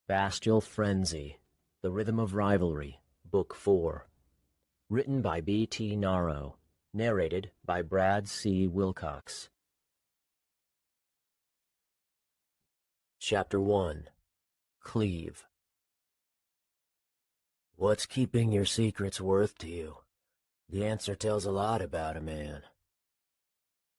Bastial Frenzy, The Rhythm of Rivalry, Book 4. Written by B.T. Naro. Narrated by Brad C. Wilcox. Chapter 1. Cleave. What's keeping your secrets worth to you? The answer tells a lot about a man.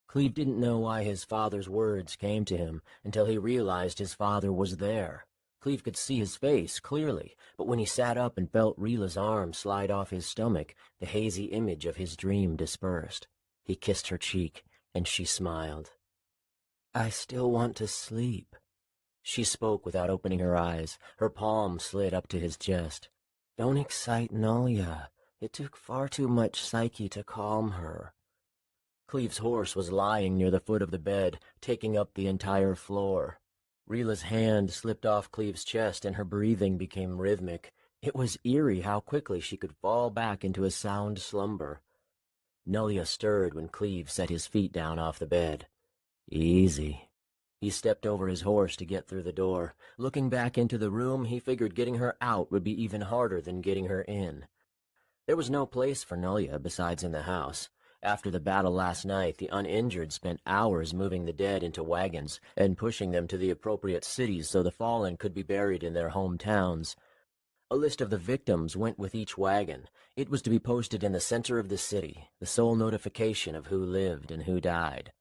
Cleve didn't know why his father's words came to him until he realized his father was there. Cleve could see his face clearly, but when he sat up and felt Rila's arm slide off his stomach, the hazy image of his dream dispersed. He kissed her cheek, and she smiled. "I still want to sleep." She spoke without opening her eyes. Her palm slid up to his chest. "Don't excite Nolia. It took far too much psyche to calm her." Cleve's horse was lying near the foot of the bed, taking up the entire floor. Rila's hand slipped off Cleve's chest and her breathing became rhythmic. It was eerie how quickly she could fall back into a sound slumber. Nolia stirred when Cleve set his feet down off the bed. "Easy." He stepped over his horse to get through the door. Looking back into the room, he figured getting her out would be even harder than getting her in. There was no place for Nolia besides in the house. After the battle last night, the uninjured spent hours moving the dead into wagons and pushing them to the appropriate cities so the fallen could be buried in their hometowns. A list of the victims went with each wagon. It was to be posted in the center of the city, the sole notification of who lived and who died.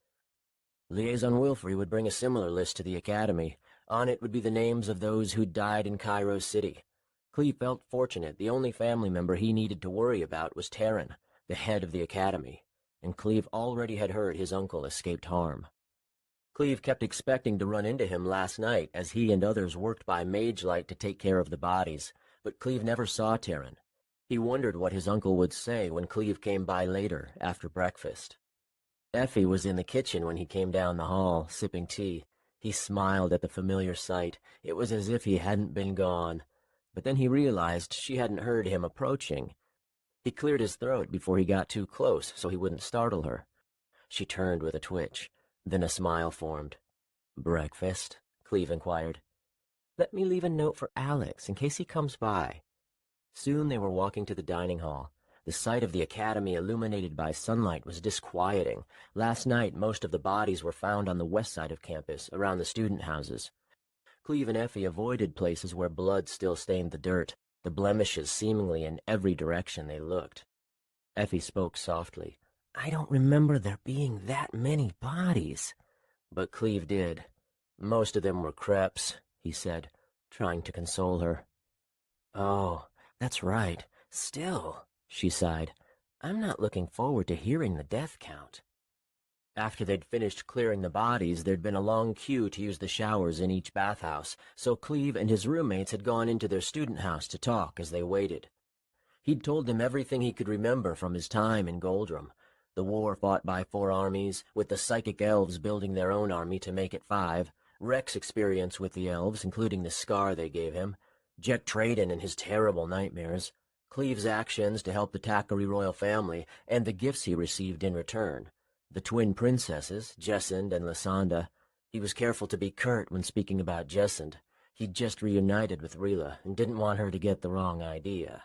Liaison Wilfrey would bring a similar list to the academy. On it would be the names of those who died in Cairo City. Cleve felt fortunate. The only family member he needed to worry about was Terran, the head of the academy, and Cleve already had heard his uncle escaped harm. Cleve kept expecting to run into him last night as he and others worked by mage light to take care of the bodies, but Cleve never saw Terran. He wondered what his uncle would say when Cleve came by later, after breakfast. Effie was in the kitchen when he came down the hall, sipping tea. He smiled at the familiar sight. It was as if he hadn't been gone. But then he realized she hadn't heard him approaching. He cleared his throat before he got too close so he wouldn't startle her. She turned with a twitch. Then a smile formed. "Breakfast?" Cleve inquired. "Let me leave a note for Alex in case he comes by." Soon they were walking to the dining hall. The sight of the academy illuminated by sunlight was disquieting. Last night, most of the bodies were found on the west side of campus, around the student houses. Cleve and Effie avoided places where blood still stained the dirt, the blemishes seemingly in every direction they looked. Effie spoke softly. "I don't remember there being that many bodies." But Cleve did. "Most of them were creps," he said, trying to console her. "Oh, that's right. Still," she sighed, "I'm not looking forward to hearing the death count." After they'd finished clearing the bodies, there'd been a long queue to use the showers in each bathhouse, so Cleve and his roommates had gone into their student house to talk as they waited. He'd told them everything he could remember from his time in Goldrum. The war fought by 4 armies, with the psychic elves building their own army to make it 5, Rex's experience with the elves, including the scar they gave him, Jack Traden and his terrible nightmares, Cleve's actions to help the Takari royal family, and the gifts he received in return. The twin princesses, Jessend and Lysanda. He was careful to be curt when speaking about Jessend. He'd just reunited with Rila and didn't want her to get the wrong idea.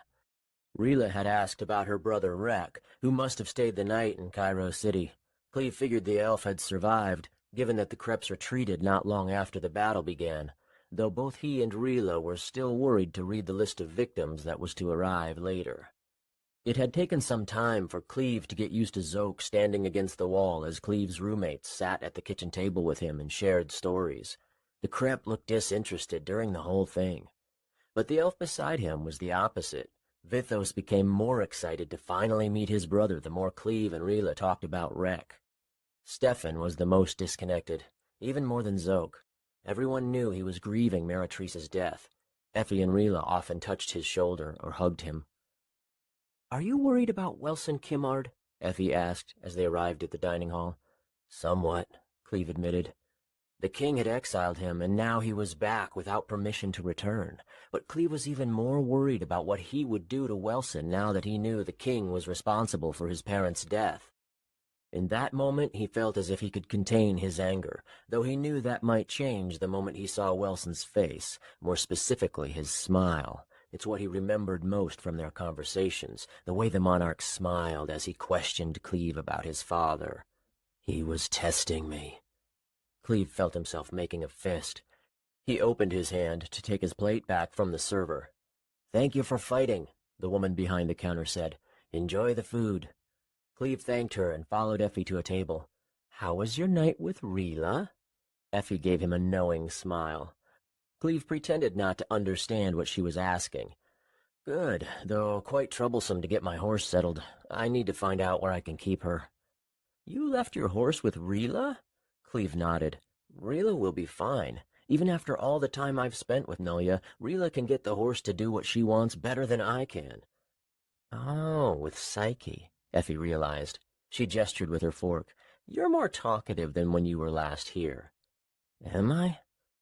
Rila had asked about her brother Rek, who must have stayed the night in Cairo City. Cleve figured the elf had survived, given that the Kreps retreated not long after the battle began, though both he and Rila were still worried to read the list of victims that was to arrive later. It had taken some time for Cleve to get used to Zoke standing against the wall as Cleve's roommates sat at the kitchen table with him and shared stories. The Krep looked disinterested during the whole thing. But the elf beside him was the opposite. Vithos became more excited to finally meet his brother the more Cleve and Rila talked about Rek. Stefan was the most disconnected, even more than Zoke. Everyone knew he was grieving Meretrice's death. Effie and Rila often touched his shoulder or hugged him. "Are you worried about Welson Kimard?" Effie asked as they arrived at the dining hall. "Somewhat," Cleve admitted. The king had exiled him, and now he was back without permission to return. But Cleve was even more worried about what he would do to Welson now that he knew the king was responsible for his parents' death. In that moment, he felt as if he could contain his anger, though he knew that might change the moment he saw Welson's face, more specifically his smile. It's what he remembered most from their conversations, the way the monarch smiled as he questioned Cleve about his father. He was testing me. Cleve felt himself making a fist. He opened his hand to take his plate back from the server. "Thank you for fighting," the woman behind the counter said. "Enjoy the food." Cleve thanked her and followed Effie to a table. "How was your night with Rila?" Effie gave him a knowing smile. Cleve pretended not to understand what she was asking. "Good, though quite troublesome to get my horse settled. I need to find out where I can keep her." "You left your horse with Rila?" Cleve nodded. "Rila will be fine. Even after all the time I've spent with Nolia, Rila can get the horse to do what she wants better than I can." "Oh, with Psyche," Effie realized. She gestured with her fork. "You're more talkative than when you were last here." "Am I?"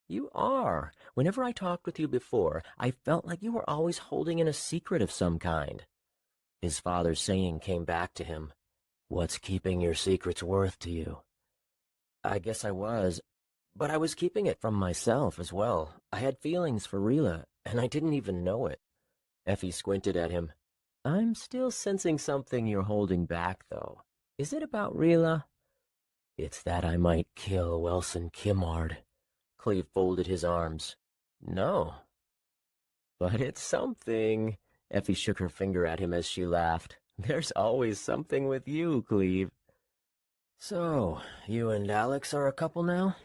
"You are. Whenever I talked with you before, I felt like you were always holding in a secret of some kind." His father's saying came back to him. "What's keeping your secret's worth to you?" "I guess I was. But I was keeping it from myself as well. I had feelings for Rila, and I didn't even know it." Effie squinted at him. "I'm still sensing something you're holding back, though. Is it about Rila?" "It's that I might kill Welson Kimard." Cleve folded his arms. "No." "But it's something." Effie shook her finger at him as she laughed. "There's always something with you, Cleve." "So, you and Alex are a couple now?"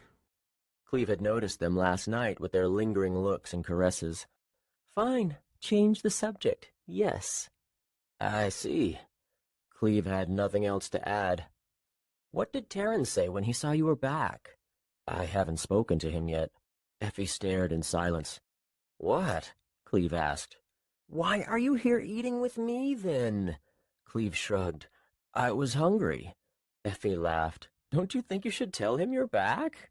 Cleve had noticed them last night with their lingering looks and caresses. "Fine. Change the subject. Yes." "I see." Cleve had nothing else to add. "What did Terrence say when he saw you were back?" "I haven't spoken to him yet." Effie stared in silence. "What?" Cleve asked. "Why are you here eating with me, then?" Cleve shrugged. "I was hungry." Effie laughed. "Don't you think you should tell him you're back?"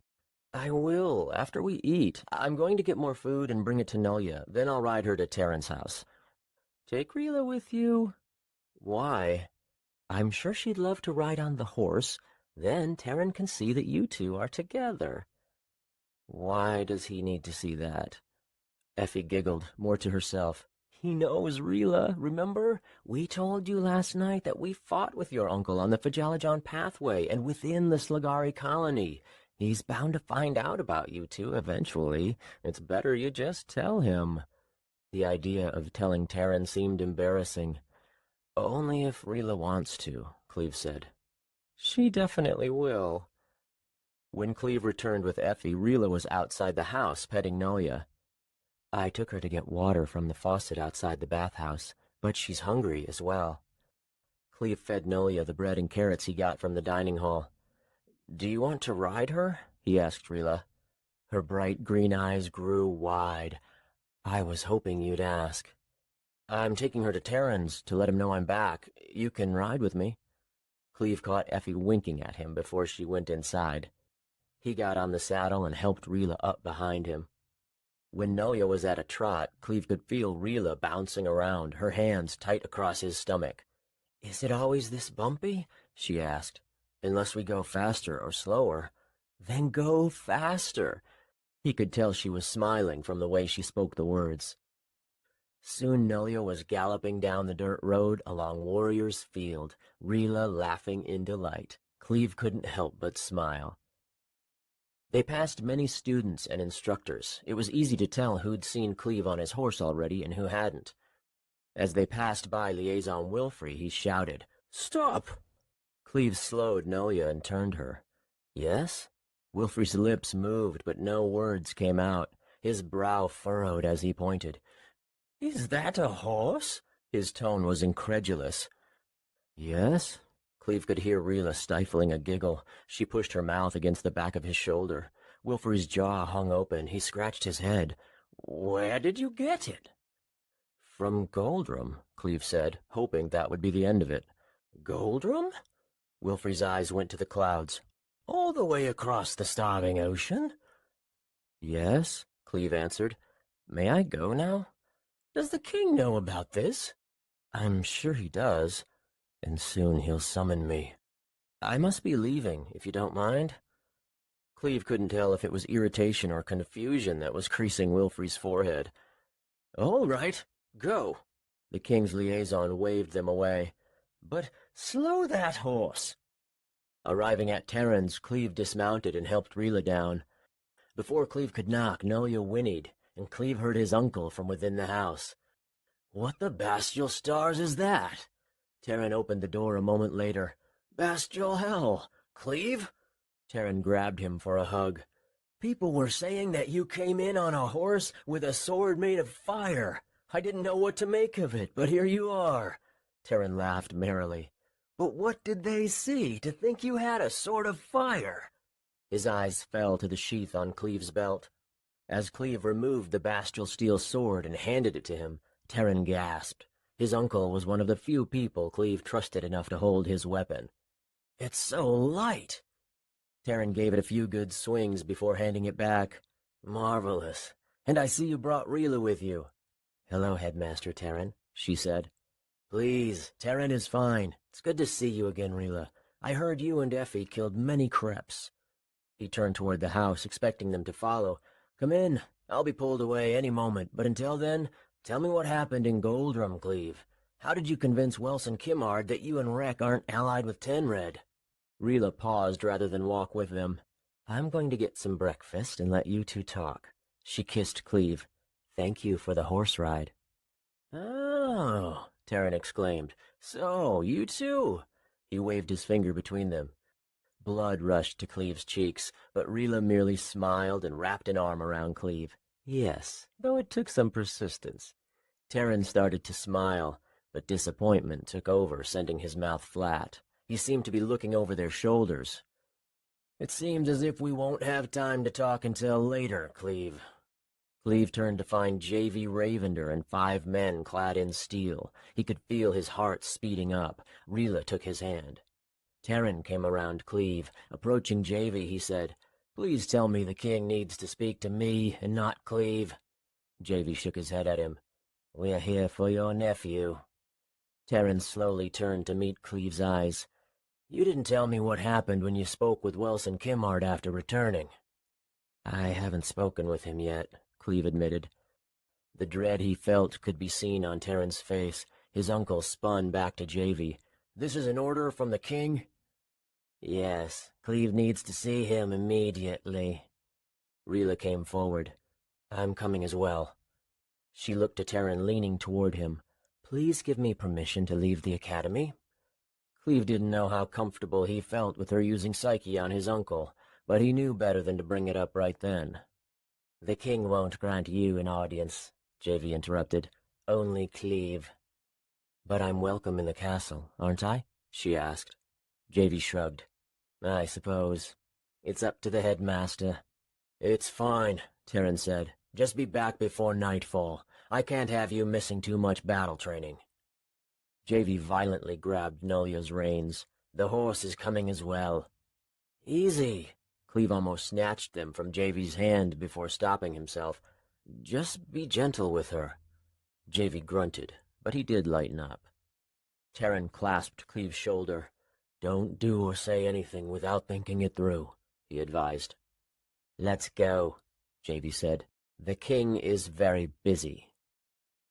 "I will, after we eat. I'm going to get more food and bring it to Nolia. Then I'll ride her to Terran's house." "Take Rila with you?" "Why?" "I'm sure she'd love to ride on the horse. Then Terran can see that you two are together." "Why does he need to see that?" Effie giggled, more to herself. "He knows Rila, remember? We told you last night that we fought with your uncle on the Fajalajan pathway and within the Slagari colony. He's bound to find out about you two eventually. It's better you just tell him." The idea of telling Terran seemed embarrassing. "Only if Rila wants to," Cleve said. "She definitely will." When Cleve returned with Effie, Rila was outside the house petting Nolia. "I took her to get water from the faucet outside the bathhouse, but she's hungry as well." Cleve fed Nolia the bread and carrots he got from the dining hall. "Do you want to ride her?" he asked Rila. Her bright green eyes grew wide. "I was hoping you'd ask." "I'm taking her to Terran's to let him know I'm back. You can ride with me." Cleve caught Effie winking at him before she went inside. He got on the saddle and helped Rila up behind him. When Nolia was at a trot, Cleve could feel Rila bouncing around, her hands tight across his stomach. "Is it always this bumpy?" she asked. "Unless we go faster or slower." "Then go faster." He could tell she was smiling from the way she spoke the words. Soon Nolia was galloping down the dirt road along Warrior's Field, Rila laughing in delight. Cleve couldn't help but smile. They passed many students and instructors. It was easy to tell who'd seen Cleve on his horse already and who hadn't. As they passed by Liaison Wilfrey, he shouted, "Stop!" Cleve slowed Nolia and turned her. "Yes?" Wilfrey's lips moved, but no words came out. His brow furrowed as he pointed. "Is that a horse?" His tone was incredulous. "Yes?" Cleve could hear Rila stifling a giggle. She pushed her mouth against the back of his shoulder. Wilfrey's jaw hung open. He scratched his head. "Where did you get it?" "From Goldrum," Cleve said, hoping that would be the end of it. "Goldrum?" Wilfrey's eyes went to the clouds. "All the way across the starving ocean?" "Yes," Cleve answered. "May I go now?" "Does the king know about this?" "I'm sure he does, and soon he'll summon me." I must be leaving, if you don't mind. Cleve couldn't tell if it was irritation or confusion that was creasing Wilfrey's forehead. All right, go. The king's liaison waved them away. But slow that horse. Arriving at Terran's, Cleve dismounted and helped Rila down. Before Cleve could knock, Nolia whinnied, and Cleve heard his uncle from within the house. What the Bastial stars is that? Terran opened the door a moment later. Bastial hell! Cleve? Terran grabbed him for a hug. People were saying that you came in on a horse with a sword made of fire. I didn't know what to make of it, but here you are. Terran laughed merrily. But what did they see to think you had a sword of fire? His eyes fell to the sheath on Cleve's belt. As Cleve removed the Bastial steel sword and handed it to him, Terran gasped. His uncle was one of the few people Cleve trusted enough to hold his weapon. It's so light! Terran gave it a few good swings before handing it back. Marvelous. And I see you brought Rila with you. Hello, Headmaster Terran, she said. Please, Terran is fine. It's good to see you again, Rila. I heard you and Effie killed many creps. He turned toward the house, expecting them to follow. Come in. I'll be pulled away any moment, but until then, tell me what happened in Goldrum, Cleve. How did you convince Welson Kimard that you and Rek aren't allied with Tenred? Rila paused rather than walk with them. I'm going to get some breakfast and let you two talk. She kissed Cleve. Thank you for the horse ride. Oh, Terran exclaimed. So, you too? He waved his finger between them. Blood rushed to Cleve's cheeks, but Rila merely smiled and wrapped an arm around Cleve. Yes, though it took some persistence. Terran started to smile, but disappointment took over, sending his mouth flat. He seemed to be looking over their shoulders. It seems as if we won't have time to talk until later, Cleve. Cleve turned to find J.V. Ravender and 5 men clad in steel. He could feel his heart speeding up. Rila took his hand. Terran came around Cleve. Approaching J.V., he said, Please tell me the king needs to speak to me and not Cleve. J.V. shook his head at him. We're here for your nephew. Terran slowly turned to meet Cleve's eyes. You didn't tell me what happened when you spoke with Welson Kimard after returning. I haven't spoken with him yet, Cleve admitted. The dread he felt could be seen on Terran's face. His uncle spun back to J.V. This is an order from the king? Yes, Cleve needs to see him immediately. Rila came forward. I'm coming as well. She looked to Terran, leaning toward him. Please give me permission to leave the academy. Cleve didn't know how comfortable he felt with her using Psyche on his uncle, but he knew better than to bring it up right then. The king won't grant you an audience, J.V. interrupted. Only Cleve. But I'm welcome in the castle, aren't I? She asked. J.V. shrugged. I suppose. It's up to the headmaster. It's fine, Terran said. Just be back before nightfall. I can't have you missing too much battle training. J.V. violently grabbed Nolia's reins. The horse is coming as well. Easy. Cleve almost snatched them from J.V.'s hand before stopping himself. Just be gentle with her. J.V. grunted, but he did lighten up. Terran clasped Cleve's shoulder. Don't do or say anything without thinking it through, he advised. Let's go, J.V. said. The king is very busy.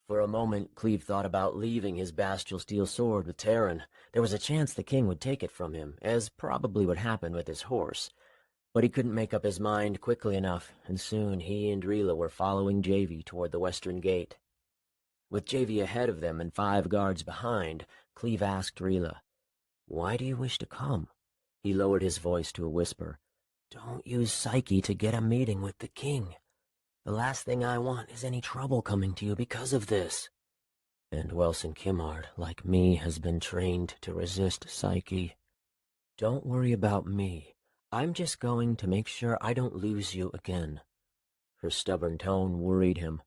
For a moment, Cleve thought about leaving his Bastial steel sword with Terran. There was a chance the king would take it from him, as probably would happen with his horse. But he couldn't make up his mind quickly enough, and soon he and Rila were following J.V. toward the western gate. With J.V. ahead of them and 5 guards behind, Cleve asked Rila, Why do you wish to come? He lowered his voice to a whisper. Don't use Psyche to get a meeting with the king. The last thing I want is any trouble coming to you because of this. And Welson Kimard, like me, has been trained to resist Psyche. Don't worry about me. I'm just going to make sure I don't lose you again. Her stubborn tone worried him.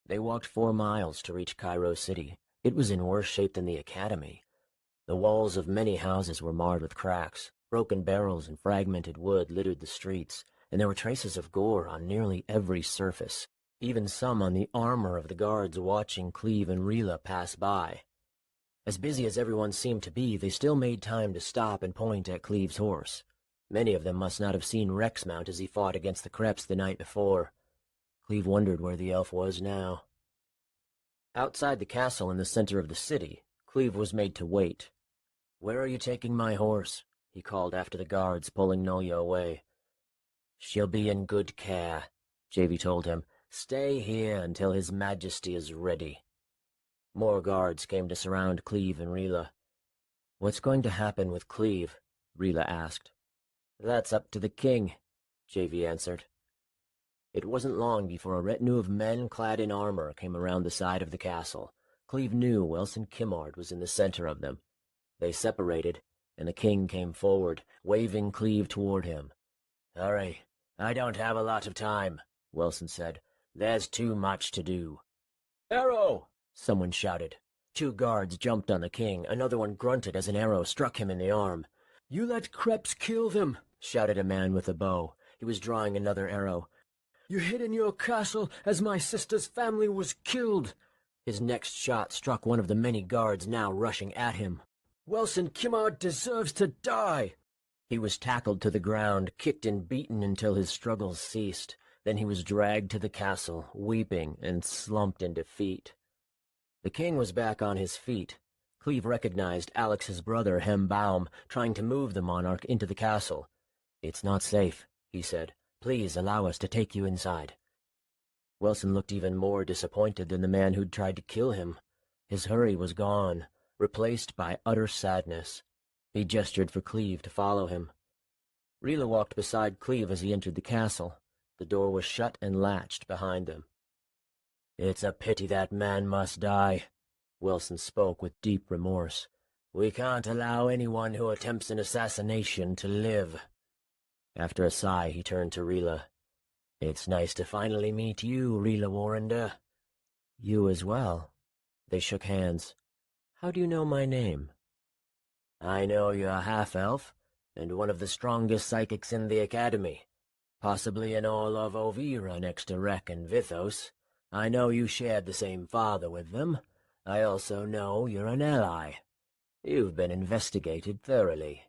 They walked 4 miles to reach Cairo City. It was in worse shape than the academy. The walls of many houses were marred with cracks. Broken barrels and fragmented wood littered the streets, and there were traces of gore on nearly every surface, even some on the armor of the guards watching Cleve and Rila pass by. As busy as everyone seemed to be, they still made time to stop and point at Cleve's horse. Many of them must not have seen Rex mount as he fought against the Kreps the night before. Cleve wondered where the elf was now. Outside the castle in the center of the city, Cleve was made to wait. "Where are you taking my horse?" he called after the guards, pulling Nolia away. "She'll be in good care," Javy told him. "Stay here until His Majesty is ready." More guards came to surround Cleve and Rila. "What's going to happen with Cleve?" Rila asked. "That's up to the king," Javy answered. It wasn't long before a retinue of men clad in armor came around the side of the castle. Cleve knew Welson Kimmard was in the center of them. They separated, and the king came forward, waving Cleve toward him. "Hurry, I don't have a lot of time," Welson said. "There's too much to do." "Arrow!" someone shouted. 2 guards jumped on the king. Another one grunted as an arrow struck him in the arm. "You let Kreps kill them," shouted a man with a bow. He was drawing another arrow. "You hid in your castle as my sister's family was killed." His next shot struck one of the many guards now rushing at him. "Welson Kimmard deserves to die." He was tackled to the ground, kicked and beaten until his struggles ceased. Then he was dragged to the castle, weeping and slumped in defeat. The king was back on his feet. Cleve recognized Alex's brother, Hembaum, trying to move the monarch into the castle. "It's not safe," he said. "Please allow us to take you inside." Welson looked even more disappointed than the man who'd tried to kill him. His hurry was gone, replaced by utter sadness. He gestured for Cleve to follow him. Rila walked beside Cleve as he entered the castle. The door was shut and latched behind them. "It's a pity that man must die," Welson spoke with deep remorse. "We can't allow anyone who attempts an assassination to live." After a sigh, he turned to Rila. "It's nice to finally meet you, Rila Warrender." "You as well." They shook hands. "How do you know my name?" "I know you're half-elf, and one of the strongest psychics in the Academy. Possibly in all of Ovira next to Rek and Vithos. I know you shared the same father with them. I also know you're an ally. You've been investigated thoroughly."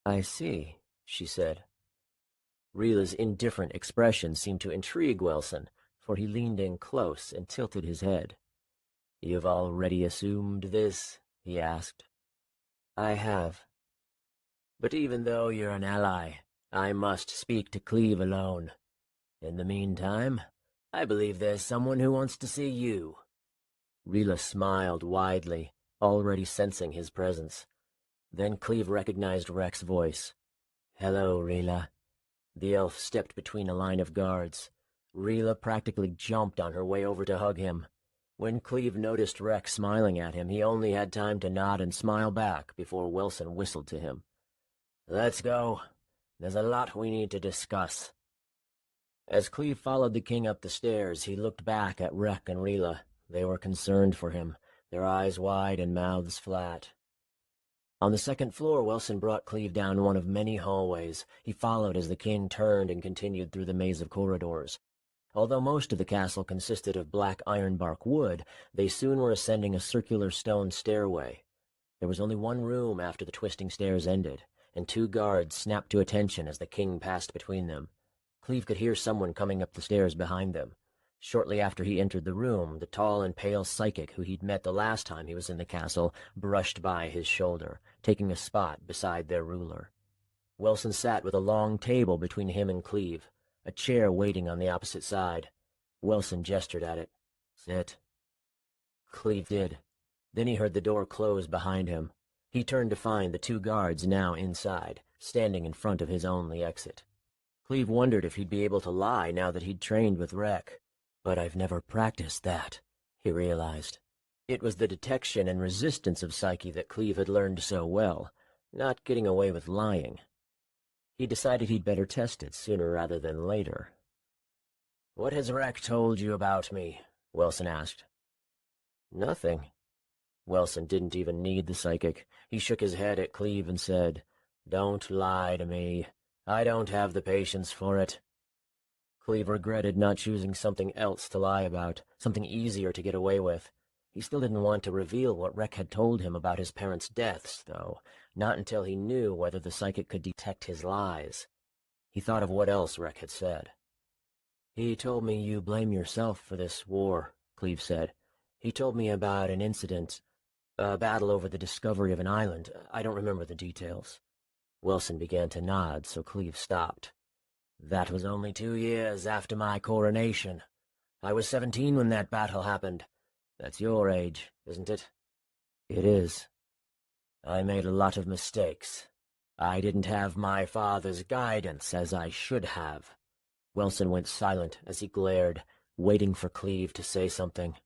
"I see," she said. Rila's indifferent expression seemed to intrigue Welson, for he leaned in close and tilted his head. "You've already assumed this?" he asked. "I have." "But even though you're an ally, I must speak to Cleve alone. In the meantime, I believe there's someone who wants to see you." Rila smiled widely, already sensing his presence. Then Cleve recognized Rek's voice. "Hello, Rila." The elf stepped between a line of guards. Rila practically jumped on her way over to hug him. When Cleve noticed Rek smiling at him, he only had time to nod and smile back before Welson whistled to him. "Let's go. There's a lot we need to discuss." As Cleve followed the king up the stairs, he looked back at Rek and Rila. They were concerned for him, their eyes wide and mouths flat. On the second floor, Welson brought Cleve down one of many hallways. He followed as the king turned and continued through the maze of corridors. Although most of the castle consisted of black ironbark wood, they soon were ascending a circular stone stairway. There was only one room after the twisting stairs ended, and 2 guards snapped to attention as the king passed between them. Cleve could hear someone coming up the stairs behind them. Shortly after he entered the room, the tall and pale psychic who he'd met the last time he was in the castle brushed by his shoulder, taking a spot beside their ruler. Welson sat with a long table between him and Cleve, a chair waiting on the opposite side. Welson gestured at it. "Sit." Cleve did. Then he heard the door close behind him. He turned to find the 2 guards now inside, standing in front of his only exit. Cleve wondered if he'd be able to lie now that he'd trained with Rek. "But I've never practiced that," he realized. It was the detection and resistance of Psyche that Cleve had learned so well, not getting away with lying. He decided he'd better test it sooner rather than later. "What has Rek told you about me?" Welson asked. "Nothing." Welson didn't even need the psychic. He shook his head at Cleve and said, "Don't lie to me. I don't have the patience for it." Cleve regretted not choosing something else to lie about, something easier to get away with. He still didn't want to reveal what Rek had told him about his parents' deaths, though, not until he knew whether the psychic could detect his lies. He thought of what else Rek had said. "He told me you blame yourself for this war," Cleve said. "He told me about an incident, a battle over the discovery of an island. I don't remember the details." Wilson began to nod, so Cleve stopped. "That was only 2 years after my coronation. I was 17 when that battle happened. That's your age, isn't it?" "It is." "I made a lot of mistakes. I didn't have my father's guidance as I should have." Wilson went silent as he glared, waiting for Cleve to say something.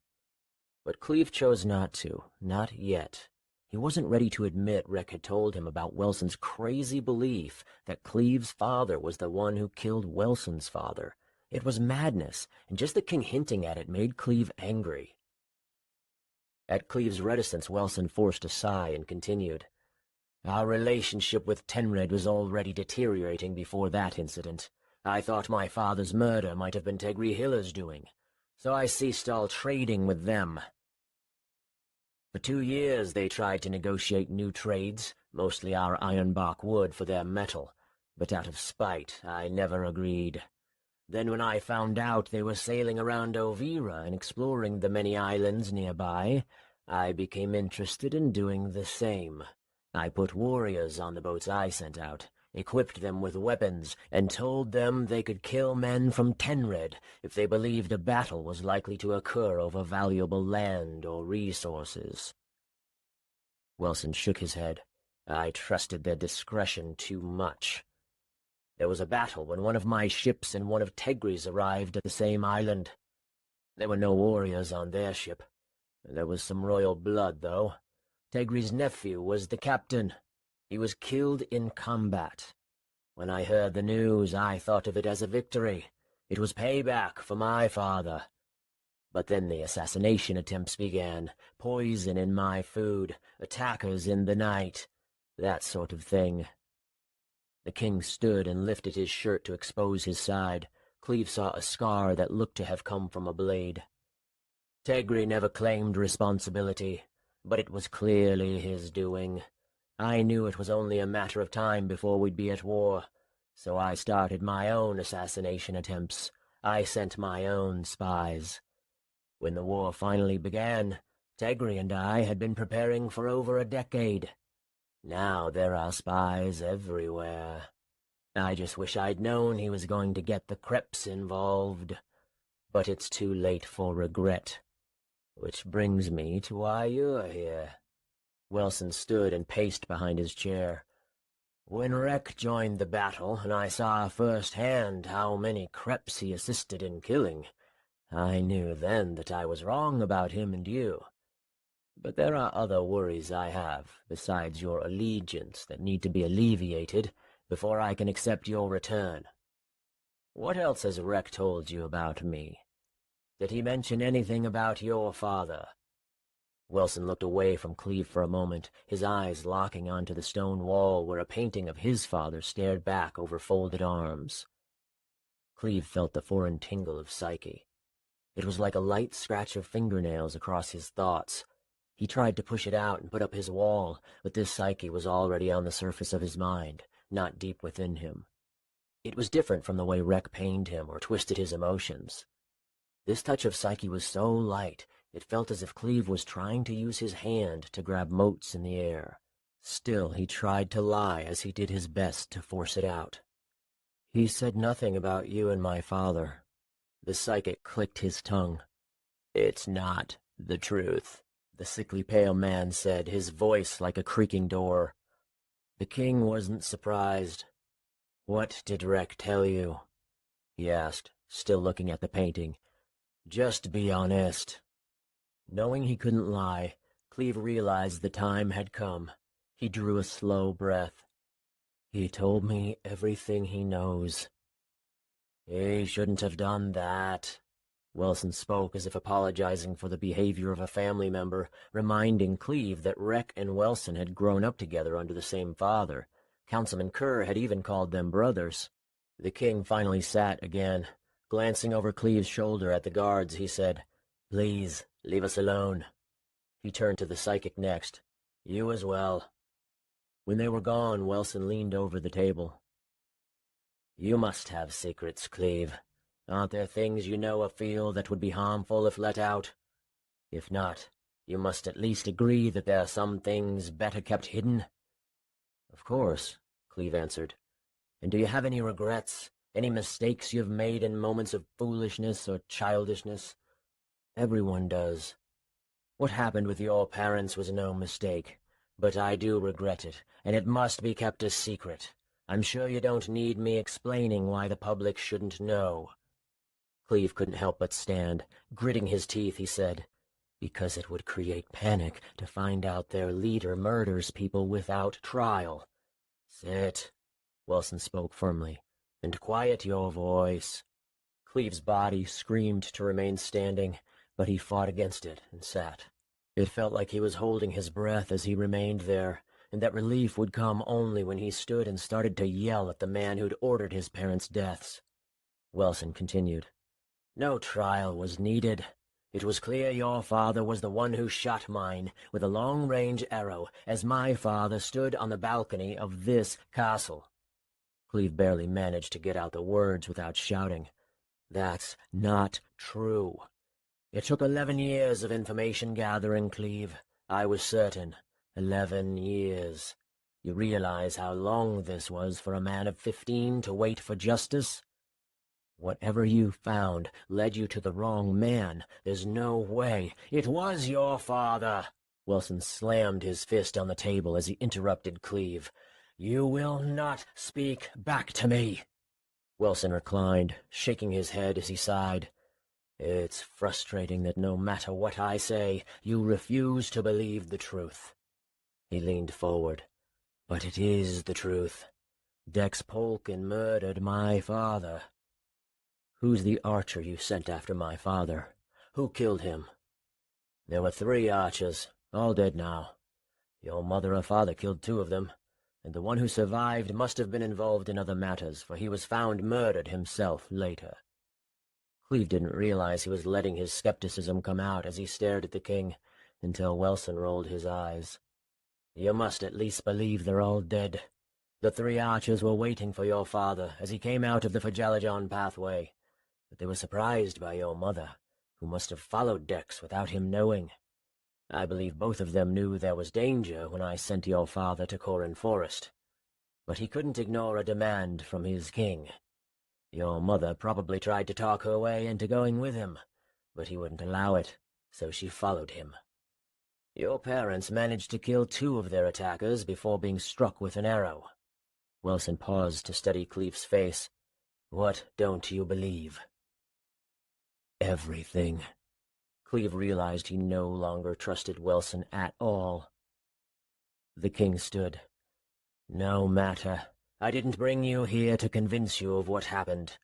But Cleve chose not to, not yet. He wasn't ready to admit Rek had told him about Wilson's crazy belief that Cleve's father was the one who killed Wilson's father. It was madness, and just the king hinting at it made Cleve angry. At Cleve's reticence, Wilson forced a sigh and continued. "Our relationship with Tenred was already deteriorating before that incident. I thought my father's murder might have been Tegri Hiller's doing, so I ceased all trading with them. For 2 years they tried to negotiate new trades, mostly our ironbark wood for their metal, but out of spite I never agreed. Then when I found out they were sailing around Ovira and exploring the many islands nearby, I became interested in doing the same. I put warriors on the boats I sent out, equipped them with weapons, and told them they could kill men from Tenred if they believed a battle was likely to occur over valuable land or resources." Wilson shook his head. "I trusted their discretion too much. There was a battle when one of my ships and one of Tegri's arrived at the same island. There were no warriors on their ship. There was some royal blood, though. Tegri's nephew was the captain. He was killed in combat. When I heard the news, I thought of it as a victory. It was payback for my father. But then the assassination attempts began. Poison in my food, attackers in the night, that sort of thing." The king stood and lifted his shirt to expose his side. Cleve saw a scar that looked to have come from a blade. "Tegri never claimed responsibility, but it was clearly his doing. I knew it was only a matter of time before we'd be at war, so I started my own assassination attempts. I sent my own spies. When the war finally began, Tegri and I had been preparing for over a decade. Now there are spies everywhere. I just wish I'd known he was going to get the Kreps involved. But it's too late for regret. Which brings me to why you're here." Wilson stood and paced behind his chair. "When Rek joined the battle, and I saw firsthand how many Kreps he assisted in killing, I knew then that I was wrong about him and you. But there are other worries I have, besides your allegiance, that need to be alleviated before I can accept your return. What else has Rek told you about me? Did he mention anything about your father?" Wilson looked away from Cleve for a moment, his eyes locking onto the stone wall where a painting of his father stared back over folded arms. Cleve felt the foreign tingle of Psyche. It was like a light scratch of fingernails across his thoughts. He tried to push it out and put up his wall, but this Psyche was already on the surface of his mind, not deep within him. It was different from the way Rek pained him or twisted his emotions. This touch of Psyche was so light, it felt as if Cleve was trying to use his hand to grab motes in the air. Still, he tried to lie as he did his best to force it out. "He said nothing about you and my father." The psychic clicked his tongue. "It's not the truth," the sickly pale man said, his voice like a creaking door. The king wasn't surprised. "What did Rek tell you?" he asked, still looking at the painting. "Just be honest." Knowing he couldn't lie, Cleve realized the time had come. He drew a slow breath. "He told me everything he knows." "He shouldn't have done that." Wilson spoke as if apologizing for the behavior of a family member, reminding Cleve that Rek and Wilson had grown up together under the same father. Councilman Kerr had even called them brothers. The king finally sat again. Glancing over Cleve's shoulder at the guards, he said, "Please, leave us alone." He turned to the psychic next. You as well. When they were gone, Welson leaned over the table. You must have secrets, Cleve. Aren't there things you know or feel that would be harmful if let out? If not, you must at least agree that there are some things better kept hidden. Of course, Cleve answered. And do you have any regrets? Any mistakes you've made in moments of foolishness or childishness? Everyone does. What happened with your parents was no mistake, but I do regret it, and it must be kept a secret. I'm sure you don't need me explaining why the public shouldn't know. Cleve couldn't help but stand. Gritting his teeth, he said, because it would create panic to find out their leader murders people without trial. Sit, Wilson spoke firmly, and quiet your voice. Cleve's body screamed to remain standing, but he fought against it and sat. It felt like he was holding his breath as he remained there, and that relief would come only when he stood and started to yell at the man who'd ordered his parents' deaths. Wilson continued. No trial was needed. It was clear your father was the one who shot mine with a long-range arrow as my father stood on the balcony of this castle. Cleve barely managed to get out the words without shouting. That's not true. It took 11 years of information gathering, Cleve. I was certain. 11 years. You realize how long this was for a man of 15 to wait for justice? Whatever you found led you to the wrong man. There's no way. It was your father. Wilson slammed his fist on the table as he interrupted Cleve. You will not speak back to me. Wilson reclined, shaking his head as he sighed. It's frustrating that no matter what I say, you refuse to believe the truth. He leaned forward. But it is the truth. Dex Polkin murdered my father. Who's the archer you sent after my father? Who killed him? There were 3 archers, all dead now. Your mother or father killed 2 of them, and the one who survived must have been involved in other matters, for he was found murdered himself later. Cleve didn't realize he was letting his skepticism come out as he stared at the king, until Wilson rolled his eyes. You must at least believe they're all dead. The 3 archers were waiting for your father as he came out of the Fajalajan pathway, but they were surprised by your mother, who must have followed Dex without him knowing. I believe both of them knew there was danger when I sent your father to Corin Forest, but he couldn't ignore a demand from his king. Your mother probably tried to talk her way into going with him, but he wouldn't allow it, so she followed him. Your parents managed to kill 2 of their attackers before being struck with an arrow. Wilson paused to study Cleve's face. What don't you believe? Everything. Cleve realized he no longer trusted Wilson at all. The king stood. No matter. I didn't bring you here to convince you of what happened.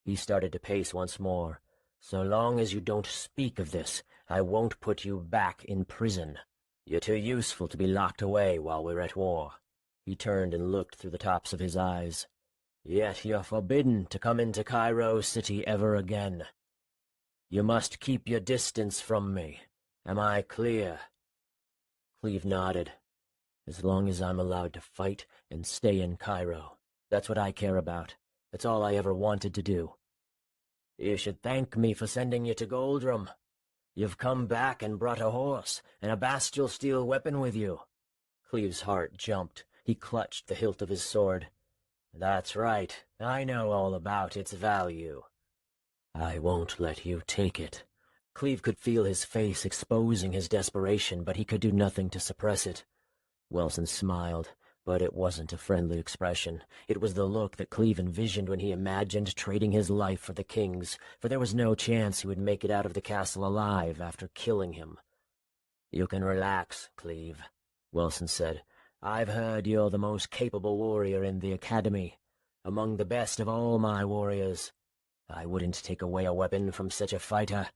He started to pace once more. So long as you don't speak of this, I won't put you back in prison. You're too useful to be locked away while we're at war. He turned and looked through the tops of his eyes. Yet you're forbidden to come into Cairo City ever again. You must keep your distance from me. Am I clear? Cleve nodded. As long as I'm allowed to fight and stay in Cairo. That's what I care about. That's all I ever wanted to do. You should thank me for sending you to Goldrum. You've come back and brought a horse and a Bastial steel weapon with you. Cleve's heart jumped. He clutched the hilt of his sword. That's right. I know all about its value. I won't let you take it. Cleve could feel his face exposing his desperation, but he could do nothing to suppress it. Wilson smiled, but it wasn't a friendly expression. It was the look that Cleve envisioned when he imagined trading his life for the king's, for there was no chance he would make it out of the castle alive after killing him. You can relax, Cleve, Wilson said. I've heard you're the most capable warrior in the academy, among the best of all my warriors. I wouldn't take away a weapon from such a fighter.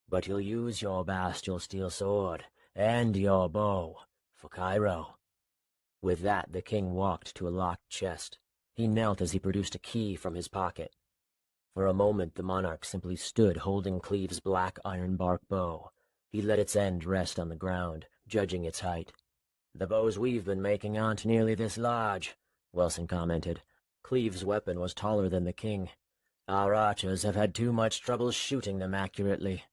But you'll use your Bastial steel sword and your bow for Cairo. With that, the king walked to a locked chest. He knelt as he produced a key from his pocket. For a moment, the monarch simply stood holding Cleve's black ironbark bow. He let its end rest on the ground, judging its height. "The bows we've been making aren't nearly this large," Wilson commented. Cleave's weapon was taller than the king. "Our archers have had too much trouble shooting them accurately."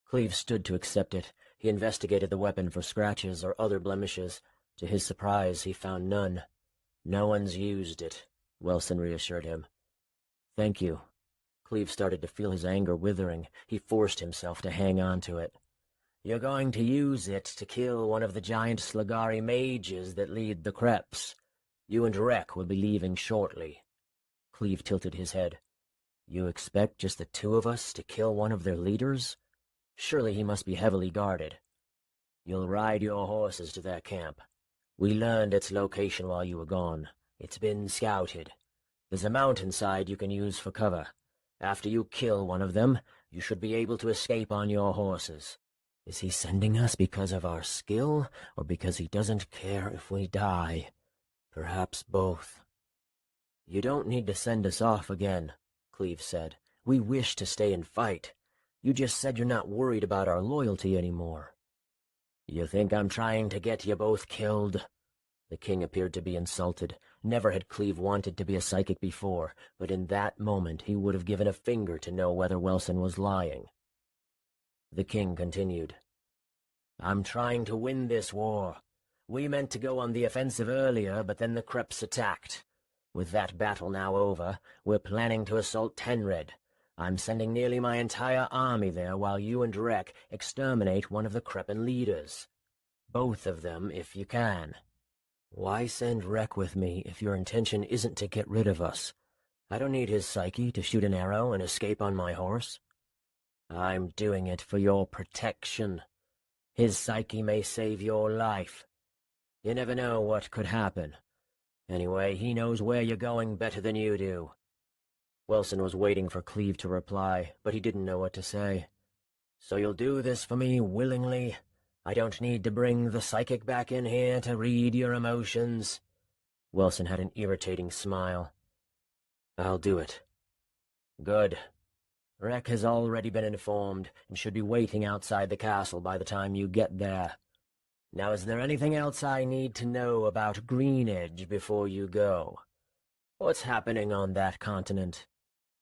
Cleave stood to accept it. He investigated the weapon for scratches or other blemishes. To his surprise, he found none. "No one's used it," Wilson reassured him. "Thank you." Cleave started to feel his anger withering. He forced himself to hang on to it. "You're going to use it to kill one of the giant Slagari mages that lead the Kreps. You and Rek will be leaving shortly." Cleave tilted his head. "You expect just the two of us to kill one of their leaders? Surely he must be heavily guarded." "You'll ride your horses to their camp. We learned its location while you were gone. It's been scouted. There's a mountainside you can use for cover. After you kill one of them, you should be able to escape on your horses." Is he sending us because of our skill, or because he doesn't care if we die? Perhaps both. "You don't need to send us off again," Cleave said. "We wish to stay and fight. You just said you're not worried about our loyalty anymore." "You think I'm trying to get you both killed?" The king appeared to be insulted. Never had Cleave wanted to be a psychic before, but in that moment he would have given a finger to know whether Wilson was lying. The king continued. "I'm trying to win this war. We meant to go on the offensive earlier, but then the Kreps attacked. With that battle now over, we're planning to assault Tenred. I'm sending nearly my entire army there while you and Rek exterminate one of the Kreppen leaders. Both of them, if you can." "Why send Rek with me if your intention isn't to get rid of us? I don't need his psyche to shoot an arrow and escape on my horse." "I'm doing it for your protection. His psyche may save your life. You never know what could happen. Anyway, he knows where you're going better than you do." Wilson was waiting for Cleave to reply, but he didn't know what to say. "So you'll do this for me willingly? I don't need to bring the psychic back in here to read your emotions?" Wilson had an irritating smile. "I'll do it." "Good. Rek has already been informed and should be waiting outside the castle by the time you get there. Now, is there anything else I need to know about Greenedge before you go? What's happening on that continent?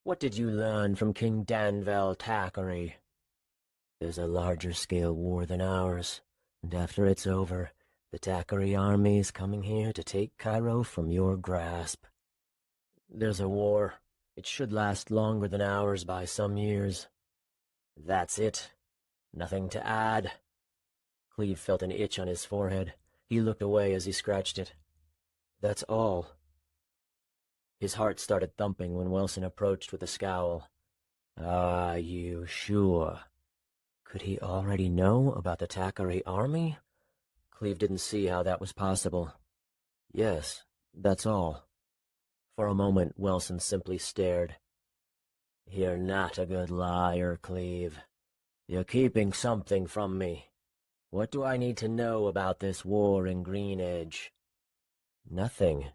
What did you learn from King Danvel Takari?" "There's a larger-scale war than ours, and after it's over, the Takari army's coming here to take Cairo from your grasp." "There's a war. It should last longer than ours by some years." "That's it? Nothing to add?" Cleave felt an itch on his forehead. He looked away as he scratched it. "That's all." His heart started thumping when Wilson approached with a scowl. "Are you sure?" Could he already know about the Takari army? Cleave didn't see how that was possible. "Yes, that's all." For a moment, Wilson simply stared. "You're not a good liar, Cleave. You're keeping something from me. What do I need to know about this war in Greenedge?" "Nothing."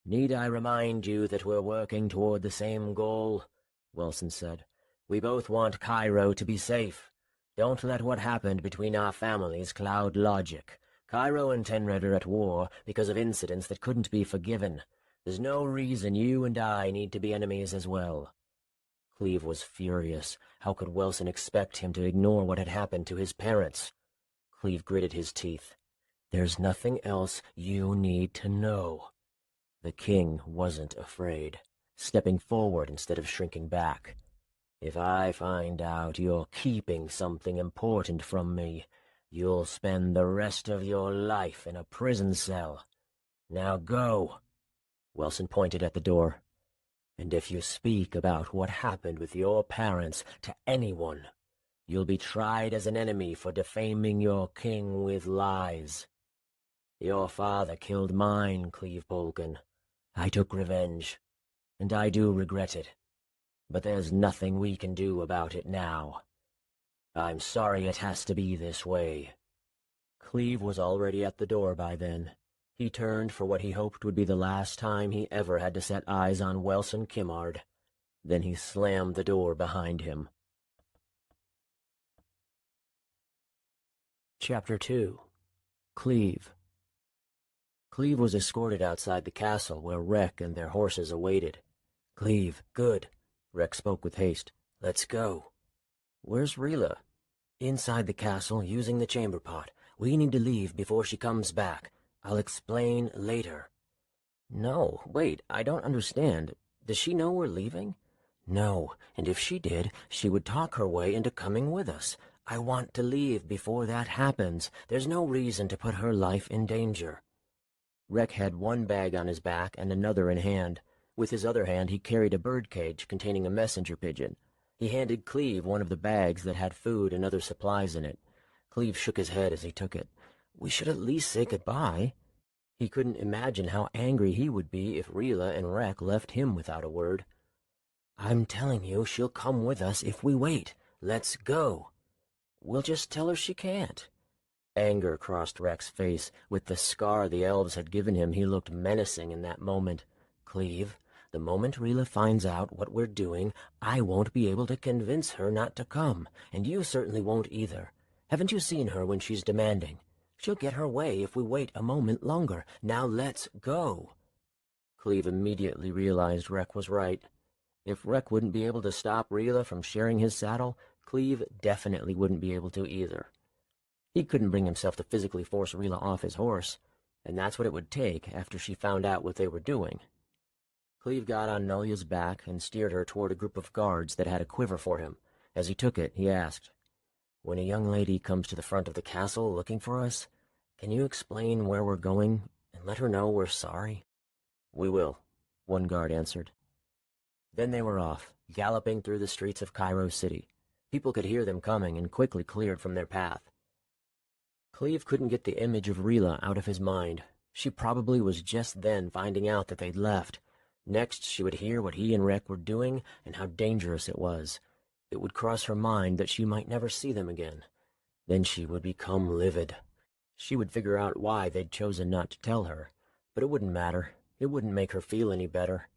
"Need I remind you that we're working toward the same goal?" Wilson said. "We both want Cairo to be safe. Don't let what happened between our families cloud logic. Cairo and Tenred are at war because of incidents that couldn't be forgiven. There's no reason you and I need to be enemies as well." Cleave was furious. How could Wilson expect him to ignore what had happened to his parents? Cleave gritted his teeth. "There's nothing else you need to know." The king wasn't afraid, stepping forward instead of shrinking back. "If I find out you're keeping something important from me, you'll spend the rest of your life in a prison cell. Now go." Wilson pointed at the door. "And if you speak about what happened with your parents to anyone, you'll be tried as an enemy for defaming your king with lies. Your father killed mine, Cleve Polkin. I took revenge, and I do regret it. But there's nothing we can do about it now. I'm sorry it has to be this way." Cleve was already at the door by then. He turned for what he hoped would be the last time he ever had to set eyes on Wilson Kimmard. Then he slammed the door behind him. Chapter 2. Cleve. Cleve was escorted outside the castle where Rek and their horses awaited. "Cleve, good." Rek spoke with haste. "Let's go." "Where's Rila?" "Inside the castle, using the chamber pot. We need to leave before she comes back. I'll explain later." "No, wait, I don't understand. Does she know we're leaving?" "No, and if she did, she would talk her way into coming with us. I want to leave before that happens. There's no reason to put her life in danger." Rek had one bag on his back and another in hand. With his other hand he carried a birdcage containing a messenger pigeon. He handed Cleve one of the bags that had food and other supplies in it. Cleve shook his head as he took it. "We should at least say goodbye." He couldn't imagine how angry he would be if Rila and Rek left him without a word. "I'm telling you, she'll come with us if we wait. Let's go." "We'll just tell her she can't." Anger crossed Rek's face. With the scar the elves had given him, he looked menacing in that moment. "Cleve, the moment Rila finds out what we're doing, I won't be able to convince her not to come, and you certainly won't either. Haven't you seen her when she's demanding? She'll get her way if we wait a moment longer. Now let's go." Cleve immediately realized Rek was right. If Rek wouldn't be able to stop Rila from sharing his saddle, Cleve definitely wouldn't be able to either. He couldn't bring himself to physically force Rila off his horse, and that's what it would take after she found out what they were doing. Cleve got on Nolya's back and steered her toward a group of guards that had a quiver for him. As he took it, he asked, "When a young lady comes to the front of the castle looking for us, can you explain where we're going and let her know we're sorry?" "We will," one guard answered. Then they were off, galloping through the streets of Cairo City. People could hear them coming and quickly cleared from their path. Cleve couldn't get the image of Rila out of his mind. She probably was just then finding out that they'd left. Next, she would hear what he and Rek were doing and how dangerous it was. It would cross her mind that she might never see them again. Then she would become livid. She would figure out why they'd chosen not to tell her, but it wouldn't matter. It wouldn't make her feel any better.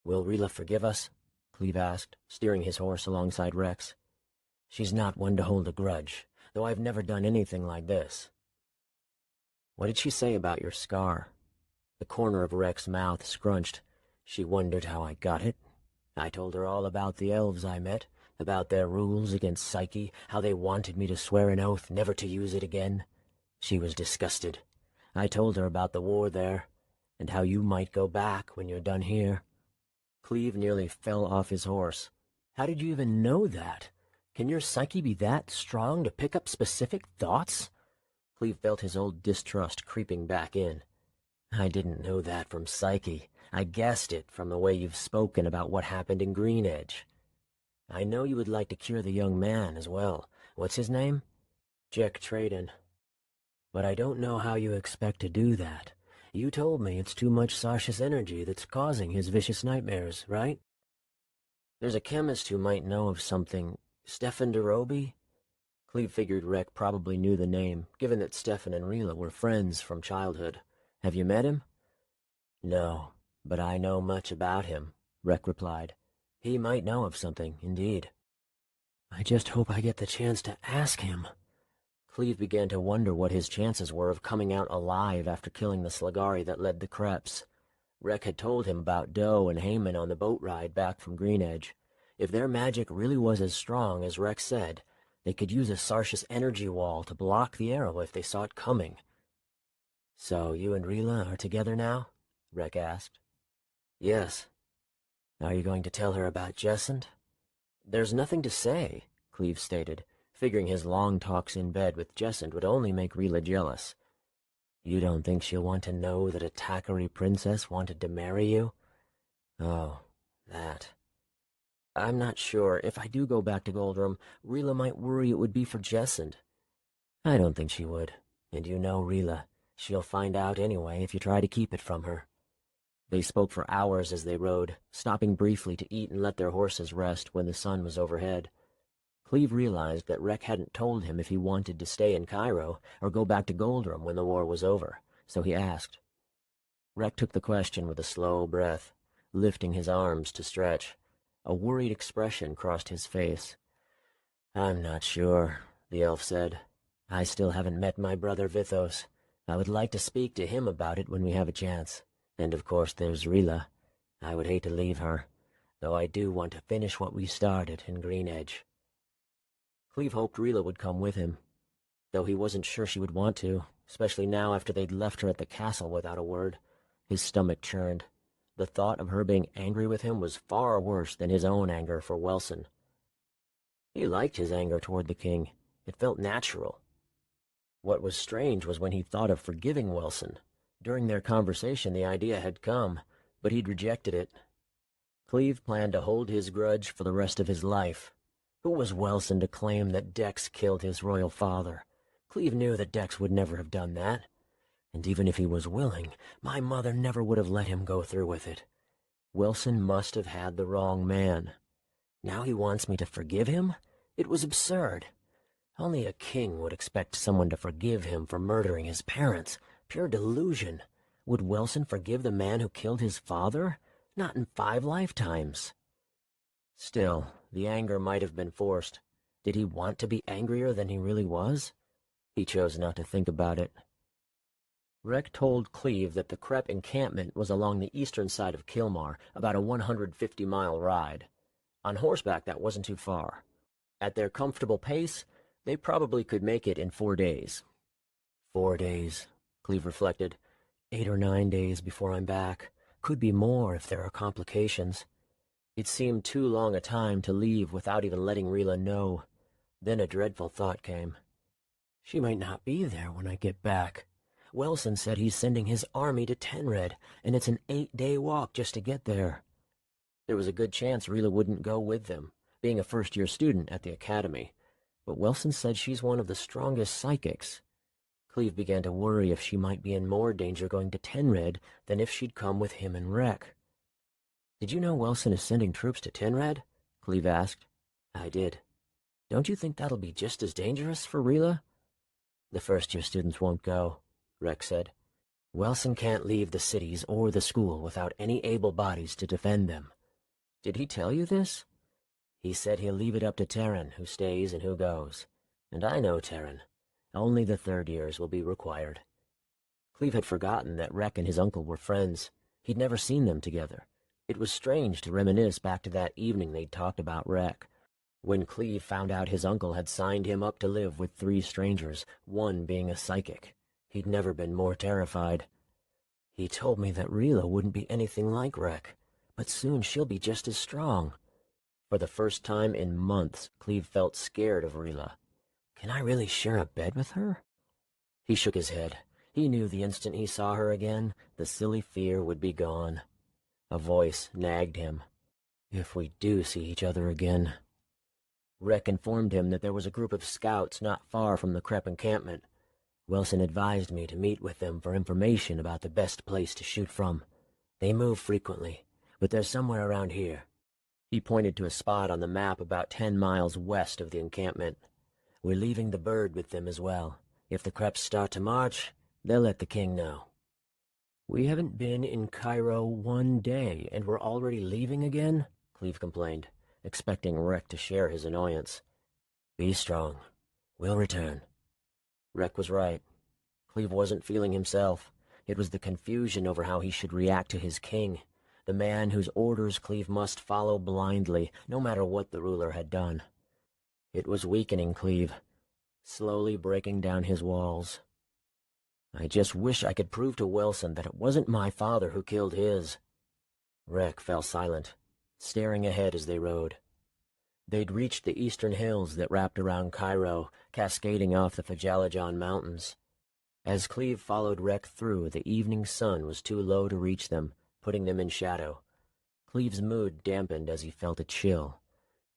"Will Rila forgive us?" Cleve asked, steering his horse alongside Rek's. "She's not one to hold a grudge, though I've never done anything like this." "What did she say about your scar?" The corner of Rek's mouth scrunched. "She wondered how I got it. I told her all about the elves I met, about their rules against Psyche, how they wanted me to swear an oath never to use it again. She was disgusted. I told her about the war there, and how you might go back when you're done here." Cleve nearly fell off his horse. "How did you even know that? Can your psyche be that strong to pick up specific thoughts?" Cleve felt his old distrust creeping back in. "I didn't know that from Psyche. I guessed it from the way you've spoken about what happened in Green Edge. I know you would like to cure the young man as well. What's his name?" "Jack Traden. But I don't know how you expect to do that. You told me it's too much Sasha's energy that's causing his vicious nightmares, right?" "There's a chemist who might know of something. Stefan Derobi?" Cleve figured Rek probably knew the name, given that Stefan and Rila were friends from childhood. "Have you met him?" "No, but I know much about him," Rek replied. "He might know of something, indeed." "I just hope I get the chance to ask him." Cleve began to wonder what his chances were of coming out alive after killing the Slagari that led the Kreps. Rek had told him about Doe and Heyman on the boat ride back from Green Edge. If their magic really was as strong as Rek said, they could use a Sarsha's energy wall to block the arrow if they saw it coming. "So you and Rila are together now?" Rek asked. "Yes." "Are you going to tell her about Jessend?" "There's nothing to say," Cleve stated, figuring his long talks in bed with Jessend would only make Rila jealous. "You don't think she'll want to know that a Takari princess wanted to marry you?" "Oh, that. I'm not sure. If I do go back to Goldrum, Rila might worry it would be for Jessend." "I don't think she would. And you know Rila. She'll find out anyway if you try to keep it from her." They spoke for hours as they rode, stopping briefly to eat and let their horses rest when the sun was overhead. Cleve realized that Rek hadn't told him if he wanted to stay in Cairo or go back to Goldrum when the war was over, so he asked. Rek took the question with a slow breath, lifting his arms to stretch. A worried expression crossed his face. "I'm not sure," the elf said. I still haven't met my brother Vithos. I would like to speak to him about it when we have a chance. And of course there's Rila. I would hate to leave her, though I do want to finish what we started in Green Edge. Cleve hoped Rila would come with him, though he wasn't sure she would want to, especially now after they'd left her at the castle without a word. His stomach churned. The thought of her being angry with him was far worse than his own anger for Welson. He liked his anger toward the king. It felt natural. What was strange was when he thought of forgiving Welson. During their conversation, the idea had come, but he'd rejected it. Cleve planned to hold his grudge for the rest of his life. Who was Welson to claim that Dex killed his royal father? Cleve knew that Dex would never have done that. And even if he was willing, my mother never would have let him go through with it. Welson must have had the wrong man. Now he wants me to forgive him? It was absurd. Only a king would expect someone to forgive him for murdering his parents. Pure delusion. Would Welson forgive the man who killed his father? Not in 5 lifetimes. Still, the anger might have been forced. Did he want to be angrier than he really was? He chose not to think about it. Rek told Cleve that the Crep encampment was along the eastern side of Kilmar, about a 150-mile ride. On horseback, that wasn't too far. At their comfortable pace, they probably could make it in 4 days. 4 days, Cleve reflected. 8 or 9 days before I'm back. Could be more if there are complications. It seemed too long a time to leave without even letting Rila know. Then a dreadful thought came. She might not be there when I get back. Welson said he's sending his army to Tenred, and it's an 8-day walk just to get there. There was a good chance Rila wouldn't go with them, being a first-year student at the academy. But Welson said she's one of the strongest psychics. Cleve began to worry if she might be in more danger going to Tenred than if she'd come with him and Rek. "Did you know Welson is sending troops to Tenred?" Cleve asked. "I did. Don't you think that'll be just as dangerous for Rila?" "The first-year students won't go," Rek said. "Welson can't leave the cities or the school without any able bodies to defend them." "Did he tell you this?" "He said he'll leave it up to Terran who stays and who goes. And I know Terran. Only the 3rd years will be required." Cleve had forgotten that Rek and his uncle were friends. He'd never seen them together. It was strange to reminisce back to that evening they'd talked about Rek. When Cleve found out his uncle had signed him up to live with 3 strangers, one being a psychic. He'd never been more terrified. "He told me that Rila wouldn't be anything like Rek, but soon she'll be just as strong." For the first time in months, Cleve felt scared of Rila. Can I really share a bed with her? He shook his head. He knew the instant he saw her again, the silly fear would be gone. A voice nagged him. "If we do see each other again." Rek informed him that there was a group of scouts not far from the Crep encampment. Welson advised me to meet with them for information about the best place to shoot from. They move frequently, but they're somewhere around here. He pointed to a spot on the map about 10 miles west of the encampment. We're leaving the bird with them as well. If the Creps start to march, they'll let the king know. "We haven't been in Cairo 1 day, and we're already leaving again?" Cleve complained, expecting Rek to share his annoyance. "Be strong. We'll return." Rek was right. Cleve wasn't feeling himself. It was the confusion over how he should react to his king, the man whose orders Cleve must follow blindly, no matter what the ruler had done. It was weakening Cleve, slowly breaking down his walls. "I just wish I could prove to Welson that it wasn't my father who killed his." Rek fell silent, staring ahead as they rode. They'd reached the eastern hills that wrapped around Cairo, cascading off the Fajalajan Mountains. As Cleve followed Rek through, the evening sun was too low to reach them, putting them in shadow. Cleve's mood dampened as he felt a chill.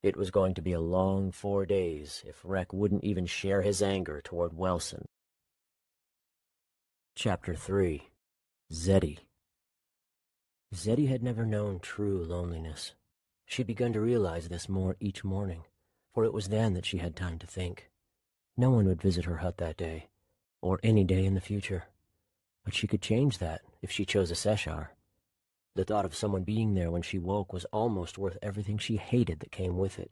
It was going to be a long 4 days if Rek wouldn't even share his anger toward Welson. Chapter 3. Zeddy. Zeddy had never known true loneliness. She'd begun to realize this more each morning, for it was then that she had time to think. No one would visit her hut that day, or any day in the future. But she could change that if she chose a Seshar. The thought of someone being there when she woke was almost worth everything she hated that came with it.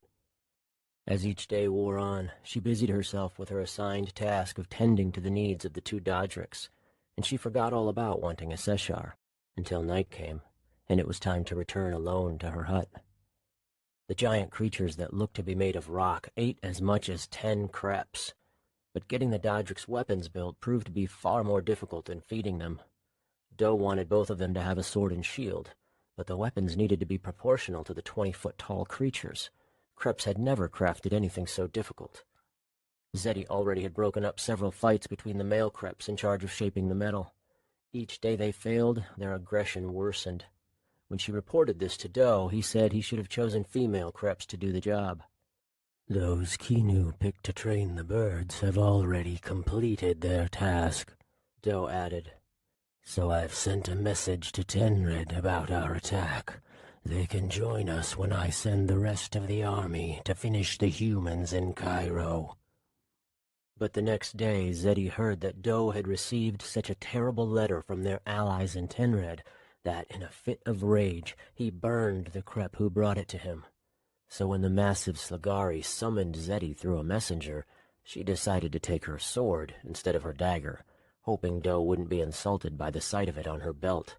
As each day wore on, she busied herself with her assigned task of tending to the needs of the two Dodricks, and she forgot all about wanting a Seshar, until night came, and it was time to return alone to her hut. The giant creatures that looked to be made of rock ate as much as 10 creps, but getting the Dodricks' weapons built proved to be far more difficult than feeding them. Doe wanted both of them to have a sword and shield, but the weapons needed to be proportional to the 20-foot-tall creatures. Kreps had never crafted anything so difficult. Zeddy already had broken up several fights between the male Kreps in charge of shaping the metal. Each day they failed, their aggression worsened. When she reported this to Doe, he said he should have chosen female Kreps to do the job. "Those Kinu picked to train the birds have already completed their task," Doe added. "So I've sent a message to Tenred about our attack. They can join us when I send the rest of the army to finish the humans in Cairo." But the next day, Zeddy heard that Doe had received such a terrible letter from their allies in Tenred that, in a fit of rage, he burned the Krep who brought it to him. So when the massive Slagari summoned Zeddy through a messenger, she decided to take her sword instead of her dagger, hoping Doe wouldn't be insulted by the sight of it on her belt.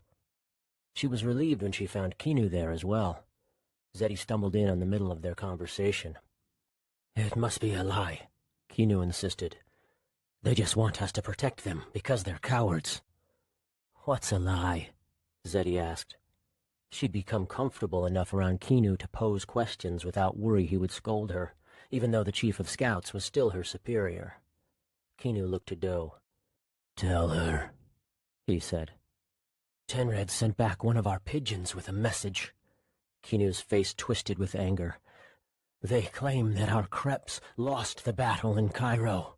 She was relieved when she found Kinu there as well. Zeddy stumbled in on the middle of their conversation. "It must be a lie," Kinu insisted. "They just want us to protect them because they're cowards." "What's a lie?" Zeddy asked. She'd become comfortable enough around Kinu to pose questions without worry he would scold her, even though the chief of scouts was still her superior. Kinu looked to Doe. "Tell her," he said. "Tenred sent back one of our pigeons with a message." Kinu's face twisted with anger. "They claim that our Kreps lost the battle in Cairo."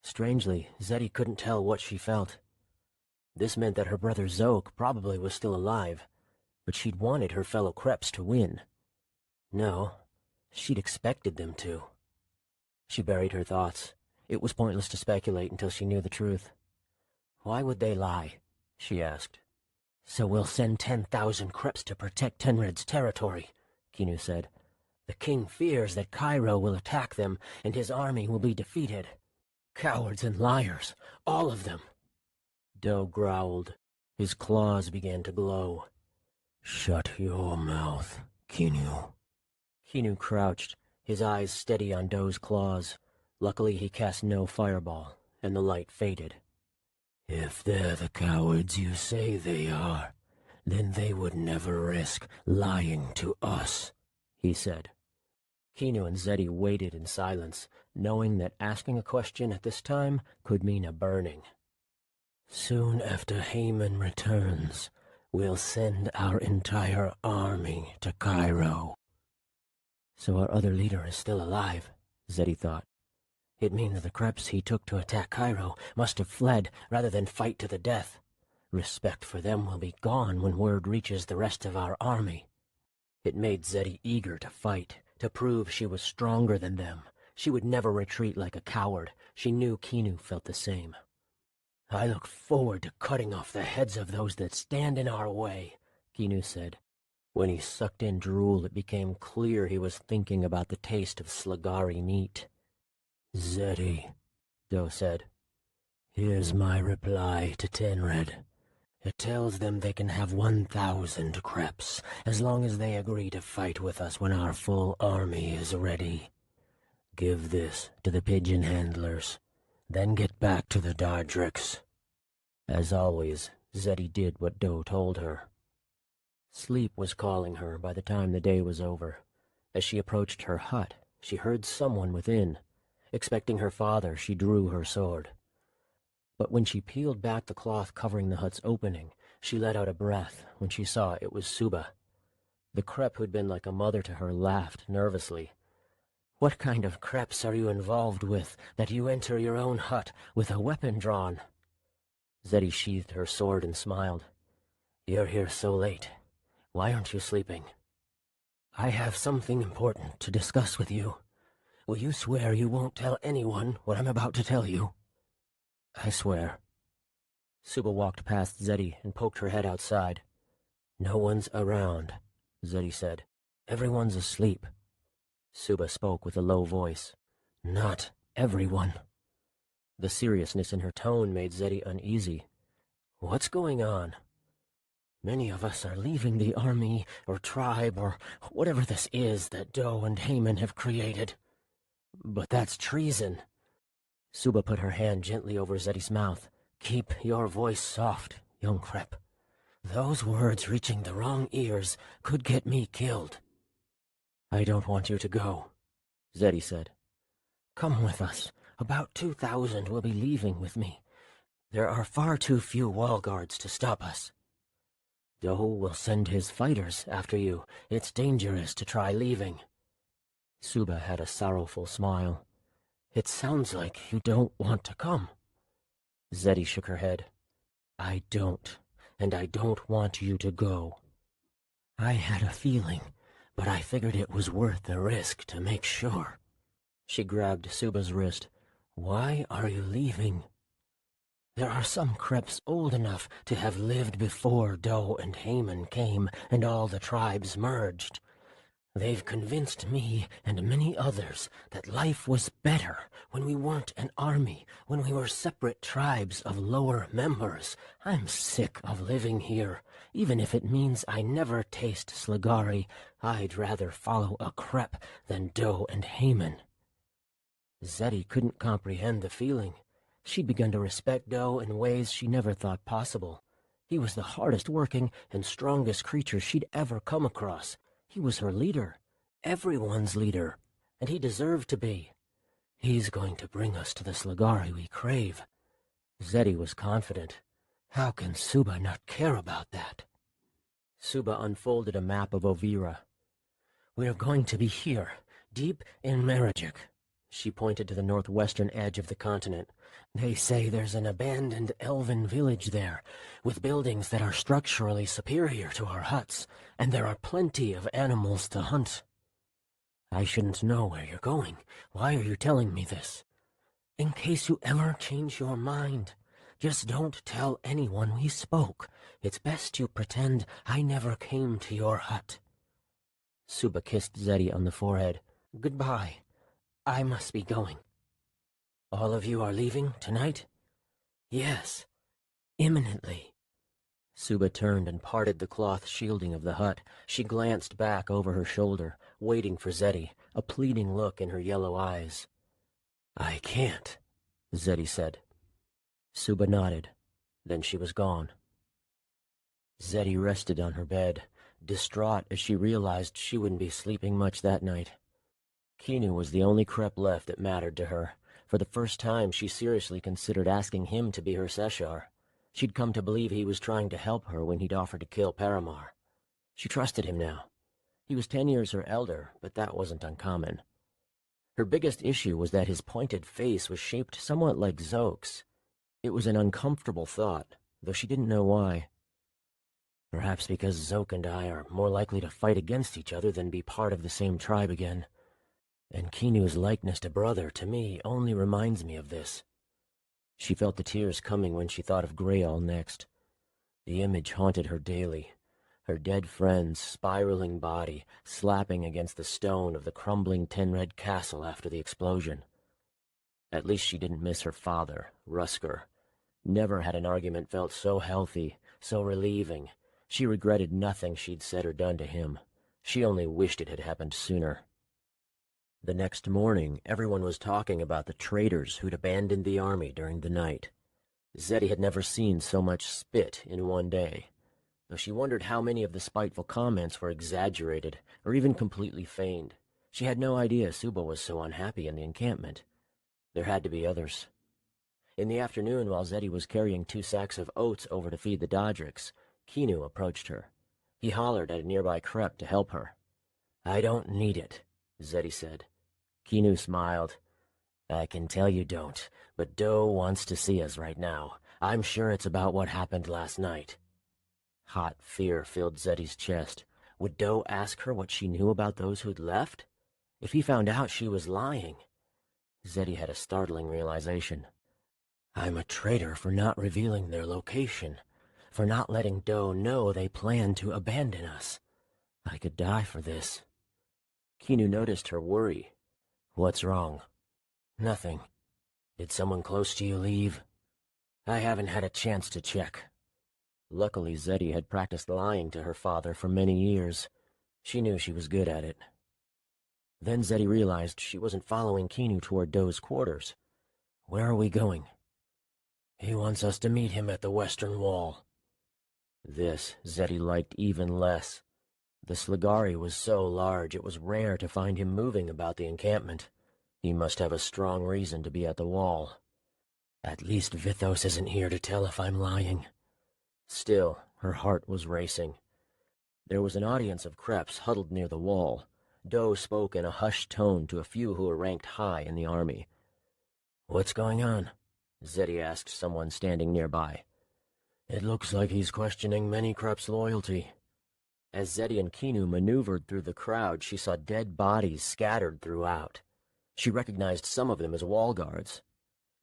Strangely, Zeddy couldn't tell what she felt. This meant that her brother Zoke probably was still alive, but she'd wanted her fellow Kreps to win. No, she'd expected them to. She buried her thoughts. It was pointless to speculate until she knew the truth. "Why would they lie?" she asked. "So we'll send 10,000 Kreps to protect Tenred's territory," Kinu said. "The king fears that Cairo will attack them and his army will be defeated. Cowards and liars, all of them." Doe growled. His claws began to glow. "Shut your mouth, Kinu." Kinu crouched, his eyes steady on Doe's claws. Luckily he cast no fireball, and the light faded. "If they're the cowards you say they are, then they would never risk lying to us," he said. Kinu and Zeddy waited in silence, knowing that asking a question at this time could mean a burning. "Soon after Haman returns, we'll send our entire army to Cairo." So our other leader is still alive, Zeddy thought. It means the Kreps he took to attack Cairo must have fled rather than fight to the death. Respect for them will be gone when word reaches the rest of our army. It made Zeddy eager to fight, to prove she was stronger than them. She would never retreat like a coward. She knew Kinu felt the same. "I look forward to cutting off the heads of those that stand in our way," Kinu said. When he sucked in drool, it became clear he was thinking about the taste of Slagari meat. "Zeddy," Doe said, "here's my reply to Tenred. It tells them they can have 1,000 Kreps, as long as they agree to fight with us when our full army is ready. Give this to the pigeon handlers, then get back to the Dardricks." As always, Zeddy did what Doe told her. Sleep was calling her by the time the day was over. As she approached her hut, she heard someone within. Expecting her father, she drew her sword. But when she peeled back the cloth covering the hut's opening, she let out a breath when she saw it was Suba. The Krep who'd been like a mother to her laughed nervously. "What kind of Kreps are you involved with that you enter your own hut with a weapon drawn?" Zeddy sheathed her sword and smiled. "You're here so late. Why aren't you sleeping?" "I have something important to discuss with you. Will you swear you won't tell anyone what I'm about to tell you?" "I swear." Suba walked past Zeddy and poked her head outside. "No one's around," Zeddy said. "Everyone's asleep." Suba spoke with a low voice. Not everyone. The seriousness in her tone made Zeddy uneasy. What's going on? Many of us are leaving the army, or tribe, or whatever this is that Doe and Haman have created. But that's treason. Suba put her hand gently over Zeddy's mouth. Keep your voice soft, young Crep. Those words reaching the wrong ears could get me killed. I don't want you to go, Zeddy said. Come with us. About 2,000 will be leaving with me. There are far too few wall guards to stop us. Doe will send his fighters after you. It's dangerous to try leaving. Suba had a sorrowful smile. It sounds like you don't want to come. Zeddy shook her head. I don't, and I don't want you to go. I had a feeling, but I figured it was worth the risk to make sure. She grabbed Suba's wrist. Why are you leaving? There are some Kreps old enough to have lived before Doe and Haman came and all the tribes merged. They've convinced me and many others that life was better when we weren't an army, when we were separate tribes of lower members. I'm sick of living here. Even if it means I never taste Sligari, I'd rather follow a Krep than Doe and Haman. Zeddy couldn't comprehend the feeling. She'd begun to respect Doe in ways she never thought possible. He was the hardest-working and strongest creature she'd ever come across. He was her leader, everyone's leader, and he deserved to be. He's going to bring us to the Sligari we crave. Zeddy was confident. How can Suba not care about that? Suba unfolded a map of Ovira. We're going to be here, deep in Marajik. She pointed to the northwestern edge of the continent. They say there's an abandoned elven village there, with buildings that are structurally superior to our huts, and there are plenty of animals to hunt. I shouldn't know where you're going. Why are you telling me this? In case you ever change your mind. Just don't tell anyone we spoke. It's best you pretend I never came to your hut. Suba kissed Zeddy on the forehead. Goodbye. I must be going. All of you are leaving tonight? Yes, imminently. Suba turned and parted the cloth shielding of the hut. She glanced back over her shoulder, waiting for Zeddy, a pleading look in her yellow eyes. I can't, Zeddy said. Suba nodded. Then she was gone. Zeddy rested on her bed, distraught as she realized she wouldn't be sleeping much that night. Kinu was the only Krep left that mattered to her. For the first time, she seriously considered asking him to be her Seshar. She'd come to believe he was trying to help her when he'd offered to kill Paramar. She trusted him now. He was 10 years her elder, but that wasn't uncommon. Her biggest issue was that his pointed face was shaped somewhat like Zoke's. It was an uncomfortable thought, though she didn't know why. Perhaps because Zoke and I are more likely to fight against each other than be part of the same tribe again. And Kinu's likeness to brother, to me, only reminds me of this. She felt the tears coming when she thought of Greyall next. The image haunted her daily, her dead friend's spiraling body slapping against the stone of the crumbling Tenred castle after the explosion. At least she didn't miss her father, Rusker. Never had an argument felt so healthy, so relieving. She regretted nothing she'd said or done to him. She only wished it had happened sooner. The next morning, everyone was talking about the traitors who'd abandoned the army during the night. Zeddy had never seen so much spit in one day, though she wondered how many of the spiteful comments were exaggerated or even completely feigned. She had no idea Suba was so unhappy in the encampment. There had to be others. In the afternoon, while Zeddy was carrying 2 sacks of oats over to feed the Dodricks, Kinu approached her. He hollered at a nearby Krep to help her. I don't need it, Zeddy said. Kinu smiled. I can tell you don't, but Doe wants to see us right now. I'm sure it's about what happened last night. Hot fear filled Zeddy's chest. Would Doe ask her what she knew about those who'd left? If he found out she was lying... Zeddy had a startling realization. I'm a traitor for not revealing their location, for not letting Doe know they planned to abandon us. I could die for this. Kinu noticed her worry. "What's wrong?" "Nothing. Did someone close to you leave?" "I haven't had a chance to check." Luckily, Zeddy had practiced lying to her father for many years. She knew she was good at it. Then Zeddy realized she wasn't following Kinu toward Doe's quarters. "Where are we going?" "He wants us to meet him at the western wall." This Zeddy liked even less. The Sligari was so large it was rare to find him moving about the encampment. He must have a strong reason to be at the wall. At least Vithos isn't here to tell if I'm lying. Still, her heart was racing. There was an audience of Kreps huddled near the wall. Doe spoke in a hushed tone to a few who were ranked high in the army. "What's going on?" Zeddy asked someone standing nearby. "It looks like he's questioning many Kreps' loyalty." As Zeddy and Kinu maneuvered through the crowd, she saw dead bodies scattered throughout. She recognized some of them as wall guards.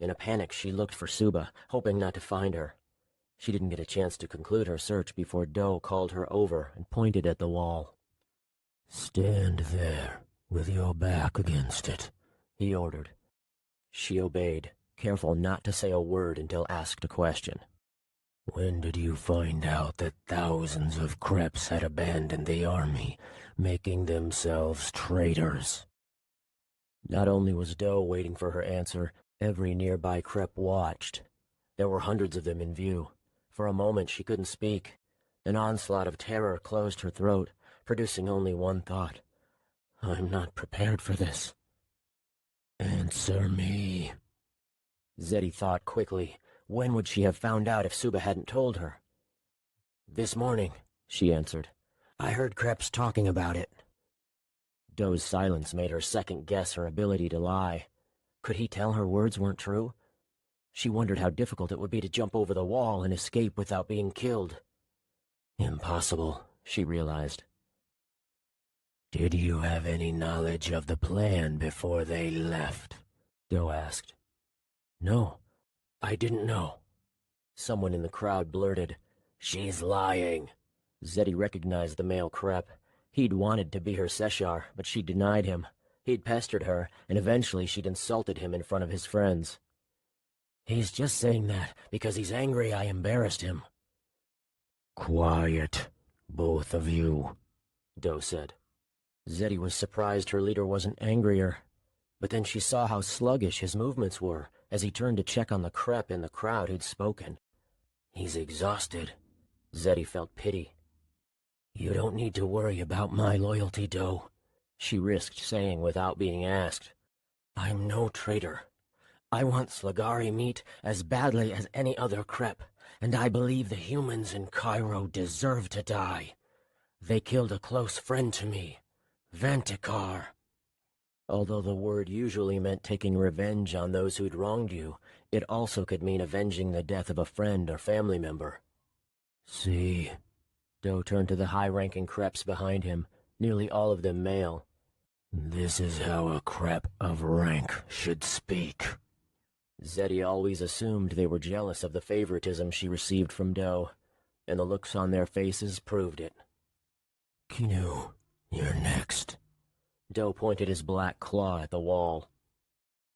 In a panic, she looked for Suba, hoping not to find her. She didn't get a chance to conclude her search before Doe called her over and pointed at the wall. "Stand there, with your back against it," he ordered. She obeyed, careful not to say a word until asked a question. "When did you find out that thousands of Kreps had abandoned the army, making themselves traitors?" Not only was Doe waiting for her answer, every nearby Krep watched. There were hundreds of them in view. For a moment she couldn't speak. An onslaught of terror closed her throat, producing only one thought. "I'm not prepared for this." "Answer me." Zeddy thought quickly. When would she have found out if Suba hadn't told her? "This morning," she answered. "I heard Kreps talking about it." Doe's silence made her second-guess her ability to lie. Could he tell her words weren't true? She wondered how difficult it would be to jump over the wall and escape without being killed. Impossible, she realized. "Did you have any knowledge of the plan before they left?" Doe asked. "No, I didn't know." Someone in the crowd blurted, "She's lying." Zeddy recognized the male Krep. He'd wanted to be her Seshar, but she denied him. He'd pestered her, and eventually she'd insulted him in front of his friends. "He's just saying that because he's angry I embarrassed him." "Quiet, both of you," Doe said. Zeddy was surprised her leader wasn't angrier. But then she saw how sluggish his movements were as he turned to check on the Krep in the crowd who'd spoken. "He's exhausted." Zeddy felt pity. "You don't need to worry about my loyalty, Doe," she risked saying without being asked. "I'm no traitor. I want Sligari meat as badly as any other Krep, and I believe the humans in Cairo deserve to die. They killed a close friend to me, Vantikar." Although the word usually meant taking revenge on those who'd wronged you, it also could mean avenging the death of a friend or family member. "See," Doe turned to the high-ranking Kreps behind him, nearly all of them male. "This is how a Krep of rank should speak." Zeddy always assumed they were jealous of the favoritism she received from Doe, and the looks on their faces proved it. "Kinu, you're next." Doe pointed his black claw at the wall.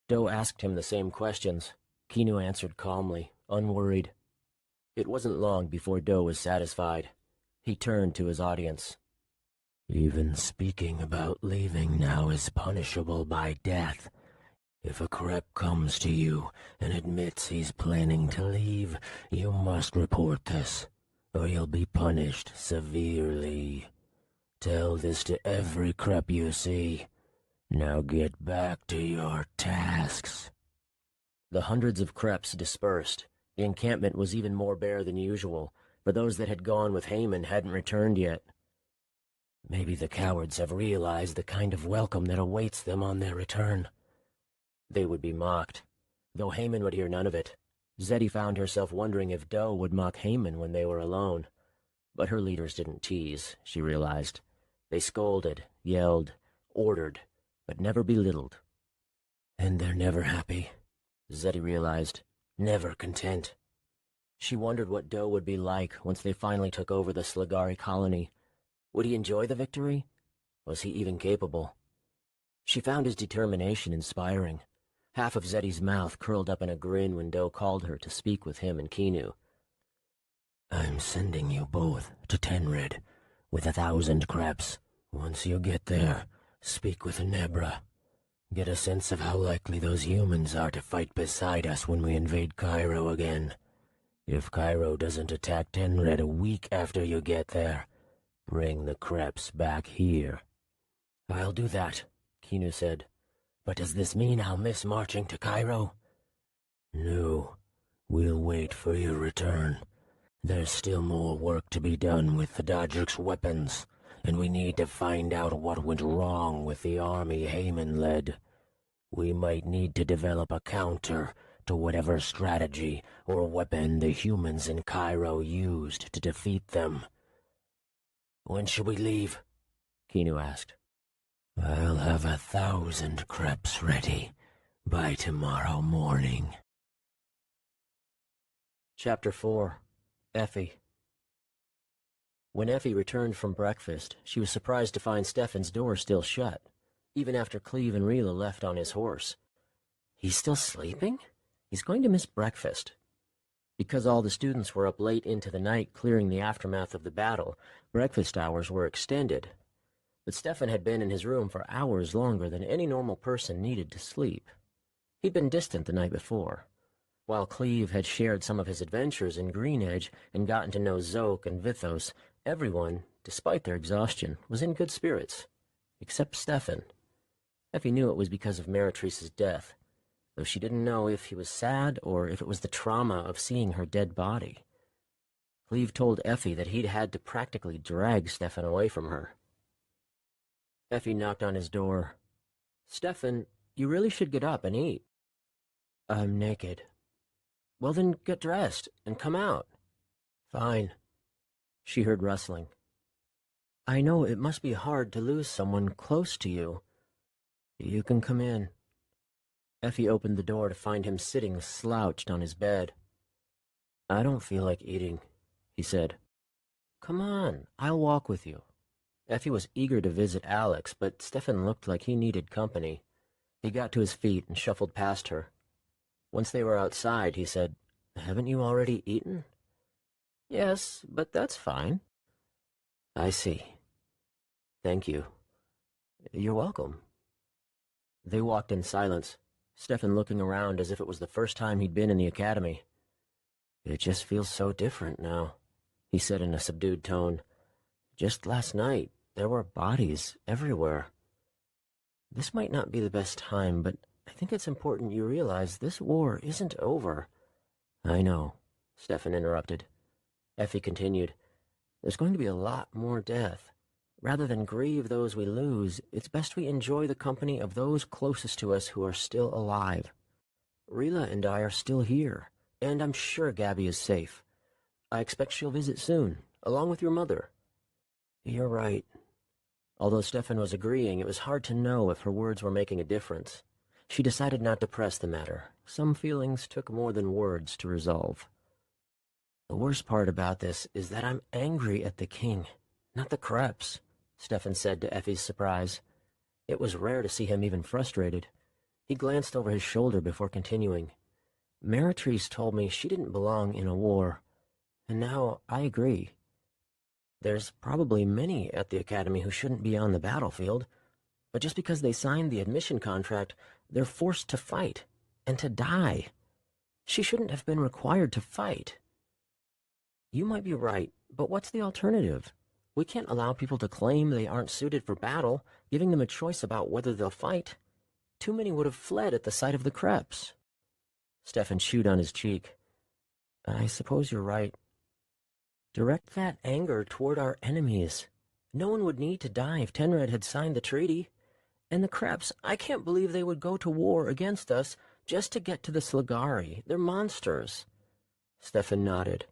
Doe asked him the same questions. Kinu answered calmly, unworried. It wasn't long before Doe was satisfied. He turned to his audience. "Even speaking about leaving now is punishable by death. If a Krep comes to you and admits he's planning to leave, you must report this, or you'll be punished severely. Tell this to every Krep you see. Now get back to your tasks." The hundreds of Kreps dispersed. The encampment was even more bare than usual, for those that had gone with Haman hadn't returned yet. Maybe the cowards have realized the kind of welcome that awaits them on their return. They would be mocked, though Haman would hear none of it. Zeddy found herself wondering if Doe would mock Haman when they were alone. But her leaders didn't tease, she realized. They scolded, yelled, ordered, but never belittled. And they're never happy, Zeddy realized, never content. She wondered what Doe would be like once they finally took over the Sligari colony. Would he enjoy the victory? Was he even capable? She found his determination inspiring. Half of Zeddy's mouth curled up in a grin when Doe called her to speak with him and Kinu. I'm sending you both to Tenrid with 1,000 creps. Once you get there, speak with Nebra. Get a sense of how likely those humans are to fight beside us when we invade Cairo again. If Cairo doesn't attack Tenred a week after you get there, bring the creps back here. I'll do that, Kinu said. But does this mean I'll miss marching to Cairo? No. We'll wait for your return. There's still more work to be done with the Dodric's weapons, and we need to find out what went wrong with the army Heyman led. We might need to develop a counter to whatever strategy or weapon the humans in Cairo used to defeat them. When should we leave? Kinu asked. I'll have 1,000 creps ready by tomorrow morning. Chapter 4. Effie. When Effie returned from breakfast, she was surprised to find Stefan's door still shut, even after Cleve and Rila left on his horse. He's still sleeping? He's going to miss breakfast. Because all the students were up late into the night clearing the aftermath of the battle, breakfast hours were extended. But Stefan had been in his room for hours longer than any normal person needed to sleep. He'd been distant the night before. While Cleve had shared some of his adventures in Green Edge and gotten to know Zoke and Vithos, everyone, despite their exhaustion, was in good spirits, except Stefan. Effie knew it was because of Meretrice's death, though she didn't know if he was sad or if it was the trauma of seeing her dead body. Cleve told Effie that he'd had to practically drag Stefan away from her. Effie knocked on his door. Stefan, you really should get up and eat. I'm naked. Well then get dressed and come out. Fine. She heard rustling. I know it must be hard to lose someone close to you. You can come in. Effie opened the door to find him sitting slouched on his bed. I don't feel like eating, he said. Come on, I'll walk with you. Effie was eager to visit Alex, but Stefan looked like he needed company. He got to his feet and shuffled past her. Once they were outside, he said, Haven't you already eaten? Yes, but that's fine. I see. Thank you. You're welcome. They walked in silence, Stefan looking around as if it was the first time he'd been in the academy. It just feels so different now, he said in a subdued tone. Just last night, there were bodies everywhere. This might not be the best time, but I think it's important you realize this war isn't over. I know, Stefan interrupted. Effie continued, There's going to be a lot more death. Rather than grieve those we lose, it's best we enjoy the company of those closest to us who are still alive. Rila and I are still here, and I'm sure Gabby is safe. I expect she'll visit soon, along with your mother. You're right. Although Stefan was agreeing, it was hard to know if her words were making a difference. She decided not to press the matter. Some feelings took more than words to resolve. The worst part about this is that I'm angry at the king, not the creps, Stefan said to Effie's surprise. It was rare to see him even frustrated. He glanced over his shoulder before continuing. Meretrice told me she didn't belong in a war, and now I agree. There's probably many at the academy who shouldn't be on the battlefield, but just because they signed the admission contract, they're forced to fight, and to die. She shouldn't have been required to fight. You might be right, but what's the alternative? We can't allow people to claim they aren't suited for battle, giving them a choice about whether they'll fight. Too many would have fled at the sight of the creps. Stefan chewed on his cheek. I suppose you're right. Direct that anger toward our enemies. No one would need to die if Tenred had signed the treaty. And the creps, I can't believe they would go to war against us just to get to the Slagari. They're monsters. Stefan nodded.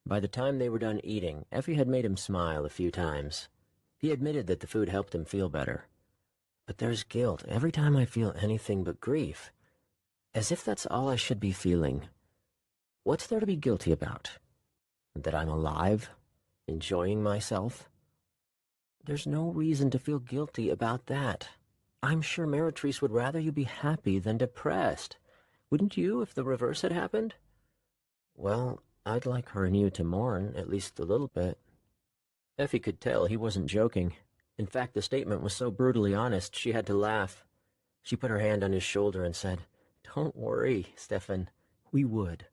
By the time they were done eating, Effie had made him smile a few times. He admitted that the food helped him feel better. But there's guilt every time I feel anything but grief. As if that's all I should be feeling. What's there to be guilty about? That I'm alive? Enjoying myself? There's no reason to feel guilty about that. I'm sure Meretrice would rather you be happy than depressed. Wouldn't you if the reverse had happened? Well, I'd like her and you to mourn, at least a little bit. Effie could tell he wasn't joking. In fact, the statement was so brutally honest she had to laugh. She put her hand on his shoulder and said, "Don't worry, Stefan. We would."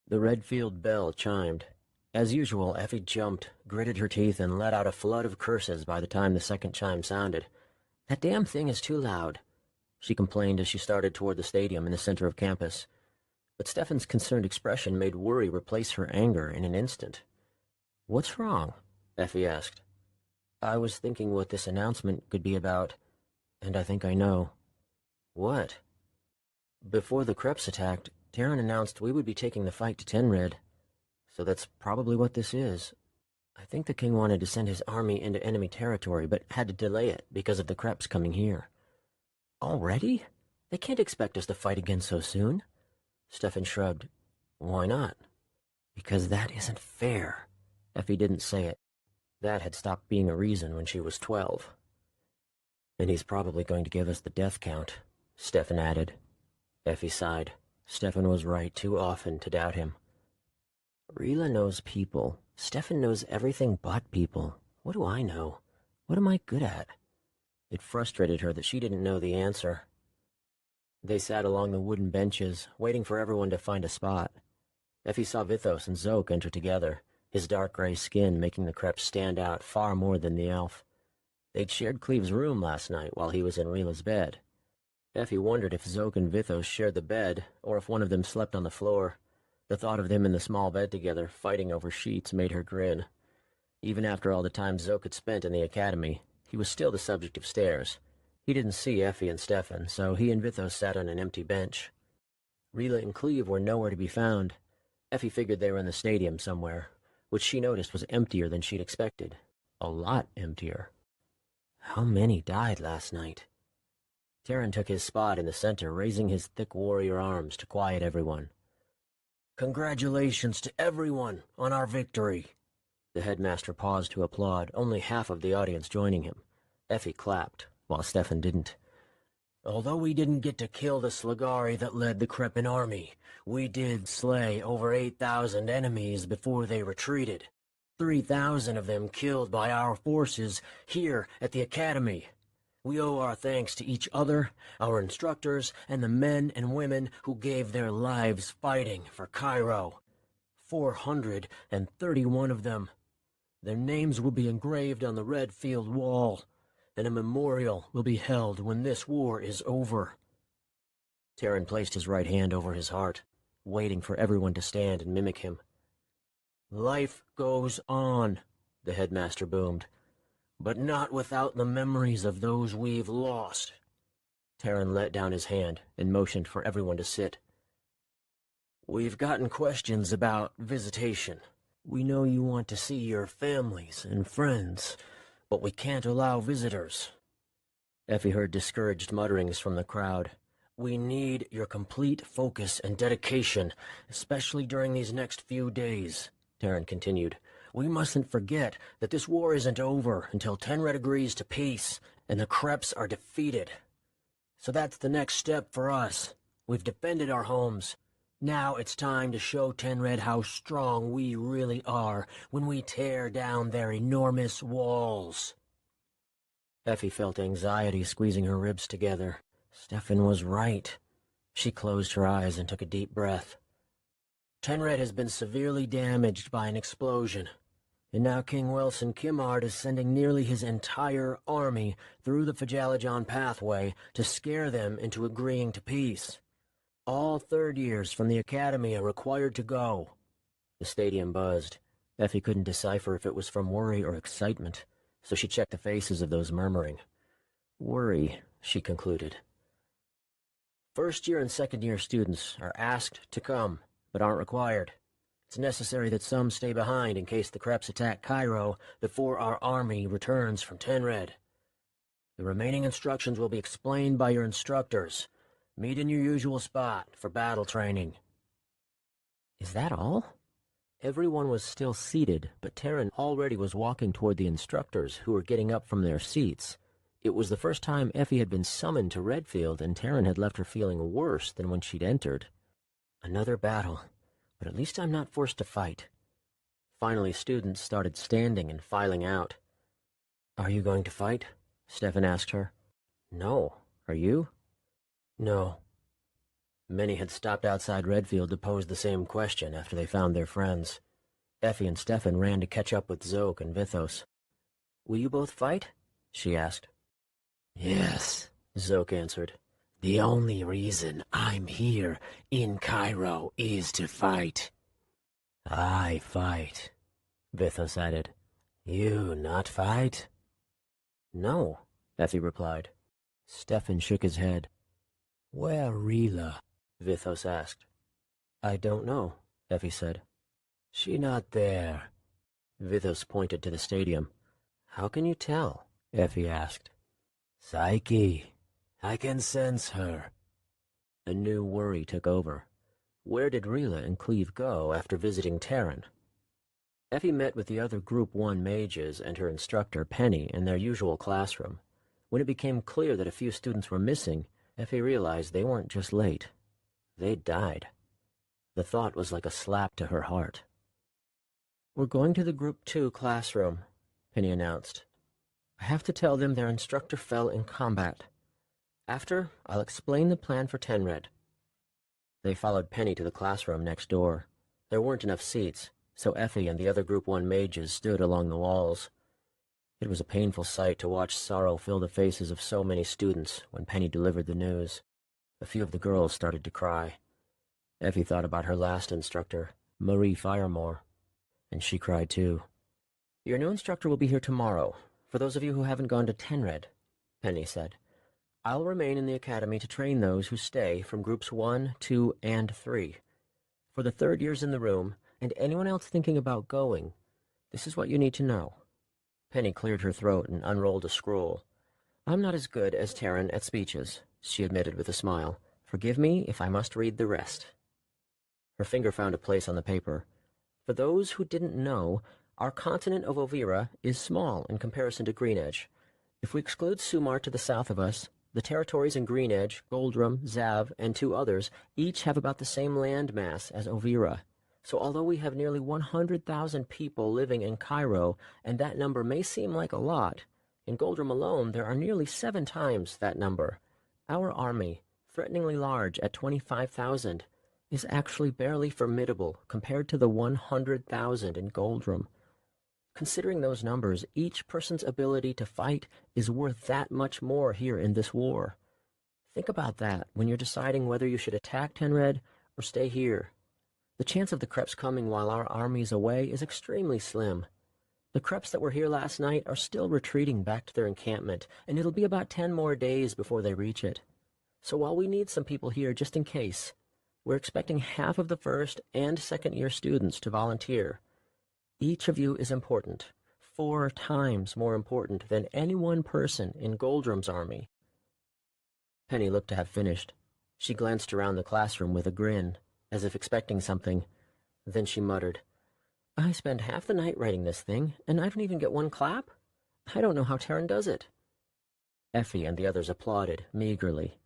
The Redfield bell chimed. As usual, Effie jumped, gritted her teeth, and let out a flood of curses by the time the second chime sounded. "That damn thing is too loud," she complained as she started toward the stadium in the center of campus. But Stefan's concerned expression made worry replace her anger in an instant. "What's wrong?" Effie asked. "I was thinking what this announcement could be about, and I think I know." "What?" "Before the Kreps attacked, Terran announced we would be taking the fight to Tenred. So that's probably what this is. I think the king wanted to send his army into enemy territory, but had to delay it because of the Kreps coming here." "Already? They can't expect us to fight again so soon." Stefan shrugged. "Why not?" "Because that isn't fair." Effie didn't say it. That had stopped being a reason when she was 12. "And he's probably going to give us the death count," Stefan added. Effie sighed. Stefan was right too often to doubt him. "Rila knows people. Stefan knows everything but people. What do I know? What am I good at?" It frustrated her that she didn't know the answer. They sat along the wooden benches, waiting for everyone to find a spot. Effie saw Vithos and Zoke enter together, his dark gray skin making the Kreps stand out far more than the elf. They'd shared Cleve's room last night while he was in Rila's bed. Effie wondered if Zoke and Vithos shared the bed, or if one of them slept on the floor. The thought of them in the small bed together, fighting over sheets, made her grin. Even after all the time Zoke had spent in the academy, he was still the subject of stares. He didn't see Effie and Stefan, so he and Vithos sat on an empty bench. Rila and Cleve were nowhere to be found. Effie figured they were in the stadium somewhere, which she noticed was emptier than she'd expected. A lot emptier. How many died last night? Terran took his spot in the center, raising his thick warrior arms to quiet everyone. "Congratulations to everyone on our victory." The headmaster paused to applaud, only half of the audience joining him. Effie clapped, while Stefan didn't. "Although we didn't get to kill the Slagari that led the Kreppen army, we did slay over 8,000 enemies before they retreated. 3,000 of them killed by our forces here at the academy. We owe our thanks to each other, our instructors, and the men and women who gave their lives fighting for Cairo. 431 of them. Their names will be engraved on the Redfield wall, and a memorial will be held when this war is over." Terran placed his right hand over his heart, waiting for everyone to stand and mimic him. "Life goes on," the headmaster boomed. "But not without the memories of those we've lost." Terran let down his hand and motioned for everyone to sit. "We've gotten questions about visitation. We know you want to see your families and friends, but we can't allow visitors." Effie heard discouraged mutterings from the crowd. "We need your complete focus and dedication, especially during these next few days," Terran continued. "We mustn't forget that this war isn't over until Tenred agrees to peace and the Kreps are defeated. So that's the next step for us. We've defended our homes. Now it's time to show Tenred how strong we really are when we tear down their enormous walls." Effie felt anxiety squeezing her ribs together. Stefan was right. She closed her eyes and took a deep breath. "Tenred has been severely damaged by an explosion, and now King Welson Kimard is sending nearly his entire army through the Fajalajan pathway to scare them into agreeing to peace. All third years from the academy are required to go." The stadium buzzed. Effie couldn't decipher if it was from worry or excitement, so she checked the faces of those murmuring. "Worry," she concluded. "First-year and second-year students are asked to come, but aren't required. It's necessary that some stay behind in case the Kreps attack Cairo before our army returns from Tenred. The remaining instructions will be explained by your instructors. Meet in your usual spot for battle training." "Is that all?" Everyone was still seated, but Terran already was walking toward the instructors, who were getting up from their seats. It was the first time Effie had been summoned to Redfield, and Taryn had left her feeling worse than when she'd entered. Another battle, but at least I'm not forced to fight. Finally, students started standing and filing out. "Are you going to fight?" Stefan asked her. "No. Are you?" "No." Many had stopped outside Redfield to pose the same question after they found their friends. Effie and Stefan ran to catch up with Zoke and Vithos. "Will you both fight?" she asked. "Yes," Zoke answered. "The only reason I'm here in Cairo is to fight." "I fight," Vithos added. "You not fight?" "No," Effie replied. Stefan shook his head. "Where Rila?" Vithos asked. "I don't know," Effie said. "She not there." Vithos pointed to the stadium. "How can you tell?" Effie asked. "Psyche, I can sense her." A new worry took over. Where did Rila and Cleve go after visiting Taryn? Effie met with the other Group 1 mages and her instructor, Penny, in their usual classroom. When it became clear that a few students were missing, Effie realized they weren't just late. They'd died. The thought was like a slap to her heart. "We're going to the Group 2 classroom," Penny announced. "I have to tell them their instructor fell in combat. After, I'll explain the plan for Tenred." They followed Penny to the classroom next door. There weren't enough seats, so Effie and the other Group 1 mages stood along the walls. It was a painful sight to watch sorrow fill the faces of so many students when Penny delivered the news. A few of the girls started to cry. Effie thought about her last instructor, Marie Firemore, and she cried too. "Your new instructor will be here tomorrow, for those of you who haven't gone to Tenred," Penny said. "I'll remain in the academy to train those who stay from Groups 1, 2, and 3. For the third years in the room, and anyone else thinking about going, this is what you need to know." Penny cleared her throat and unrolled a scroll. "I'm not as good as Taryn at speeches," she admitted with a smile. "Forgive me if I must read the rest." Her finger found a place on the paper. "For those who didn't know, our continent of Ovira is small in comparison to Greenedge. If we exclude Sumar to the south of us, the territories in Greenedge, Goldrum, Zav, and 2 others each have about the same land mass as Ovira. So although we have nearly 100,000 people living in Cairo, and that number may seem like a lot, in Goldrum alone there are nearly 7 times that number. Our army, threateningly large at 25,000, is actually barely formidable compared to the 100,000 in Goldrum. Considering those numbers, each person's ability to fight is worth that much more here in this war. Think about that when you're deciding whether you should attack Tenred or stay here. The chance of the Kreps coming while our army is away is extremely slim. The Kreps that were here last night are still retreating back to their encampment, and it'll be about 10 more days before they reach it. So while we need some people here just in case, we're expecting half of the first and second-year students to volunteer. Each of you is important, 4 times more important than any one person in Goldrum's army." Penny looked to have finished. She glanced around the classroom with a grin, as if expecting something. Then she muttered, "I spend half the night writing this thing, and I don't even get 1 clap? I don't know how Taryn does it." Effie and the others applauded, meagerly.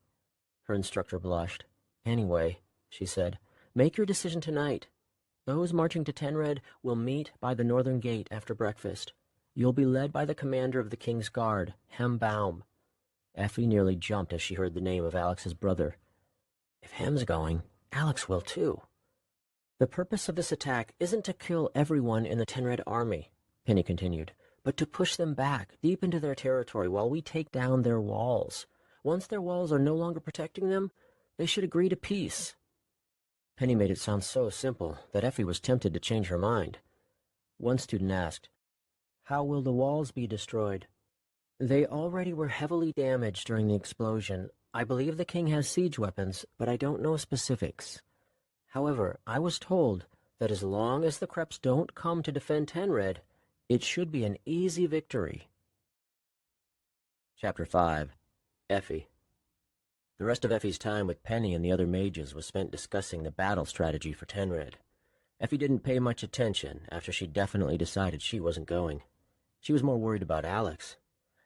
Her instructor blushed. "Anyway," she said, "make your decision tonight. Those marching to Tenred will meet by the northern gate after breakfast. You'll be led by the commander of the King's Guard, Hem Baum." Effie nearly jumped as she heard the name of Alex's brother. "If Hem's going, Alex will too." "The purpose of this attack isn't to kill everyone in the Tenred army," Penny continued, "but to push them back deep into their territory while we take down their walls. Once their walls are no longer protecting them, they should agree to peace." Penny made it sound so simple that Effie was tempted to change her mind. One student asked, "How will the walls be destroyed?" "They already were heavily damaged during the explosion. I believe the king has siege weapons, but I don't know specifics. However, I was told that as long as the Kreps don't come to defend Tenred, it should be an easy victory." Chapter 5. Effie. The rest of Effie's time with Penny and the other mages was spent discussing the battle strategy for Tenred. Effie didn't pay much attention after she definitely decided she wasn't going. She was more worried about Alex.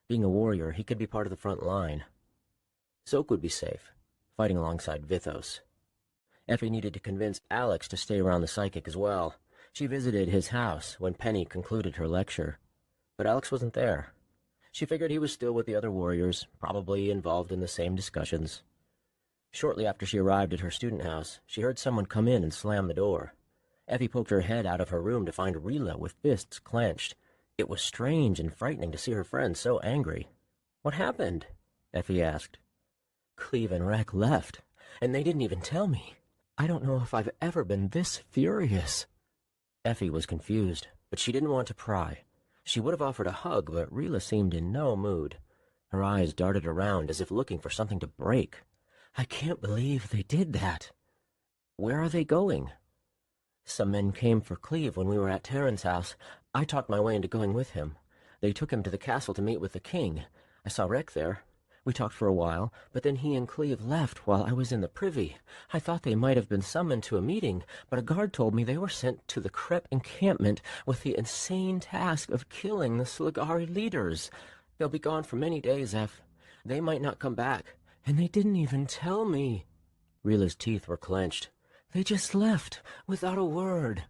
Being a warrior, he could be part of the front line. Zoke would be safe, fighting alongside Vithos. Effie needed to convince Alex to stay around the psychic as well. She visited his house when Penny concluded her lecture, but Alex wasn't there. She figured he was still with the other warriors, probably involved in the same discussions. Shortly after she arrived at her student house, she heard someone come in and slam the door. Effie poked her head out of her room to find Rila with fists clenched. It was strange and frightening to see her friend so angry. "What happened?" Effie asked. "Cleve and Rek left, and they didn't even tell me. I don't know if I've ever been this furious." Effie was confused, but she didn't want to pry. She would have offered a hug, but Rila seemed in no mood. Her eyes darted around as if looking for something to break. "I can't believe they did that." "Where are they going?" "Some men came for Cleve when we were at Terran's house. I talked my way into going with him. They took him to the castle to meet with the king. I saw Rek there. We talked for a while, but then he and Cleve left while I was in the privy. I thought they might have been summoned to a meeting, but a guard told me they were sent to the Crep encampment with the insane task of killing the Sligari leaders. They'll be gone for many days, F. They might not come back, and they didn't even tell me." Rila's teeth were clenched. "They just left, without a word."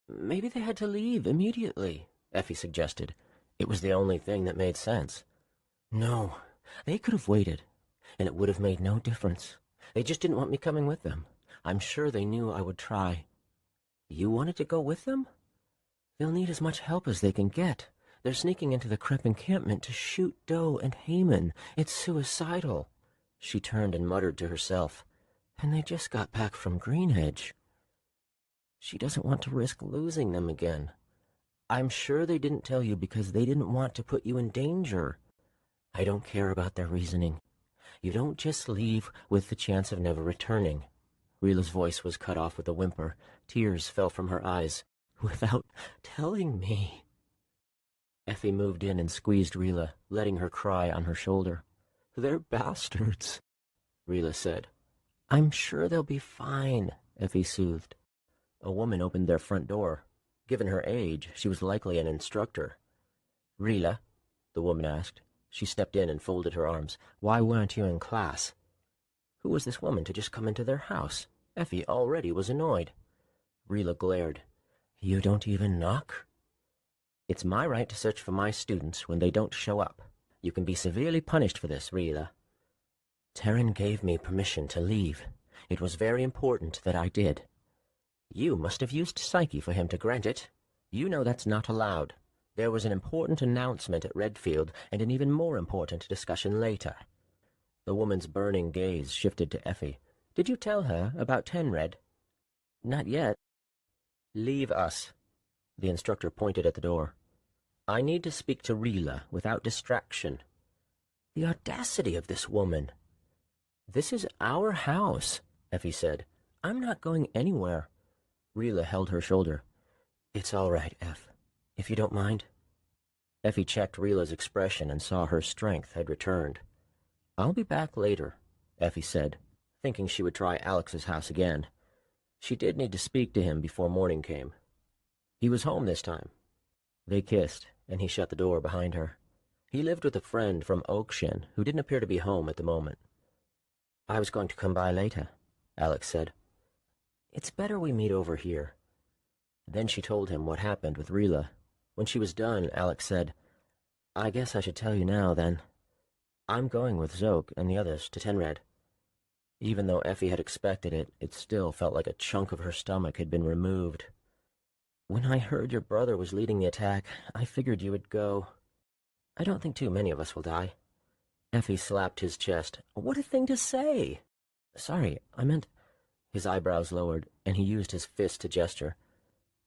"Maybe they had to leave immediately," Effie suggested. It was the only thing that made sense. "No. They could have waited, and it would have made no difference. They just didn't want me coming with them. I'm sure they knew I would try." "You wanted to go with them?" "They'll need as much help as they can get. They're sneaking into the Crep encampment to shoot Doe and Heyman. It's suicidal." She turned and muttered to herself. "And they just got back from Greenedge." She doesn't want to risk losing them again. "I'm sure they didn't tell you because they didn't want to put you in danger." "I don't care about their reasoning. You don't just leave with the chance of never returning." Rila's voice was cut off with a whimper. Tears fell from her eyes. "Without telling me." Effie moved in and squeezed Rila, letting her cry on her shoulder. "They're bastards," Rila said. "I'm sure they'll be fine," Effie soothed. A woman opened their front door. Given her age, she was likely an instructor. "Rila?" the woman asked. She stepped in and folded her arms. "Why weren't you in class?" Who was this woman to just come into their house? Effie already was annoyed. Rila glared. "You don't even knock?" "It's my right to search for my students when they don't show up. You can be severely punished for this, Rila." "Terran gave me permission to leave. It was very important that I did." "You must have used Psyche for him to grant it. You know that's not allowed. There was an important announcement at Redfield and an even more important discussion later." The woman's burning gaze shifted to Effie. "Did you tell her about Tenred?" "Not yet." "Leave us." The instructor pointed at the door. "I need to speak to Rila without distraction." The audacity of this woman. "This is our house," Effie said. "I'm not going anywhere." Rila held her shoulder. "It's all right, Eff, if you don't mind." Effie checked Rila's expression and saw her strength had returned. "I'll be back later," Effie said, thinking she would try Alex's house again. She did need to speak to him before morning came. He was home this time. They kissed, and he shut the door behind her. He lived with a friend from Oakshin who didn't appear to be home at the moment. "I was going to come by later," Alex said. "It's better we meet over here." Then she told him what happened with Rila. When she was done, Alex said, "I guess I should tell you now, then. I'm going with Zoke and the others to Tenred." Even though Effie had expected it, it still felt like a chunk of her stomach had been removed. "When I heard your brother was leading the attack, I figured you would go. I don't think too many of us will die." Effie slapped his chest. "What a thing to say!" "Sorry, I meant—" His eyebrows lowered, and he used his fist to gesture.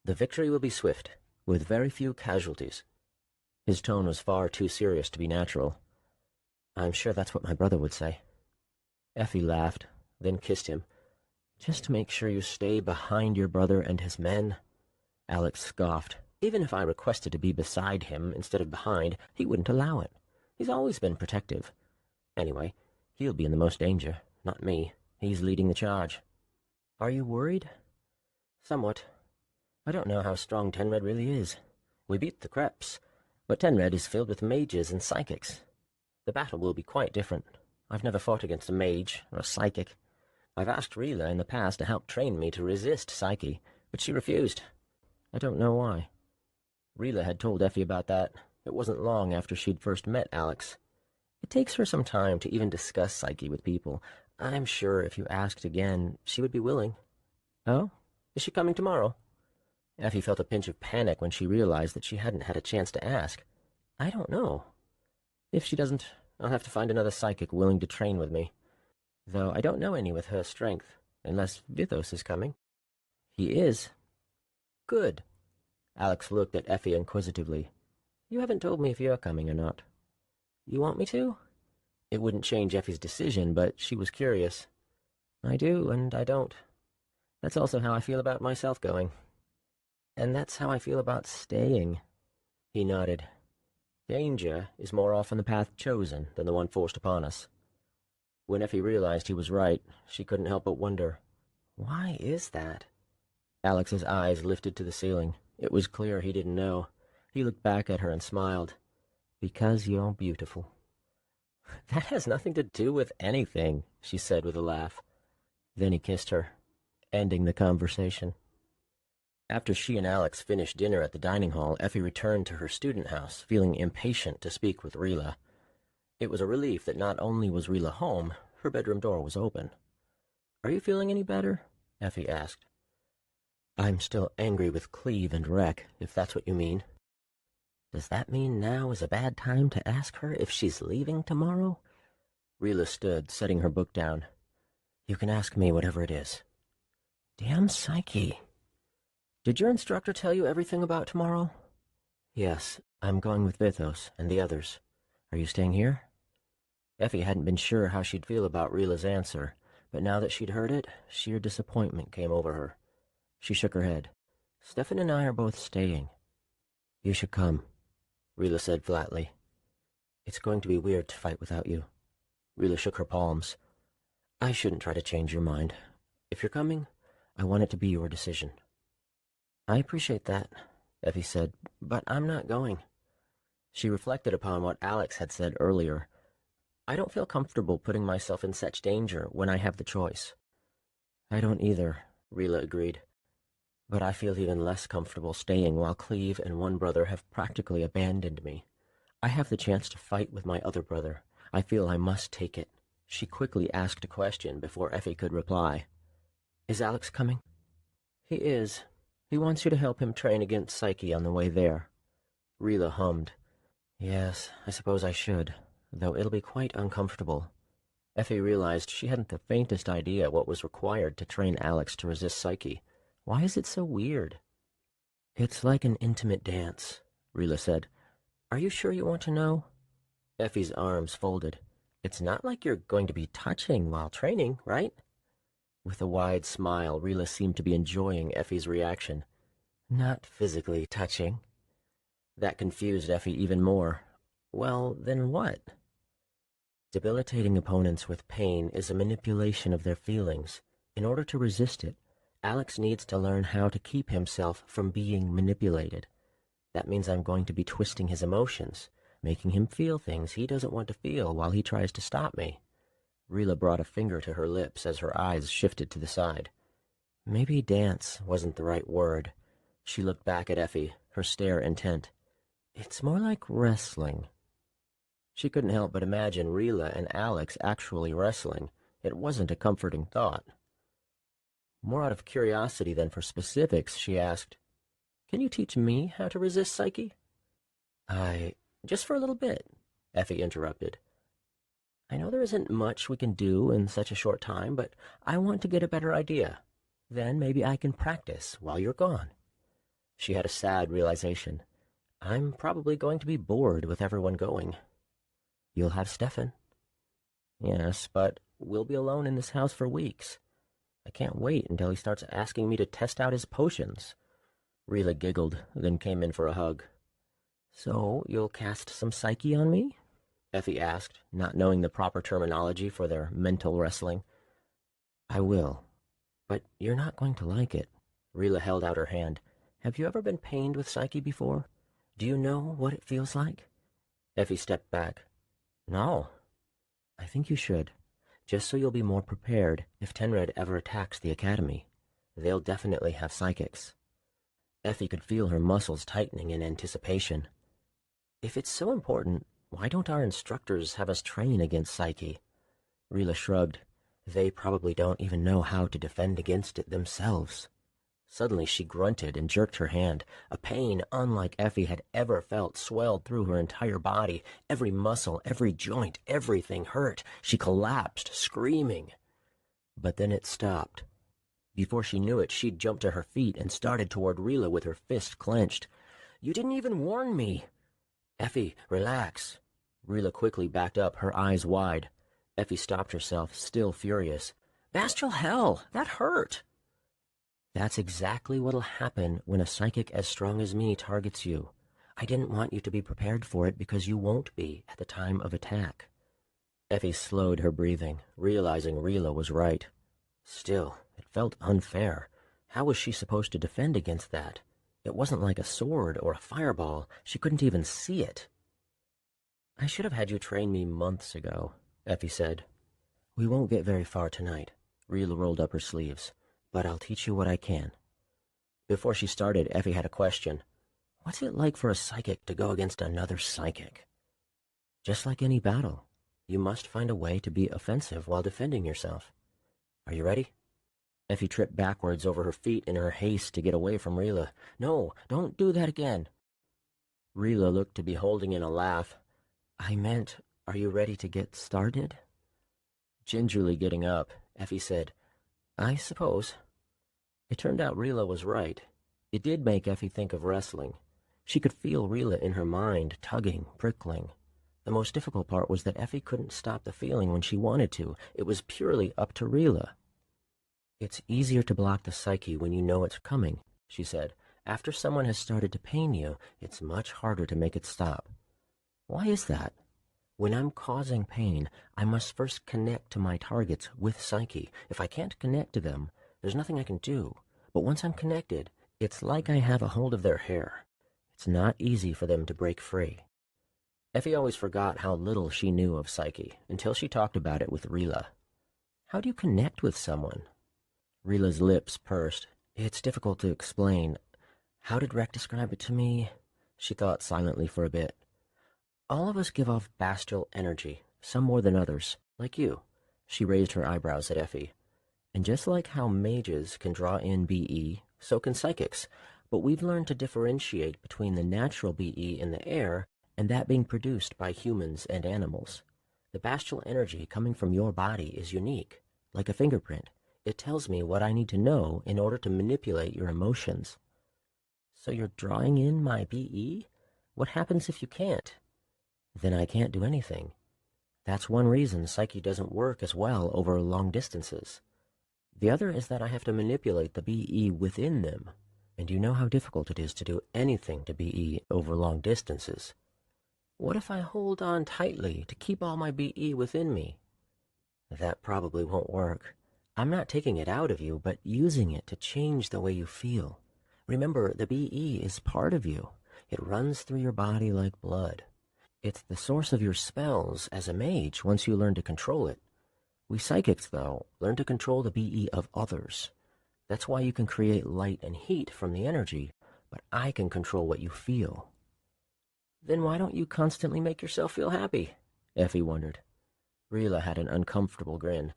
"The victory will be swift, with very few casualties." His tone was far too serious to be natural. "I'm sure that's what my brother would say." Effie laughed, then kissed him. "Just to make sure you stay behind your brother and his men." Alex scoffed. "Even if I requested to be beside him instead of behind, he wouldn't allow it. He's always been protective. Anyway, he'll be in the most danger, not me. He's leading the charge." "Are you worried?" "Somewhat. I don't know how strong Tenred really is. We beat the Kreps. But Tenred is filled with mages and psychics. The battle will be quite different. I've never fought against a mage or a psychic. I've asked Rila in the past to help train me to resist Psyche, but she refused. I don't know why. Rila had told Effie about that. It wasn't long after she'd first met Alex. It takes her some time to even discuss Psyche with people. I'm sure if you asked again, she would be willing. Oh? Is she coming tomorrow? Effie felt a pinch of panic when she realized that she hadn't had a chance to ask. I don't know. If she doesn't, I'll have to find another psychic willing to train with me. Though I don't know any with her strength, unless Vithos is coming. He is. Good. Alex looked at Effie inquisitively. You haven't told me if you're coming or not. You want me to? It wouldn't change Effie's decision, but she was curious. I do, and I don't. That's also how I feel about myself going. And that's how I feel about staying. He nodded. Danger is more often the path chosen than the one forced upon us. When Effie realized he was right, she couldn't help but wonder, why is that? Alex's eyes lifted to the ceiling. It was clear he didn't know. He looked back at her and smiled. Because you're beautiful. That has nothing to do with anything, she said with a laugh. Then he kissed her, ending the conversation. After she and Alex finished dinner at the dining hall, Effie returned to her student house, feeling impatient to speak with Rila. It was a relief that not only was Rila home, her bedroom door was open. Are you feeling any better? Effie asked. I'm still angry with Cleve and Rek, if that's what you mean. Does that mean now is a bad time to ask her if she's leaving tomorrow? Rila stood, setting her book down. You can ask me whatever it is. Damn Psyche. Did your instructor tell you everything about tomorrow? Yes, I'm going with Vithos and the others. Are you staying here? Effie hadn't been sure how she'd feel about Rila's answer, but now that she'd heard it, sheer disappointment came over her. She shook her head. Stefan and I are both staying. You should come, Rila said flatly. It's going to be weird to fight without you. Rila shook her palms. I shouldn't try to change your mind. If you're coming, I want it to be your decision. I appreciate that, Effie said, but I'm not going. She reflected upon what Alex had said earlier. I don't feel comfortable putting myself in such danger when I have the choice. I don't either, Rila agreed. But I feel even less comfortable staying while Cleve and one brother have practically abandoned me. I have the chance to fight with my other brother. I feel I must take it. She quickly asked a question before Effie could reply. Is Alex coming? He is. He wants you to help him train against Psyche on the way there. Rila hummed. Yes, I suppose I should, though it'll be quite uncomfortable. Effie realized she hadn't the faintest idea what was required to train Alex to resist Psyche. Why is it so weird? It's like an intimate dance, Rila said. Are you sure you want to know? Effie's arms folded. It's not like you're going to be touching while training, right? With a wide smile, Rila seemed to be enjoying Effie's reaction. Not physically touching. That confused Effie even more. Well, then what? Debilitating opponents with pain is a manipulation of their feelings. In order to resist it, Alex needs to learn how to keep himself from being manipulated. That means I'm going to be twisting his emotions, making him feel things he doesn't want to feel while he tries to stop me. Rila brought a finger to her lips as her eyes shifted to the side. Maybe dance wasn't the right word. She looked back at Effie, her stare intent. It's more like wrestling. She couldn't help but imagine Rila and Alex actually wrestling. It wasn't a comforting thought. More out of curiosity than for specifics, she asked, Can you teach me how to resist Psyche? Just for a little bit, Effie interrupted. I know there isn't much we can do in such a short time, but I want to get a better idea. Then maybe I can practice while you're gone. She had a sad realization. I'm probably going to be bored with everyone going. You'll have Stefan. Yes, but we'll be alone in this house for weeks. I can't wait until he starts asking me to test out his potions. Rila giggled, then came in for a hug. So, you'll cast some Psyche on me? Effie asked, not knowing the proper terminology for their mental wrestling. I will. But you're not going to like it. Rila held out her hand. Have you ever been pained with Psyche before? Do you know what it feels like? Effie stepped back. No. I think you should, just so you'll be more prepared if Tenred ever attacks the academy. They'll definitely have psychics. Effie could feel her muscles tightening in anticipation. If it's so important, why don't our instructors have us train against psyche? Rila shrugged. They probably don't even know how to defend against it themselves. Suddenly she grunted and jerked her hand. A pain unlike Effie had ever felt swelled through her entire body. Every muscle, every joint, everything hurt. She collapsed, screaming. But then it stopped. Before she knew it, she'd jumped to her feet and started toward Rila with her fist clenched. You didn't even warn me. Effie, relax. Rila quickly backed up, her eyes wide. Effie stopped herself, still furious. Bastial, hell, that hurt. That's exactly what'll happen when a psychic as strong as me targets you. I didn't want you to be prepared for it because you won't be at the time of attack. Effie slowed her breathing, realizing Rila was right. Still, it felt unfair. How was she supposed to defend against that? It wasn't like a sword or a fireball. She couldn't even see it. I should have had you train me months ago, Effie said. We won't get very far tonight. Rila rolled up her sleeves. But I'll teach you what I can. Before she started, Effie had a question. What's it like for a psychic to go against another psychic? Just like any battle, you must find a way to be offensive while defending yourself. Are you ready? Effie tripped backwards over her feet in her haste to get away from Rila. No, don't do that again. Rila looked to be holding in a laugh. I meant, are you ready to get started? Gingerly getting up, Effie said, I suppose. It turned out Rila was right. It did make Effie think of wrestling. She could feel Rila in her mind, tugging, prickling. The most difficult part was that Effie couldn't stop the feeling when she wanted to. It was purely up to Rila. It's easier to block the psyche when you know it's coming, she said. After someone has started to pain you, it's much harder to make it stop. Why is that? When I'm causing pain, I must first connect to my targets with psyche. If I can't connect to them, there's nothing I can do. But once I'm connected, it's like I have a hold of their hair. It's not easy for them to break free. Effie always forgot how little she knew of psyche until she talked about it with Rila. How do you connect with someone? Rila's lips pursed. It's difficult to explain. How did Rec describe it to me? She thought silently for a bit. All of us give off Bastial energy, some more than others, like you. She raised her eyebrows at Effie. And just like how mages can draw in BE, so can psychics. But we've learned to differentiate between the natural BE in the air and that being produced by humans and animals. The Bastial energy coming from your body is unique, like a fingerprint. It tells me what I need to know in order to manipulate your emotions. So you're drawing in my BE? What happens if you can't? Then I can't do anything. That's one reason psyche doesn't work as well over long distances. The other is that I have to manipulate the BE within them, and you know how difficult it is to do anything to BE over long distances. What if I hold on tightly to keep all my BE within me? That probably won't work. I'm not taking it out of you, but using it to change the way you feel. Remember, the BE is part of you. It runs through your body like blood. It's the source of your spells as a mage once you learn to control it. We psychics, though, learn to control the BE of others. That's why you can create light and heat from the energy, but I can control what you feel. Then why don't you constantly make yourself feel happy? Effie wondered. Rila had an uncomfortable grin.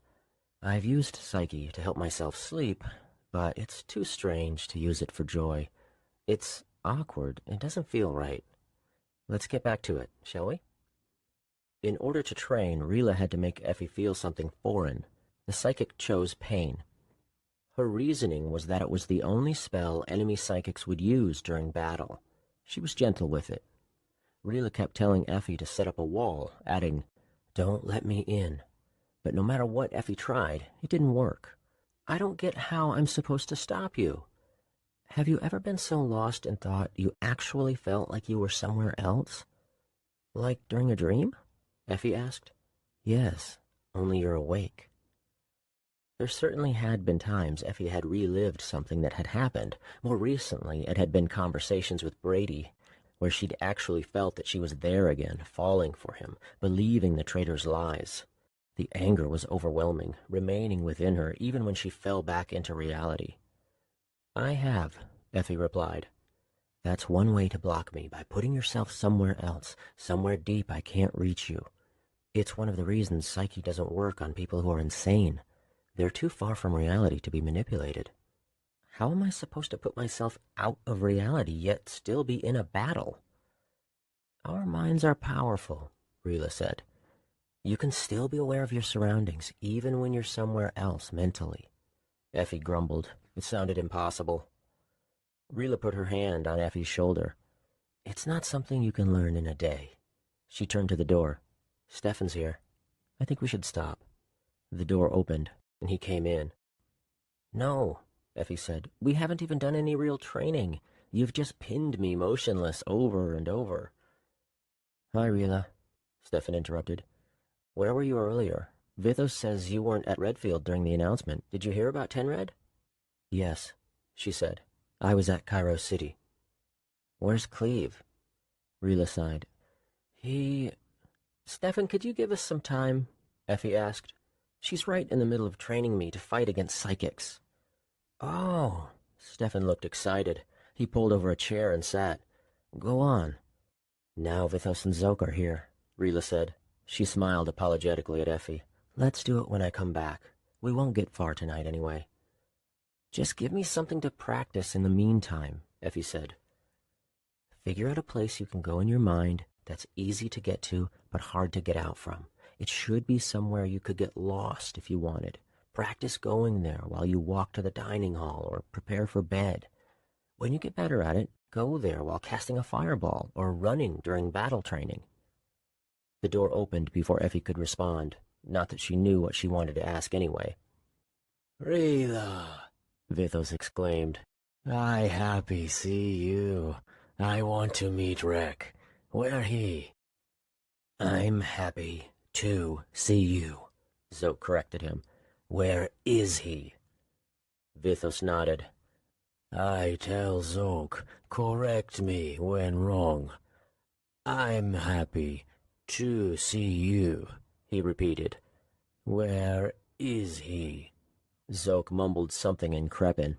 I've used psyche to help myself sleep, but it's too strange to use it for joy. It's awkward. It doesn't feel right. Let's get back to it, shall we? In order to train, Rila had to make Effie feel something foreign. The psychic chose pain. Her reasoning was that it was the only spell enemy psychics would use during battle. She was gentle with it. Rila kept telling Effie to set up a wall, adding, "Don't let me in." But no matter what Effie tried, it didn't work. I don't get how I'm supposed to stop you. Have you ever been so lost in thought you actually felt like you were somewhere else? Like during a dream? Effie asked. Yes, only you're awake. There certainly had been times Effie had relived something that had happened. More recently, it had been conversations with Brady, where she'd actually felt that she was there again, falling for him, believing the traitor's lies. The anger was overwhelming, remaining within her even when she fell back into reality. "I have," Effie replied. "That's one way to block me, by putting yourself somewhere else, somewhere deep I can't reach you. It's one of the reasons psyche doesn't work on people who are insane. They're too far from reality to be manipulated. How am I supposed to put myself out of reality yet still be in a battle?" "Our minds are powerful," Rila said. "You can still be aware of your surroundings, even when you're somewhere else mentally." Effie grumbled. It sounded impossible. Rila put her hand on Effie's shoulder. "It's not something you can learn in a day." She turned to the door. "Stefan's here. I think we should stop." The door opened, and he came in. "No," Effie said. "We haven't even done any real training. You've just pinned me motionless over and over." "Hi, Rila," Stefan interrupted. "Where were you earlier? Vithos says you weren't at Redfield during the announcement. Did you hear about Tenred?" "Yes," she said. "I was at Cairo City." "Where's Cleve?" Rila sighed. Stefan, could you give us some time?" Effie asked. "She's right in the middle of training me to fight against psychics." "Oh." Stefan looked excited. He pulled over a chair and sat. "Go on." "Now Vithos and Zoke are here," Rila said. She smiled apologetically at Effie. "Let's do it when I come back. We won't get far tonight anyway." "Just give me something to practice in the meantime," Effie said. "Figure out a place you can go in your mind that's easy to get to but hard to get out from. It should be somewhere you could get lost if you wanted. Practice going there while you walk to the dining hall or prepare for bed. When you get better at it, go there while casting a fireball or running during battle training." The door opened before Effie could respond, not that she knew what she wanted to ask anyway. "Rila," Vithos exclaimed. "I happy see you. I want to meet Rek. Where he?" "I'm happy to see you," Zoke corrected him. "Where is he?" Vithos nodded. "I tell Zoke, correct me when wrong. I'm happy to see you," he repeated. "Where is he?" Zoke mumbled something in Crepan.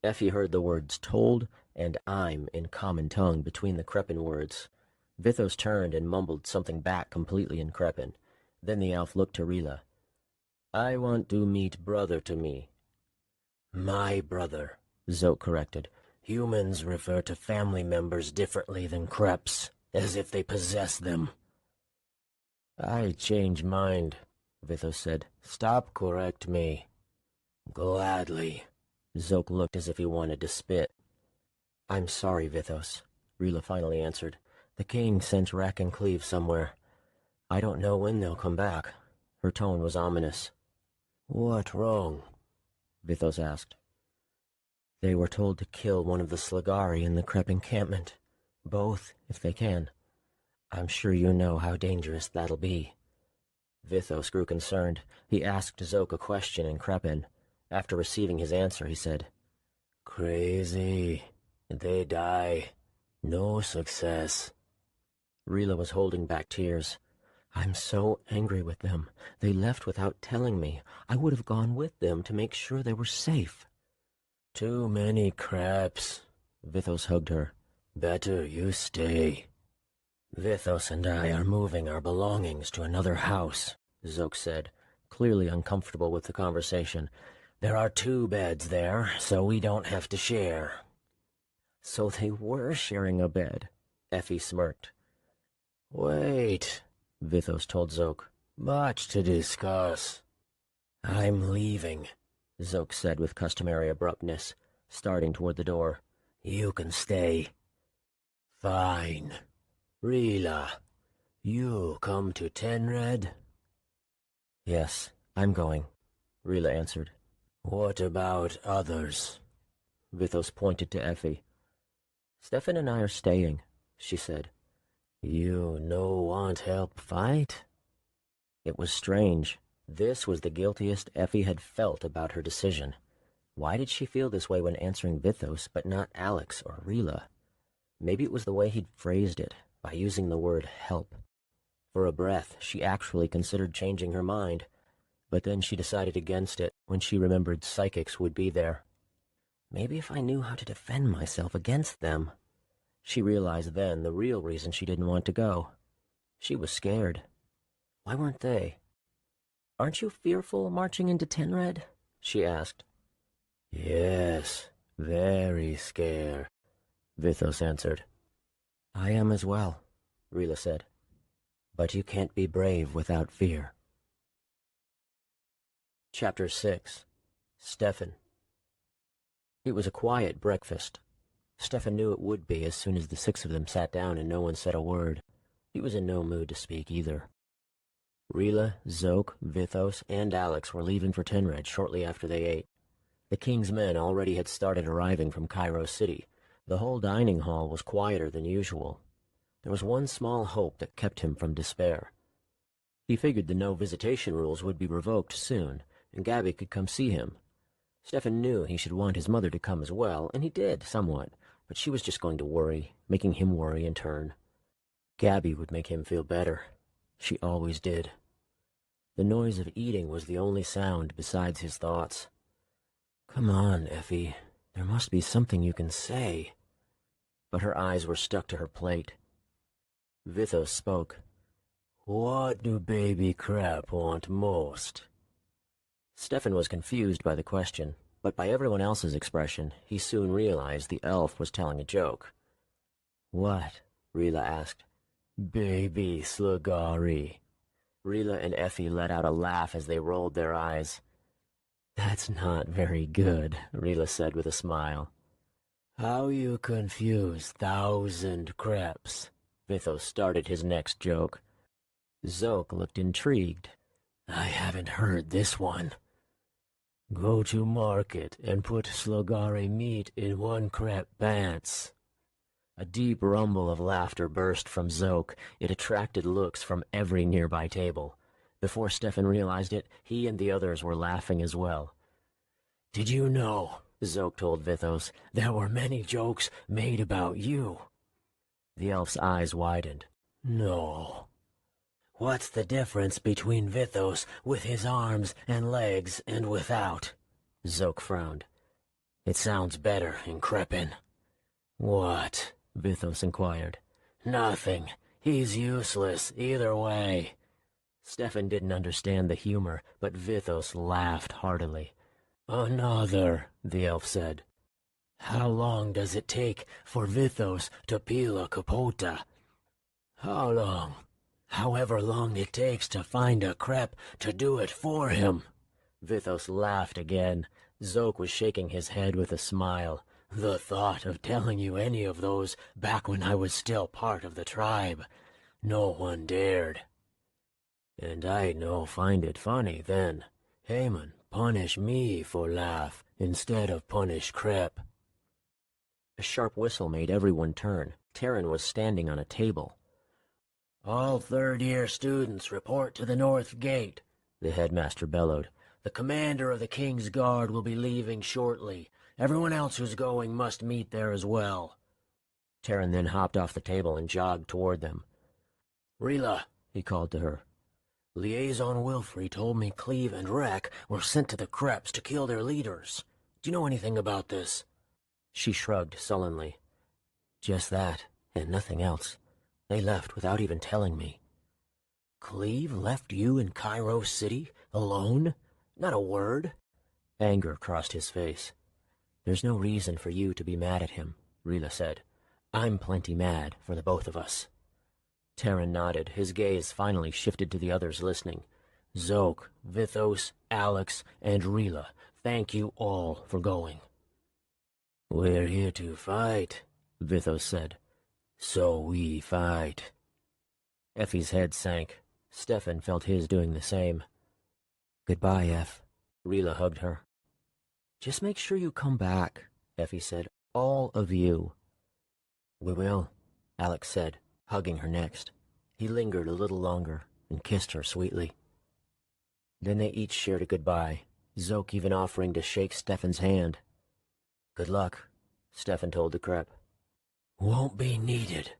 Effie heard the words told and I'm in common tongue between the Crepan words. Vithos turned and mumbled something back completely in Crepan. Then the elf looked to Rila. "I want to meet brother to me." "My brother," Zoke corrected. "Humans refer to family members differently than Kreps, as if they possess them." "I change mind," Vithos said. "Stop correct me." "Gladly." Zoke looked as if he wanted to spit. "I'm sorry, Vithos," Rila finally answered. "The king sent Rek and Cleve somewhere. I don't know when they'll come back." Her tone was ominous. "What wrong?" Vithos asked. "They were told to kill one of the Slagari in the Krep encampment. Both, if they can. I'm sure you know how dangerous that'll be." Vithos grew concerned. He asked Zoke a question in Crepan. After receiving his answer, he said, "Crazy. They die. No success." Rila was holding back tears. "I'm so angry with them. They left without telling me. I would have gone with them to make sure they were safe." "Too many craps." Vithos hugged her. "Better you stay." "Vithos and I are moving our belongings to another house," Zoke said, clearly uncomfortable with the conversation. "There are 2 beds there, so we don't have to share." "So they were sharing a bed," Effie smirked. "Wait," Vithos told Zoke. "Much to discuss." "I'm leaving," Zoke said with customary abruptness, starting toward the door. "You can stay." "Fine. Rila, you come to Tenred?" "Yes, I'm going," Rila answered. "What about others?" Vithos pointed to Effie. "Stefan and I are staying," she said. "You no want help fight?" It was strange. This was the guiltiest Effie had felt about her decision. Why did she feel this way when answering Vithos, but not Alex or Rila? Maybe it was the way he'd phrased it, by using the word help. For a breath, she actually considered changing her mind, but then she decided against it when she remembered psychics would be there. Maybe if I knew how to defend myself against them. She realized then the real reason she didn't want to go. She was scared. Why weren't they? "Aren't you fearful marching into Tenred?" she asked. "Yes, very scared," Vithos answered. "I am as well," Rila said. "But you can't be brave without fear." Chapter 6. Stefan. It was a quiet breakfast. Stefan knew it would be as soon as the six of them sat down and no one said a word. He was in no mood to speak either. Rila, Zoke, Vithos, and Alex were leaving for Tenred shortly after they ate. The king's men already had started arriving from Cairo City. The whole dining hall was quieter than usual. There was one small hope that kept him from despair. He figured the no-visitation rules would be revoked soon, and Gabby could come see him. Stefan knew he should want his mother to come as well, and he did, somewhat, but she was just going to worry, making him worry in turn. Gabby would make him feel better. She always did. The noise of eating was the only sound besides his thoughts. "Come on, Effie. There must be something you can say." But her eyes were stuck to her plate. Vithos spoke. "What do baby crap want most?" Stefan was confused by the question, but by everyone else's expression, he soon realized the elf was telling a joke. "What?" Rila asked. "Baby Slugari." Rila and Effie let out a laugh as they rolled their eyes. "That's not very good," Rila said with a smile. "How you confuse 1,000 crepes?" Vithos started his next joke. Zoke looked intrigued. "I haven't heard this one." "Go to market and put Slugari meat in 1 crepe pants." A deep rumble of laughter burst from Zoke. It attracted looks from every nearby table. Before Stefan realized it, he and the others were laughing as well. "Did you know," Zoke told Vithos, "there were many jokes made about you?" The elf's eyes widened. "No." "What's the difference between Vithos with his arms and legs and without?" Zoke frowned. "It sounds better in Crepin." "What?" Vithos inquired. "Nothing. He's useless either way." Stefan didn't understand the humor, but Vithos laughed heartily. "Another," the elf said. "How long does it take for Vithos to peel a kapota?" "How long?" "However long it takes to find a crepe to do it for him." Vithos laughed again. Zoke was shaking his head with a smile. "The thought of telling you any of those back when I was still part of the tribe. No one dared." "And I no find it funny then. Heyman punish me for laugh instead of punish Crep." A sharp whistle made everyone turn. Terran was standing on a table. "All third-year students report to the North Gate," the headmaster bellowed. "The commander of the King's Guard will be leaving shortly. Everyone else who's going must meet there as well." Terran then hopped off the table and jogged toward them. "Rila," he called to her. "Liaison Wilfrey told me Cleve and Rek were sent to the Kreps to kill their leaders. Do you know anything about this?" She shrugged sullenly. "Just that, and nothing else. They left without even telling me." "Cleve left you in Cairo City, alone? Not a word?" Anger crossed his face. "There's no reason for you to be mad at him," Rila said. "I'm plenty mad for the both of us." Terran nodded. His gaze finally shifted to the others listening. "Zoke, Vithos, Alex, and Rila, thank you all for going." "We're here to fight," Vithos said. "So we fight." Effie's head sank. Stefan felt his doing the same. "Goodbye, Eff." Rila hugged her. "Just make sure you come back," Effie said. "All of you." "We will," Alex said, hugging her next. He lingered a little longer and kissed her sweetly. Then they each shared a goodbye, Zoke even offering to shake Stefan's hand. "Good luck," Stefan told the Crep. Won't be needed.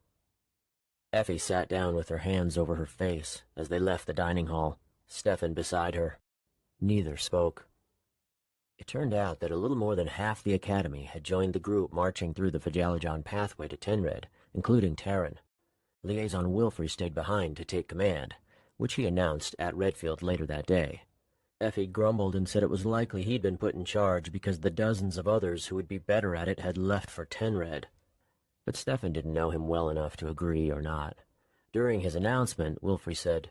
Effie sat down with her hands over her face as they left the dining hall, Stefan beside her. Neither spoke. It turned out that a little more than half the academy had joined the group marching through the Fajalajan pathway to Tenred, including Terran. Liaison Wilfrey stayed behind to take command, which he announced at Redfield later that day. Effie grumbled and said it was likely he'd been put in charge because the dozens of others who would be better at it had left for Tenred. But Stefan didn't know him well enough to agree or not. During his announcement, Wilfrey said,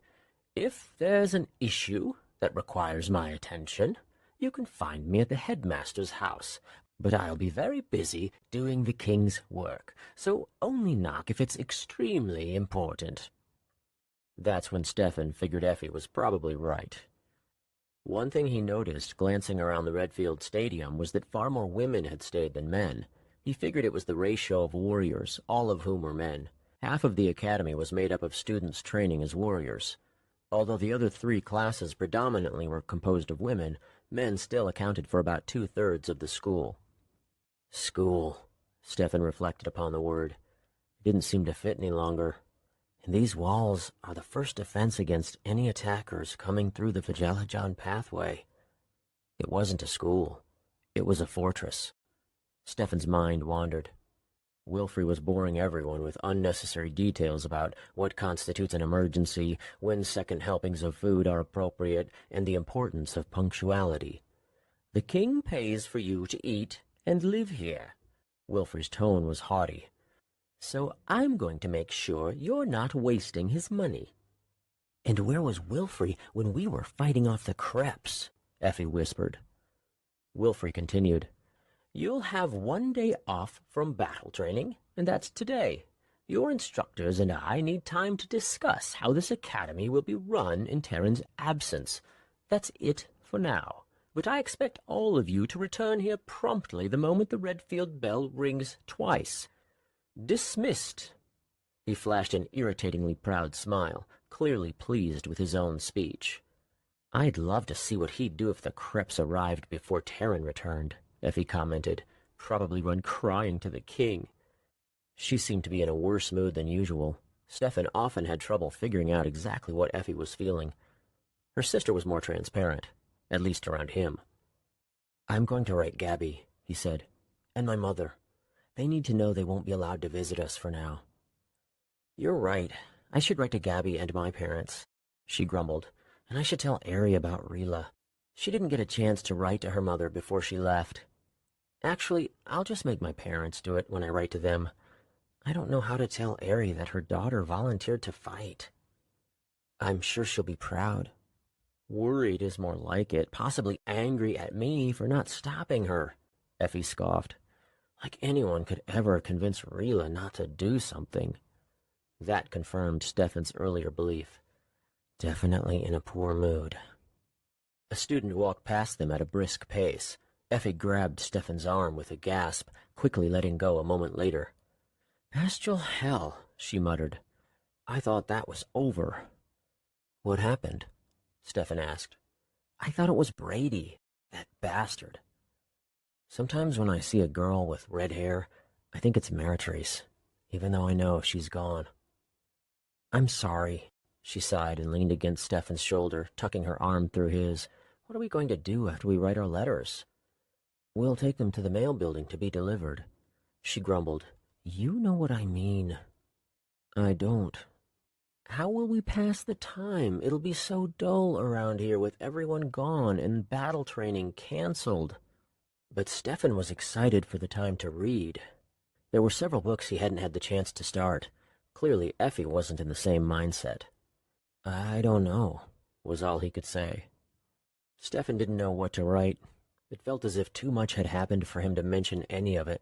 "If there's an issue that requires my attention, you can find me at the headmaster's house, but I'll be very busy doing the king's work, so only knock if it's extremely important." That's when Stefan figured Effie was probably right. One thing he noticed glancing around the Redfield Stadium was that far more women had stayed than men. He figured it was the ratio of warriors, all of whom were men. Half of the academy was made up of students training as warriors. Although the other three classes predominantly were composed of women, men still accounted for about 2/3 of the school. School. Stefan reflected upon the word. It didn't seem to fit any longer. And these walls are the first defense against any attackers coming through the Fajalajan pathway. It wasn't a school. It was a fortress. Stefan's mind wandered. Wilfrey was boring everyone with unnecessary details about what constitutes an emergency, when second helpings of food are appropriate, and the importance of punctuality. "The king pays for you to eat and live here." Wilfrey's tone was haughty. "So I'm going to make sure you're not wasting his money." "And where was Wilfrey when we were fighting off the Kreps?" Effie whispered. Wilfrey continued. "You'll have 1 day off from battle training, and that's today. Your instructors and I need time to discuss how this academy will be run in Terran's absence. That's it for now, but I expect all of you to return here promptly the moment the Redfield bell rings twice. Dismissed." He flashed an irritatingly proud smile, clearly pleased with his own speech. "I'd love to see what he'd do if the Kreps arrived before Terran returned," Effie commented. "Probably run crying to the king." She seemed to be in a worse mood than usual. Stefan often had trouble figuring out exactly what Effie was feeling. Her sister was more transparent, at least around him. "I'm going to write Gabby," he said, "and my mother. They need to know they won't be allowed to visit us for now." "You're right. I should write to Gabby and my parents," she grumbled, "and I should tell Ari about Rila. She didn't get a chance to write to her mother before she left. Actually, I'll just make my parents do it when I write to them. I don't know how to tell Ari that her daughter volunteered to fight. I'm sure she'll be proud. Worried is more like it, possibly angry at me for not stopping her," Effie scoffed. "Like anyone could ever convince Rila not to do something." That confirmed Stefan's earlier belief. Definitely in a poor mood. A student walked past them at a brisk pace. Effie grabbed Stefan's arm with a gasp, quickly letting go a moment later. "Bastial hell," she muttered. "I thought that was over." "What happened?" Stefan asked. "I thought it was Brady, that bastard. Sometimes when I see a girl with red hair, I think it's Meritrice, even though I know she's gone." "I'm sorry," she sighed and leaned against Stefan's shoulder, tucking her arm through his. "What are we going to do after we write our letters?" "We'll take them to the mail building to be delivered." She grumbled. "You know what I mean." "I don't." "How will we pass the time? It'll be so dull around here with everyone gone and battle training canceled." But Stefan was excited for the time to read. There were several books he hadn't had the chance to start. Clearly, Effie wasn't in the same mindset. "I don't know," was all he could say. Stefan didn't know what to write. It felt as if too much had happened for him to mention any of it.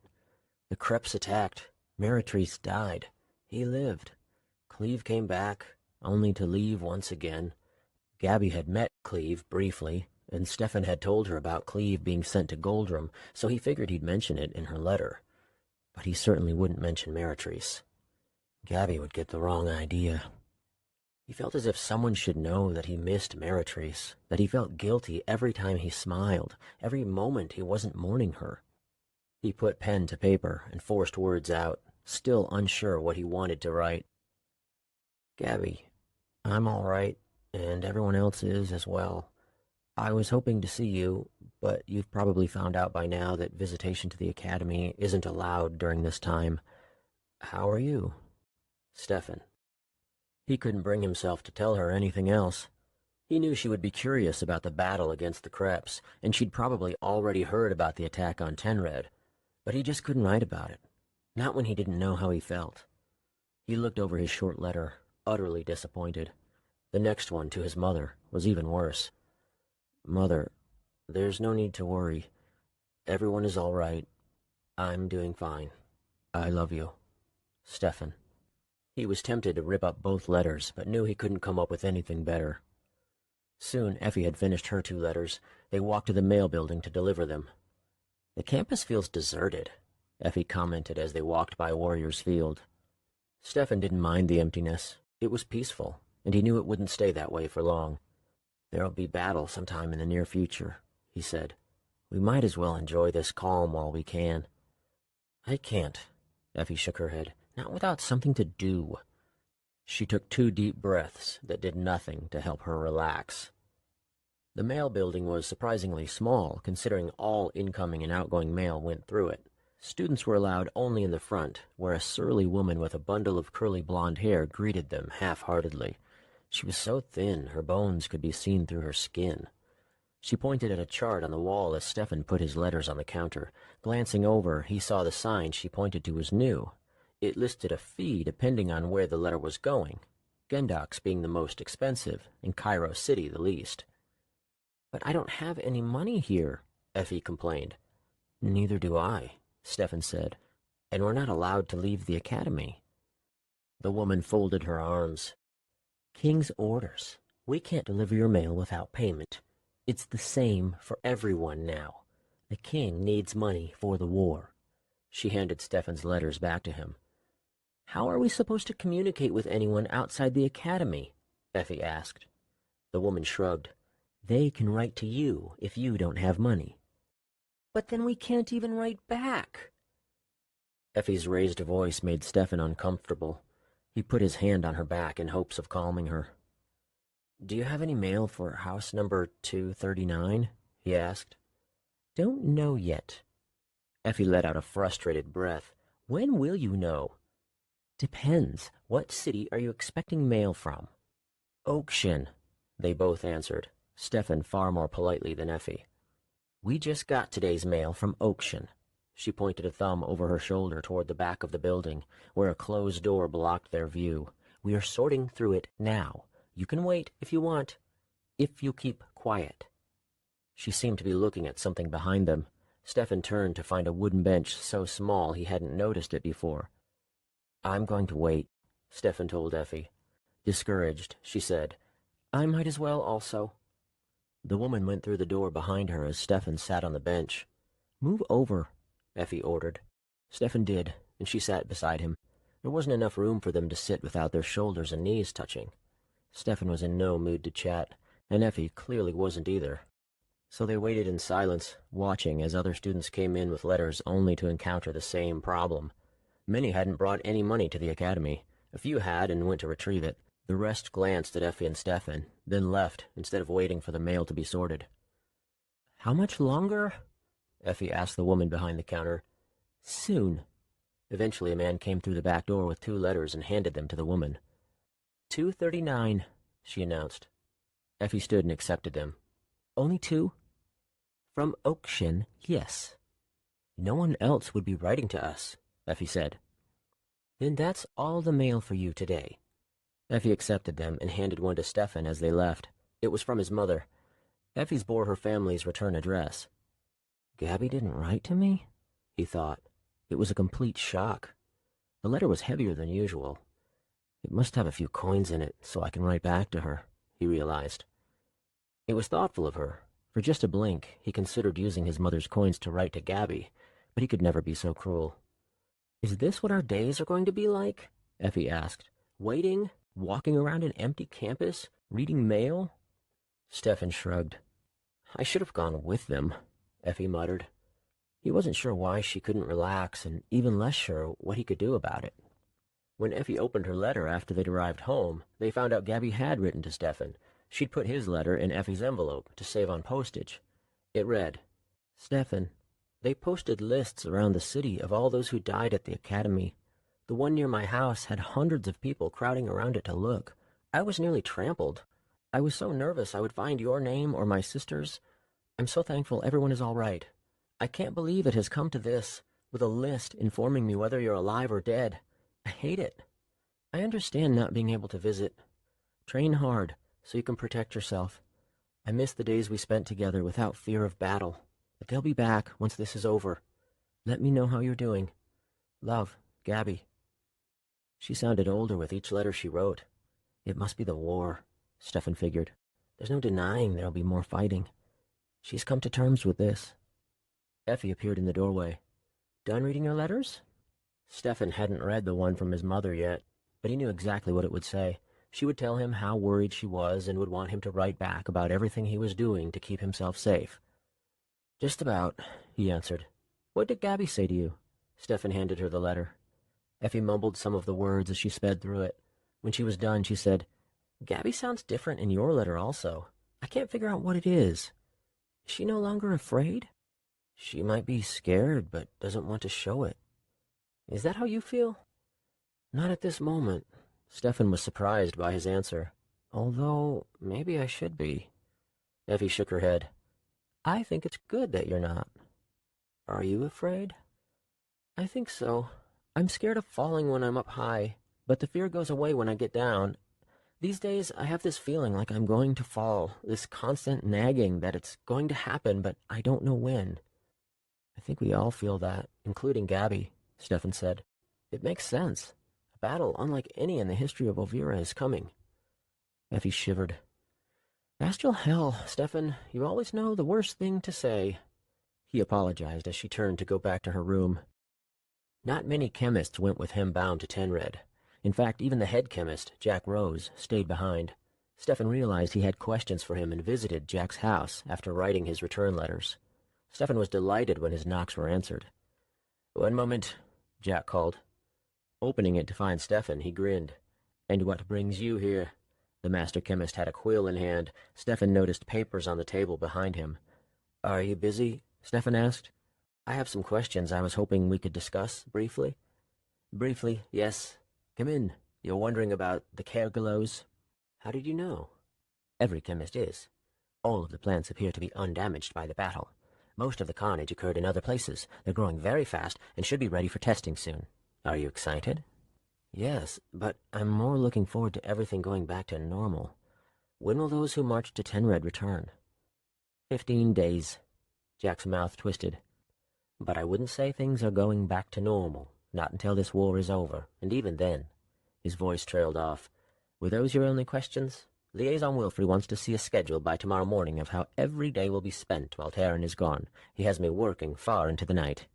The Kreps attacked. Meritrice died. He lived. Cleve came back, only to leave once again. Gabby had met Cleve briefly, and Stefan had told her about Cleve being sent to Goldrum, so he figured he'd mention it in her letter. But he certainly wouldn't mention Meritrice. Gabby would get the wrong idea. He felt as if someone should know that he missed Meritrice, that he felt guilty every time he smiled, every moment he wasn't mourning her. He put pen to paper and forced words out, still unsure what he wanted to write. Gabby, I'm all right, and everyone else is as well. I was hoping to see you, but you've probably found out by now that visitation to the academy isn't allowed during this time. How are you? Stefan. He couldn't bring himself to tell her anything else. He knew she would be curious about the battle against the Kreps, and she'd probably already heard about the attack on Tenred, but he just couldn't write about it. Not when he didn't know how he felt. He looked over his short letter, utterly disappointed. The next one, to his mother, was even worse. Mother, there's no need to worry. Everyone is all right. I'm doing fine. I love you. Stefan. He was tempted to rip up both letters, but knew he couldn't come up with anything better. Soon, Effie had finished her 2 letters. They walked to the mail building to deliver them. The campus feels deserted, Effie commented as they walked by Warriors Field. Stefan didn't mind the emptiness. It was peaceful, and he knew it wouldn't stay that way for long. There'll be battle sometime in the near future, he said. We might as well enjoy this calm while we can. I can't, Effie shook her head. Not without something to do. She took 2 deep breaths that did nothing to help her relax. The mail building was surprisingly small, considering all incoming and outgoing mail went through it. Students were allowed only in the front, where a surly woman with a bundle of curly blonde hair greeted them half-heartedly. She was so thin, her bones could be seen through her skin. She pointed at a chart on the wall as Stefan put his letters on the counter. Glancing over, he saw the sign she pointed to was new. It listed a fee depending on where the letter was going, Gendox being the most expensive, and Cairo City the least. But I don't have any money here, Effie complained. Neither do I, Stefan said, and we're not allowed to leave the academy. The woman folded her arms. King's orders. We can't deliver your mail without payment. It's the same for everyone now. The king needs money for the war. She handed Stefan's letters back to him. How are we supposed to communicate with anyone outside the academy? Effie asked. The woman shrugged. They can write to you if you don't have money. But then we can't even write back. Effie's raised voice made Stefan uncomfortable. He put his hand on her back in hopes of calming her. Do you have any mail for house number 239? He asked. Don't know yet. Effie let out a frustrated breath. When will you know? Depends. What city are you expecting mail from? Oakshin, they both answered, Stefan far more politely than Effie. We just got today's mail from Oakshin. She pointed a thumb over her shoulder toward the back of the building, where a closed door blocked their view. We are sorting through it now. You can wait if you want, if you keep quiet. She seemed to be looking at something behind them. Stefan turned to find a wooden bench so small he hadn't noticed it before. I'm going to wait, Stefan told Effie. Discouraged, she said, I might as well also. The woman went through the door behind her as Stefan sat on the bench. Move over, Effie ordered. Stefan did, and she sat beside him. There wasn't enough room for them to sit without their shoulders and knees touching. Stefan was in no mood to chat, and Effie clearly wasn't either. So they waited in silence, watching as other students came in with letters only to encounter the same problem. Many hadn't brought any money to the academy. A few had and went to retrieve it. The rest glanced at Effie and Stefan, then left instead of waiting for the mail to be sorted. How much longer? Effie asked the woman behind the counter. Soon. Eventually a man came through the back door with 2 letters and handed them to the woman. 239, she announced. Effie stood and accepted them. Only 2? From Oakshin, yes. No one else would be writing to us, Effie said. Then that's all the mail for you today. Effie accepted them and handed one to Stefan as they left. It was from his mother. Effie's bore her family's return address. Gabby didn't write to me? He thought. It was a complete shock. The letter was heavier than usual. It must have a few coins in it so I can write back to her, he realized. It was thoughtful of her. For just a blink, he considered using his mother's coins to write to Gabby, but he could never be so cruel. Is this what our days are going to be like? Effie asked. Waiting, walking around an empty campus, reading mail? Stefan shrugged. I should have gone with them, Effie muttered. He wasn't sure why she couldn't relax, and even less sure what he could do about it. When Effie opened her letter after they'd arrived home, they found out Gabby had written to Stefan. She'd put his letter in Effie's envelope to save on postage. It read, "Stefan, they posted lists around the city of all those who died at the academy. The one near my house had hundreds of people crowding around it to look. I was nearly trampled. I was so nervous I would find your name or my sister's. I'm so thankful everyone is all right. I can't believe it has come to this, with a list informing me whether you're alive or dead. I hate it. I understand not being able to visit. Train hard so you can protect yourself. I miss the days we spent together without fear of battle, but they'll be back once this is over. Let me know how you're doing. Love, Gabby." She sounded older with each letter she wrote. It must be the war, Stefan figured. There's no denying there'll be more fighting. She's come to terms with this. Effie appeared in the doorway. "Done reading your letters?" Stefan hadn't read the one from his mother yet, but he knew exactly what it would say. She would tell him how worried she was and would want him to write back about everything he was doing to keep himself safe. "Just about," he answered. "What did Gabby say to you?" Stefan handed her the letter. Effie mumbled some of the words as she sped through it. When she was done, she said, "Gabby sounds different in your letter also. I can't figure out what it is. Is she no longer afraid? She might be scared, but doesn't want to show it. Is that how you feel?" "Not at this moment." Stefan was surprised by his answer. "Although, maybe I should be." Effie shook her head. "I think it's good that you're not." "Are you afraid?" "I think so. I'm scared of falling when I'm up high, but the fear goes away when I get down. These days, I have this feeling like I'm going to fall, this constant nagging that it's going to happen, but I don't know when." "I think we all feel that, including Gabby," Stefan said. "It makes sense. A battle unlike any in the history of Ovira is coming." Effie shivered. "Bastial hell, Stefan, you always know the worst thing to say." He apologized as she turned to go back to her room. Not many chemists went with him bound to Tenred. In fact, even the head chemist, Jack Rose, stayed behind. Stefan realized he had questions for him and visited Jack's house after writing his return letters. Stefan was delighted when his knocks were answered. "One moment," Jack called. Opening it to find Stefan, he grinned. "And what brings you here?" The master chemist had a quill in hand. Stefan noticed papers on the table behind him. "Are you busy?" Stefan asked. "I have some questions I was hoping we could discuss briefly." "Briefly, yes. Come in. You're wondering about the Kergelos?" "How did you know?" "Every chemist is. All of the plants appear to be undamaged by the battle. Most of the carnage occurred in other places. They're growing very fast and should be ready for testing soon. Are you excited?" "Yes, but I'm more looking forward to everything going back to normal. When will those who marched to Tenred return?" 15 days. Jack's mouth twisted. "But I wouldn't say things are going back to normal, not until this war is over, and even then." His voice trailed off. "Were those your only questions? Liaison Wilfrey wants to see a schedule by tomorrow morning of how every day will be spent while Taryn is gone. He has me working far into the night."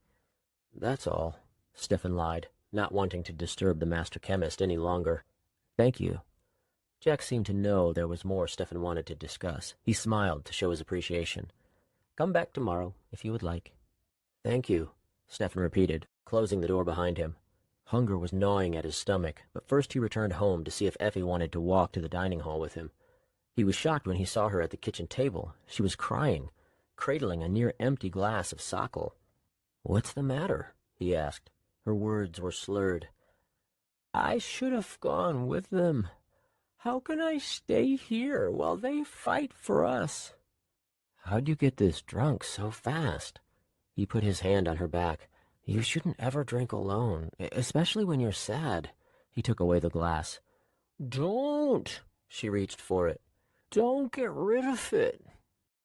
"That's all," Stefan lied, not wanting to disturb the master chemist any longer. "Thank you." Jack seemed to know there was more Stefan wanted to discuss. He smiled to show his appreciation. "Come back tomorrow, if you would like." "Thank you," Stefan repeated, closing the door behind him. Hunger was gnawing at his stomach, but first he returned home to see if Effie wanted to walk to the dining hall with him. He was shocked when he saw her at the kitchen table. She was crying, cradling a near-empty glass of sake. "What's the matter?" he asked. Her words were slurred. "I should have gone with them. How can I stay here while they fight for us?" "How'd you get this drunk so fast?" He put his hand on her back. "You shouldn't ever drink alone, especially when you're sad." He took away the glass. "Don't!" She reached for it. "Don't get rid of it.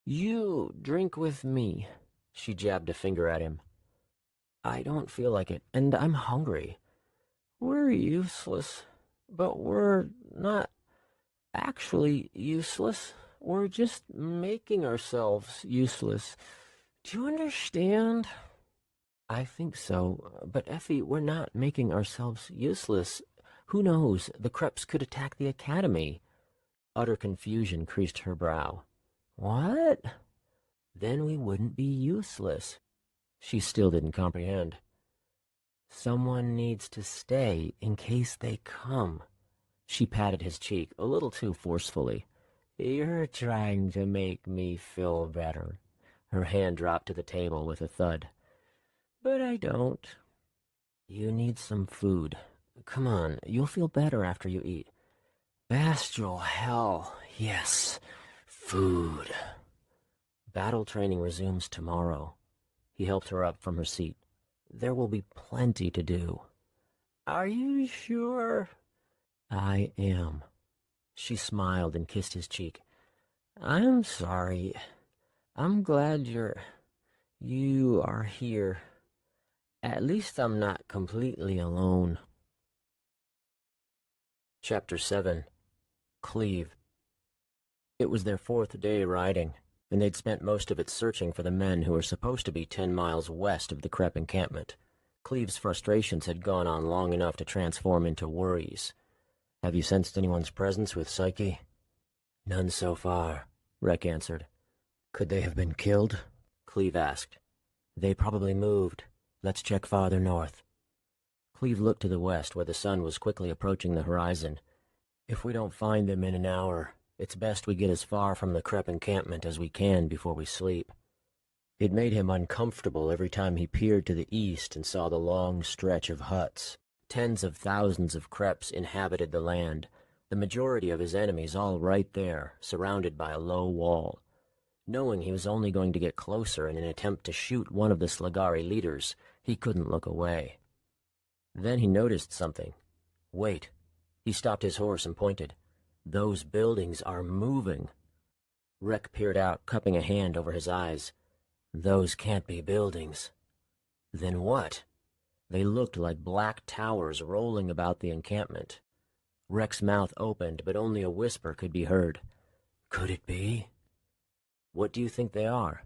You drink with me." She jabbed a finger at him. "I don't feel like it, and I'm hungry." "We're useless, but we're not actually useless. We're just making ourselves useless. Do you understand?" "I think so, but Effie, we're not making ourselves useless. Who knows, the Kreps could attack the Academy." Utter confusion creased her brow. "What?" "Then we wouldn't be useless." She still didn't comprehend. Someone needs to stay in case they come. She patted his cheek a little too forcefully. You're trying to make me feel better. Her hand dropped to the table with a thud. But I don't. You need some food. Come on, you'll feel better after you eat. Bastial, hell, yes. Food. Battle training resumes tomorrow. He helped her up from her seat. There will be plenty to do. Are you sure? I am. She smiled and kissed his cheek. I'm sorry. I'm glad you are here. At least I'm not completely alone. Chapter 7. Cleve. It was their 4th day riding, and they'd spent most of it searching for the men who were supposed to be 10 miles west of the Krep encampment. Cleve's frustrations had gone on long enough to transform into worries. Have you sensed anyone's presence with Psyche? None so far, Rek answered. Could they have been killed? Cleve asked. They probably moved. Let's check farther north. Cleve looked to the west where the sun was quickly approaching the horizon. If we don't find them in an hour, it's best we get as far from the Krep encampment as we can before we sleep. It made him uncomfortable every time he peered to the east and saw the long stretch of huts. Tens of thousands of Kreps inhabited the land, the majority of his enemies all right there, surrounded by a low wall. Knowing he was only going to get closer in an attempt to shoot one of the Slagari leaders, he couldn't look away. Then he noticed something. Wait. He stopped his horse and pointed. Those buildings are moving. Rek peered out, cupping a hand over his eyes. Those can't be buildings. Then what? They looked like black towers rolling about the encampment. Rek's mouth opened, but only a whisper could be heard. Could it be? What do you think they are?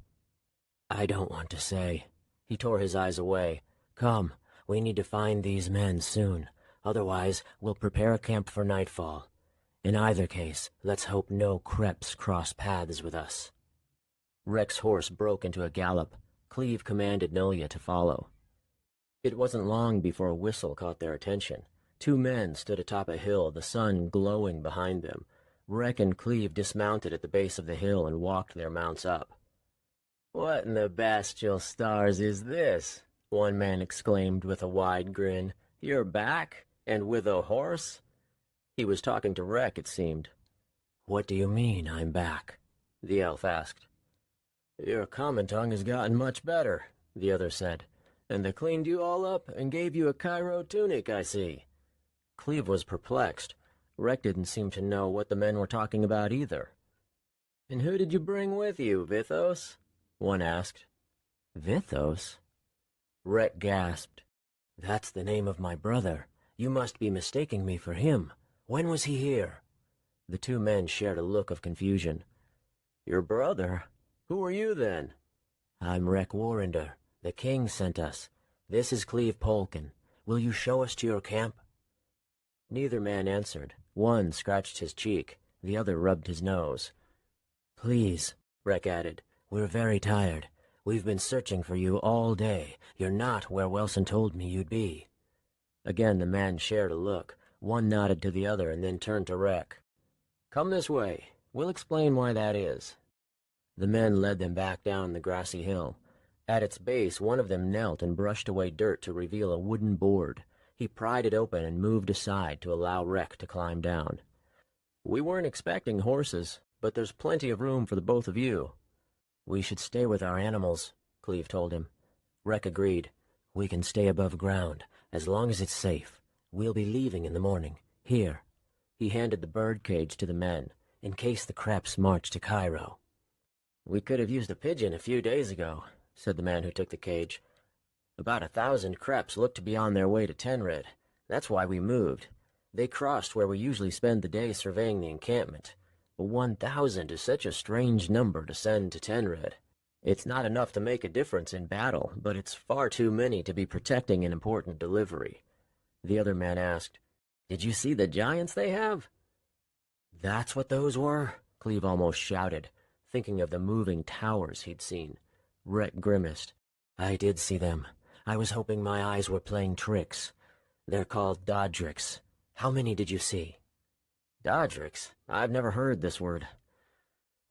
I don't want to say. He tore his eyes away. Come, we need to find these men soon. Otherwise, we'll prepare a camp for nightfall. In either case, let's hope no Kreps cross paths with us. Rek's horse broke into a gallop. Cleve commanded Nilya to follow. It wasn't long before a whistle caught their attention. 2 men stood atop a hill, the sun glowing behind them. Rek and Cleve dismounted at the base of the hill and walked their mounts up. What in the Bastial stars is this? One man exclaimed with a wide grin. You're back? And with a horse? He was talking to Rek, it seemed. What do you mean, I'm back? The elf asked. Your common tongue has gotten much better, the other said. And they cleaned you all up and gave you a Cairo tunic, I see. Cleve was perplexed. Rek didn't seem to know what the men were talking about either. And who did you bring with you, Vithos? One asked. Vithos? Rek gasped. That's the name of my brother. You must be mistaking me for him. When was he here? The 2 men shared a look of confusion. Your brother? Who are you, then? I'm Rek Warrender. The king sent us. This is Cleve Polkin. Will you show us to your camp? Neither man answered. One scratched his cheek. The other rubbed his nose. Please, Rek added. We're very tired. We've been searching for you all day. You're not where Welson told me you'd be. Again the man shared a look. One nodded to the other and then turned to Rek. Come this way. We'll explain why that is. The men led them back down the grassy hill. At its base, one of them knelt and brushed away dirt to reveal a wooden board. He pried it open and moved aside to allow Rek to climb down. We weren't expecting horses, but there's plenty of room for the both of you. We should stay with our animals, Cleve told him. Rek agreed. We can stay above ground, as long as it's safe. We'll be leaving in the morning. Here. He handed the bird cage to the men, in case the Kreps march to Cairo. We could have used a pigeon a few days ago, said the man who took the cage. About 1,000 Kreps looked to be on their way to Tenred. That's why we moved. They crossed where we usually spend the day surveying the encampment. But 1,000 is such a strange number to send to Tenred. It's not enough to make a difference in battle, but it's far too many to be protecting an important delivery. The other man asked, Did you see the giants they have? That's what those were? Cleve almost shouted, thinking of the moving towers he'd seen. Rek grimaced. I did see them. I was hoping my eyes were playing tricks. They're called Dodricks. How many did you see? Dodricks? I've never heard this word.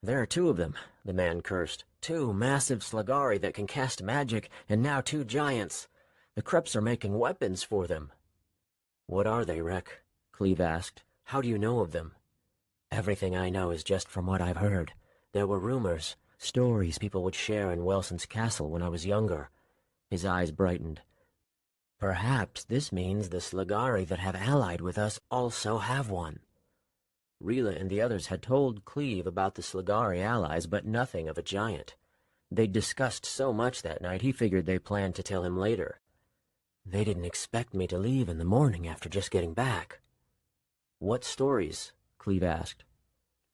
There are 2 of them, the man cursed. 2 massive Slagari that can cast magic, and now 2 giants. The Kreps are making weapons for them. What are they, Rek? Cleve asked. How do you know of them? Everything I know is just from what I've heard. There were rumors, stories people would share in Welson's castle when I was younger. His eyes brightened. Perhaps this means the Slagari that have allied with us also have one. Rila and the others had told Cleve about the Slagari allies, but nothing of a giant. They'd discussed so much that night he figured they planned to tell him later. They didn't expect me to leave in the morning after just getting back. What stories? Cleve asked.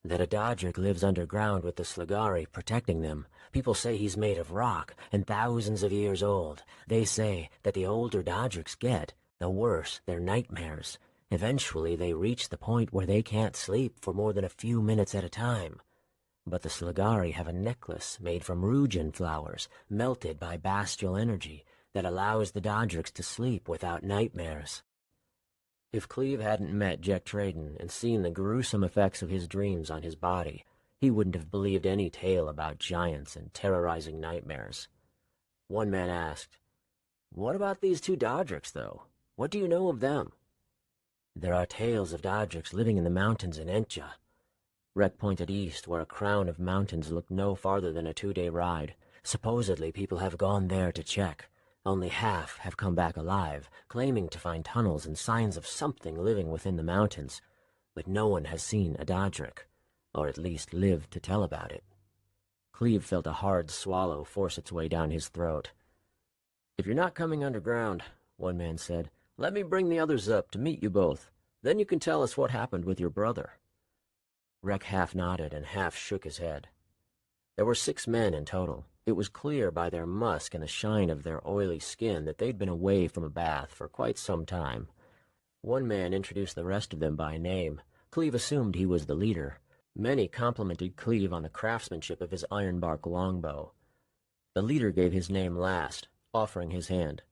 That a Dodric lives underground with the Slagari, protecting them. People say he's made of rock and thousands of years old. They say that the older Dodrics get, the worse their nightmares. Eventually they reach the point where they can't sleep for more than a few minutes at a time. But the Slagari have a necklace made from Rugen flowers, melted by Bastial energy, that allows the Dodrics to sleep without nightmares. If Cleve hadn't met Jack Traden and seen the gruesome effects of his dreams on his body, he wouldn't have believed any tale about giants and terrorizing nightmares. One man asked, "What about these 2 Dodrics, though? What do you know of them?" There are tales of Dodrics living in the mountains in Entja. Rek pointed east, where a crown of mountains looked no farther than a 2-day ride. Supposedly people have gone there to check. Only half have come back alive, claiming to find tunnels and signs of something living within the mountains. But no one has seen a Dodric, or at least lived to tell about it. Cleve felt a hard swallow force its way down his throat. "If you're not coming underground," one man said, "let me bring the others up to meet you both. Then you can tell us what happened with your brother." Rek half nodded and half shook his head. There were 6 men in total. It was clear by their musk and the shine of their oily skin that they'd been away from a bath for quite some time. One man introduced the rest of them by name. Cleve assumed he was the leader. Many complimented Cleve on the craftsmanship of his ironbark longbow. The leader gave his name last, offering his hand.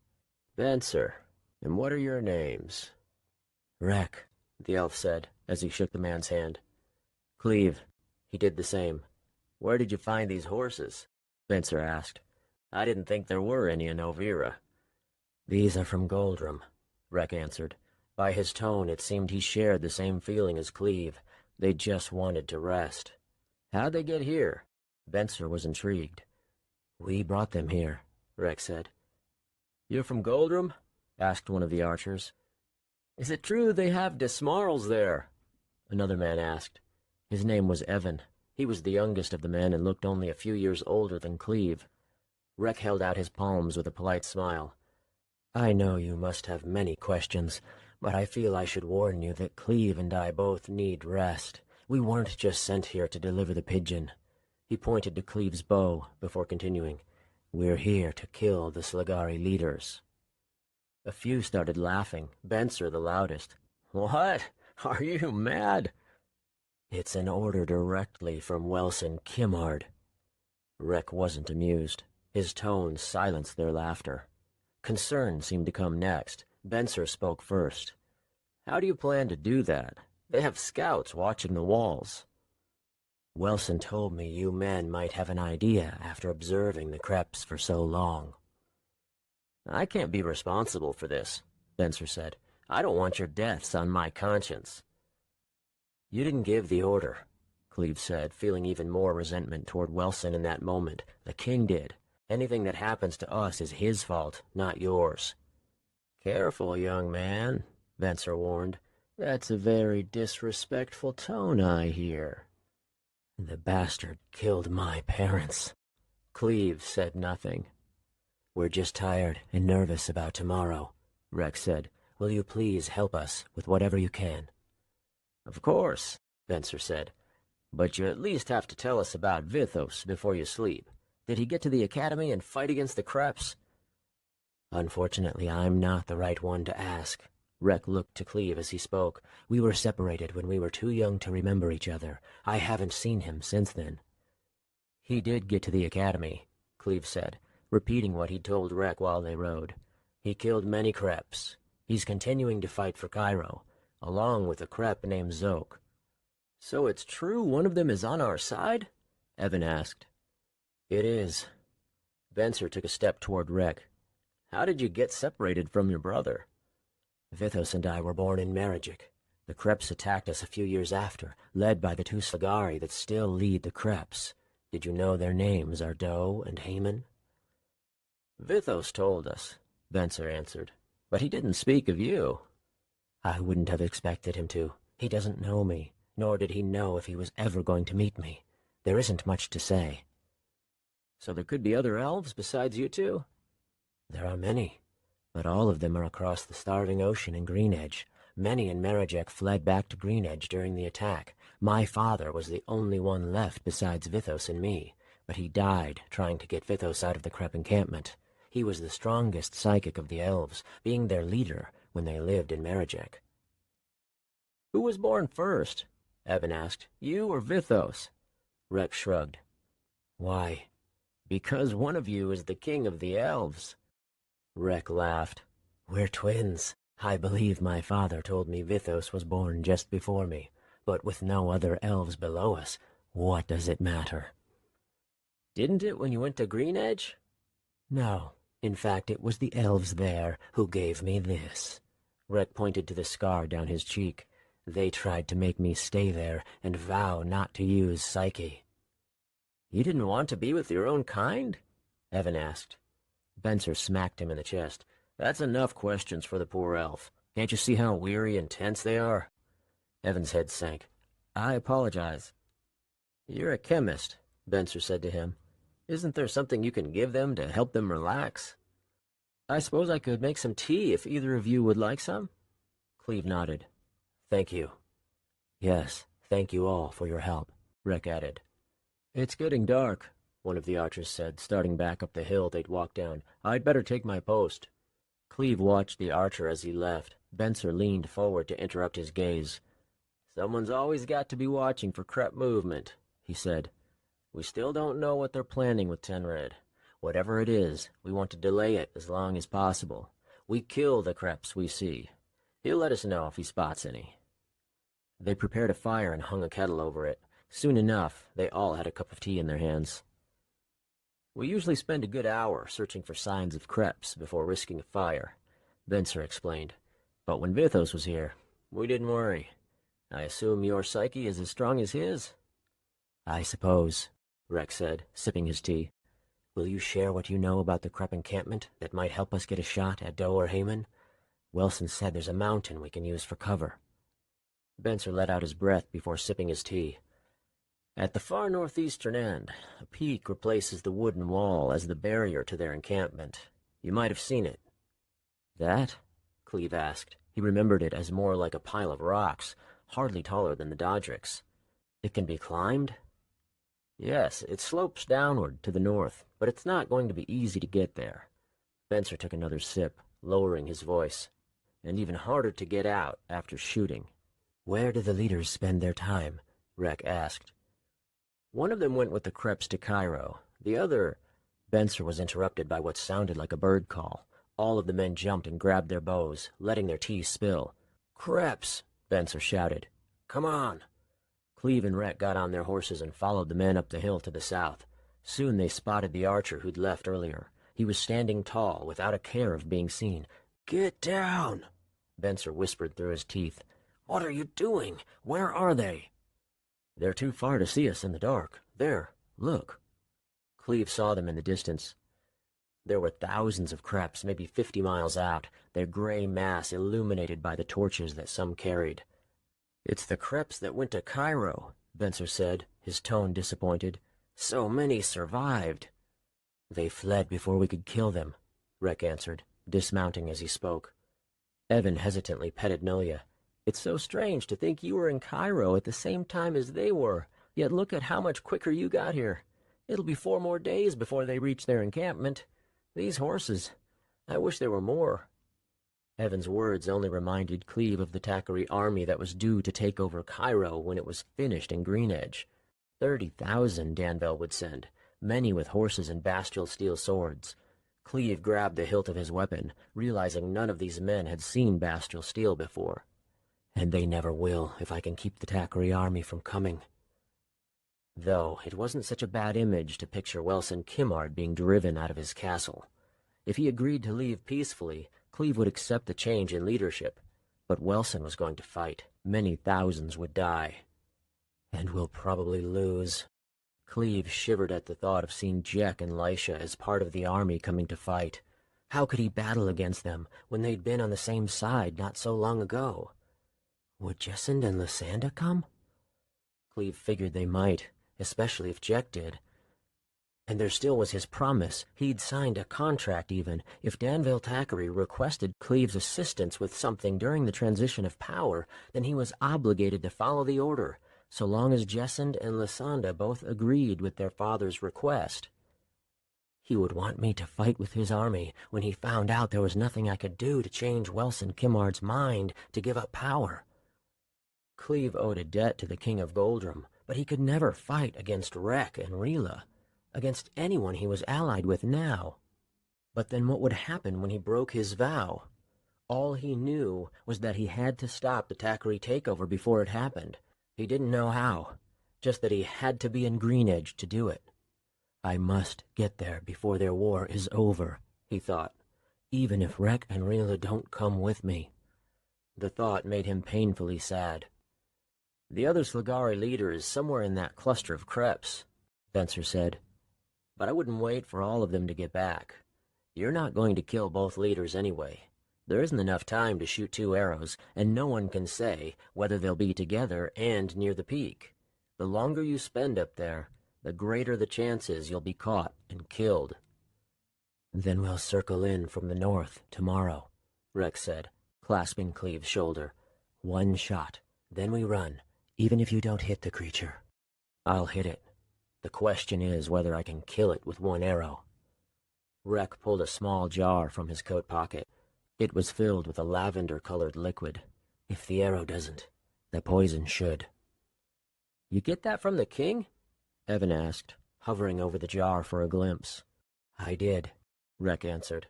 "Benser, and what are your names?" "Rek," the elf said, as he shook the man's hand. "Cleve." He did the same. "Where did you find these horses?" Benser asked. "I didn't think there were any in Ovira." "These are from Goldrum," Rek answered. By his tone, it seemed he shared the same feeling as Cleve. They just wanted to rest. "How'd they get here?" Benser was intrigued. "We brought them here," Rek said. "You're from Goldrum?" asked one of the archers. "Is it true they have Desmarls there?" Another man asked. His name was Evan. He was the youngest of the men and looked only a few years older than Cleve. Rek held out his palms with a polite smile. "I know you must have many questions, but I feel I should warn you that Cleve and I both need rest. We weren't just sent here to deliver the pigeon." He pointed to Cleve's bow before continuing. "We're here to kill the Slagari leaders." A few started laughing, Benser the loudest. "What? Are you mad?" "It's an order directly from Welson Kimmard." Rek wasn't amused. His tone silenced their laughter. Concern seemed to come next. Benser spoke first. "How do you plan to do that? They have scouts watching the walls." "Welson told me you men might have an idea after observing the Kreps for so long." "I can't be responsible for this," Benser said. "I don't want your deaths on my conscience." "You didn't give the order," Cleve said, feeling even more resentment toward Welson in that moment. "The king did. Anything that happens to us is his fault, not yours." "Careful, young man," Benser warned. "That's a very disrespectful tone I hear." "The bastard killed my parents." Cleve said nothing. "We're just tired and nervous about tomorrow," Rek said. "Will you please help us with whatever you can?" "Of course," Benser said. "But you at least have to tell us about Vithos before you sleep. Did he get to the academy and fight against the Kreps?" "Unfortunately, I'm not the right one to ask." Rek looked to Cleve as he spoke. "We were separated when we were too young to remember each other. I haven't seen him since then." "He did get to the academy," Cleve said. repeating what he'd told Rek while they rode. He killed many Kreps. He's continuing to fight for Cairo, along with a Krep named Zok. So it's true one of them is on our side? Evan asked. It is. Venser took a step toward Rek. How did you get separated from your brother? Vithos and I were born in Marajik. The Kreps attacked us a few years after, led by the two Slagari that still lead the Kreps. Did you know their names are Do and Haman? Vithos told us, Venser answered, but he didn't speak of you. I wouldn't have expected him to. He doesn't know me, nor did he know if he was ever going to meet me. There isn't much to say. So there could be other elves besides you two? There are many, but all of them are across the starving ocean in Greenedge. Many in Marajek fled back to Greenedge during the attack. My father was the only one left besides Vithos and me, but he died trying to get Vithos out of the Krep encampment. He was the strongest psychic of the elves, being their leader when they lived in Marajek. Who was born first? Evan asked. You or Vithos? Rek shrugged. Why? Because one of you is the king of the elves. Rek laughed. We're twins. I believe my father told me Vithos was born just before me, but with no other elves below us, what does it matter? Didn't it when you went to Greenedge? No. In fact, it was the elves there who gave me this. Rek pointed to the scar down his cheek. They tried to make me stay there and vow not to use Psyche. You didn't want to be with your own kind? Evan asked. Venser smacked him in the chest. That's enough questions for the poor elf. Can't you see how weary and tense they are? Evan's head sank. I apologize. You're a chemist, Venser said to him. Isn't there something you can give them to help them relax? I suppose I could make some tea if either of you would like some? Cleve nodded. Thank you. Yes, thank you all for your help, Rek added. It's getting dark, one of the archers said, starting back up the hill they'd walked down. I'd better take my post. Cleve watched the archer as he left. Venser leaned forward to interrupt his gaze. Someone's always got to be watching for Krep movement, he said. We still don't know what they're planning with Tenred. Whatever it is, we want to delay it as long as possible. We kill the Kreps we see. He'll let us know if he spots any. They prepared a fire and hung a kettle over it. Soon enough, they all had a cup of tea in their hands. We usually spend a good hour searching for signs of Kreps before risking a fire, Venser explained. But when Vithos was here, we didn't worry. I assume your psyche is as strong as his? I suppose, Rek said, sipping his tea. Will you share what you know about the Krep encampment that might help us get a shot at Do or Haman? Wilson said there's a mountain we can use for cover. Venser let out his breath before sipping his tea. At the far northeastern end, a peak replaces the wooden wall as the barrier to their encampment. You might have seen it. That? Cleve asked. He remembered it as more like a pile of rocks, hardly taller than the Dodricks. It can be climbed? Yes, it slopes downward to the north, but it's not going to be easy to get there. Venser took another sip, lowering his voice. And even harder to get out after shooting. Where do the leaders spend their time? Rek asked. One of them went with the Kreps to Cairo. The other... Venser was interrupted by what sounded like a bird call. All of the men jumped and grabbed their bows, letting their tea spill. Kreps! Venser shouted. Come on! Cleve and Rek got on their horses and followed the men up the hill to the south. Soon they spotted the archer who'd left earlier. He was standing tall, without a care of being seen. Get down! Venser whispered through his teeth. What are you doing? Where are they? They're too far to see us in the dark. There, look. Cleve saw them in the distance. There were thousands of Kreps, maybe 50 miles out, their gray mass illuminated by the torches that some carried. It's the Kreps that went to Cairo, Venser said, his tone disappointed. So many survived. They fled before we could kill them, Rek answered, dismounting as he spoke. Evan hesitantly petted Nolia. It's so strange to think you were in Cairo at the same time as they were, yet look at how much quicker you got here. It'll be 4 more days before they reach their encampment. These horses, I wish there were more. Evan's words only reminded Cleve of the Takari army that was due to take over Cairo when it was finished in Greenedge. 30,000 Danville would send, many with horses and Bastial steel swords. Cleve grabbed the hilt of his weapon, realizing none of these men had seen Bastial steel before. And they never will if I can keep the Takari army from coming. Though it wasn't such a bad image to picture Welson Kimmard being driven out of his castle. If he agreed to leave peacefully, Cleve would accept the change in leadership. But Welson was going to fight. Many thousands would die. And we'll probably lose. Cleve shivered at the thought of seeing Jack and Lisha as part of the army coming to fight. How could he battle against them when they'd been on the same side not so long ago? Would Jessend and Lysanda come? Cleve figured they might, especially if Jack did. And there still was his promise. He'd signed a contract even. If Danville Takari requested Cleve's assistance with something during the transition of power, then he was obligated to follow the order, so long as Jessend and Lysanda both agreed with their father's request. He would want me to fight with his army when he found out there was nothing I could do to change Welson Kimmard's mind to give up power. Cleve owed a debt to the King of Goldrum, but he could never fight against Rek and Rila, against anyone he was allied with now. But then what would happen when he broke his vow? All he knew was that he had to stop the Takari takeover before it happened. He didn't know how, just that he had to be in Greenedge to do it. I must get there before their war is over, he thought, even if Rek and Rila don't come with me. The thought made him painfully sad. The other Sligari leader is somewhere in that cluster of creps, Spencer said. But I wouldn't wait for all of them to get back. You're not going to kill both leaders anyway. There isn't enough time to shoot 2 arrows, and no one can say whether they'll be together and near the peak. The longer you spend up there, the greater the chances you'll be caught and killed. Then we'll circle in from the north tomorrow, Rex said, clasping Cleve's shoulder. 1 shot, then we run, even if you don't hit the creature. I'll hit it. The question is whether I can kill it with 1 arrow. Rek pulled a small jar from his coat pocket. It was filled with a lavender-colored liquid. If the arrow doesn't, the poison should. You get that from the king? Evan asked, hovering over the jar for a glimpse. I did, Rek answered.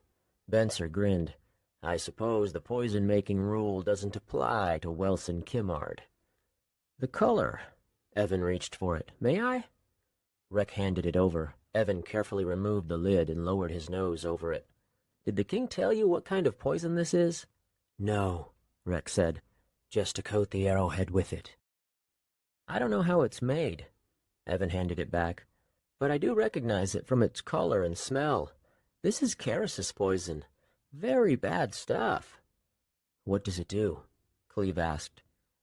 Benser grinned. I suppose the poison-making rule doesn't apply to Welson Kimmard. The color. Evan reached for it. May I? Rek handed it over. Evan carefully removed the lid and lowered his nose over it. Did the king tell you what kind of poison this is? No, Rek said. Just to coat the arrowhead with it. I don't know how it's made. Evan handed it back. But I do recognize it from its color and smell. This is Kerasis poison. Very bad stuff. What does it do? Cleve asked.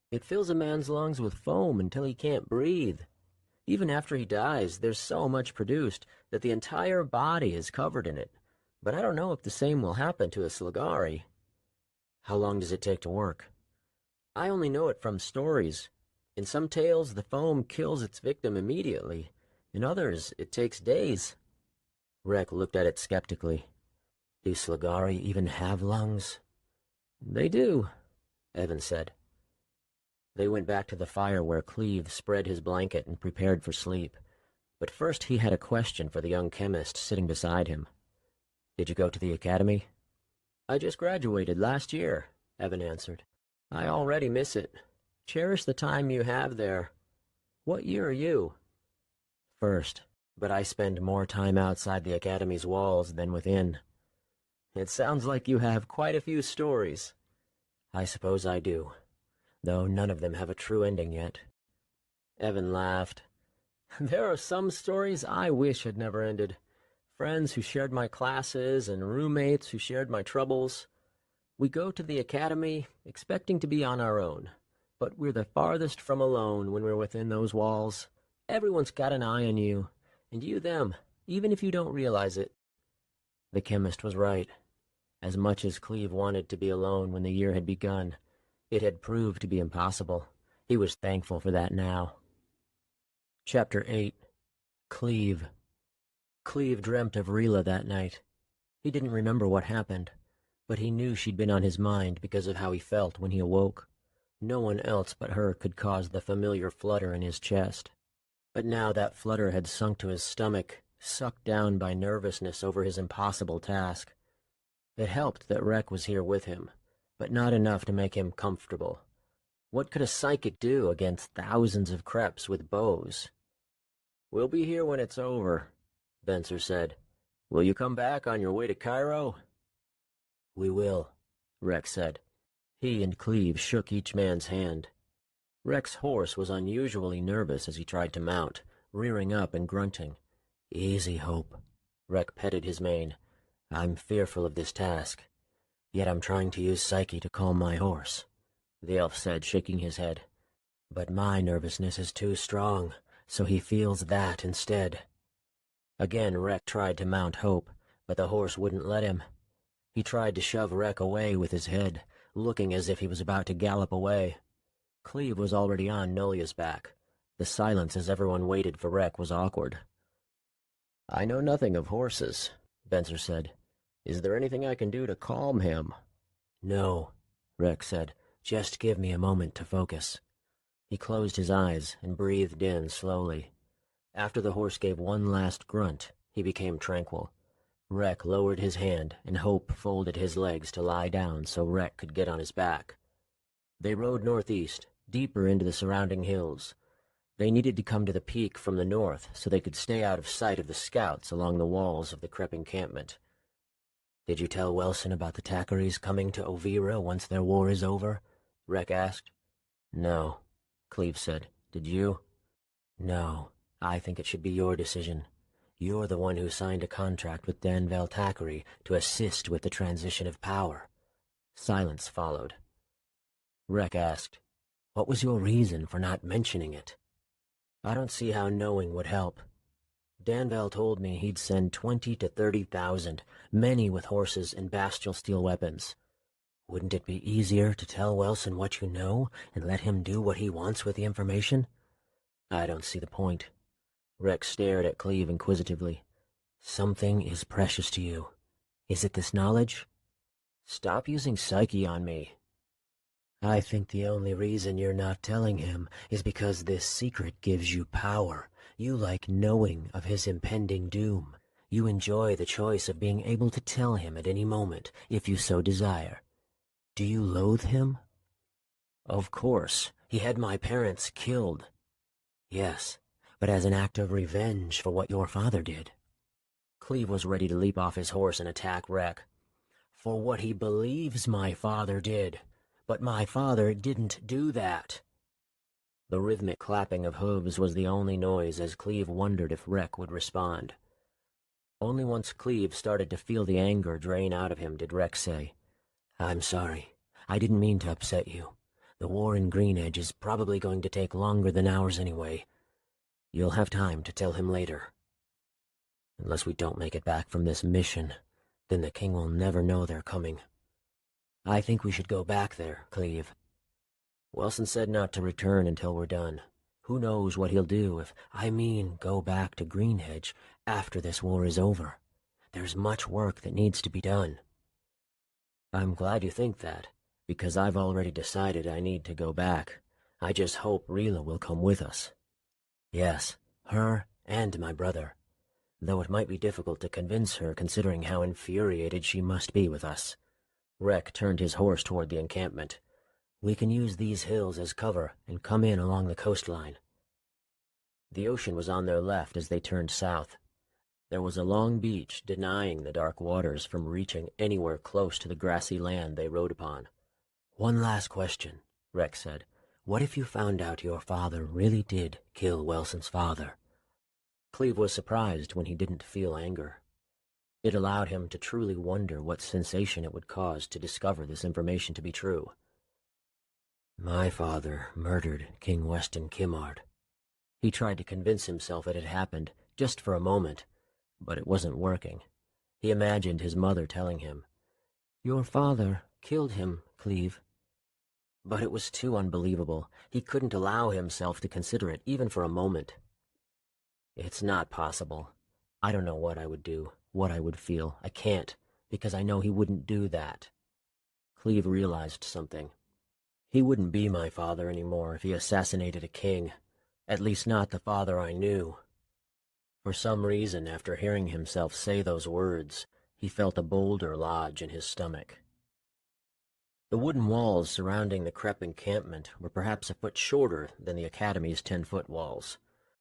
It fills a man's lungs with foam until he can't breathe. Even after he dies, there's so much produced that the entire body is covered in it. But I don't know if the same will happen to a Sligari. How long does it take to work? I only know it from stories. In some tales, the foam kills its victim immediately. In others, it takes days. Rek looked at it skeptically. Do Sligari even have lungs? They do, Evan said. They went back to the fire where Cleve spread his blanket and prepared for sleep. But first he had a question for the young chemist sitting beside him. Did you go to the academy? I just graduated last year, Evan answered. I already miss it. Cherish the time you have there. What year are you? First, but I spend more time outside the academy's walls than within. It sounds like you have quite a few stories. I suppose I do, though none of them have a true ending yet. Evan laughed. There are some stories I wish had never ended. Friends who shared my classes and roommates who shared my troubles. We go to the academy expecting to be on our own, but we're the farthest from alone when we're within those walls. Everyone's got an eye on you, and you them, even if you don't realize it. The chemist was right. As much as Cleve wanted to be alone when the year had begun, it had proved to be impossible. He was thankful for that now. Chapter 8. Cleve. Cleve dreamt of Rila that night. He didn't remember what happened, but he knew she'd been on his mind because of how he felt when he awoke. No one else but her could cause the familiar flutter in his chest. But now that flutter had sunk to his stomach, sucked down by nervousness over his impossible task. It helped that Rek was here with him, but not enough to make him comfortable. What could a psychic do against thousands of Kreps with bows? "We'll be here when it's over," Benser said. "Will you come back on your way to Cairo?" "We will," Rex said. He and Cleve shook each man's hand. Rex's horse was unusually nervous as he tried to mount, rearing up and grunting. "Easy, Hope." Rex petted his mane. "I'm fearful of this task. Yet I'm trying to use Psyche to calm my horse," the elf said, shaking his head. "But my nervousness is too strong, so he feels that instead." Again Rek tried to mount Hope, but the horse wouldn't let him. He tried to shove Rek away with his head, looking as if he was about to gallop away. Cleve was already on Nolia's back. The silence as everyone waited for Rek was awkward. "I know nothing of horses," Benser said. "Is there anything I can do to calm him?" "No," Rek said. "Just give me a moment to focus." He closed his eyes and breathed in slowly. After the horse gave one last grunt, he became tranquil. Rek lowered his hand, and Hope folded his legs to lie down so Rek could get on his back. They rode northeast, deeper into the surrounding hills. They needed to come to the peak from the north so they could stay out of sight of the scouts along the walls of the Krep encampment. "Did you tell Welson about the Tackeries coming to Ovira once their war is over?" Rek asked. "No," Cleve said. "Did you?" "No. I think it should be your decision. You're the one who signed a contract with Danvel Tackery to assist with the transition of power." Silence followed. Rek asked, "What was your reason for not mentioning it?" "I don't see how knowing would help. Danvel told me he'd send 20 to 30,000, many with horses and Bastial steel weapons. Wouldn't it be easier to tell Welson what you know and let him do what he wants with the information?" "I don't see the point." Rex stared at Cleve inquisitively. "Something is precious to you. Is it this knowledge?" "Stop using Psyche on me." "I think the only reason you're not telling him is because this secret gives you power. You like knowing of his impending doom. You enjoy the choice of being able to tell him at any moment, if you so desire. Do you loathe him?" "Of course. He had my parents killed." "Yes, but as an act of revenge for what your father did." Cleve was ready to leap off his horse and attack Rek. "For what he believes my father did. But my father didn't do that." The rhythmic clapping of hooves was the only noise as Cleve wondered if Rek would respond. Only once Cleve started to feel the anger drain out of him did Rek say, "I'm sorry. I didn't mean to upset you. The war in Green Edge is probably going to take longer than ours anyway. You'll have time to tell him later. Unless we don't make it back from this mission, then the king will never know they're coming. I think we should go back there, Cleve. Wilson said not to return until we're done. Who knows what he'll do if go back to Greenedge after this war is over. There's much work that needs to be done." "I'm glad you think that, because I've already decided I need to go back. I just hope Rila will come with us." "Yes, her and my brother. Though it might be difficult to convince her considering how infuriated she must be with us." Rek turned his horse toward the encampment. "We can use these hills as cover and come in along the coastline." The ocean was on their left as they turned south. There was a long beach denying the dark waters from reaching anywhere close to the grassy land they rode upon. "One last question," Rek said. "What if you found out your father really did kill Welson's father?" Cleve was surprised when he didn't feel anger. It allowed him to truly wonder what sensation it would cause to discover this information to be true. "My father murdered King Weston Kimard." He tried to convince himself it had happened, just for a moment, but it wasn't working. He imagined his mother telling him, "Your father killed him, Cleve." But it was too unbelievable. He couldn't allow himself to consider it, even for a moment. "It's not possible. I don't know what I would do, what I would feel. I can't, because I know he wouldn't do that." Cleve realized something. He wouldn't be my father anymore if he assassinated a king. At least not the father I knew. For some reason, after hearing himself say those words, he felt a boulder lodge in his stomach. The wooden walls surrounding the Krepp encampment were perhaps a foot shorter than the Academy's 10-foot walls.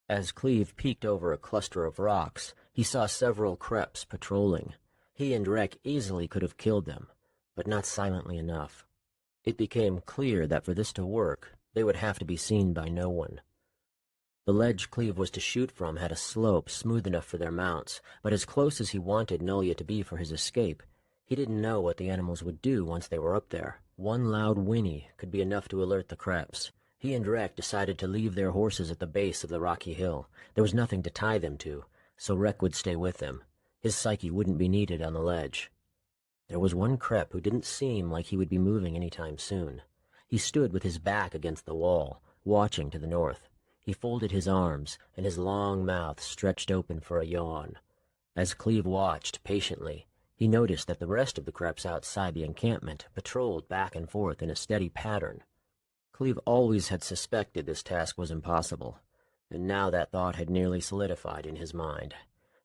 As Cleve peeked over a cluster of rocks, he saw several Krepps patrolling. He and Rek easily could have killed them, but not silently enough. It became clear that for this to work, they would have to be seen by no one. The ledge Cleve was to shoot from had a slope smooth enough for their mounts, but as close as he wanted Nolia to be for his escape, he didn't know what the animals would do once they were up there. One loud whinny could be enough to alert the Krepps. He and Rek decided to leave their horses at the base of the rocky hill. There was nothing to tie them to, so Rek would stay with them. His psyche wouldn't be needed on the ledge. There was one Krepp who didn't seem like he would be moving any time soon. He stood with his back against the wall, watching to the north. He folded his arms, and his long mouth stretched open for a yawn. As Cleve watched patiently, he noticed that the rest of the Krepps outside the encampment patrolled back and forth in a steady pattern. Cleve always had suspected this task was impossible, and now that thought had nearly solidified in his mind.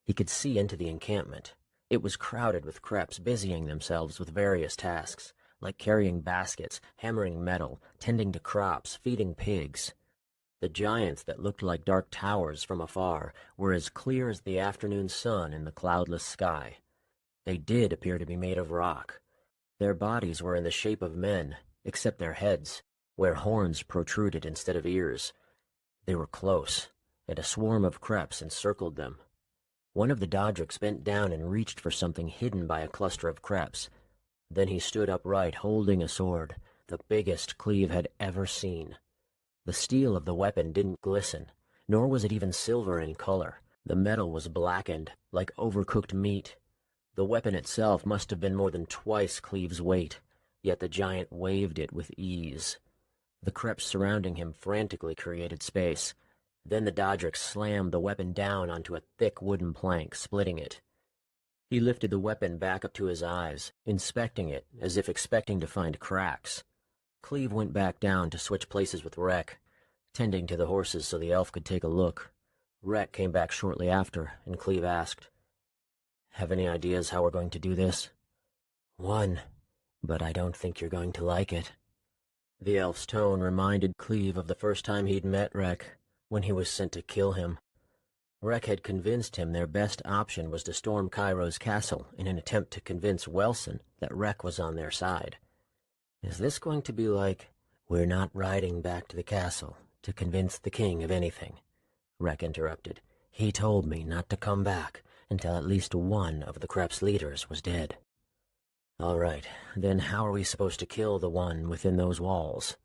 He could see into the encampment. It was crowded with Krepps busying themselves with various tasks, like carrying baskets, hammering metal, tending to crops, feeding pigs. The giants that looked like dark towers from afar were as clear as the afternoon sun in the cloudless sky. They did appear to be made of rock. Their bodies were in the shape of men, except their heads, where horns protruded instead of ears. They were close, and a swarm of Krepps encircled them. One of the Dodriks bent down and reached for something hidden by a cluster of Krepps. Then he stood upright, holding a sword, the biggest Cleve had ever seen. The steel of the weapon didn't glisten, nor was it even silver in color. The metal was blackened, like overcooked meat. The weapon itself must have been more than twice Cleve's weight, yet the giant waved it with ease. The Krepps surrounding him frantically created space. Then the Dodrik slammed the weapon down onto a thick wooden plank, splitting it. He lifted the weapon back up to his eyes, inspecting it as if expecting to find cracks. Cleve went back down to switch places with Rek, tending to the horses so the elf could take a look. Rek came back shortly after, and Cleve asked, "Have any ideas how we're going to do this?" "One, but I don't think you're going to like it." The elf's tone reminded Cleve of the first time he'd met Rek, when he was sent to kill him. Rek had convinced him their best option was to storm Cairo's castle in an attempt to convince Welson that Rek was on their side. Is this going to be like, "We're not riding back to the castle to convince the king of anything," Rek interrupted. "He told me not to come back until at least one of the Krepp's leaders was dead." "All right, then how are we supposed to kill the one within those walls?"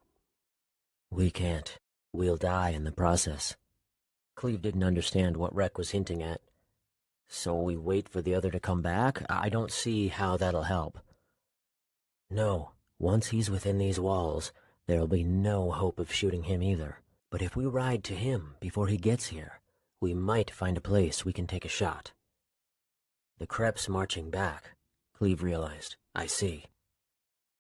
"We can't. We'll die in the process." Cleve didn't understand what Rek was hinting at. "So we wait for the other to come back? I don't see how that'll help." "No. Once he's within these walls, there'll be no hope of shooting him either. But if we ride to him before he gets here, we might find a place we can take a shot." The Krepp's marching back, Cleve realized. "I see."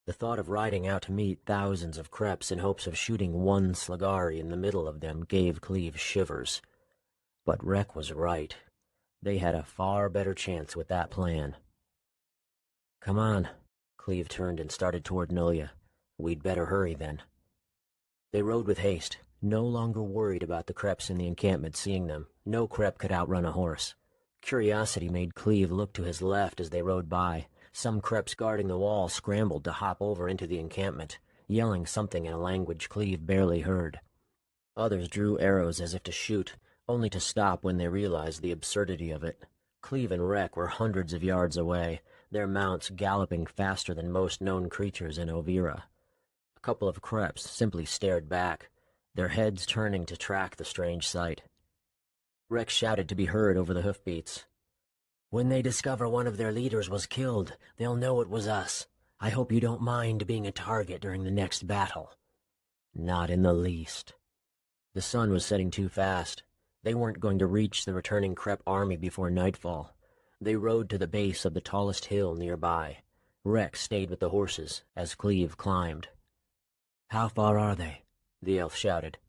The thought of riding out to meet thousands of Krepps in hopes of shooting one Slagari in the middle of them gave Cleve shivers. But Rek was right. They had a far better chance with that plan. "Come on." Cleve turned and started toward Nolia. "We'd better hurry then." They rode with haste, no longer worried about the Krepps in the encampment seeing them. No Krepp could outrun a horse. Curiosity made Cleve look to his left as they rode by. Some Krepps guarding the wall scrambled to hop over into the encampment, yelling something in a language Cleve barely heard. Others drew arrows as if to shoot, only to stop when they realized the absurdity of it. Cleve and Rek were hundreds of yards away, their mounts galloping faster than most known creatures in Ovira. A couple of Krepps simply stared back, their heads turning to track the strange sight. Rek shouted to be heard over the hoofbeats. "When they discover one of their leaders was killed, they'll know it was us. I hope you don't mind being a target during the next battle." "Not in the least." The sun was setting too fast. They weren't going to reach the returning Krepp army before nightfall. They rode to the base of the tallest hill nearby. Rek stayed with the horses as Cleve climbed. "How far are they?" the elf shouted.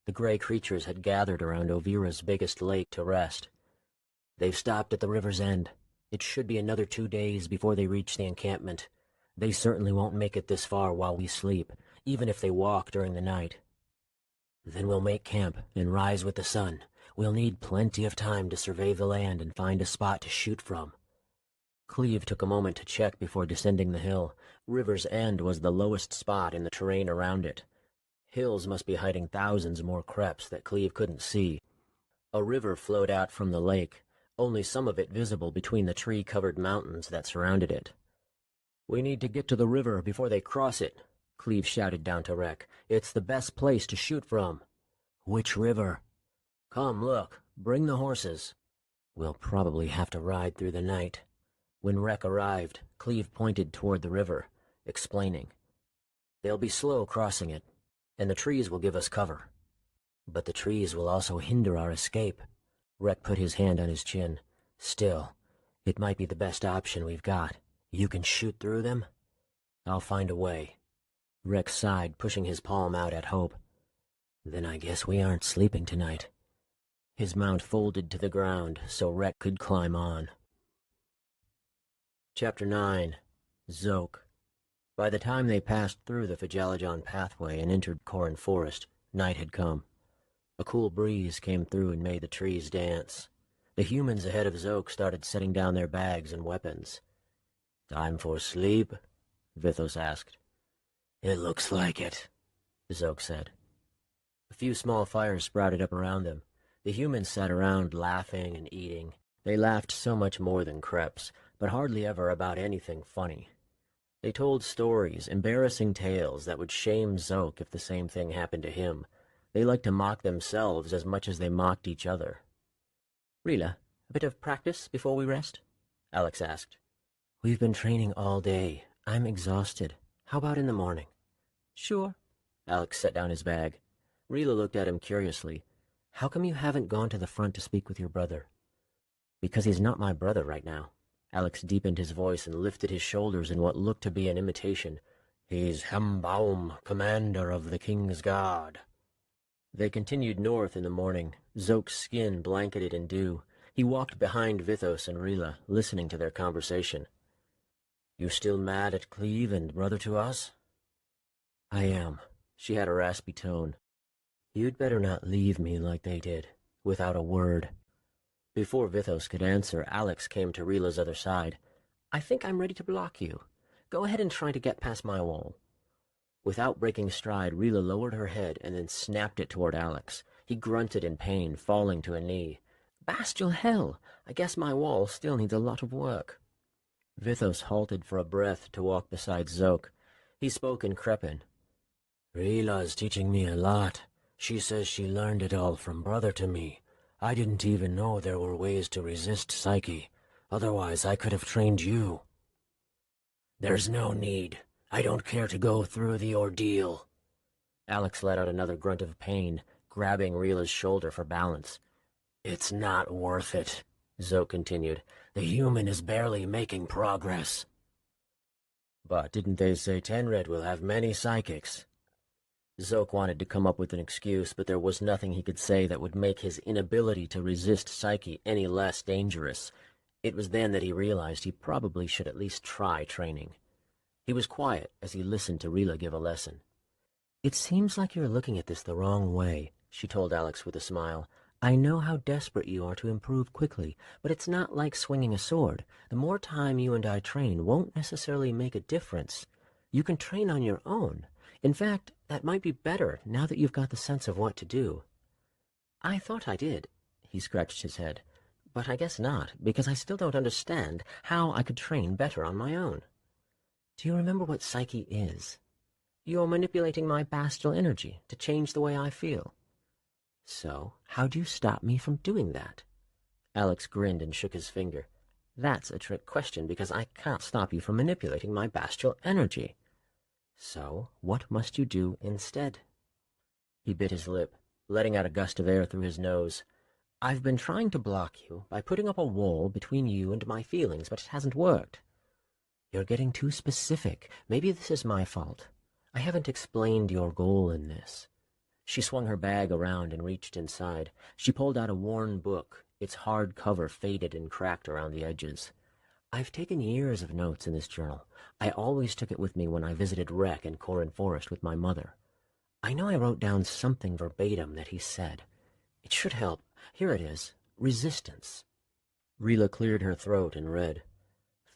The gray creatures had gathered around Ovira's biggest lake to rest. They've stopped at the river's end. It should be another 2 days before they reach the encampment. They certainly won't make it this far while we sleep, even if they walk during the night. Then we'll make camp and rise with the sun. We'll need plenty of time to survey the land and find a spot to shoot from. Cleve took a moment to check before descending the hill. River's End was the lowest spot in the terrain around it. Hills must be hiding thousands more creps that Cleve couldn't see. A river flowed out from the lake, only some of it visible between the tree-covered mountains that surrounded it. "We need to get to the river before they cross it," Cleve shouted down to Rek. "It's the best place to shoot from." "Which river?" "Come, look. Bring the horses." "We'll probably have to ride through the night." When Rek arrived, Cleve pointed toward the river, explaining. "They'll be slow crossing it, and the trees will give us cover." "But the trees will also hinder our escape." Rek put his hand on his chin. "Still, it might be the best option we've got. You can shoot through them?" "I'll find a way." Rek sighed, pushing his palm out at Hope. "Then I guess we aren't sleeping tonight." His mount folded to the ground so Rek could climb on. Chapter 9. Zoke. By the time they passed through the Fajalajan pathway and entered Korin Forest, night had come. A cool breeze came through and made the trees dance. The humans ahead of Zoke started setting down their bags and weapons. "Time for sleep?" Vithos asked. "It looks like it," Zoke said. A few small fires sprouted up around them. The humans sat around laughing and eating. They laughed so much more than creps, but hardly ever about anything funny. They told stories, embarrassing tales that would shame Zoke if the same thing happened to him. They liked to mock themselves as much as they mocked each other. "Rila, a bit of practice before we rest?" Alex asked. "We've been training all day. I'm exhausted. How about in the morning?" "Sure." Alex set down his bag. Rila looked at him curiously. "How come you haven't gone to the front to speak with your brother?" "Because he's not my brother right now." Alex deepened his voice and lifted his shoulders in what looked to be an imitation. "He's Hembaum, commander of the King's Guard." They continued north in the morning, Zoke's skin blanketed in dew. He walked behind Vithos and Rila, listening to their conversation. "You still mad at Cleve and brother to us?" "I am." She had a raspy tone. "You'd better not leave me like they did, without a word." Before Vithos could answer, Alex came to Rila's other side. "I think I'm ready to block you. Go ahead and try to get past my wall." Without breaking stride, Rila lowered her head and then snapped it toward Alex. He grunted in pain, falling to a knee. "Bastial hell! I guess my wall still needs a lot of work." Vithos halted for a breath to walk beside Zoke. He spoke in Crepin. "Rila's teaching me a lot. She says she learned it all from brother to me. I didn't even know there were ways to resist Psyche. Otherwise, I could have trained you." "There's no need. I don't care to go through the ordeal." Alex let out another grunt of pain, grabbing Rila's shoulder for balance. "It's not worth it," Zoke continued. "The human is barely making progress." "But didn't they say Tenred will have many psychics?" Zoke wanted to come up with an excuse, but there was nothing he could say that would make his inability to resist Psyche any less dangerous. It was then that he realized he probably should at least try training. He was quiet as he listened to Rila give a lesson. "It seems like you're looking at this the wrong way," she told Alex with a smile. "I know how desperate you are to improve quickly, but it's not like swinging a sword. The more time you and I train won't necessarily make a difference. You can train on your own. In fact, that might be better now that you've got the sense of what to do." "I thought I did," he scratched his head. "But I guess not, because I still don't understand how I could train better on my own." "Do you remember what Psyche is?" "You're manipulating my Bastial energy to change the way I feel." "So, how do you stop me from doing that?" Alex grinned and shook his finger. "That's a trick question because I can't stop you from manipulating my Bastial energy." "So, what must you do instead?" He bit his lip, letting out a gust of air through his nose. "I've been trying to block you by putting up a wall between you and my feelings, but it hasn't worked." "You're getting too specific. Maybe this is my fault. I haven't explained your goal in this." She swung her bag around and reached inside. She pulled out a worn book, Its hard cover faded and cracked around the edges. I've taken years of notes in this journal. I always took it with me when I visited Rec and Corin Forest with my mother. I know I wrote down something verbatim that he said. It should help. Here it is. Resistance. Rila cleared her throat and read.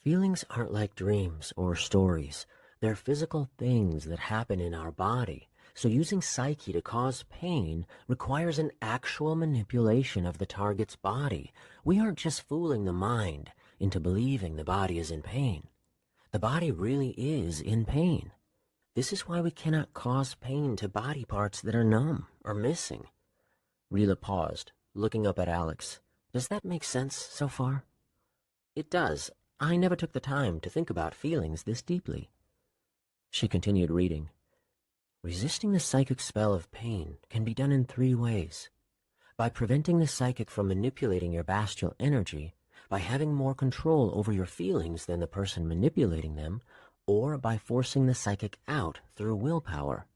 Feelings aren't like dreams or stories. They're physical things that happen in our body. So using psyche to cause pain requires an actual manipulation of the target's body. We aren't just fooling the mind into believing the body is in pain. The body really is in pain. This is why we cannot cause pain to body parts that are numb or missing. Rila paused, looking up at Alex. Does that make sense so far? It does. I never took the time to think about feelings this deeply. She continued reading. Resisting the psychic spell of pain can be done in 3 ways. By preventing the psychic from manipulating your Bastial energy, by having more control over your feelings than the person manipulating them, or by forcing the psychic out through willpower.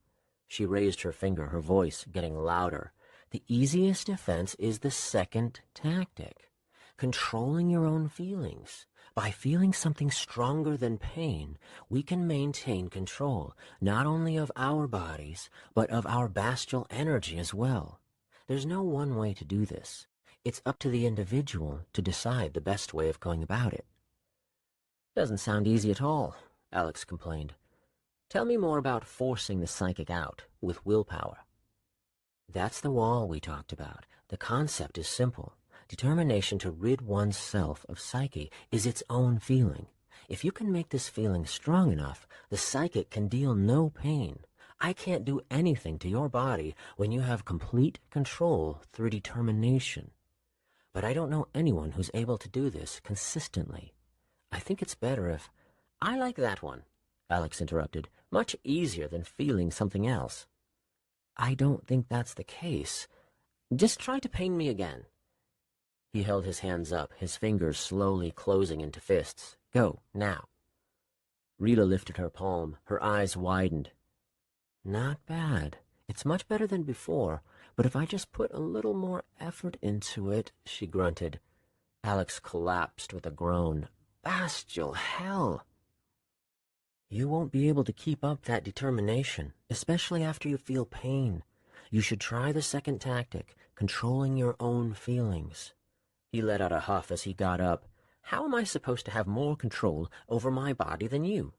She raised her finger, her voice getting louder. The easiest defense is the second tactic, controlling your own feelings. By feeling something stronger than pain, we can maintain control, not only of our bodies, but of our Bastial energy as well. There's no one way to do this. It's up to the individual to decide the best way of going about it. Doesn't sound easy at all, Alex complained. Tell me more about forcing the psychic out with willpower. That's the wall we talked about. The concept is simple. Determination to rid one's self of psyche is its own feeling. If you can make this feeling strong enough, the psychic can deal no pain. I can't do anything to your body when you have complete control through determination. But I don't know anyone who's able to do this consistently. I think it's better if... I like that one, Alex interrupted. Much easier than feeling something else. I don't think that's the case. Just try to pain me again. He held his hands up, his fingers slowly closing into fists. Go, now. Rila lifted her palm, her eyes widened. Not bad. It's much better than before, but if I just put a little more effort into it, she grunted. Alex collapsed with a groan. Bastial hell! You won't be able to keep up that determination, especially after you feel pain. You should try the second tactic, controlling your own feelings. He let out a huff as he got up. How am I supposed to have more control over my body than you?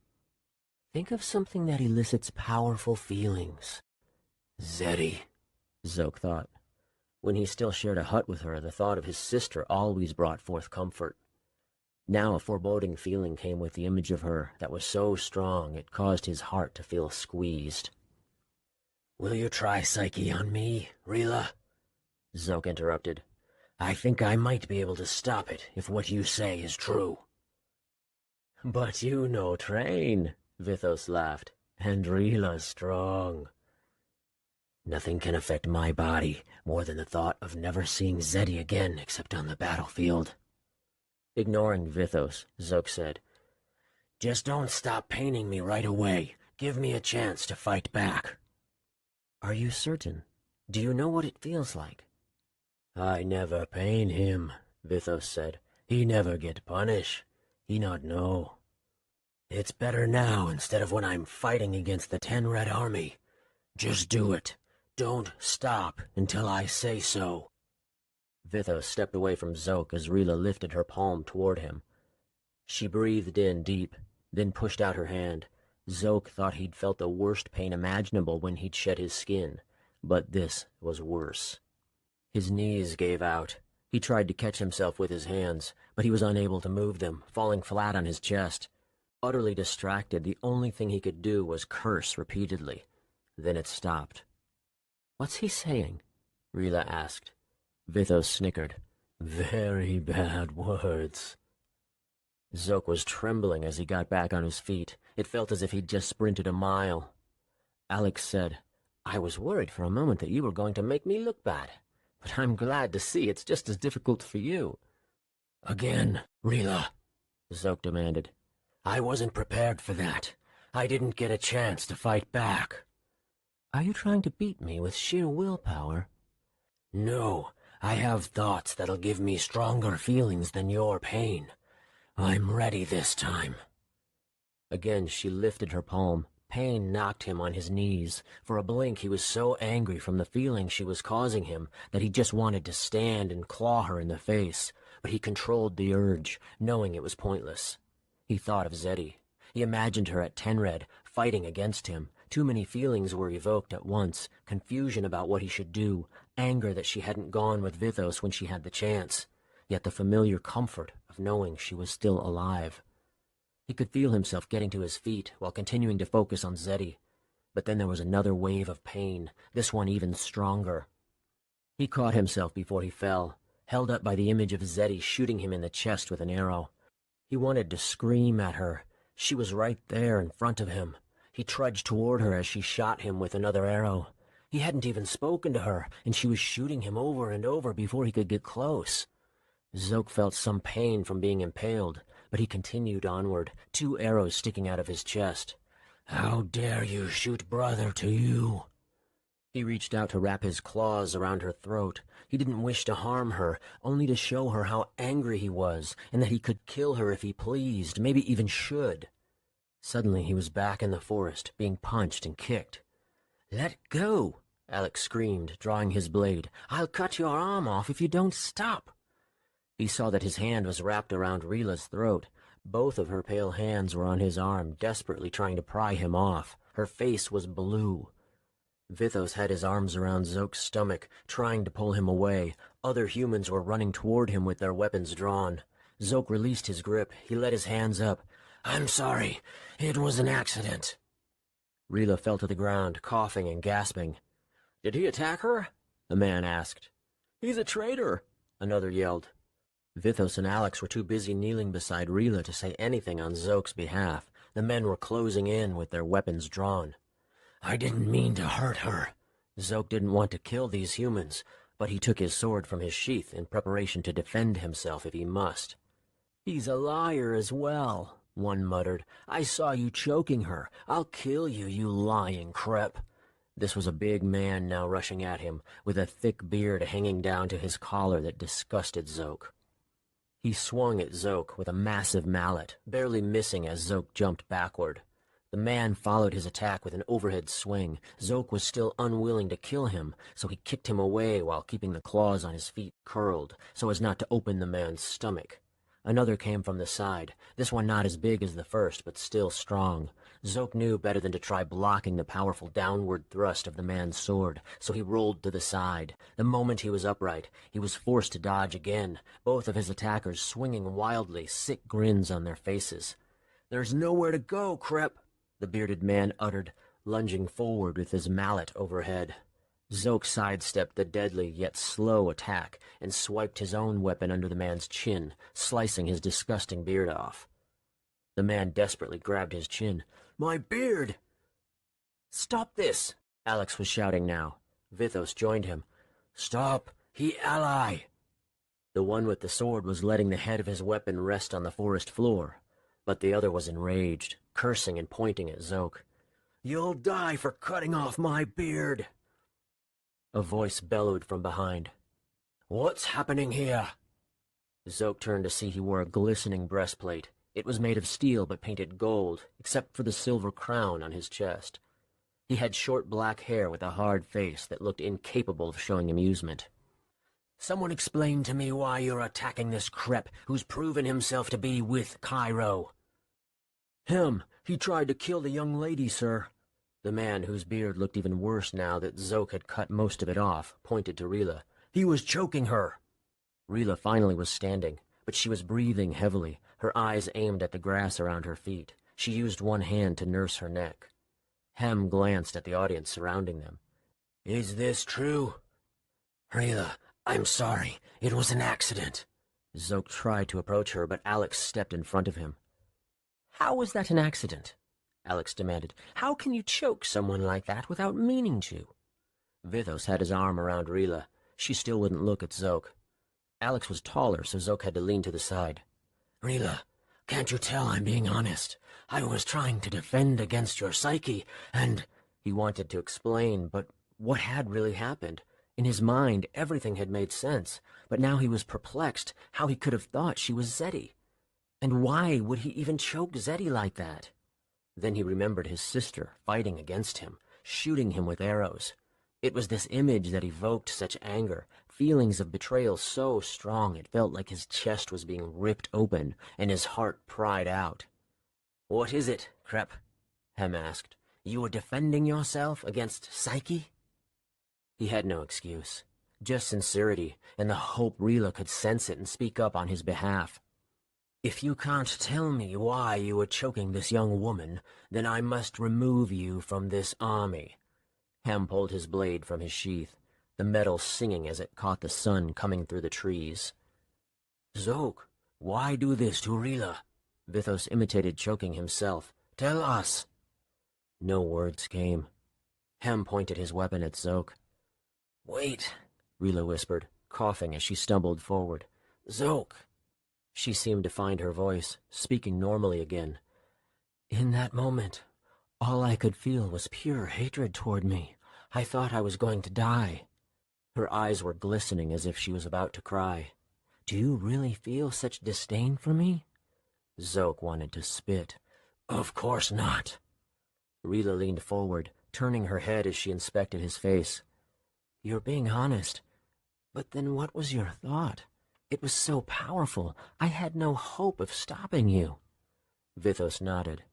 Think of something that elicits powerful feelings. Zeddy, Zoke thought. When he still shared a hut with her, the thought of his sister always brought forth comfort. Now a foreboding feeling came with the image of her that was so strong it caused his heart to feel squeezed. Will you try psyche on me, Rila? Zoke interrupted. I think I might be able to stop it if what you say is true. But you no train, Vithos laughed, and Rila's strong. Nothing can affect my body more than the thought of never seeing Zeddy again except on the battlefield. Ignoring Vithos, Zoke said, Just don't stop paining me right away. Give me a chance to fight back. Are you certain? Do you know what it feels like? I never pain him, Vithos said. He never get punish. He not know. It's better now instead of when I'm fighting against the 10 Red Army. Just do it. Don't stop until I say so. Vithos stepped away from Zoke as Rila lifted her palm toward him. She breathed in deep, then pushed out her hand. Zoke thought he'd felt the worst pain imaginable when he'd shed his skin, but this was worse. His knees gave out. He tried to catch himself with his hands, but he was unable to move them, falling flat on his chest. Utterly distracted, the only thing he could do was curse repeatedly. Then it stopped. What's he saying? Rila asked. Vithos snickered. Very bad words. Zoke was trembling as he got back on his feet. It felt as if he'd just sprinted a mile. Alex said, I was worried for a moment that you were going to make me look bad. But I'm glad to see it's just as difficult for you. Again, Rila, Zoke demanded. I wasn't prepared for that. I didn't get a chance to fight back. Are you trying to beat me with sheer willpower? No, I have thoughts that'll give me stronger feelings than your pain. I'm ready this time." Again she lifted her palm. Pain knocked him on his knees. For a blink he was so angry from the feeling she was causing him that he just wanted to stand and claw her in the face, but he controlled the urge, knowing it was pointless. He thought of Zeddy. He imagined her at Tenred, fighting against him. Too many feelings were evoked at once, confusion about what he should do, anger that she hadn't gone with Vithos when she had the chance, yet the familiar comfort of knowing she was still alive. He could feel himself getting to his feet while continuing to focus on Zeddy, but then there was another wave of pain, this one even stronger. He caught himself before he fell, held up by the image of Zeddy shooting him in the chest with an arrow. He wanted to scream at her. She was right there in front of him. He trudged toward her as she shot him with another arrow. He hadn't even spoken to her, and she was shooting him over and over before he could get close. Zoke felt some pain from being impaled, but he continued onward, 2 arrows sticking out of his chest. "How dare you shoot brother to you?" He reached out to wrap his claws around her throat. He didn't wish to harm her, only to show her how angry he was, and that he could kill her if he pleased, maybe even should. Suddenly he was back in the forest, being punched and kicked. "Let go!" Alex screamed, drawing his blade. "I'll cut your arm off if you don't stop." He saw that his hand was wrapped around Rila's throat. Both of her pale hands were on his arm, desperately trying to pry him off. Her face was blue. Vithos had his arms around Zoke's stomach, trying to pull him away. Other humans were running toward him with their weapons drawn. Zoke released his grip. He let his hands up. "I'm sorry. It was an accident." Rila fell to the ground, coughing and gasping. "Did he attack her?" a man asked. "He's a traitor," another yelled. Vithos and Alex were too busy kneeling beside Rila to say anything on Zoke's behalf. The men were closing in with their weapons drawn. "I didn't mean to hurt her." Zoke didn't want to kill these humans, but he took his sword from his sheath in preparation to defend himself if he must. "He's a liar as well," one muttered. "I saw you choking her. I'll kill you, you lying crep." This was a big man now rushing at him, with a thick beard hanging down to his collar that disgusted Zoke. He swung at Zoke with a massive mallet, barely missing as Zoke jumped backward. The man followed his attack with an overhead swing. Zoke was still unwilling to kill him, so he kicked him away while keeping the claws on his feet curled, so as not to open the man's stomach. Another came from the side, this one not as big as the first, but still strong. Zoke knew better than to try blocking the powerful downward thrust of the man's sword, so he rolled to the side. The moment he was upright, he was forced to dodge again, both of his attackers swinging wildly, sick grins on their faces. "There's nowhere to go, crep," the bearded man uttered, lunging forward with his mallet overhead. Zoke sidestepped the deadly yet slow attack and swiped his own weapon under the man's chin, slicing his disgusting beard off. The man desperately grabbed his chin. "My beard!" "Stop this!" Alex was shouting now. Vithos joined him. "Stop! He ally!" The one with the sword was letting the head of his weapon rest on the forest floor, but the other was enraged, cursing and pointing at Zoke. "You'll die for cutting off my beard!" A voice bellowed from behind. "What's happening here?" Zoke turned to see he wore a glistening breastplate. It was made of steel but painted gold, except for the silver crown on his chest. He had short black hair with a hard face that looked incapable of showing amusement. "Someone explain to me why you're attacking this crep who's proven himself to be with Cairo." "Him. He tried to kill the young lady, sir." The man, whose beard looked even worse now that Zoke had cut most of it off, pointed to Rila. "He was choking her." Rila finally was standing, but she was breathing heavily, her eyes aimed at the grass around her feet. She used one hand to nurse her neck. Hem glanced at the audience surrounding them. "Is this true?" "Rila, I'm sorry. It was an accident." Zoke tried to approach her, but Alex stepped in front of him. "How was that an accident?" Alex demanded. "How can you choke someone like that without meaning to?" Vithos had his arm around Rila. She still wouldn't look at Zoke. Alex was taller, so Zoke had to lean to the side. "Rila, can't you tell I'm being honest? I was trying to defend against your psyche, and—" He wanted to explain, but what had really happened? In his mind, everything had made sense, but now he was perplexed how he could have thought she was Zeddy. And why would he even choke Zeddy like that? Then he remembered his sister fighting against him, shooting him with arrows. It was this image that evoked such anger, feelings of betrayal so strong it felt like his chest was being ripped open and his heart pried out. "What is it, Krep?" Hem asked. "You were defending yourself against Psyche?" He had no excuse, just sincerity and the hope Rila could sense it and speak up on his behalf. "If you can't tell me why you were choking this young woman, then I must remove you from this army." Hem pulled his blade from his sheath, the metal singing as it caught the sun coming through the trees. "Zoke, why do this to Rila?" Vithos imitated choking himself. "Tell us." No words came. Hem pointed his weapon at Zoke. "Wait," Rila whispered, coughing as she stumbled forward. "Zoke." She seemed to find her voice, speaking normally again. "In that moment, all I could feel was pure hatred toward me. I thought I was going to die." Her eyes were glistening as if she was about to cry. "Do you really feel such disdain for me?" Zoke wanted to spit. "Of course not." Rila leaned forward, turning her head as she inspected his face. "You're being honest. But then what was your thought? It was so powerful. I had no hope of stopping you." Vithos nodded.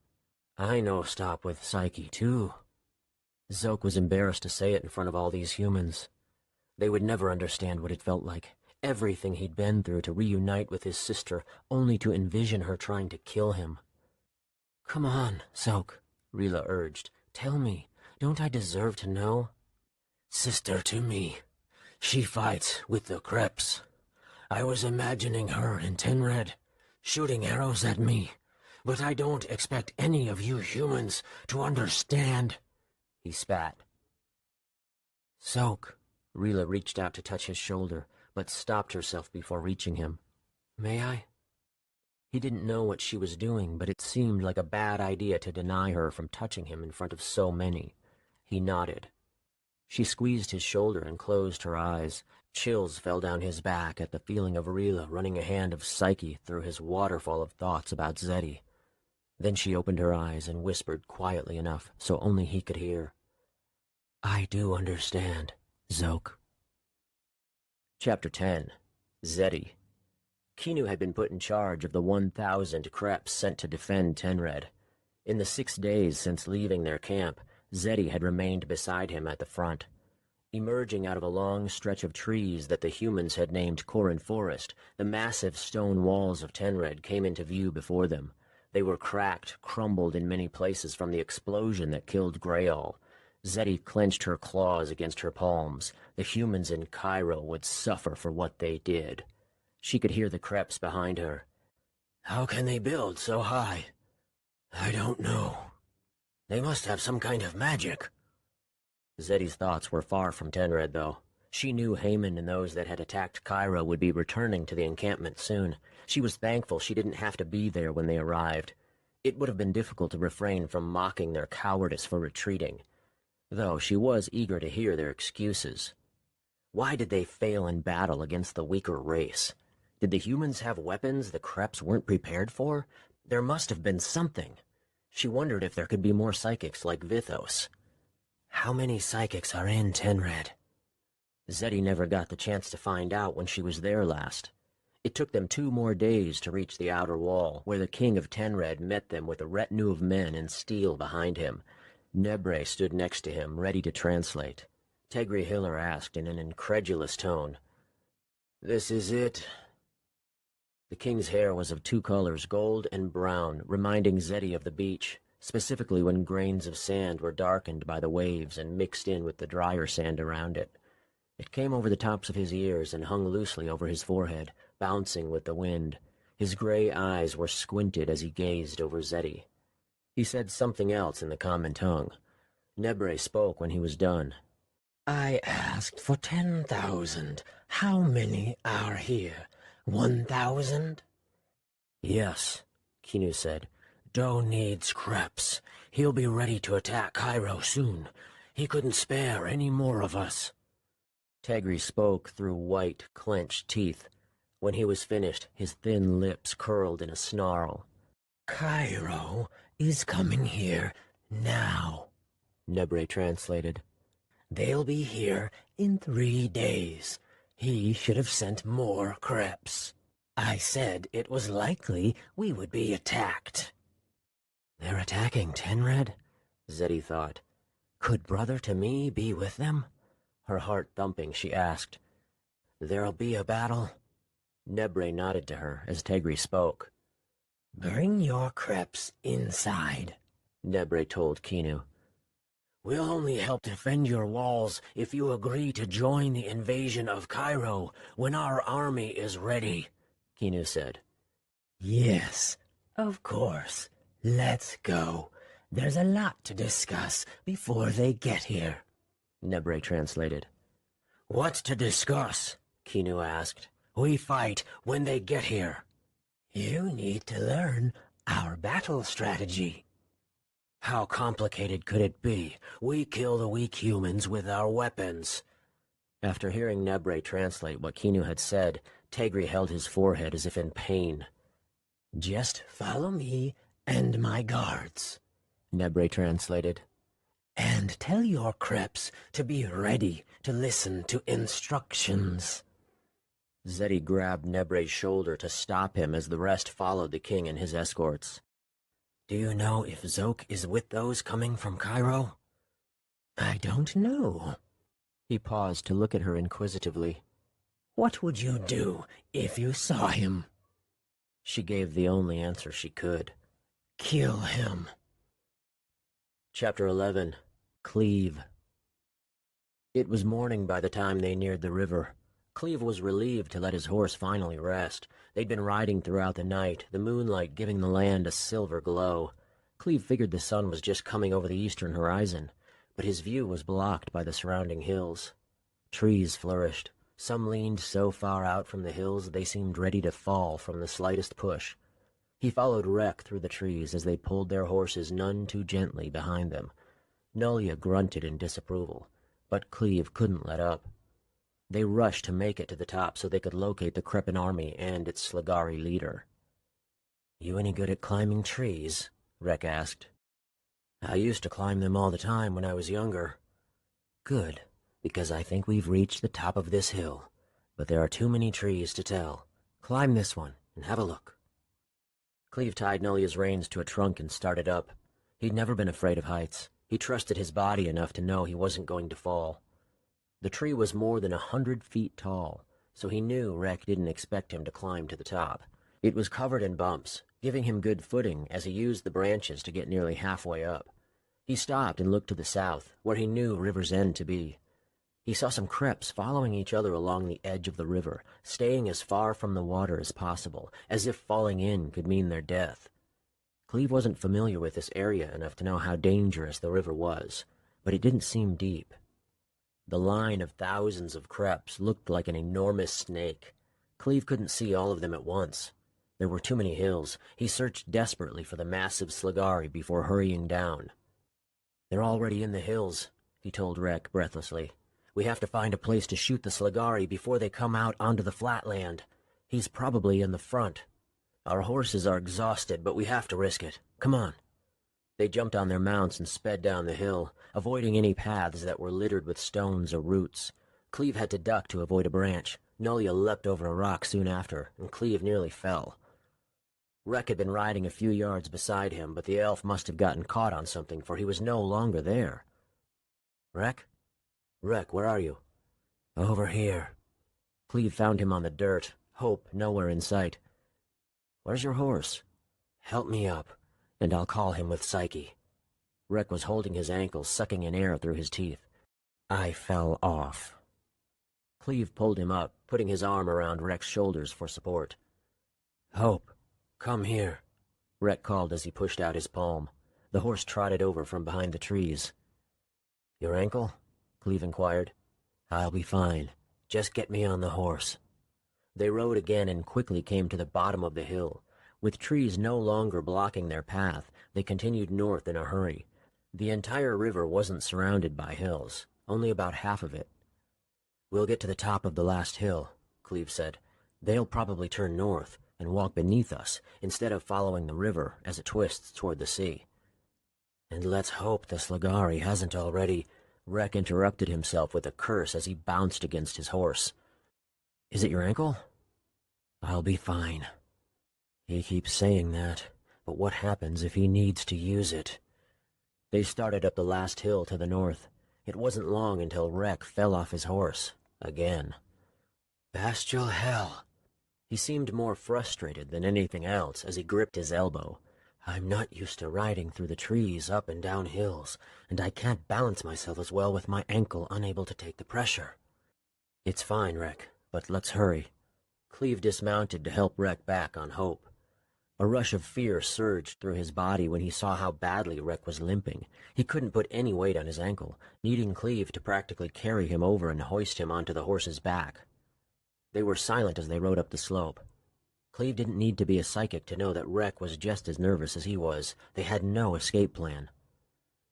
"I know stop with Psyche, too." Zoke was embarrassed to say it in front of all these humans. They would never understand what it felt like. Everything he'd been through to reunite with his sister, only to envision her trying to kill him. "Come on, Zoke," Rila urged. "Tell me, don't I deserve to know?" "Sister to me. She fights with the Kreps. I was imagining her in Tenred, shooting arrows at me, but I don't expect any of you humans to understand." He spat. "Zoke." Rila reached out to touch his shoulder, but stopped herself before reaching him. "May I?" He didn't know what she was doing, but it seemed like a bad idea to deny her from touching him in front of so many. He nodded. She squeezed his shoulder and closed her eyes. Chills fell down his back at the feeling of Rila running a hand of Psyche through his waterfall of thoughts about Zeddy. Then she opened her eyes and whispered quietly enough so only he could hear. "I do understand, Zoke." Chapter 10. Zeddy. Kinu had been put in charge of the 1,000 Kreps sent to defend Tenred. In the 6 days since leaving their camp, Zeddy had remained beside him at the front. Emerging out of a long stretch of trees that the humans had named Corin Forest, the massive stone walls of Tenred came into view before them. They were cracked, crumbled in many places from the explosion that killed Greyall. Zeddy clenched her claws against her palms. The humans in Cairo would suffer for what they did. She could hear the Kreps behind her. "How can they build so high?" "I don't know. They must have some kind of magic." Zeddy's thoughts were far from Tenred, though. She knew Haman and those that had attacked Cairo would be returning to the encampment soon. She was thankful she didn't have to be there when they arrived. It would have been difficult to refrain from mocking their cowardice for retreating, though she was eager to hear their excuses. Why did they fail in battle against the weaker race? Did the humans have weapons the Kreps weren't prepared for? There must have been something. She wondered if there could be more psychics like Vithos. How many psychics are in Tenred? Zeddy never got the chance to find out when she was there last. It took them 2 more days to reach the outer wall, where the king of Tenred met them with a retinue of men in steel behind him. Nebre stood next to him, ready to translate. Tegri Hiller asked in an incredulous tone, "This is it?" The king's hair was of 2 colors, gold and brown, reminding Zeddy of the beach, specifically when grains of sand were darkened by the waves and mixed in with the drier sand around it. It came over the tops of his ears and hung loosely over his forehead, bouncing with the wind. His gray eyes were squinted as he gazed over Zeddy. He said something else in the common tongue. Nebre spoke when he was done. "I asked for 10,000. How many are here? 1,000? "Yes," Kinu said. "Doe needs Kreps. He'll be ready to attack Cairo soon. He couldn't spare any more of us." Tegri spoke through white, clenched teeth. When he was finished, his thin lips curled in a snarl. Cairo is coming here now, Nebre translated. They'll be here in 3 days. He should have sent more creps. I said it was likely we would be attacked. They're attacking Tenred? Zeddy thought. Could Brother to me be with them? Her heart thumping, she asked. There'll be a battle? Nebre nodded to her as Tegri spoke. Bring your creps inside, Nebre told Kinu. We'll only help defend your walls if you agree to join the invasion of Cairo when our army is ready, Kinu said. Yes, of course. Let's go. There's a lot to discuss before they get here. Nebre translated. What's to discuss? Kinu asked. We fight when they get here. You need to learn our battle strategy. How complicated could it be? We kill the weak humans with our weapons. After hearing Nebre translate what Kinu had said, Tegri held his forehead as if in pain. Just follow me and my guards, Nebre translated. And tell your creps to be ready to listen to instructions. Zeddy grabbed Nebre's shoulder to stop him as the rest followed the king and his escorts. Do you know if Zoke is with those coming from Cairo? I don't know. He paused to look at her inquisitively. What would you do if you saw him? She gave the only answer she could. Kill him. Chapter 11. Cleve. It was morning by the time they neared the river. Cleve was relieved to let his horse finally rest. They'd been riding throughout the night, the moonlight giving the land a silver glow. Cleve figured the sun was just coming over the eastern horizon, but his view was blocked by the surrounding hills. Trees flourished. Some leaned so far out from the hills they seemed ready to fall from the slightest push. He followed Rek through the trees as they pulled their horses none too gently behind them. Nolia grunted in disapproval, but Cleve couldn't let up. They rushed to make it to the top so they could locate the Krepan army and its Sligari leader. You any good at climbing trees? Rek asked. I used to climb them all the time when I was younger. Good, because I think we've reached the top of this hill, but there are too many trees to tell. Climb this one and have a look. Cleve tied Nolia's reins to a trunk and started up. He'd never been afraid of heights. He trusted his body enough to know he wasn't going to fall. The tree was more than 100 feet tall, so he knew Rek didn't expect him to climb to the top. It was covered in bumps, giving him good footing as he used the branches to get nearly halfway up. He stopped and looked to the south, where he knew River's End to be. He saw some creps following each other along the edge of the river, staying as far from the water as possible, as if falling in could mean their death. Cleve wasn't familiar with this area enough to know how dangerous the river was, but it didn't seem deep. The line of thousands of creps looked like an enormous snake. Cleve couldn't see all of them at once. There were too many hills. He searched desperately for the massive Sligari before hurrying down. They're already in the hills, he told Rek breathlessly. We have to find a place to shoot the Sligari before they come out onto the flatland. He's probably in the front. Our horses are exhausted, but we have to risk it. Come on. They jumped on their mounts and sped down the hill, avoiding any paths that were littered with stones or roots. Cleve had to duck to avoid a branch. Nolia leapt over a rock soon after, and Cleve nearly fell. Rek had been riding a few yards beside him, but the elf must have gotten caught on something, for he was no longer there. Rek? Rek, where are you? Over here. Cleve found him on the dirt, Hope nowhere in sight. Where's your horse? Help me up, and I'll call him with Psyche. Rek was holding his ankle, sucking in air through his teeth. I fell off. Cleve pulled him up, putting his arm around Rek's shoulders for support. Hope, come here, Rek called as he pushed out his palm. The horse trotted over from behind the trees. Your ankle? Cleve inquired. I'll be fine. Just get me on the horse. They rode again and quickly came to the bottom of the hill. With trees no longer blocking their path, they continued north in a hurry. The entire river wasn't surrounded by hills, only about half of it. "We'll get to the top of the last hill," Cleve said. "They'll probably turn north and walk beneath us instead of following the river as it twists toward the sea." "And let's hope the Slagari hasn't already—" Rek interrupted himself with a curse as he bounced against his horse. "Is it your ankle?" "I'll be fine." "He keeps saying that, but what happens if he needs to use it?" They started up the last hill to the north. It wasn't long until Rek fell off his horse, again. "Bastial hell!" He seemed more frustrated than anything else as he gripped his elbow. "I'm not used to riding through the trees up and down hills, and I can't balance myself as well with my ankle unable to take the pressure." "It's fine, Rek, but let's hurry." Cleve dismounted to help Rek back on Hope. A rush of fear surged through his body when he saw how badly Rek was limping. He couldn't put any weight on his ankle, needing Cleve to practically carry him over and hoist him onto the horse's back. They were silent as they rode up the slope. Cleve didn't need to be a psychic to know that Rek was just as nervous as he was. They had no escape plan.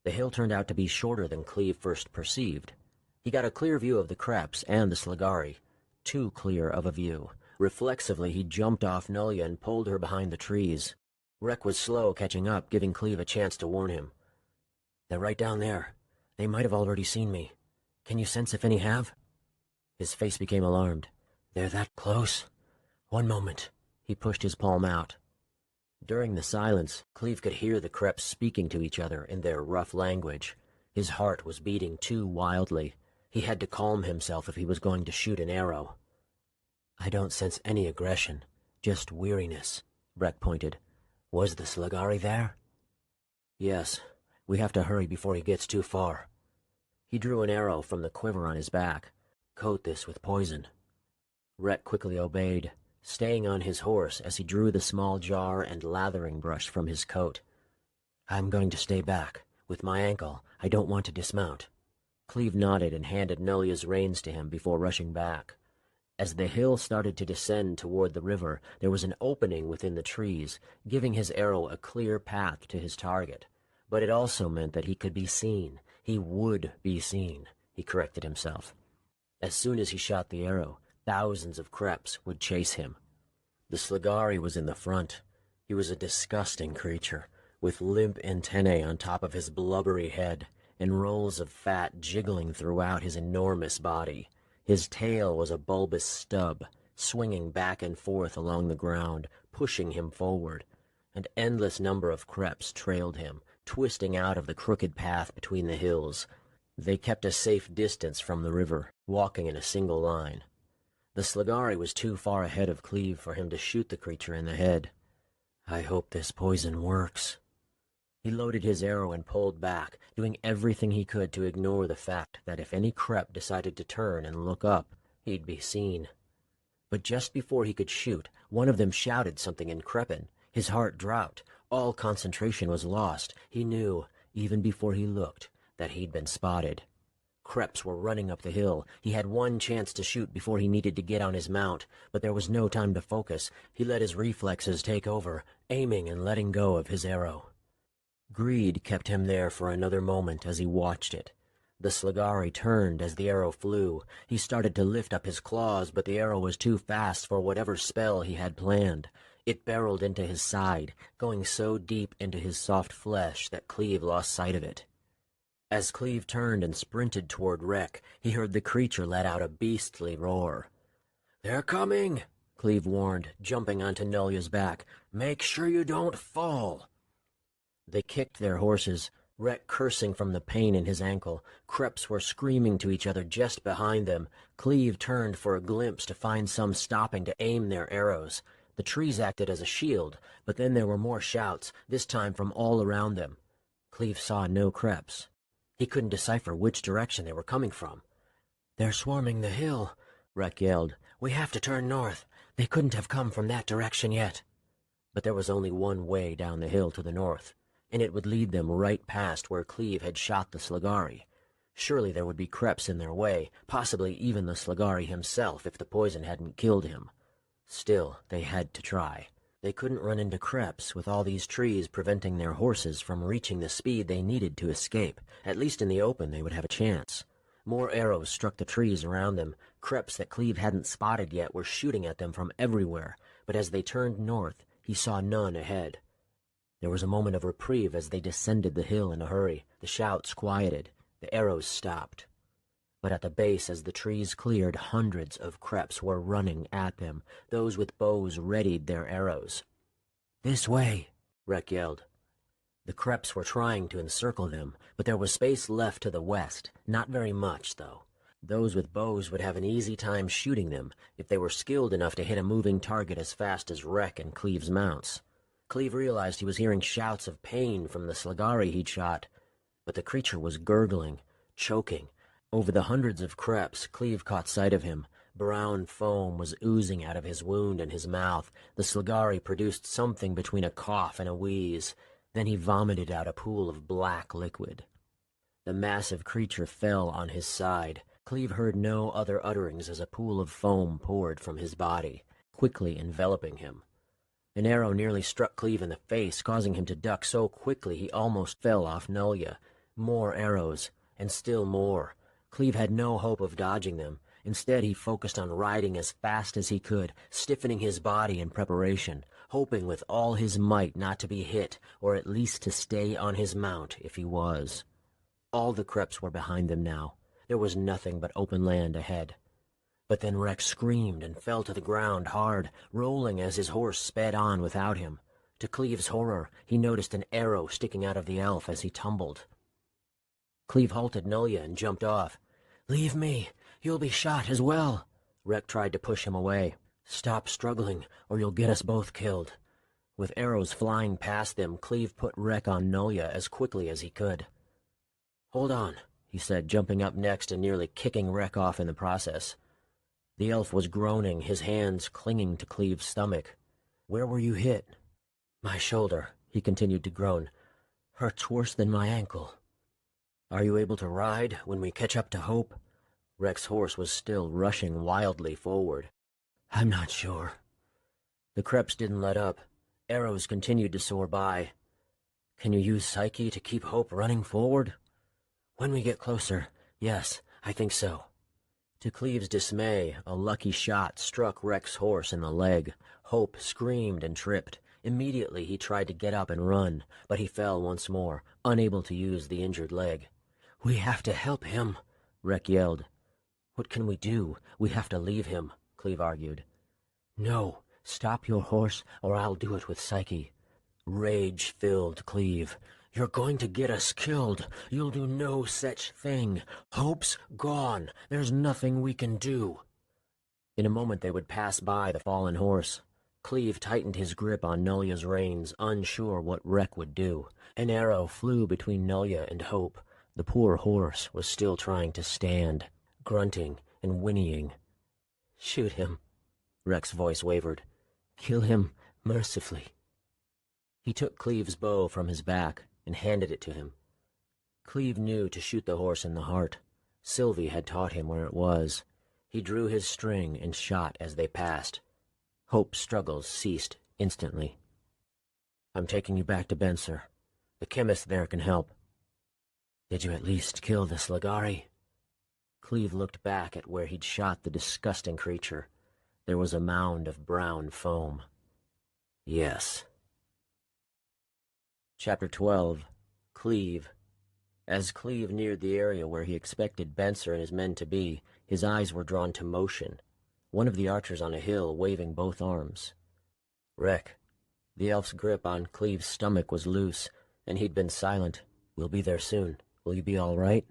The hill turned out to be shorter than Cleve first perceived. He got a clear view of the Kreps and the Slagari. Too clear of a view. Reflexively, he jumped off Nulya and pulled her behind the trees. Rek was slow catching up, giving Cleve a chance to warn him. "They're right down there. They might have already seen me. Can you sense if any have?" His face became alarmed. "They're that close? One moment." He pushed his palm out. During the silence, Cleve could hear the Kreps speaking to each other in their rough language. His heart was beating too wildly. He had to calm himself if he was going to shoot an arrow. "I don't sense any aggression, just weariness," Rek pointed. "Was the Slagari there?" "Yes. We have to hurry before he gets too far." He drew an arrow from the quiver on his back. "Coat this with poison." Rek quickly obeyed, staying on his horse as he drew the small jar and lathering brush from his coat. "I'm going to stay back. With my ankle, I don't want to dismount." Cleve nodded and handed Nulya's reins to him before rushing back. As the hill started to descend toward the river, there was an opening within the trees, giving his arrow a clear path to his target. But it also meant that he could be seen. He would be seen, he corrected himself. As soon as he shot the arrow, thousands of Kreps would chase him. The Slagari was in the front. He was a disgusting creature, with limp antennae on top of his blubbery head, and rolls of fat jiggling throughout his enormous body. His tail was a bulbous stub, swinging back and forth along the ground, pushing him forward. An endless number of Kreps trailed him, twisting out of the crooked path between the hills. They kept a safe distance from the river, walking in a single line. The Slagari was too far ahead of Cleve for him to shoot the creature in the head. "I hope this poison works." He loaded his arrow and pulled back, doing everything he could to ignore the fact that if any Krep decided to turn and look up, he'd be seen. But just before he could shoot, one of them shouted something in Kreppen. His heart dropped. All concentration was lost. He knew, even before he looked, that he'd been spotted. Kreps were running up the hill. He had one chance to shoot before he needed to get on his mount, but there was no time to focus. He let his reflexes take over, aiming and letting go of his arrow. Greed kept him there for another moment as he watched it. The Slagari turned as the arrow flew. He started to lift up his claws, but the arrow was too fast for whatever spell he had planned. It barreled into his side, going so deep into his soft flesh that Cleve lost sight of it. As Cleve turned and sprinted toward Rek, he heard the creature let out a beastly roar. "They're coming," Cleve warned, jumping onto Nulya's back. "Make sure you don't fall." They kicked their horses, Rek cursing from the pain in his ankle. Kreps were screaming to each other just behind them. Cleve turned for a glimpse to find some stopping to aim their arrows. The trees acted as a shield, but then there were more shouts, this time from all around them. Cleve saw no Kreps. He couldn't decipher which direction they were coming from. "They're swarming the hill," Rek yelled. "We have to turn north. They couldn't have come from that direction yet." But there was only one way down the hill to the north, and it would lead them right past where Cleve had shot the Slagari. Surely there would be Kreps in their way, possibly even the Slagari himself if the poison hadn't killed him. Still, they had to try. They couldn't run into Kreps with all these trees preventing their horses from reaching the speed they needed to escape. At least in the open they would have a chance. More arrows struck the trees around them. Creps that Cleve hadn't spotted yet were shooting at them from everywhere, but as they turned north, he saw none ahead. There was a moment of reprieve as they descended the hill in a hurry. The shouts quieted. The arrows stopped. But at the base, as the trees cleared, hundreds of Creps were running at them. Those with bows readied their arrows. "This way!" Rek yelled. The Creps were trying to encircle them, but there was space left to the west. Not very much, though. Those with bows would have an easy time shooting them if they were skilled enough to hit a moving target as fast as Rek and Cleve's mounts. Cleve realized he was hearing shouts of pain from the Sligari he'd shot, but the creature was gurgling, choking. Over the hundreds of Creps, Cleve caught sight of him. Brown foam was oozing out of his wound and his mouth. The Sligari produced something between a cough and a wheeze. Then he vomited out a pool of black liquid. The massive creature fell on his side. Cleve heard no other utterings as a pool of foam poured from his body, quickly enveloping him. An arrow nearly struck Cleve in the face, causing him to duck so quickly he almost fell off Nulya. More arrows, and still more. Cleve had no hope of dodging them. Instead, he focused on riding as fast as he could, stiffening his body in preparation, hoping with all his might not to be hit, or at least to stay on his mount if he was. All the Creps were behind them now. There was nothing but open land ahead. But then Rex screamed and fell to the ground hard, rolling as his horse sped on without him. To Cleve's horror, he noticed an arrow sticking out of the elf as he tumbled. Cleve halted Nulya and jumped off. "Leave me! You'll be shot as well!" Rek tried to push him away. "Stop struggling, or you'll get us both killed." With arrows flying past them, Cleve put Rek on Nulya as quickly as he could. "Hold on," he said, jumping up next and nearly kicking Rek off in the process. The elf was groaning, his hands clinging to Cleve's stomach. "Where were you hit?" "My shoulder," he continued to groan. "Hurts worse than my ankle." "Are you able to ride when we catch up to Hope?" Rek's horse was still rushing wildly forward. "I'm not sure." The Creps didn't let up. Arrows continued to soar by. "Can you use Psyche to keep Hope running forward?" "When we get closer, yes, I think so." To Cleve's dismay, a lucky shot struck Rek's horse in the leg. Hope screamed and tripped. Immediately he tried to get up and run, but he fell once more, unable to use the injured leg. "We have to help him," Rek yelled. "What can we do? We have to leave him," Cleve argued. "No, stop your horse, or I'll do it with Psyche." Rage filled Cleve. "You're going to get us killed. You'll do no such thing. Hope's gone. There's nothing we can do." In a moment they would pass by the fallen horse. Cleve tightened his grip on Nulya's reins, unsure what Rek would do. An arrow flew between Nulya and Hope. The poor horse was still trying to stand, grunting and whinnying. "Shoot him," Rek's voice wavered. "Kill him mercifully." He took Cleve's bow from his back and handed it to him. Cleve knew to shoot the horse in the heart. Sylvie had taught him where it was. He drew his string and shot as they passed. Hope's struggles ceased instantly. "I'm taking you back to Benser. The chemist there can help." "Did you at least kill the Sligari?" Cleve looked back at where he'd shot the disgusting creature. There was a mound of brown foam. "Yes." Chapter 12. Cleve. As Cleve neared the area where he expected Benser and his men to be, his eyes were drawn to motion. One of the archers on a hill waving both arms. "Rek." The elf's grip on Cleve's stomach was loose, and he'd been silent. "We'll be there soon. Will you be all right?"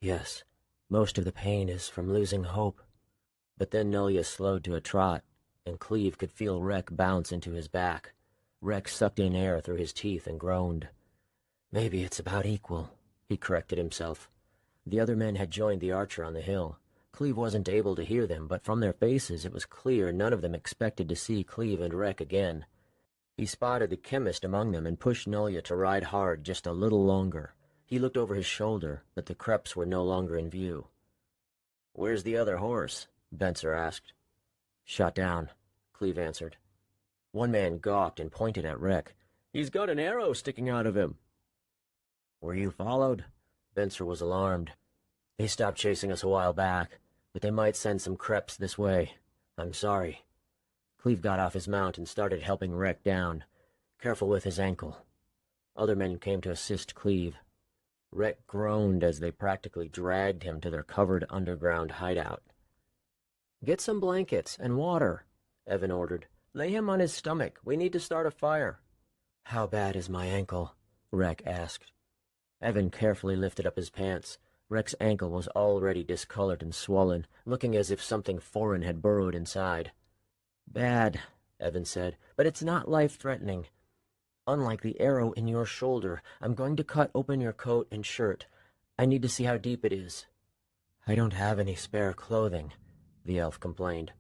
"Yes. Most of the pain is from losing Hope." But then Nulya slowed to a trot, and Cleve could feel Rek bounce into his back. Rek sucked in air through his teeth and groaned. "Maybe it's about equal," he corrected himself. The other men had joined the archer on the hill. Cleve wasn't able to hear them, but from their faces it was clear none of them expected to see Cleve and Rek again. He spotted the chemist among them and pushed Nulya to ride hard just a little longer. He looked over his shoulder, but the Creps were no longer in view. "Where's the other horse?" Benser asked. "Shot down," Cleve answered. One man gawked and pointed at Rek. "He's got an arrow sticking out of him." "Were you followed?" Benser was alarmed. They stopped chasing us a while back, but they might send some creps this way. I'm sorry. Cleve got off his mount and started helping Rek down, careful with his ankle. Other men came to assist Cleve. Rek groaned as they practically dragged him to their covered underground hideout. "Get some blankets and water," Evan ordered. "Lay him on his stomach. We need to start a fire." "How bad is my ankle?" Rek asked. Evan carefully lifted up his pants. Rek's ankle was already discolored and swollen, looking as if something foreign had burrowed inside. "Bad," Evan said, "but it's not life-threatening. Unlike the arrow in your shoulder, I'm going to cut open your coat and shirt. I need to see how deep it is." "I don't have any spare clothing," the elf complained.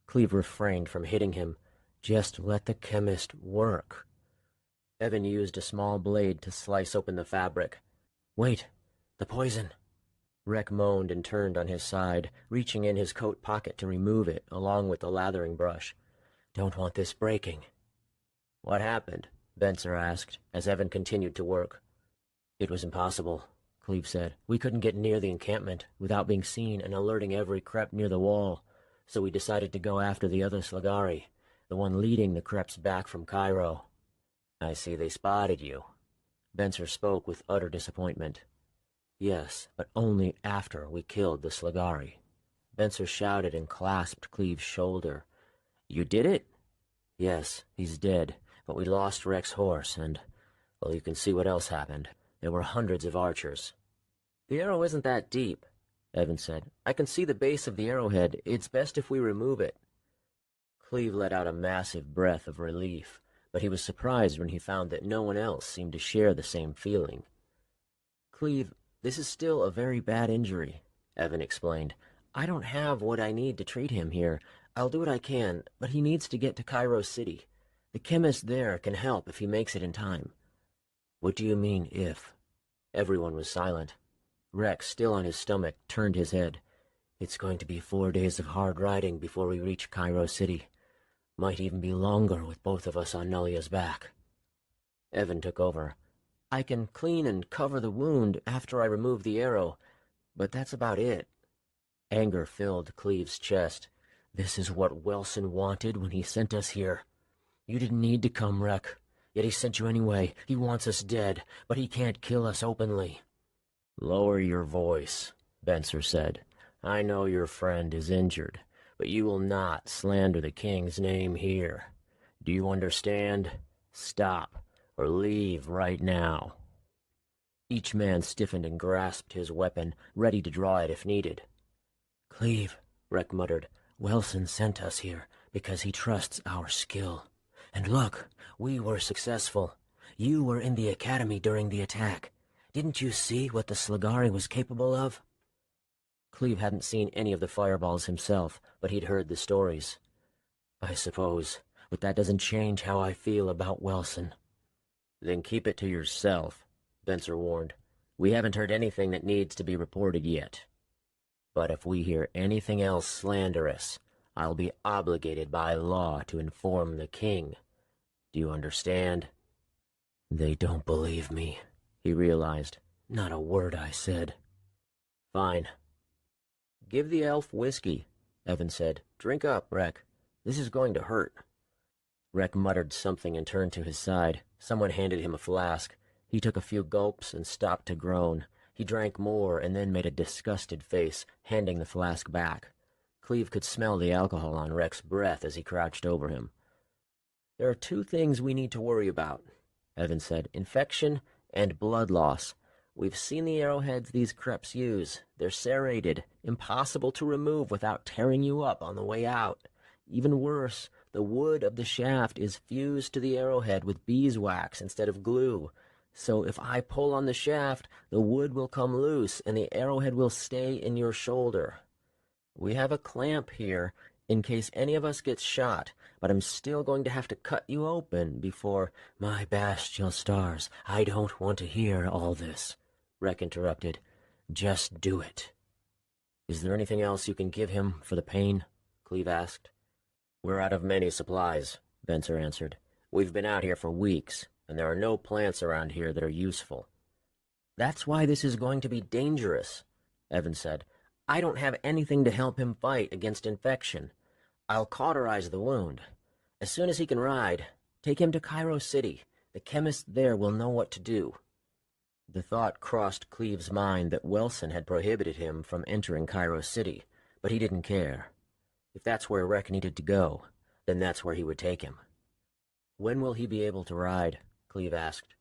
Cleve refrained from hitting him. "Just let the chemist work." Evan used a small blade to slice open the fabric. "Wait, the poison." Rek moaned and turned on his side, reaching in his coat pocket to remove it, along with the lathering brush. "Don't want this breaking." "What happened?" Benser asked, as Evan continued to work. "It was impossible," Cleve said. "We couldn't get near the encampment without being seen and alerting every Crep near the wall, so we decided to go after the other Slagari, the one leading the Creps back from Cairo." "I see they spotted you." Benser spoke with utter disappointment. "Yes, but only after we killed the Slagari." Benser shouted and clasped Cleve's shoulder. "You did it?" "Yes, he's dead, but we lost Rek's horse, and, well, you can see what else happened. There were hundreds of archers." "The arrow isn't that deep," Evan said. "I can see the base of the arrowhead. It's best if we remove it." Cleve let out a massive breath of relief, but he was surprised when he found that no one else seemed to share the same feeling. "Cleve, this is still a very bad injury," Evan explained. "I don't have what I need to treat him here. I'll do what I can, but he needs to get to Cairo City. The chemist there can help if he makes it in time." "What do you mean, if?" Everyone was silent. Rex, still on his stomach, turned his head. "It's going to be 4 days of hard riding before we reach Cairo City. Might even be longer with both of us on Nolia's back." Evan took over. "I can clean and cover the wound after I remove the arrow, but that's about it." Anger filled Cleve's chest. "This is what Wilson wanted when he sent us here. You didn't need to come, Rek. Yet he sent you anyway. He wants us dead, but he can't kill us openly." "Lower your voice," Benser said. "I know your friend is injured, but you will not slander the king's name here. Do you understand? Stop, or leave right now." Each man stiffened and grasped his weapon, ready to draw it if needed. "Cleve," Rek muttered, "Wilson sent us here because he trusts our skill. And look, we were successful. You were in the academy during the attack. Didn't you see what the Slagari was capable of?" Cleve hadn't seen any of the fireballs himself, but he'd heard the stories. "I suppose, but that doesn't change how I feel about Wilson." "Then keep it to yourself," Benser warned. "We haven't heard anything that needs to be reported yet. But if we hear anything else slanderous, I'll be obligated by law to inform the king. Do you understand?" "They don't believe me," he realized. "Not a word I said." "Fine. Give the elf whiskey," Evan said. "Drink up, Rek. This is going to hurt." Rek muttered something and turned to his side. Someone handed him a flask. He took a few gulps and stopped to groan. He drank more and then made a disgusted face, handing the flask back. Cleve could smell the alcohol on Rek's breath as he crouched over him. "There are 2 things we need to worry about," Evan said. "Infection and blood loss. We've seen the arrowheads these Creps use. They're serrated, impossible to remove without tearing you up on the way out. Even worse, the wood of the shaft is fused to the arrowhead with beeswax instead of glue. So if I pull on the shaft, the wood will come loose and the arrowhead will stay in your shoulder. We have a clamp here in case any of us gets shot, but I'm still going to have to cut you open before—" "My Bastial stars, I don't want to hear all this," Rek interrupted. "Just do it." "Is there anything else you can give him for the pain?" Cleve asked. "We're out of many supplies," Benser answered. "We've been out here for weeks, and there are no plants around here that are useful." "That's why this is going to be dangerous," Evan said. "I don't have anything to help him fight against infection. I'll cauterize the wound. As soon as he can ride, take him to Cairo City. The chemist there will know what to do." The thought crossed Cleve's mind that Wilson had prohibited him from entering Cairo City, but he didn't care. If that's where Rek needed to go, then that's where he would take him. "When will he be able to ride?" Cleve asked.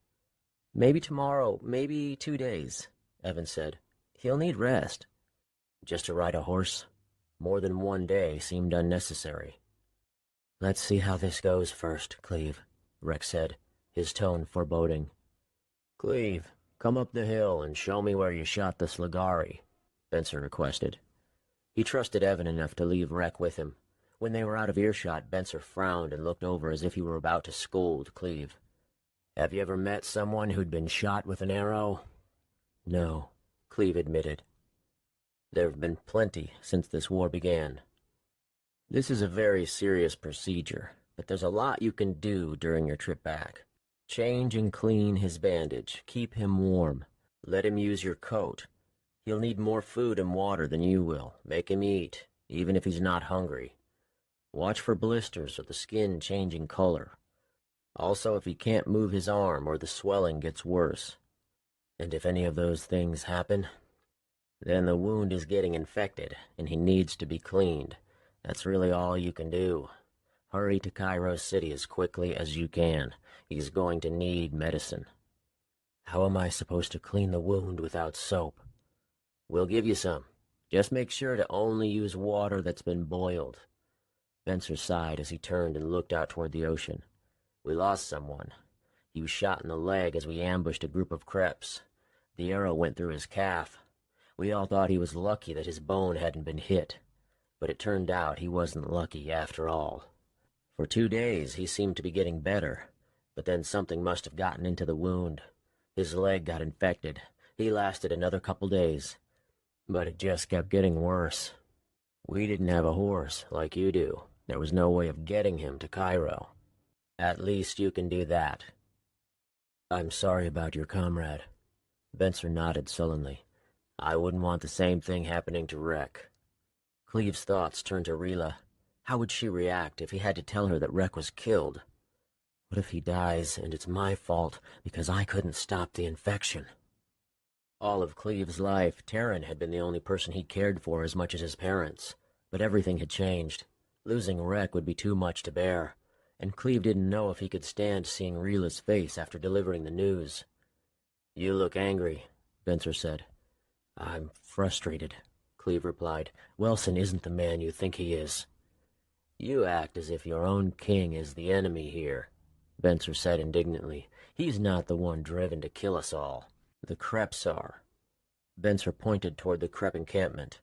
"Maybe tomorrow, maybe 2 days," Evan said. "He'll need rest." Just to ride a horse? More than 1 day seemed unnecessary. "Let's see how this goes first, Cleve," Rek said, his tone foreboding. "Cleve, come up the hill and show me where you shot the Sligari," Benson requested. He trusted Evan enough to leave Rek with him. When they were out of earshot, Benson frowned and looked over as if he were about to scold Cleve. "Have you ever met someone who'd been shot with an arrow?" "No," Cleve admitted. "There have been plenty since this war began. This is a very serious procedure, but there's a lot you can do during your trip back. Change and clean his bandage, keep him warm, let him use your coat. He'll need more food and water than you will. Make him eat, even if he's not hungry. Watch for blisters or the skin changing color. Also, if he can't move his arm or the swelling gets worse. And if any of those things happen, then the wound is getting infected and he needs to be cleaned. That's really all you can do. Hurry to Cairo City as quickly as you can. He's going to need medicine." "How am I supposed to clean the wound without soap?" "We'll give you some. Just make sure to only use water that's been boiled." Benson sighed as he turned and looked out toward the ocean. "We lost someone. He was shot in the leg as we ambushed a group of Kreps. The arrow went through his calf. We all thought he was lucky that his bone hadn't been hit. But it turned out he wasn't lucky after all. For 2 days he seemed to be getting better, but then something must have gotten into the wound. His leg got infected. He lasted another couple days. But it just kept getting worse. We didn't have a horse like you do. There was no way of getting him to Cairo. At least you can do that." "I'm sorry about your comrade." Benson nodded sullenly. "I wouldn't want the same thing happening to Rek." Cleve's thoughts turned to Rila. How would she react if he had to tell her that Rek was killed? What if he dies and it's my fault because I couldn't stop the infection? All of Cleve's life, Taryn had been the only person he cared for as much as his parents. But everything had changed. Losing Rek would be too much to bear, and Cleve didn't know if he could stand seeing Rila's face after delivering the news. "You look angry," Benson said. "I'm frustrated," Cleve replied. "Wilson isn't the man you think he is." "You act as if your own king is the enemy here," Benson said indignantly. "He's not the one driven to kill us all. The Kreps are." Benson pointed toward the Krep encampment.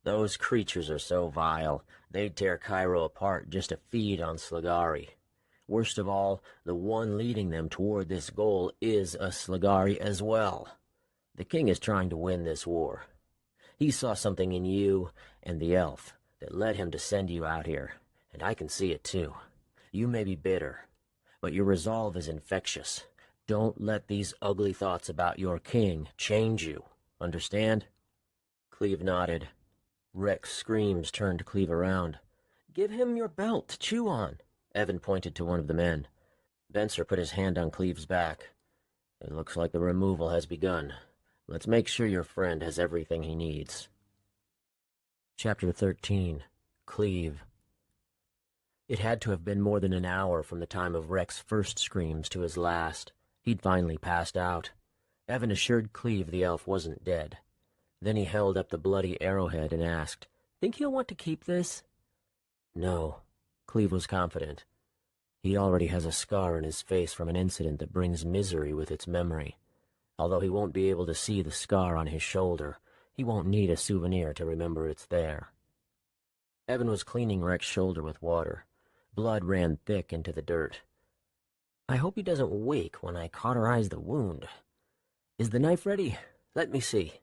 "Those creatures are so vile, they'd tear Cairo apart just to feed on Sligari. Worst of all, the one leading them toward this goal is a Sligari as well. The king is trying to win this war. He saw something in you and the elf that led him to send you out here, and I can see it too. You may be bitter, but your resolve is infectious. Don't let these ugly thoughts about your king change you. Understand?" Cleve nodded. Rek's screams turned Cleve around. "Give him your belt to chew on," Evan pointed to one of the men. Benson put his hand on Cleve's back. "It looks like the removal has begun. Let's make sure your friend has everything he needs." Chapter 13. Cleve. It had to have been more than an hour from the time of Rek's first screams to his last. He'd finally passed out. Evan assured Cleve the elf wasn't dead. Then he held up the bloody arrowhead and asked, "Think he'll want to keep this?" "No," Cleve was confident. "He already has a scar on his face from an incident that brings misery with its memory. Although he won't be able to see the scar on his shoulder, he won't need a souvenir to remember it's there." Evan was cleaning Rek's shoulder with water. Blood ran thick into the dirt. "I hope he doesn't wake when I cauterize the wound. Is the knife ready? Let me see."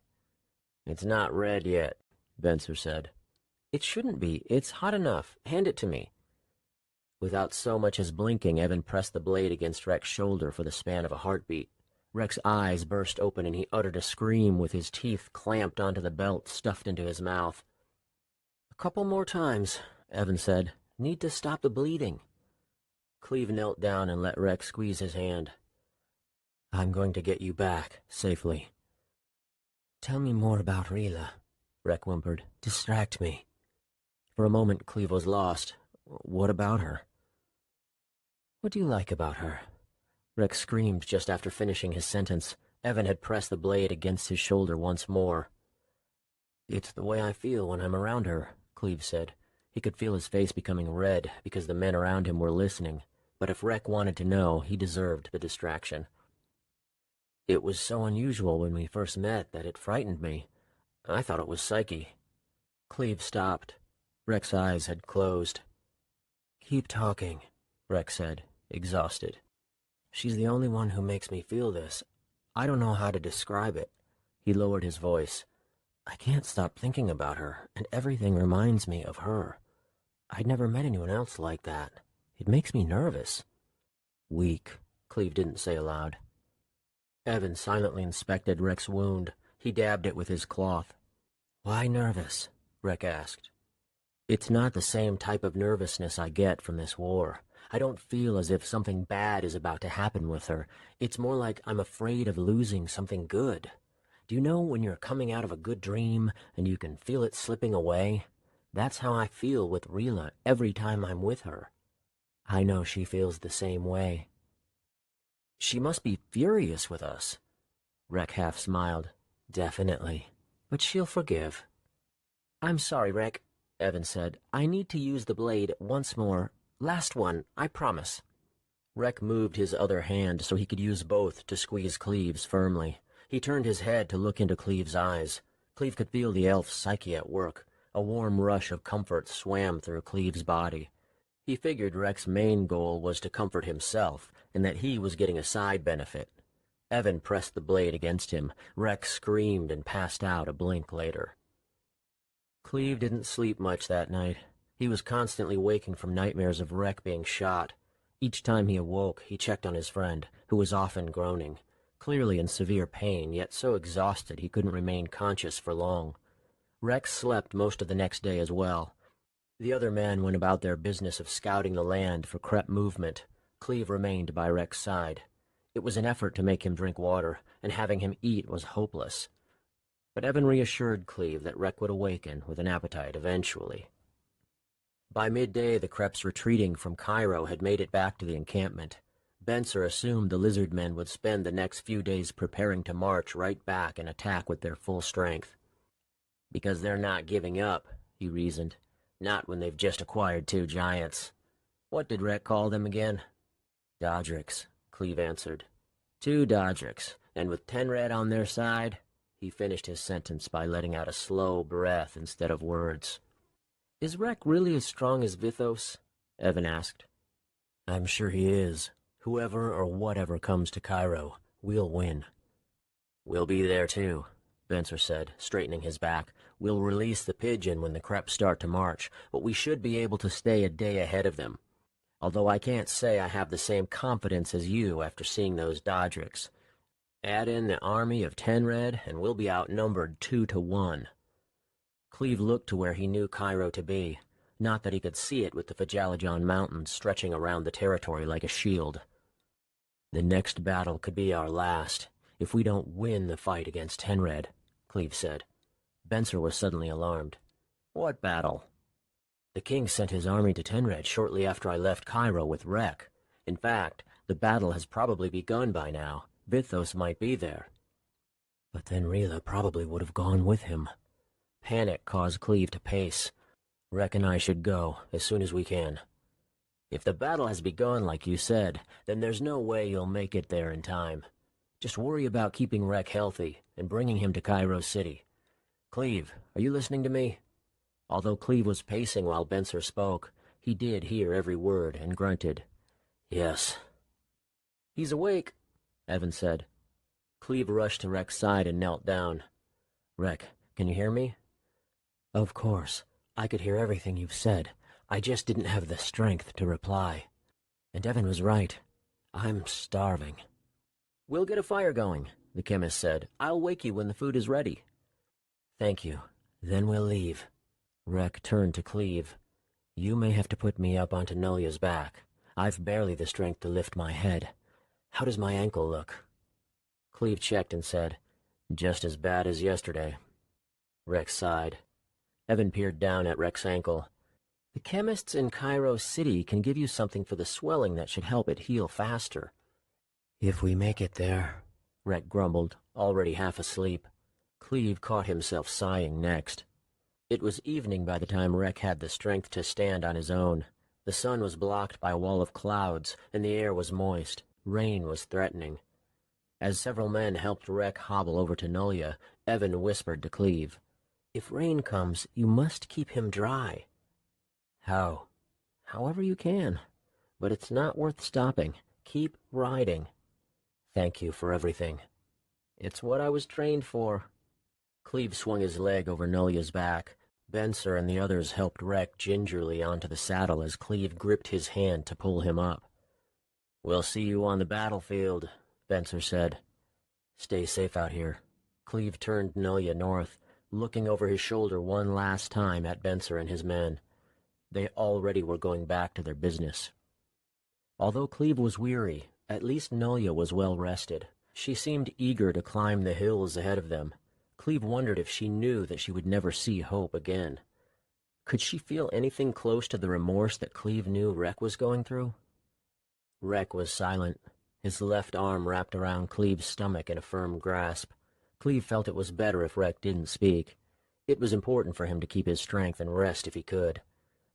"It's not red yet," Benson said. "It shouldn't be. It's hot enough. Hand it to me." Without so much as blinking, Evan pressed the blade against Rek's shoulder for the span of a heartbeat. Rex's eyes burst open and he uttered a scream with his teeth clamped onto the belt stuffed into his mouth. "A couple more times," Evan said. "Need to stop the bleeding." Cleve knelt down and let Rex squeeze his hand. "I'm going to get you back, safely." "Tell me more about Rila," Rex whimpered. "Distract me." For a moment, Cleve was lost. "What about her?" "What do you like about her?" Rex screamed just after finishing his sentence. Evan had pressed the blade against his shoulder once more. "It's the way I feel when I'm around her," Cleve said. He could feel his face becoming red because the men around him were listening, but if Rex wanted to know, he deserved the distraction. "It was so unusual when we first met that it frightened me. I thought it was Psyche." Cleve stopped. Rex's eyes had closed. "Keep talking," Rex said, exhausted. "She's the only one who makes me feel this. I don't know how to describe it." He lowered his voice. "I can't stop thinking about her, and everything reminds me of her. I'd never met anyone else like that. It makes me nervous." "Weak," Cleve didn't say aloud. Evan silently inspected Rex's wound. He dabbed it with his cloth. "Why nervous?" Rex asked. "It's not the same type of nervousness I get from this war. I don't feel as if something bad is about to happen with her. It's more like I'm afraid of losing something good. Do you know when you're coming out of a good dream and you can feel it slipping away? That's how I feel with Rila every time I'm with her. I know she feels the same way." "She must be furious with us." Rex half smiled. "Definitely. But she'll forgive." "I'm sorry, Rex," Evan said. "I need to use the blade once more. Last one, I promise." Rex moved his other hand so he could use both to squeeze Cleve's firmly. He turned his head to look into Cleve's eyes. Cleve could feel the elf's psyche at work. A warm rush of comfort swam through Cleve's body. He figured Rex's main goal was to comfort himself, and that he was getting a side benefit. Evan pressed the blade against him. Rex screamed and passed out a blink later. Cleve didn't sleep much that night. He was constantly waking from nightmares of Rex being shot. Each time he awoke, he checked on his friend, who was often groaning, clearly in severe pain, yet so exhausted he couldn't remain conscious for long. Rex slept most of the next day as well. The other men went about their business of scouting the land for Crep movement. Cleve remained by Rex's side. It was an effort to make him drink water, and having him eat was hopeless. But Evan reassured Cleve that Rex would awaken with an appetite eventually. By midday, the Creps retreating from Cairo had made it back to the encampment. Benser assumed the lizard men would spend the next few days preparing to march right back and attack with their full strength. "Because they're not giving up," he reasoned. "Not when they've just acquired 2 giants. What did Rex call them again?" "Dodrix," Cleve answered. 2 Dodrix, and with Tenred on their side. He finished his sentence by letting out a slow breath instead of words. "Is Rex really as strong as Vithos?" Evan asked. "I'm sure he is. Whoever or whatever comes to Cairo, we'll win." "We'll be there too," Benser said, straightening his back. "We'll release the pigeon when the Creps start to march, but we should be able to stay a day ahead of them. Although I can't say I have the same confidence as you after seeing those Dodrix. Add in the army of Tenred, and we'll be outnumbered 2-1. Cleve looked to where he knew Cairo to be. Not that he could see it with the Fajalajon Mountains stretching around the territory like a shield. "The next battle could be our last, if we don't win the fight against Tenred," Cleve said. Benser was suddenly alarmed. "What battle?" "The king sent his army to Tenred shortly after I left Cairo with Rex. In fact, the battle has probably begun by now. Vithos might be there." "But then Rila probably would have gone with him." Panic caused Cleve to pace. "Rex and I should go, as soon as we can." "If the battle has begun like you said, then there's no way you'll make it there in time. Just worry about keeping Rex healthy and bringing him to Cairo City. Cleve, are you listening to me?" Although Cleve was pacing while Benser spoke, he did hear every word and grunted. "Yes." "He's awake," Evan said. Cleve rushed to Rex's side and knelt down. "Rex, can you hear me?" "Of course. I could hear everything you've said. I just didn't have the strength to reply. And Evan was right. I'm starving." "We'll get a fire going," the chemist said. "I'll wake you when the food is ready." "Thank you. Then we'll leave." Rek turned to Cleve. "You may have to put me up onto Nulya's back. I've barely the strength to lift my head. How does my ankle look?" Cleve checked and said, "Just as bad as yesterday." Rex sighed. Evan peered down at Rek's ankle. "The chemists in Cairo City can give you something for the swelling that should help it heal faster." "If we make it there," Rek grumbled, already half asleep. Cleve caught himself sighing next. It was evening by the time Rek had the strength to stand on his own. The sun was blocked by a wall of clouds, and the air was moist. Rain was threatening. As several men helped Rek hobble over to Nulya, Evan whispered to Cleve, "If rain comes, you must keep him dry." "How?" "However you can. But it's not worth stopping. Keep riding." "Thank you for everything." "It's what I was trained for." Cleve swung his leg over Nulya's back. Benser and the others helped Rek gingerly onto the saddle as Cleve gripped his hand to pull him up. "We'll see you on the battlefield," Benser said. "Stay safe out here." Cleve turned Nulya north, looking over his shoulder one last time at Benser and his men. They already were going back to their business. Although Cleve was weary, at least Nulya was well rested. She seemed eager to climb the hills ahead of them. Cleve wondered if she knew that she would never see Hope again. Could she feel anything close to the remorse that Cleve knew Rek was going through? Rek was silent, his left arm wrapped around Cleve's stomach in a firm grasp. Cleve felt it was better if Rek didn't speak. It was important for him to keep his strength and rest if he could.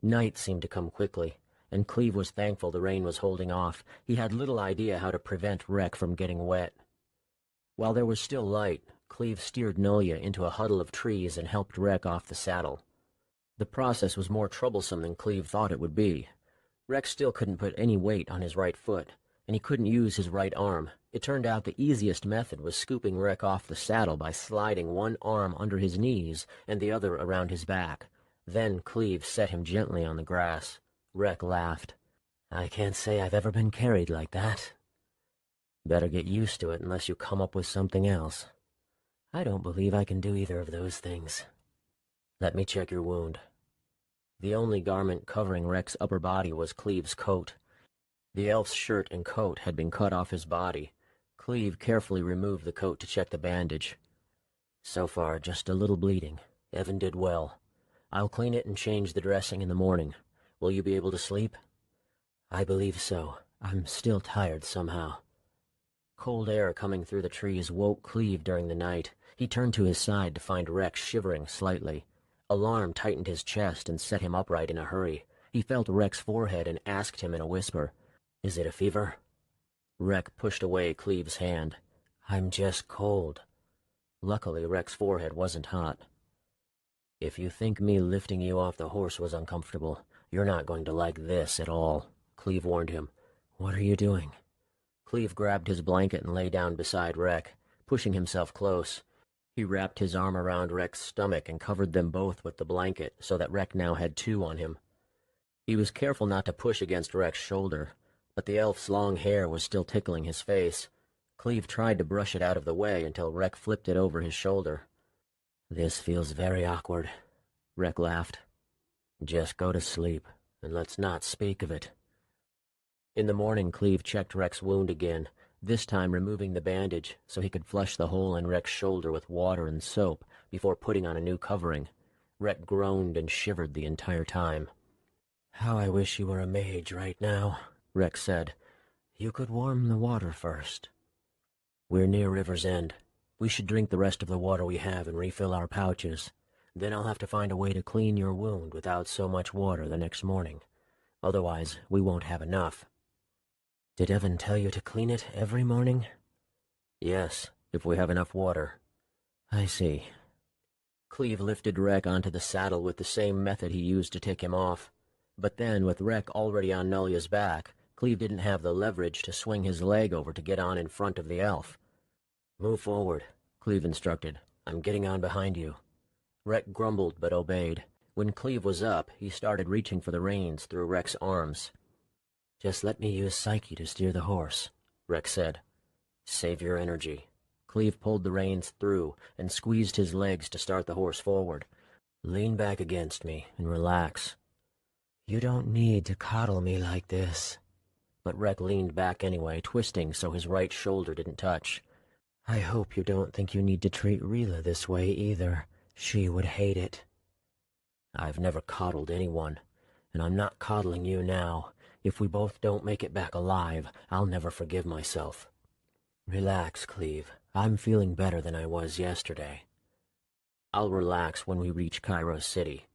Night seemed to come quickly, and Cleve was thankful the rain was holding off. He had little idea how to prevent Rek from getting wet. While there was still light, Cleve steered Nulya into a huddle of trees and helped Rek off the saddle. The process was more troublesome than Cleve thought it would be. Rek still couldn't put any weight on his right foot, and he couldn't use his right arm. It turned out the easiest method was scooping Rek off the saddle by sliding one arm under his knees and the other around his back. Then Cleve set him gently on the grass. Rek laughed. "I can't say I've ever been carried like that." "Better get used to it unless you come up with something else." "I don't believe I can do either of those things." "Let me check your wound." The only garment covering Rek's upper body was Cleve's coat. The elf's shirt and coat had been cut off his body. Cleve carefully removed the coat to check the bandage. "So far, just a little bleeding. Evan did well. I'll clean it and change the dressing in the morning. Will you be able to sleep?" "I believe so. I'm still tired somehow." Cold air coming through the trees woke Cleve during the night. He turned to his side to find Rek shivering slightly. Alarm tightened his chest and set him upright in a hurry. He felt Rek's forehead and asked him in a whisper, "Is it a fever?" Rek pushed away Cleve's hand. "I'm just cold." Luckily, Rek's forehead wasn't hot. "If you think me lifting you off the horse was uncomfortable, you're not going to like this at all," Cleve warned him. "What are you doing?" Cleve grabbed his blanket and lay down beside Rek, pushing himself close. He wrapped his arm around Rek's stomach and covered them both with the blanket so that Rek now had two on him. He was careful not to push against Rek's shoulder, but the elf's long hair was still tickling his face. Cleve tried to brush it out of the way until Rek flipped it over his shoulder. "This feels very awkward," Rek laughed. "Just go to sleep, and let's not speak of it." In the morning, Cleve checked Rek's wound again, this time removing the bandage so he could flush the hole in Rek's shoulder with water and soap before putting on a new covering. Rek groaned and shivered the entire time. "How I wish you were a mage right now," Rek said. "You could warm the water first." "We're near River's End. We should drink the rest of the water we have and refill our pouches. Then I'll have to find a way to clean your wound without so much water the next morning. Otherwise, we won't have enough." "Did Evan tell you to clean it every morning?" "Yes, if we have enough water." "I see." Cleve lifted Rek onto the saddle with the same method he used to take him off. But then, with Rek already on Nulya's back, Cleve didn't have the leverage to swing his leg over to get on in front of the elf. "Move forward," Cleve instructed. "I'm getting on behind you." Rek grumbled but obeyed. When Cleve was up, he started reaching for the reins through Rek's arms. "Just let me use Psyche to steer the horse," Rek said. Save your energy. Cleve pulled the reins through and squeezed his legs to start the horse forward. Lean back against me and relax. You don't need to coddle me like this. But Rek leaned back anyway, twisting so his right shoulder didn't touch. I hope you don't think you need to treat Rila this way either. She would hate it. I've never coddled anyone, and I'm not coddling you now. If we both don't make it back alive, I'll never forgive myself. Relax, Cleve. I'm feeling better than I was yesterday. I'll relax when we reach Cairo City.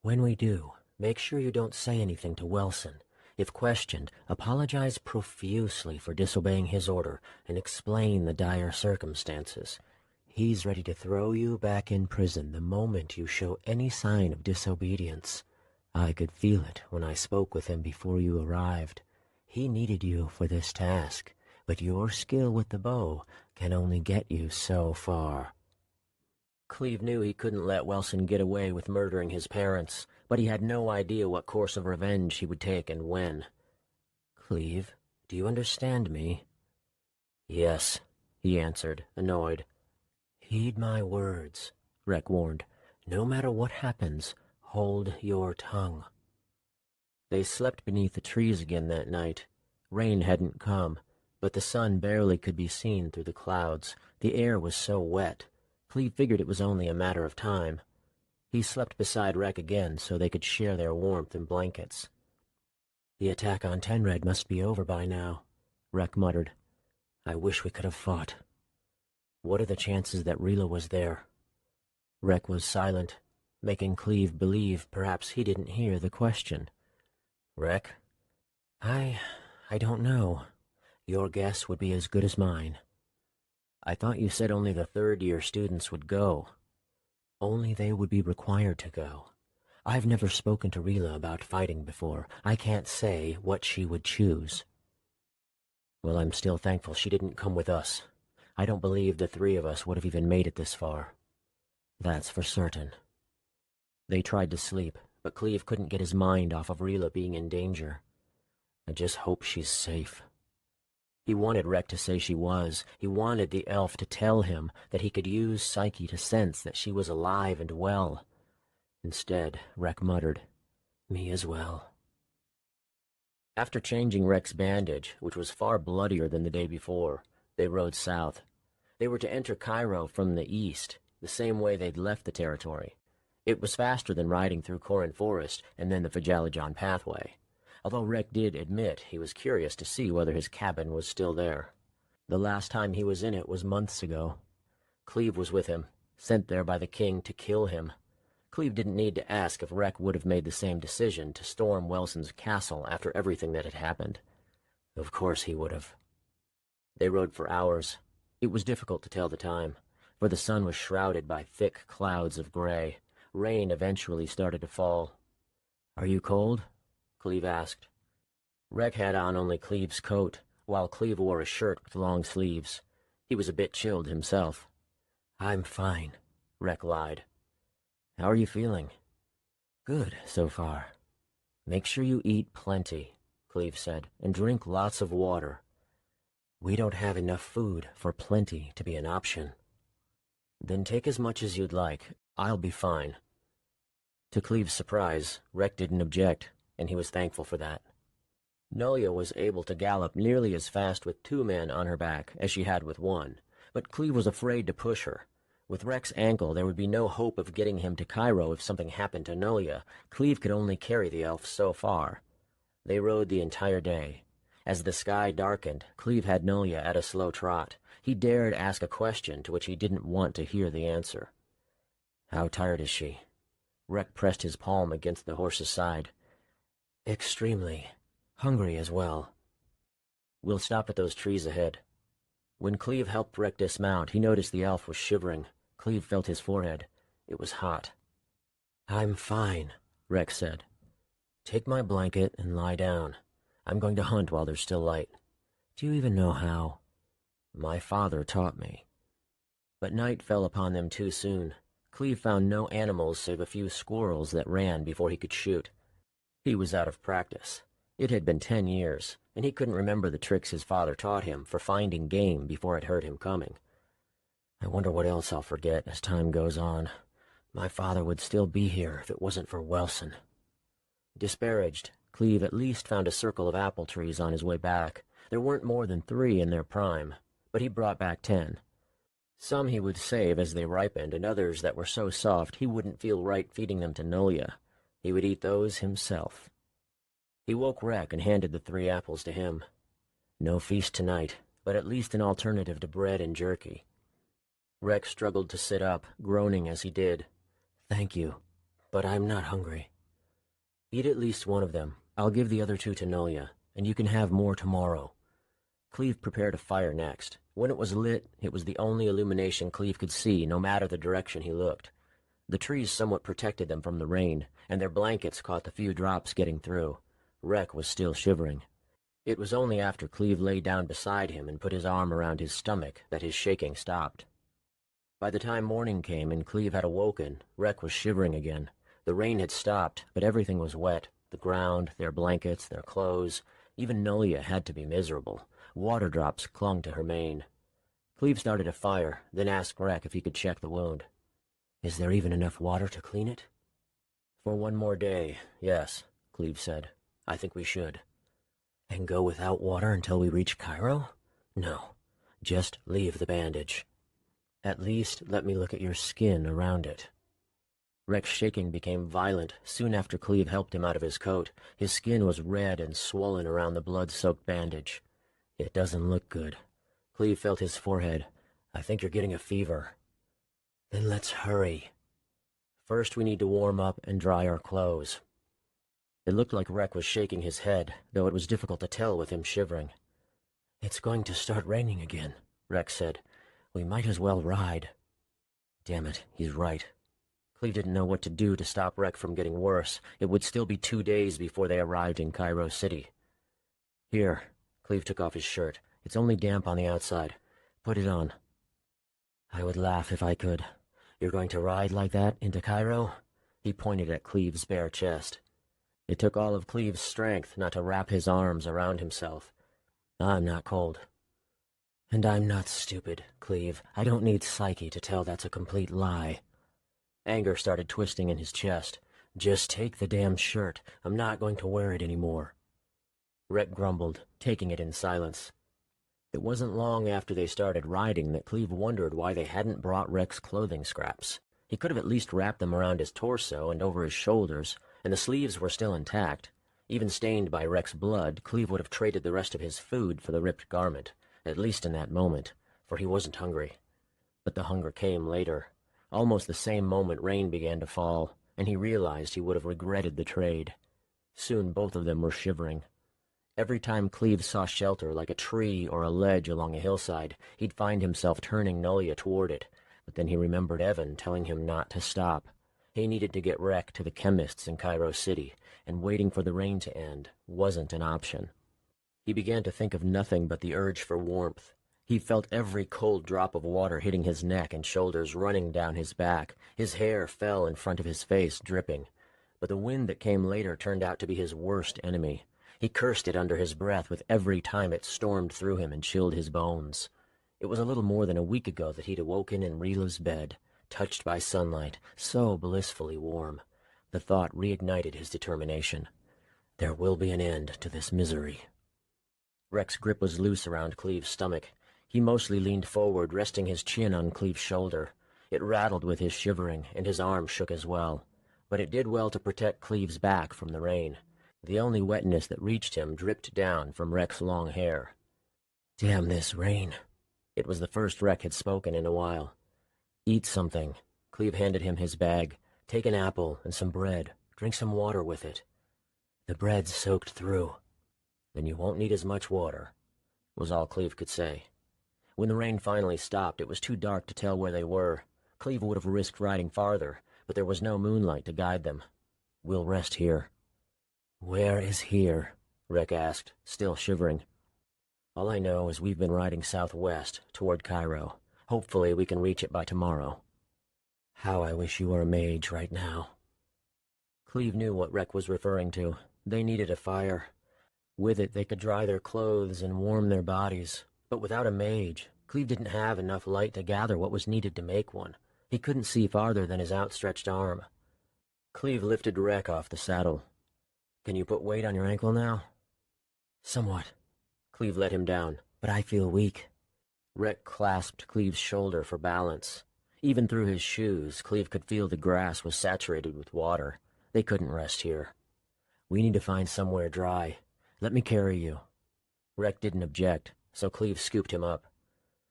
When we do, make sure you don't say anything to Wilson. If questioned, apologize profusely for disobeying his order and explain the dire circumstances. He's ready to throw you back in prison the moment you show any sign of disobedience. I could feel it when I spoke with him before you arrived. He needed you for this task, but your skill with the bow can only get you so far. Cleve knew he couldn't let Wilson get away with murdering his parents, but he had no idea what course of revenge he would take and when. Cleve, do you understand me? Yes, he answered, annoyed. Heed my words, Rek warned. No matter what happens, hold your tongue. They slept beneath the trees again that night. Rain hadn't come, but the sun barely could be seen through the clouds. The air was so wet. Cleve figured it was only a matter of time. He slept beside Rek again so they could share their warmth and blankets. The attack on Tenred must be over by now, Rek muttered. I wish we could have fought. What are the chances that Rila was there? Rek was silent, making Cleve believe perhaps he didn't hear the question. Rek? I don't know. Your guess would be as good as mine. I thought you said only the third-year students would go. Only they would be required to go. I've never spoken to Rila about fighting before. I can't say what she would choose. Well, I'm still thankful she didn't come with us. I don't believe the three of us would have even made it this far. That's for certain. They tried to sleep, but Cleve couldn't get his mind off of Rila being in danger. I just hope she's safe. He wanted Rek to say she was. He wanted the elf to tell him that he could use Psyche to sense that she was alive and well. Instead, Rek muttered, Me as well. After changing Rek's bandage, which was far bloodier than the day before, they rode south. They were to enter Cairo from the east, the same way they'd left the territory. It was faster than riding through Korin Forest and then the Fajalajan pathway. Although Rek did admit he was curious to see whether his cabin was still there. The last time he was in it was months ago. Cleve was with him, sent there by the king to kill him. Cleve didn't need to ask if Rek would have made the same decision to storm Welson's castle after everything that had happened. Of course he would have. They rode for hours. It was difficult to tell the time, for the sun was shrouded by thick clouds of gray. Rain eventually started to fall. Are you cold? Cleve asked. Rek had on only Cleve's coat, while Cleve wore a shirt with long sleeves. He was a bit chilled himself. I'm fine, Rek lied. How are you feeling? Good, so far. Make sure you eat plenty, Cleve said, and drink lots of water. We don't have enough food for plenty to be an option. Then take as much as you'd like. I'll be fine. To Cleve's surprise, Rek didn't object, and he was thankful for that. Nolia was able to gallop nearly as fast with 2 men on her back as she had with 1, but Cleve was afraid to push her. With Rek's ankle, there would be no hope of getting him to Cairo if something happened to Nolia. Cleve could only carry the elf so far. They rode the entire day. As the sky darkened, Cleve had Nolia at a slow trot. He dared ask a question to which he didn't want to hear the answer. How tired is she? Rek pressed his palm against the horse's side. Extremely. Hungry as well. We'll stop at those trees ahead. When Cleve helped Rek dismount, he noticed the elf was shivering. Cleve felt his forehead. It was hot. I'm fine, Rek said. Take my blanket and lie down. I'm going to hunt while there's still light. Do you even know how? My father taught me. But night fell upon them too soon. Cleve found no animals save a few squirrels that ran before he could shoot. He was out of practice. It had been 10 years, and he couldn't remember the tricks his father taught him for finding game before it heard him coming. I wonder what else I'll forget as time goes on. My father would still be here if it wasn't for Wilson. Disparaged, Cleve at least found a circle of apple trees on his way back. There weren't more than 3 in their prime, but he brought back 10. Some he would save as they ripened, and others that were so soft he wouldn't feel right feeding them to Nolia. He would eat those himself. He woke Rek and handed the 3 apples to him. No feast tonight, but at least an alternative to bread and jerky. Rek struggled to sit up, groaning as he did. "Thank you, but I'm not hungry." "Eat at least one of them. I'll give the other 2 to Nolia, and you can have more tomorrow." Cleve prepared a fire next. When it was lit, it was the only illumination Cleve could see, no matter the direction he looked. The trees somewhat protected them from the rain, and their blankets caught the few drops getting through. Rek was still shivering. It was only after Cleve lay down beside him and put his arm around his stomach that his shaking stopped. By the time morning came and Cleve had awoken, Rek was shivering again. The rain had stopped, but everything was wet. The ground, their blankets, their clothes. Even Nolia had to be miserable. Water drops clung to her mane. Cleve started a fire, then asked Rek if he could check the wound. "Is there even enough water to clean it?" "For one more day, yes," Cleve said. "I think we should." "And go without water until we reach Cairo?" "No, just leave the bandage. At least let me look at your skin around it." Rek's shaking became violent soon after Cleve helped him out of his coat. His skin was red and swollen around the blood-soaked bandage. "It doesn't look good." Cleve felt his forehead. "I think you're getting a fever." "Then let's hurry. First we need to warm up and dry our clothes." It looked like Rek was shaking his head, though it was difficult to tell with him shivering. "It's going to start raining again," Rek said. "We might as well ride." Damn it, he's right. Cleve didn't know what to do to stop Rek from getting worse. It would still be 2 days before they arrived in Cairo City. "Here," Cleve took off his shirt. "It's only damp on the outside. Put it on." "I would laugh if I could. You're going to ride like that into Cairo?" He pointed at Cleve's bare chest. It took all of Cleve's strength not to wrap his arms around himself. "I'm not cold." "And I'm not stupid, Cleve. I don't need psyche to tell that's a complete lie." Anger started twisting in his chest. "Just take the damn shirt. I'm not going to wear it anymore." Rek grumbled, taking it in silence. It wasn't long after they started riding that Cleve wondered why they hadn't brought Rek's clothing scraps. He could have at least wrapped them around his torso and over his shoulders, and the sleeves were still intact. Even stained by Rek's blood, Cleve would have traded the rest of his food for the ripped garment, at least in that moment, for he wasn't hungry. But the hunger came later. Almost the same moment rain began to fall, and he realized he would have regretted the trade. Soon both of them were shivering. Every time Cleve saw shelter, like a tree or a ledge along a hillside, he'd find himself turning Nolia toward it, but then he remembered Evan telling him not to stop. He needed to get Rek to the chemist's in Cairo City, and waiting for the rain to end wasn't an option. He began to think of nothing but the urge for warmth. He felt every cold drop of water hitting his neck and shoulders running down his back. His hair fell in front of his face, dripping. But the wind that came later turned out to be his worst enemy. He cursed it under his breath with every time it stormed through him and chilled his bones. It was a little more than a week ago that he'd awoken in Rila's bed, touched by sunlight, so blissfully warm. The thought reignited his determination. There will be an end to this misery. Rek's grip was loose around Cleve's stomach. He mostly leaned forward, resting his chin on Cleve's shoulder. It rattled with his shivering, and his arm shook as well. But it did well to protect Cleve's back from the rain. The only wetness that reached him dripped down from Rek's long hair. "Damn this rain." It was the first Rek had spoken in a while. "Eat something." Cleve handed him his bag. "Take an apple and some bread. Drink some water with it." "The bread's soaked through." "Then you won't need as much water," was all Cleve could say. When the rain finally stopped, it was too dark to tell where they were. Cleve would have risked riding farther, but there was no moonlight to guide them. "We'll rest here." "Where is here?" Rek asked, still shivering. "All I know is we've been riding southwest, toward Cairo. Hopefully we can reach it by tomorrow." "How I wish you were a mage right now." Cleve knew what Rek was referring to. They needed a fire. With it, they could dry their clothes and warm their bodies. But without a mage, Cleve didn't have enough light to gather what was needed to make one. He couldn't see farther than his outstretched arm. Cleve lifted Rek off the saddle. "Can you put weight on your ankle now?" "Somewhat." Cleve let him down. "But I feel weak." Rek clasped Cleve's shoulder for balance. Even through his shoes, Cleve could feel the grass was saturated with water. They couldn't rest here. "We need to find somewhere dry. Let me carry you." Rek didn't object, so Cleve scooped him up.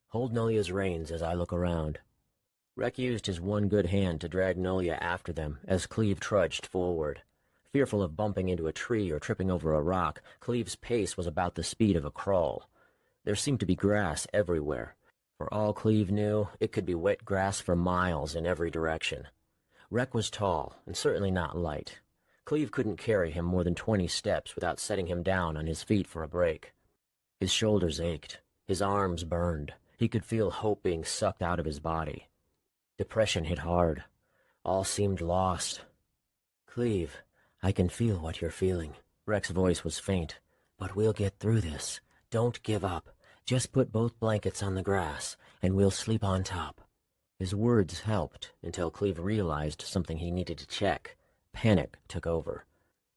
"Hold Nolia's reins as I look around." Rek used his one good hand to drag Nolia after them as Cleve trudged forward. Fearful of bumping into a tree or tripping over a rock, Cleve's pace was about the speed of a crawl. There seemed to be grass everywhere. For all Cleve knew, it could be wet grass for miles in every direction. Rek was tall, and certainly not light. Cleve couldn't carry him more than 20 steps without setting him down on his feet for a break. His shoulders ached. His arms burned. He could feel hope being sucked out of his body. Depression hit hard. All seemed lost. "Cleve, I can feel what you're feeling." Rek's voice was faint. "But we'll get through this. Don't give up. Just put both blankets on the grass, and we'll sleep on top." His words helped until Cleve realized something he needed to check. Panic took over.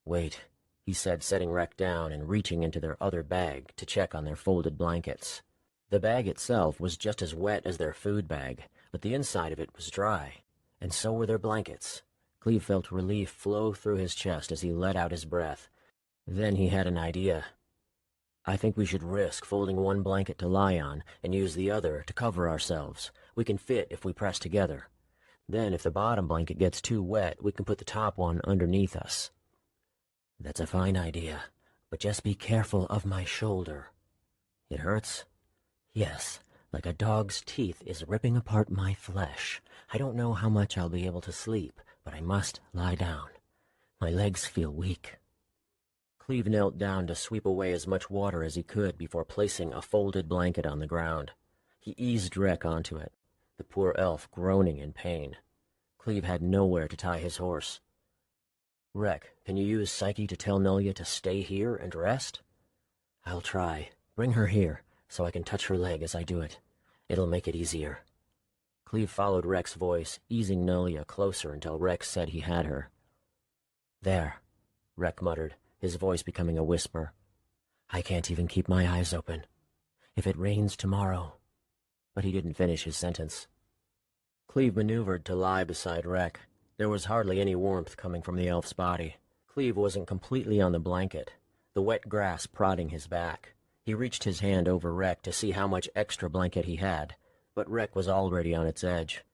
"Wait," he said, setting Rek down and reaching into their other bag to check on their folded blankets. The bag itself was just as wet as their food bag, but the inside of it was dry, and so were their blankets. Cleve felt relief flow through his chest as he let out his breath. Then he had an idea. "I think we should risk folding one blanket to lie on and use the other to cover ourselves. We can fit if we press together. Then if the bottom blanket gets too wet, we can put the top one underneath us." "That's a fine idea, but just be careful of my shoulder." "It hurts?" "Yes, like a dog's teeth is ripping apart my flesh. I don't know how much I'll be able to sleep, but I must lie down. My legs feel weak." Cleve knelt down to sweep away as much water as he could before placing a folded blanket on the ground. He eased Rek onto it, the poor elf groaning in pain. Cleve had nowhere to tie his horse. "Rek, can you use Psyche to tell Nolia to stay here and rest?" "I'll try. Bring her here, so I can touch her leg as I do it. It'll make it easier." Cleve followed Rek's voice, easing Nolia closer until Rek said he had her. "There," Rek muttered, his voice becoming a whisper. "I can't even keep my eyes open. If it rains tomorrow—" But he didn't finish his sentence. Cleve maneuvered to lie beside Rek. There was hardly any warmth coming from the elf's body. Cleve wasn't completely on the blanket, the wet grass prodding his back. He reached his hand over Rek to see how much extra blanket he had, but Rek was already on its edge.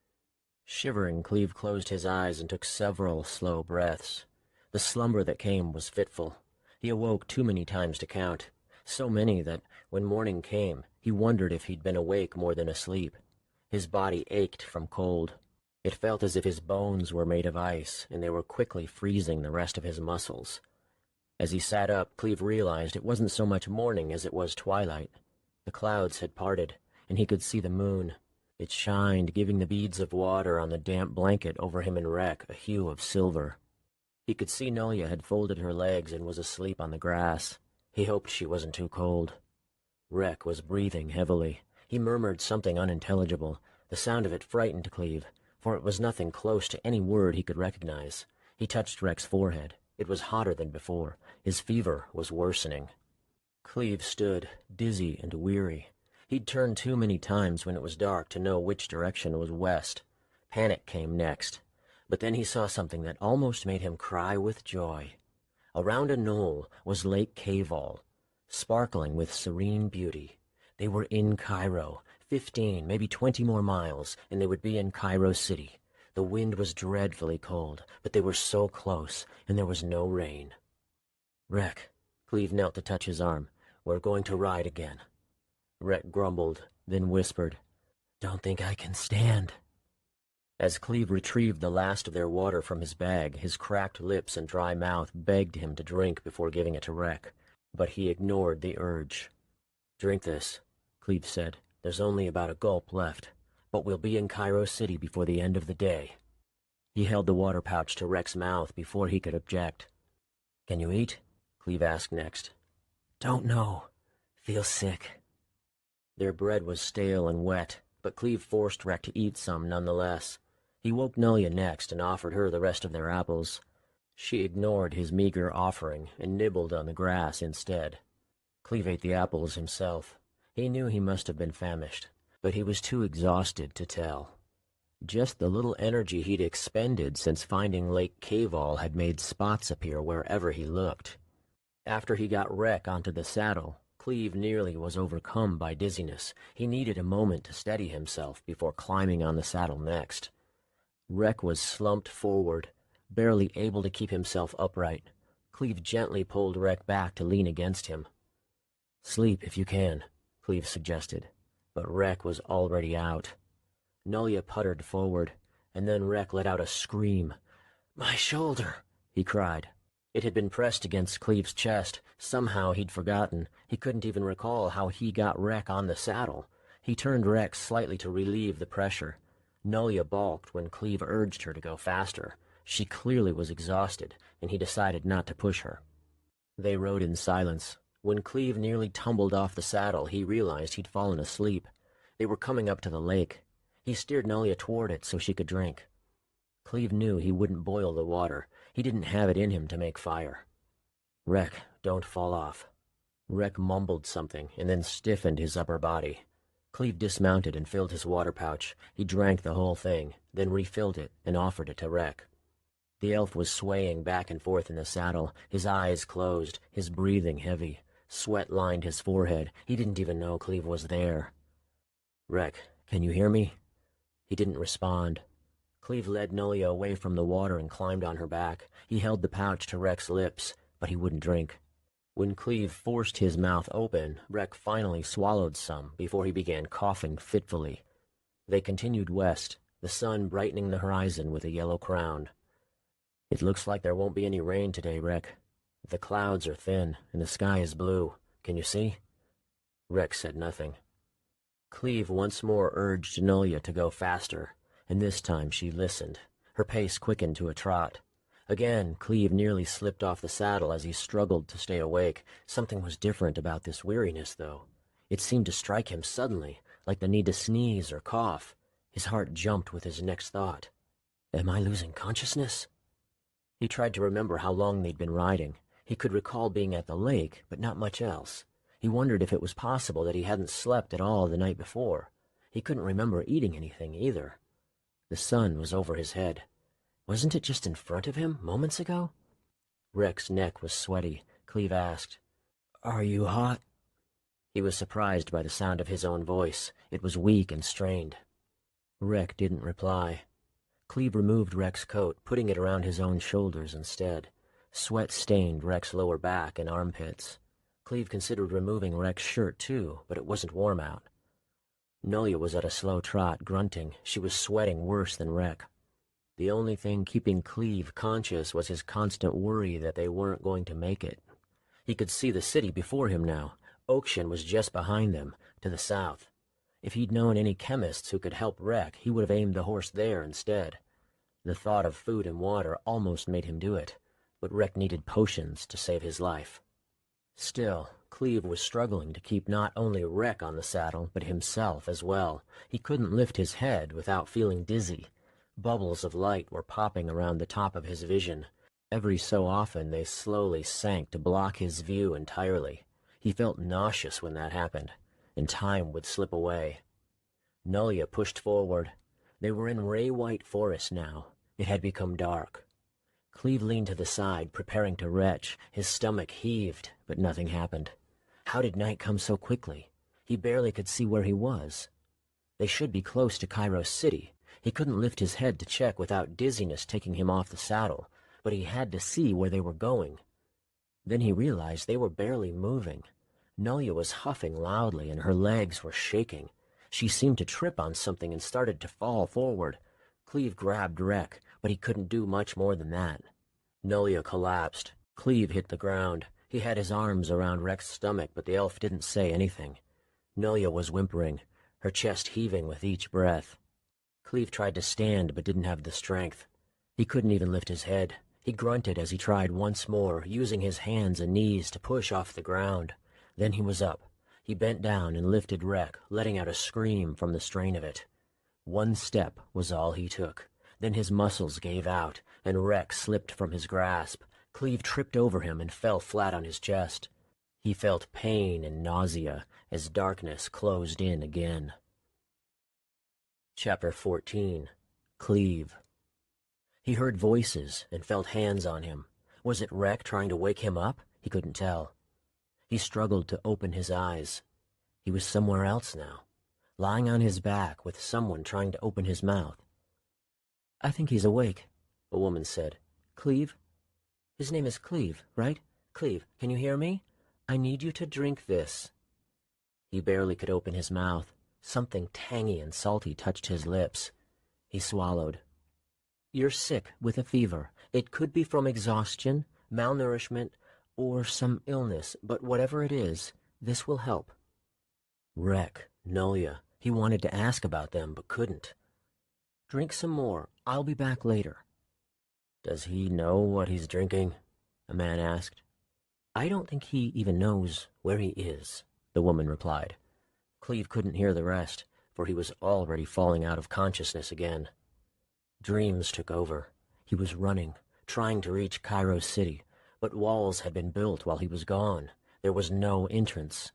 Shivering, Cleve closed his eyes and took several slow breaths. The slumber that came was fitful. He awoke too many times to count, so many that, when morning came, he wondered if he'd been awake more than asleep. His body ached from cold. It felt as if his bones were made of ice, and they were quickly freezing the rest of his muscles. As he sat up, Cleve realized it wasn't so much morning as it was twilight. The clouds had parted, and he could see the moon. It shined, giving the beads of water on the damp blanket over him and Rek a hue of silver. He could see Nolia had folded her legs and was asleep on the grass. He hoped she wasn't too cold. Rek was breathing heavily. He murmured something unintelligible. The sound of it frightened Cleve, for it was nothing close to any word he could recognize. He touched Rek's forehead. It was hotter than before. His fever was worsening. Cleve stood, dizzy and weary. He'd turned too many times when it was dark to know which direction was west. Panic came next. But then he saw something that almost made him cry with joy. Around a knoll was Lake Kaval, sparkling with serene beauty. They were in Cairo, 15, maybe 20 more miles, and they would be in Cairo City. The wind was dreadfully cold, but they were so close, and there was no rain. "Rek," Cleve knelt to touch his arm, "we're going to ride again." Rek grumbled, then whispered, "Don't think I can stand." As Cleve retrieved the last of their water from his bag, his cracked lips and dry mouth begged him to drink before giving it to Rek, but he ignored the urge. "Drink this," Cleve said. "There's only about a gulp left, but we'll be in Cairo City before the end of the day." He held the water pouch to Rek's mouth before he could object. "Can you eat?" Cleve asked next. Don't know. Feel sick. Their bread was stale and wet, but Cleve forced Rek to eat some nonetheless. He woke Nolia next and offered her the rest of their apples. She ignored his meager offering and nibbled on the grass instead. Cleve ate the apples himself. He knew he must have been famished, but he was too exhausted to tell. Just the little energy he'd expended since finding Lake Kaval had made spots appear wherever he looked. After he got Rek onto the saddle, Cleve nearly was overcome by dizziness. He needed a moment to steady himself before climbing on the saddle next. Rek was slumped forward, barely able to keep himself upright. Cleve gently pulled Rek back to lean against him. "Sleep if you can," Cleve suggested, but Rek was already out. Nolia puttered forward, and then Rek let out a scream. "My shoulder!" he cried. It had been pressed against Cleve's chest. Somehow he'd forgotten. He couldn't even recall how he got Rek on the saddle. He turned Rek slightly to relieve the pressure. Nolia balked when Cleve urged her to go faster. She clearly was exhausted, and he decided not to push her. They rode in silence. When Cleve nearly tumbled off the saddle, he realized he'd fallen asleep. They were coming up to the lake. He steered Nolia toward it so she could drink. Cleve knew he wouldn't boil the water. He didn't have it in him to make fire. "Rek, don't fall off." Rek mumbled something and then stiffened his upper body. Cleve dismounted and filled his water pouch. He drank the whole thing, then refilled it and offered it to Rek. The elf was swaying back and forth in the saddle, his eyes closed, his breathing heavy. Sweat lined his forehead. He didn't even know Cleve was there. "Rek, can you hear me?" He didn't respond. Cleve led Nolia away from the water and climbed on her back. He held the pouch to Rek's lips, but he wouldn't drink. When Cleve forced his mouth open, Rek finally swallowed some before he began coughing fitfully. They continued west, the sun brightening the horizon with a yellow crown. "It looks like there won't be any rain today, Rek. The clouds are thin, and the sky is blue. Can you see?" Rek said nothing. Cleve once more urged Nolia to go faster, and this time she listened. Her pace quickened to a trot. Again, Cleve nearly slipped off the saddle as he struggled to stay awake. Something was different about this weariness, though. It seemed to strike him suddenly, like the need to sneeze or cough. His heart jumped with his next thought. "Am I losing consciousness?" He tried to remember how long they'd been riding. He could recall being at the lake, but not much else. He wondered if it was possible that he hadn't slept at all the night before. He couldn't remember eating anything, either. The sun was over his head. Wasn't it just in front of him moments ago? Rek's neck was sweaty. Cleve asked, "Are you hot?" He was surprised by the sound of his own voice. It was weak and strained. Rek didn't reply. Cleve removed Rek's coat, putting it around his own shoulders instead. Sweat stained Rek's lower back and armpits. Cleve considered removing Rek's shirt, too, but it wasn't warm out. Nolia was at a slow trot, grunting. She was sweating worse than Rek. The only thing keeping Cleve conscious was his constant worry that they weren't going to make it. He could see the city before him now. Oakshan was just behind them, to the south. If he'd known any chemists who could help Rek, he would have aimed the horse there instead. The thought of food and water almost made him do it, but Rek needed potions to save his life. Still, Cleve was struggling to keep not only Rek on the saddle, but himself as well. He couldn't lift his head without feeling dizzy. Bubbles of light were popping around the top of his vision. Every so often they slowly sank to block his view entirely. He felt nauseous when that happened, and time would slip away. Nolia pushed forward. They were in ray-white forest now. It had become dark. Cleve leaned to the side, preparing to retch. His stomach heaved, but nothing happened. How did night come so quickly? He barely could see where he was. They should be close to Cairo City. He couldn't lift his head to check without dizziness taking him off the saddle, but he had to see where they were going. Then he realized they were barely moving. Nolia was huffing loudly, and her legs were shaking. She seemed to trip on something and started to fall forward. Cleve grabbed Rek, but he couldn't do much more than that. Nolia collapsed. Cleve hit the ground. He had his arms around Rek's stomach, but the elf didn't say anything. Nolia was whimpering, her chest heaving with each breath. Cleve tried to stand, but didn't have the strength. He couldn't even lift his head. He grunted as he tried once more, using his hands and knees to push off the ground. Then he was up. He bent down and lifted Rek, letting out a scream from the strain of it. One step was all he took. Then his muscles gave out, and Rek slipped from his grasp. Cleve tripped over him and fell flat on his chest. He felt pain and nausea as darkness closed in again. Chapter 14. Cleve. He heard voices and felt hands on him. Was it Rek trying to wake him up? He couldn't tell. He struggled to open his eyes. He was somewhere else now, lying on his back with someone trying to open his mouth. "I think he's awake," a woman said. "Cleve? His name is Cleve, right? Cleve, can you hear me? I need you to drink this." He barely could open his mouth. Something tangy and salty touched his lips. He swallowed. "You're sick with a fever. It could be from exhaustion, malnourishment, or some illness, but whatever it is, this will help." Rek, Nolia, he wanted to ask about them, but couldn't. "Drink some more. I'll be back later." "Does he know what he's drinking?" a man asked. "I don't think he even knows where he is," the woman replied. Cleve couldn't hear the rest, for he was already falling out of consciousness again. Dreams took over. He was running, trying to reach Cairo City, but walls had been built while he was gone. There was no entrance.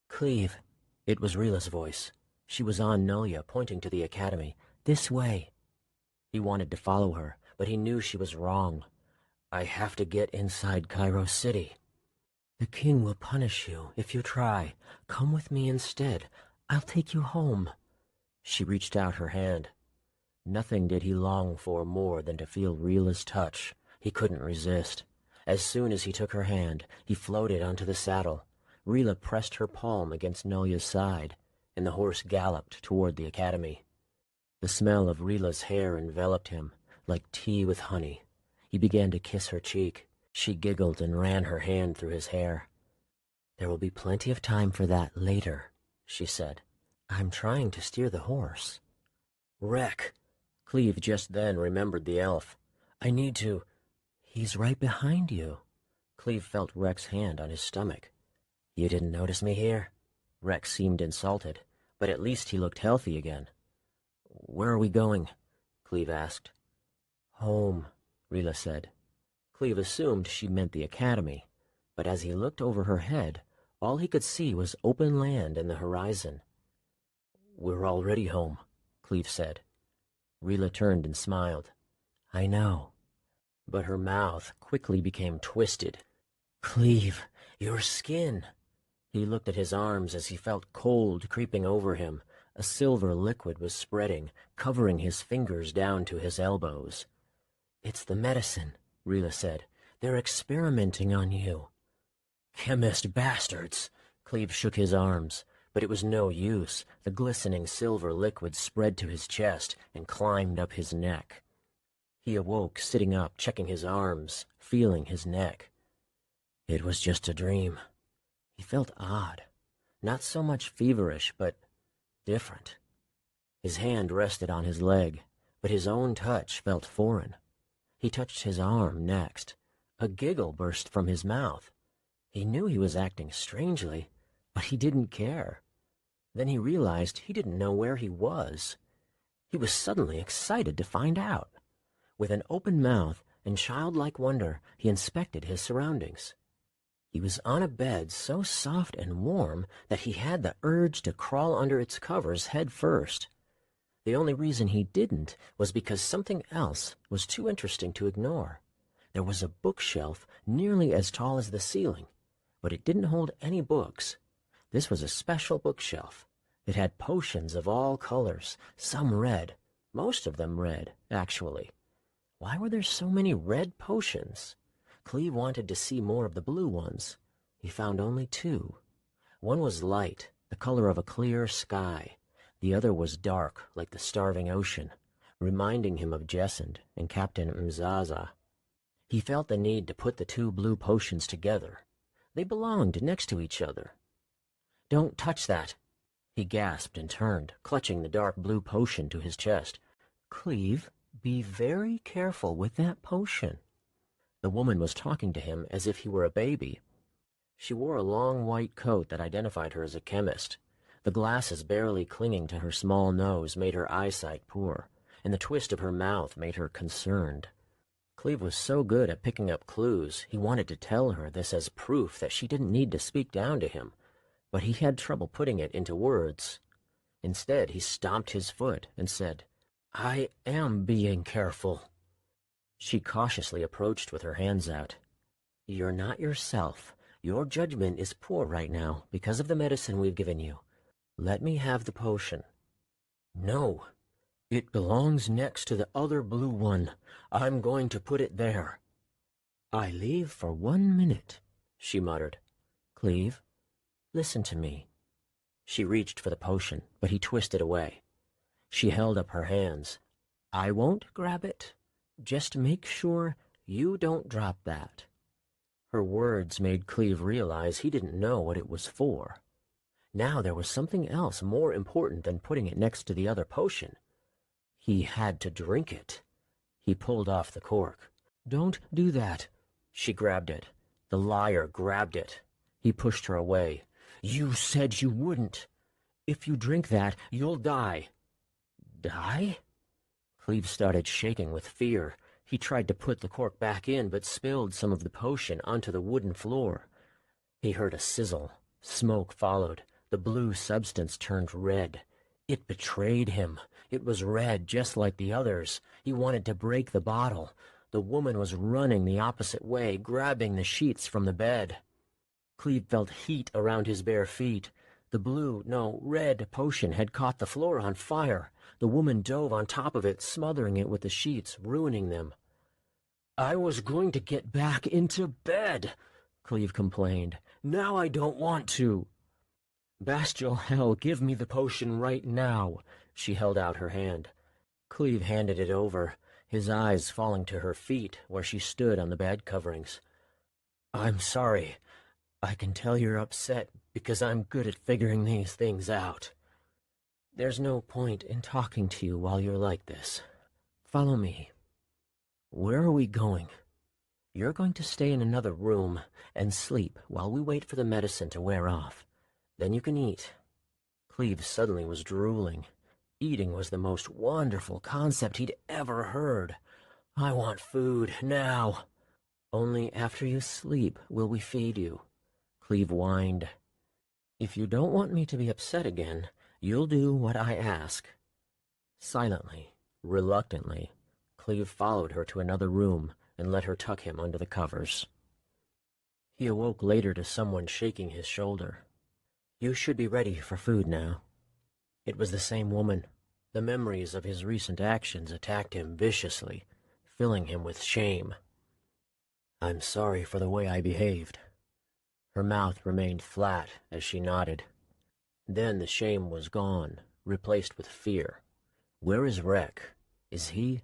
"Cleve," it was Rila's voice. She was on Nolia, pointing to the academy. "This way." He wanted to follow her, but he knew she was wrong. "I have to get inside Cairo City." "The king will punish you if you try. Come with me instead. I'll take you home." She reached out her hand. Nothing did he long for more than to feel Rila's touch. He couldn't resist. As soon as he took her hand, he floated onto the saddle. Rila pressed her palm against Nolia's side, and the horse galloped toward the academy. The smell of Rila's hair enveloped him, like tea with honey. He began to kiss her cheek. She giggled and ran her hand through his hair. "There will be plenty of time for that later," she said. "I'm trying to steer the horse." "Rek!" Cleve just then remembered the elf. "I need to—" "He's right behind you." Cleve felt Rek's hand on his stomach. "You didn't notice me here?" Rek seemed insulted, but at least he looked healthy again. "Where are we going?" Cleve asked. "Home," Rila said. Cleve assumed she meant the academy, but as he looked over her head, all he could see was open land and the horizon. "We're already home," Cleve said. Rila turned and smiled. "I know." But her mouth quickly became twisted. "Cleve, your skin." He looked at his arms as he felt cold creeping over him. A silver liquid was spreading, covering his fingers down to his elbows. "It's the medicine," Rila said. "They're experimenting on you." "Chemist bastards!" Cleve shook his arms, but it was no use. The glistening silver liquid spread to his chest and climbed up his neck. He awoke, sitting up, checking his arms, feeling his neck. It was just a dream. He felt odd. Not so much feverish, but different. His hand rested on his leg, but his own touch felt foreign. He touched his arm next. A giggle burst from his mouth. He knew he was acting strangely, but he didn't care. Then he realized he didn't know where he was. He was suddenly excited to find out. With an open mouth and childlike wonder, he inspected his surroundings. He was on a bed so soft and warm that he had the urge to crawl under its covers head first. The only reason he didn't was because something else was too interesting to ignore. There was a bookshelf nearly as tall as the ceiling, but it didn't hold any books. This was a special bookshelf. It had potions of all colors, some red, most of them red, actually. Why were there so many red potions? Cleve wanted to see more of the blue ones. He found only two. One was light, the color of a clear sky. The other was dark, like the starving ocean, reminding him of Jessend and Captain Mzaza. He felt the need to put the two blue potions together. They belonged next to each other. "Don't touch that!" He gasped and turned, clutching the dark blue potion to his chest. "Cleve, be very careful with that potion." The woman was talking to him as if he were a baby. She wore a long white coat that identified her as a chemist. The glasses barely clinging to her small nose made her eyesight poor, and the twist of her mouth made her concerned. Cleve was so good at picking up clues, he wanted to tell her this as proof that she didn't need to speak down to him, but he had trouble putting it into words. Instead, he stomped his foot and said, "I am being careful." She cautiously approached with her hands out. "You're not yourself. Your judgment is poor right now because of the medicine we've given you. Let me have the potion." "No. It belongs next to the other blue one. I'm going to put it there." "I leave for 1 minute," she muttered. "Cleve, listen to me." She reached for the potion, but he twisted away. She held up her hands. "I won't grab it. Just make sure you don't drop that." Her words made Cleve realize he didn't know what it was for. Now there was something else more important than putting it next to the other potion. He had to drink it. He pulled off the cork. "Don't do that." She grabbed it. The liar grabbed it. He pushed her away. "You said you wouldn't. If you drink that, you'll die." "Die?" Cleve started shaking with fear. He tried to put the cork back in, but spilled some of the potion onto the wooden floor. He heard a sizzle. Smoke followed. The blue substance turned red. It betrayed him. It was red, just like the others. He wanted to break the bottle. The woman was running the opposite way, grabbing the sheets from the bed. Cleve felt heat around his bare feet. The red potion had caught the floor on fire. The woman dove on top of it, smothering it with the sheets, ruining them. "I was going to get back into bed," Cleve complained. "Now I don't want to." "Bastial, hell, give me the potion right now." She held out her hand. Cleve handed it over, his eyes falling to her feet where she stood on the bed coverings. "I'm sorry. I can tell you're upset because I'm good at figuring these things out. There's no point in talking to you while you're like this. Follow me." "Where are we going?" "You're going to stay in another room and sleep while we wait for the medicine to wear off. Then you can eat." Cleve suddenly was drooling. Eating was the most wonderful concept he'd ever heard. "I want food now." "Only after you sleep will we feed you," Cleve whined. "If you don't want me to be upset again, you'll do what I ask." Silently, reluctantly, Cleve followed her to another room and let her tuck him under the covers. He awoke later to someone shaking his shoulder. "You should be ready for food now." It was the same woman. The memories of his recent actions attacked him viciously, filling him with shame. "I'm sorry for the way I behaved." Her mouth remained flat as she nodded. Then the shame was gone, replaced with fear. "Where is Rek? Is he—"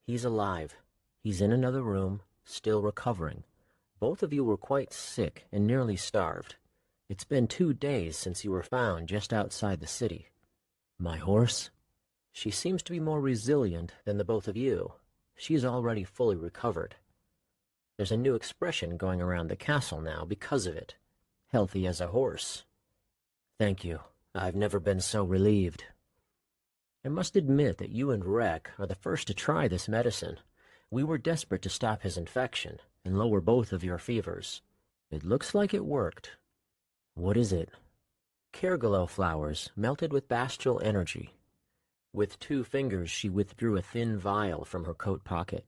"He's alive. He's in another room, still recovering. Both of you were quite sick and nearly starved. It's been 2 days since you were found just outside the city." "My horse?" "She seems to be more resilient than the both of you. She's already fully recovered. There's a new expression going around the castle now because of it. Healthy as a horse." "Thank you. I've never been so relieved." "I must admit that you and Rek are the first to try this medicine. We were desperate to stop his infection and lower both of your fevers. It looks like it worked." "What is it?" "Kergolo flowers melted with Bastial energy." With 2 fingers she withdrew a thin vial from her coat pocket.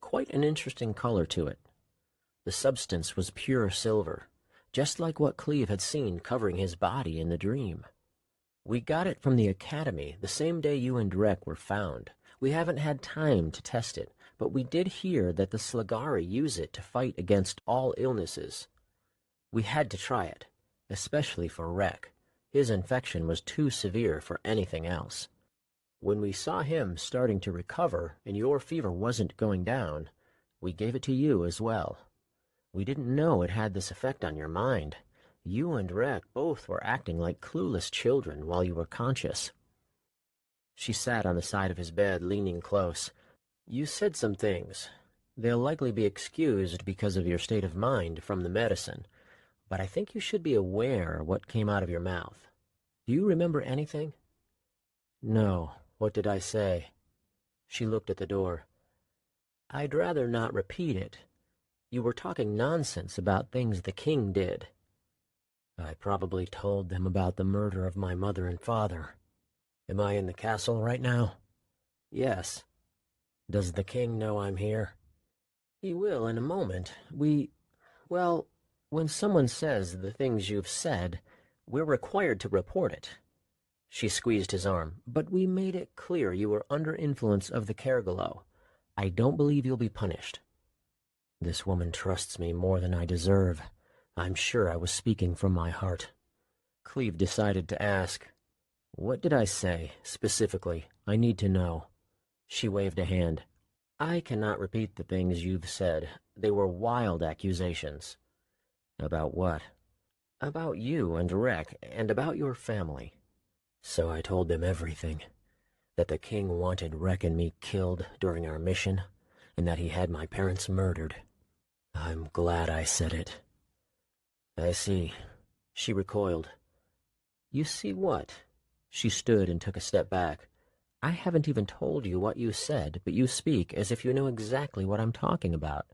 Quite an interesting color to it. The substance was pure silver, just like what Cleve had seen covering his body in the dream. "We got it from the academy the same day you and Rek were found. We haven't had time to test it, but we did hear that the Slagari use it to fight against all illnesses. We had to try it, especially for Rek. His infection was too severe for anything else. When we saw him starting to recover and your fever wasn't going down, we gave it to you as well. We didn't know it had this effect on your mind. You and Rek both were acting like clueless children while you were conscious." She sat on the side of his bed, leaning close. "You said some things. They'll likely be excused because of your state of mind from the medicine, but I think you should be aware what came out of your mouth. Do you remember anything?" "No. What did I say?" She looked at the door. "I'd rather not repeat it. You were talking nonsense about things the king did." "I probably told them about the murder of my mother and father. Am I in the castle right now?" "Yes." "Does the king know I'm here?" "He will in a moment. Well, when someone says the things you've said, we're required to report it." She squeezed his arm. "But we made it clear you were under influence of the Kergalow. I don't believe you'll be punished." This woman trusts me more than I deserve. I'm sure I was speaking from my heart. Cleve decided to ask, "What did I say, specifically? I need to know." She waved a hand. "I cannot repeat the things you've said. They were wild accusations." "About what?" "About you and Rek, and about your family." So I told them everything. That the king wanted Rek and me killed during our mission, and that he had my parents murdered. I'm glad I said it. "I see." She recoiled. "You see what?" She stood and took a step back. "I haven't even told you what you said, but you speak as if you know exactly what I'm talking about."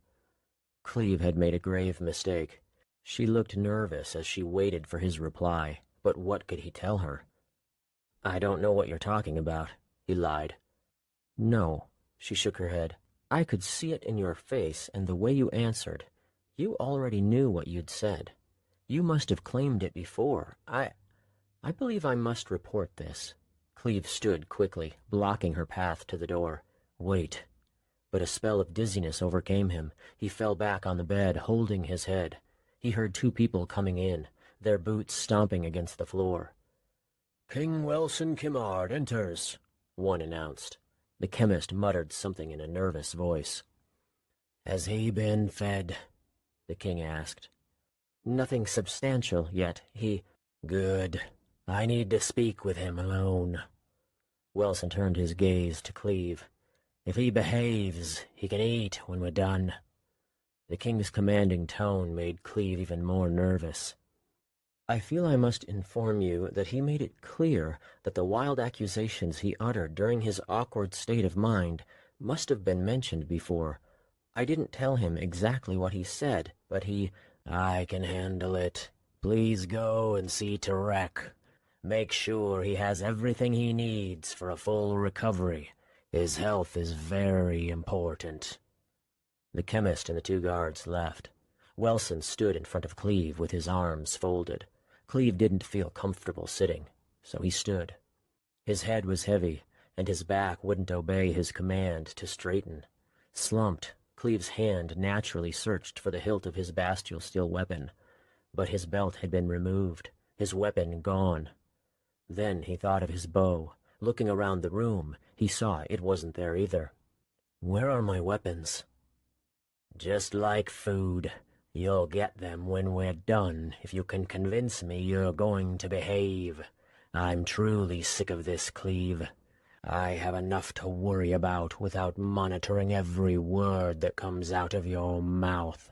Cleve had made a grave mistake. She looked nervous as she waited for his reply, but what could he tell her? "I don't know what you're talking about," he lied. "No," she shook her head. "I could see it in your face and the way you answered. You already knew what you'd said. You must have claimed it before. I believe I must report this." Cleve stood quickly, blocking her path to the door. "Wait." But a spell of dizziness overcame him. He fell back on the bed, holding his head. He heard two people coming in, their boots stomping against the floor. "King Welson Kimard enters," one announced. The chemist muttered something in a nervous voice. "Has he been fed?" the king asked. "Nothing substantial yet. Good. I need to speak with him alone." Welson turned his gaze to Cleve. "If he behaves, he can eat when we're done." The king's commanding tone made Cleve even more nervous. "I feel I must inform you that he made it clear that the wild accusations he uttered during his awkward state of mind must have been mentioned before. I didn't tell him exactly what he said, but I can handle it. Please go and see to Rek. Make sure he has everything he needs for a full recovery. His health is very important." The chemist and the two guards left. Welson stood in front of Cleve with his arms folded. Cleve didn't feel comfortable sitting, so he stood. His head was heavy, and his back wouldn't obey his command to straighten. Slumped, Cleve's hand naturally searched for the hilt of his Bastial steel weapon, but his belt had been removed, his weapon gone. Then he thought of his bow. Looking around the room, he saw it wasn't there either. "Where are my weapons?" "Just like food. You'll get them when we're done if you can convince me you're going to behave. I'm truly sick of this, Cleve. I have enough to worry about without monitoring every word that comes out of your mouth."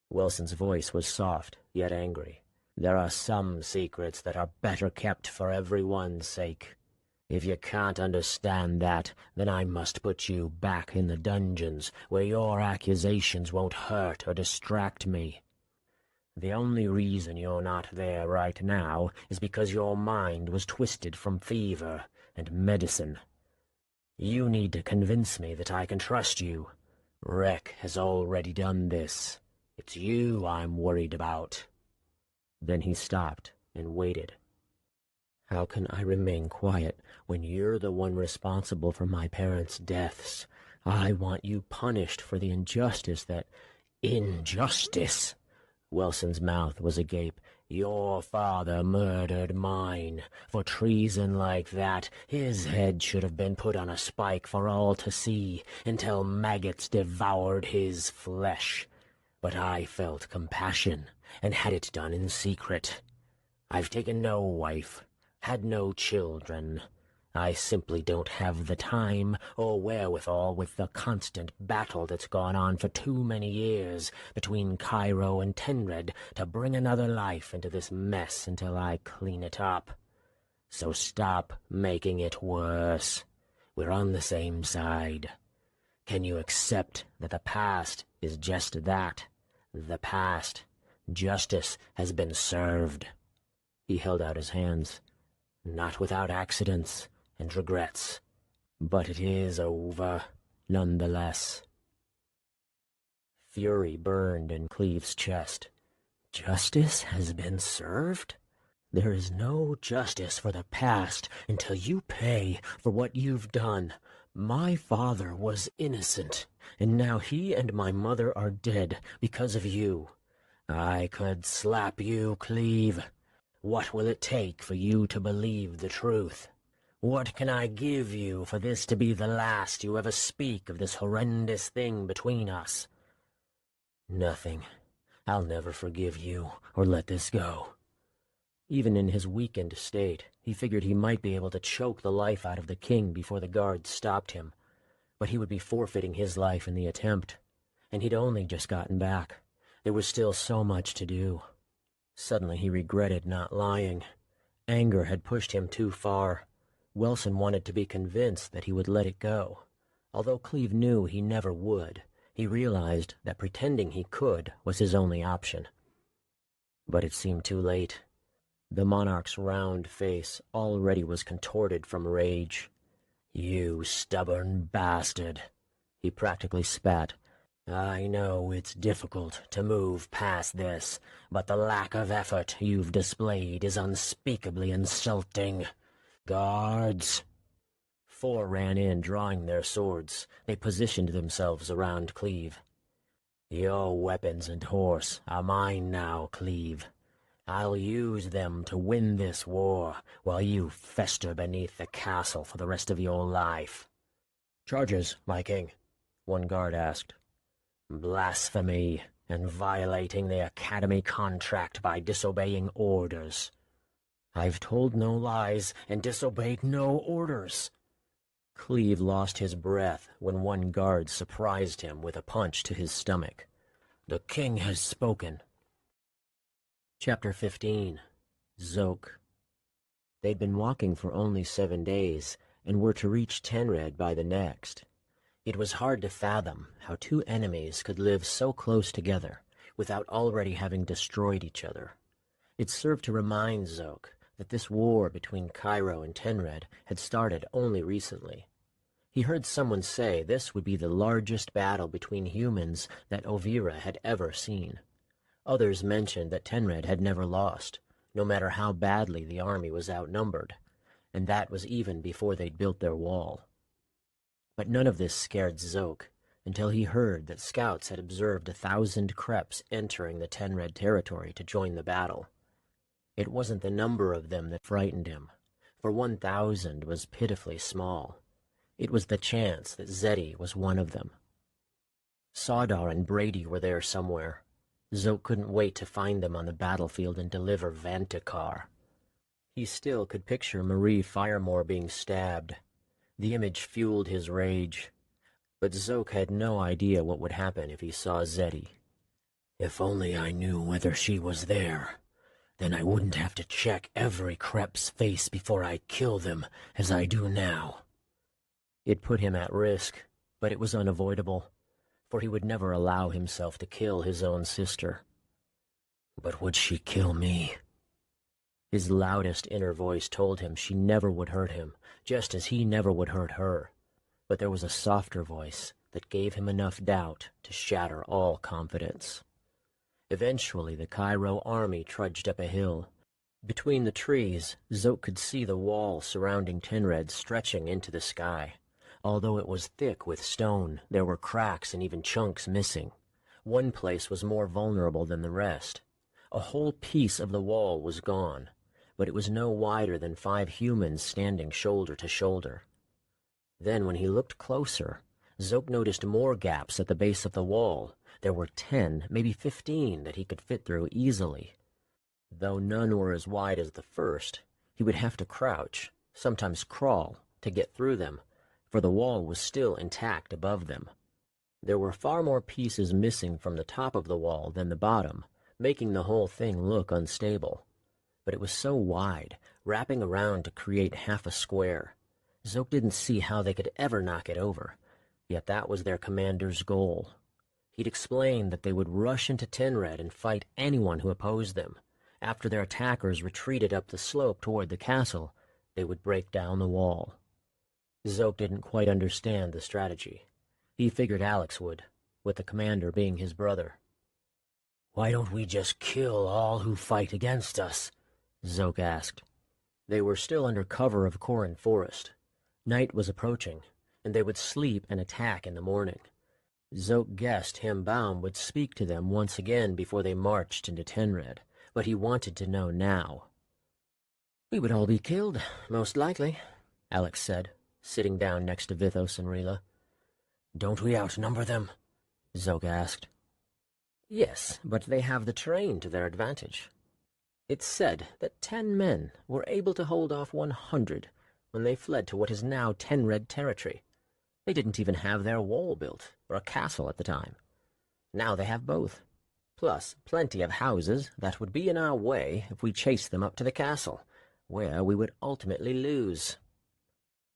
Wilson's voice was soft, yet angry. "There are some secrets that are better kept for everyone's sake. If you can't understand that, then I must put you back in the dungeons, where your accusations won't hurt or distract me. The only reason you're not there right now is because your mind was twisted from fever and medicine. You need to convince me that I can trust you. Rek has already done this. It's you I'm worried about." Then he stopped and waited. "How can I remain quiet when you're the one responsible for my parents' deaths? I want you punished for the injustice that—" "Injustice?" Welson's mouth was agape. "Your father murdered mine. For treason like that, his head should have been put on a spike for all to see, until maggots devoured his flesh. But I felt compassion, and had it done in secret. I've taken no wife, had no children. I simply don't have the time or wherewithal with the constant battle that's gone on for too many years between Cairo and Tenred to bring another life into this mess until I clean it up. So stop making it worse. We're on the same side. Can you accept that the past is just that? The past. Justice has been served. He held out his hands. Not without accidents and regrets, but it is over, nonetheless. Fury burned in Cleve's chest. Justice has been served? There is no justice for the past until you pay for what you've done. My father was innocent, and now he and my mother are dead because of you. I could slap you, Cleve. What will it take for you to believe the truth? What can I give you for this to be the last you ever speak of this horrendous thing between us? Nothing. I'll never forgive you or let this go. Even in his weakened state, he figured he might be able to choke the life out of the king before the guards stopped him. But he would be forfeiting his life in the attempt, and he'd only just gotten back. There was still so much to do. Suddenly he regretted not lying. Anger had pushed him too far. Wilson wanted to be convinced that he would let it go. Although Cleve knew he never would, he realized that pretending he could was his only option. But it seemed too late. The monarch's round face already was contorted from rage. "You stubborn bastard," he practically spat. "I know it's difficult to move past this, but the lack of effort you've displayed is unspeakably insulting. Guards!" 4 ran in, drawing their swords. They positioned themselves around Cleve. "Your weapons and horse are mine now, Cleve. I'll use them to win this war while you fester beneath the castle for the rest of your life." "Charges, my king?" one guard asked. "Blasphemy and violating the Academy contract by disobeying orders." "I've told no lies and disobeyed no orders." Cleve lost his breath when one guard surprised him with a punch to his stomach. "The king has spoken." Chapter 15. Zoke. They'd been walking for only 7 days, and were to reach Tenred by the next. It was hard to fathom how 2 enemies could live so close together without already having destroyed each other. It served to remind Zoke that this war between Cairo and Tenred had started only recently. He heard someone say this would be the largest battle between humans that Ovira had ever seen. Others mentioned that Tenred had never lost, no matter how badly the army was outnumbered, and that was even before they'd built their wall. But none of this scared Zoke until he heard that scouts had observed 1,000 Kreps entering the Tenred territory to join the battle. It wasn't the number of them that frightened him, for 1,000 was pitifully small. It was the chance that Zeddy was one of them. Sawdar and Brady were there somewhere. Zoke couldn't wait to find them on the battlefield and deliver Vantikar. He still could picture Marie Firemore being stabbed. The image fueled his rage. But Zoke had no idea what would happen if he saw Zeddy. "If only I knew whether she was there. Then I wouldn't have to check every Krep's face before I kill them, as I do now." It put him at risk, but it was unavoidable, for he would never allow himself to kill his own sister. But would she kill me? His loudest inner voice told him she never would hurt him, just as he never would hurt her. But there was a softer voice that gave him enough doubt to shatter all confidence. Eventually, the Cairo army trudged up a hill. Between the trees, Zoke could see the wall surrounding Tenred stretching into the sky. Although it was thick with stone, there were cracks and even chunks missing. One place was more vulnerable than the rest. A whole piece of the wall was gone, but it was no wider than 5 humans standing shoulder to shoulder. Then, when he looked closer, Zoke noticed more gaps at the base of the wall. There were 10, maybe 15 that he could fit through easily. Though none were as wide as the first, he would have to crouch, sometimes crawl, to get through them, for the wall was still intact above them. There were far more pieces missing from the top of the wall than the bottom, making the whole thing look unstable. But it was so wide, wrapping around to create half a square. Zoke didn't see how they could ever knock it over, yet that was their commander's goal. He'd explained that they would rush into Tenred and fight anyone who opposed them. After their attackers retreated up the slope toward the castle, they would break down the wall. Zoke didn't quite understand the strategy. He figured Alex would, with the commander being his brother. "Why don't we just kill all who fight against us?" Zoke asked. They were still under cover of Corin Forest. Night was approaching, and they would sleep and attack in the morning. Zoke guessed Himbaum would speak to them once again before they marched into Tenred, but he wanted to know now. "We would all be killed, most likely," Alex said, sitting down next to Vithos and Rila. "Don't we outnumber them?" Zoke asked. Yes, but they have the terrain to their advantage. It's said that 10 men were able to hold off 100 when they fled to what is now Tenred territory. They didn't even have their wall built, or a castle at the time. Now they have both, plus plenty of houses that would be in our way if we chased them up to the castle, where we would ultimately lose.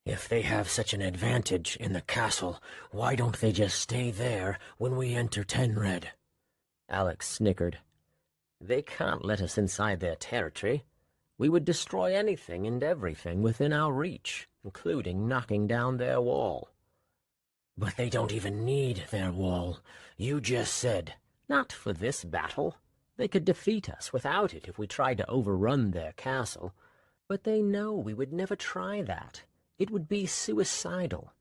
If they have such an advantage in the castle, why don't they just stay there when we enter Tenred? Alex snickered. They can't let us inside their territory. We would destroy anything and everything within our reach, including knocking down their wall. But they don't even need their wall. You just said, not for this battle. They could defeat us without it if we tried to overrun their castle. But they know we would never try that. It would be suicidal.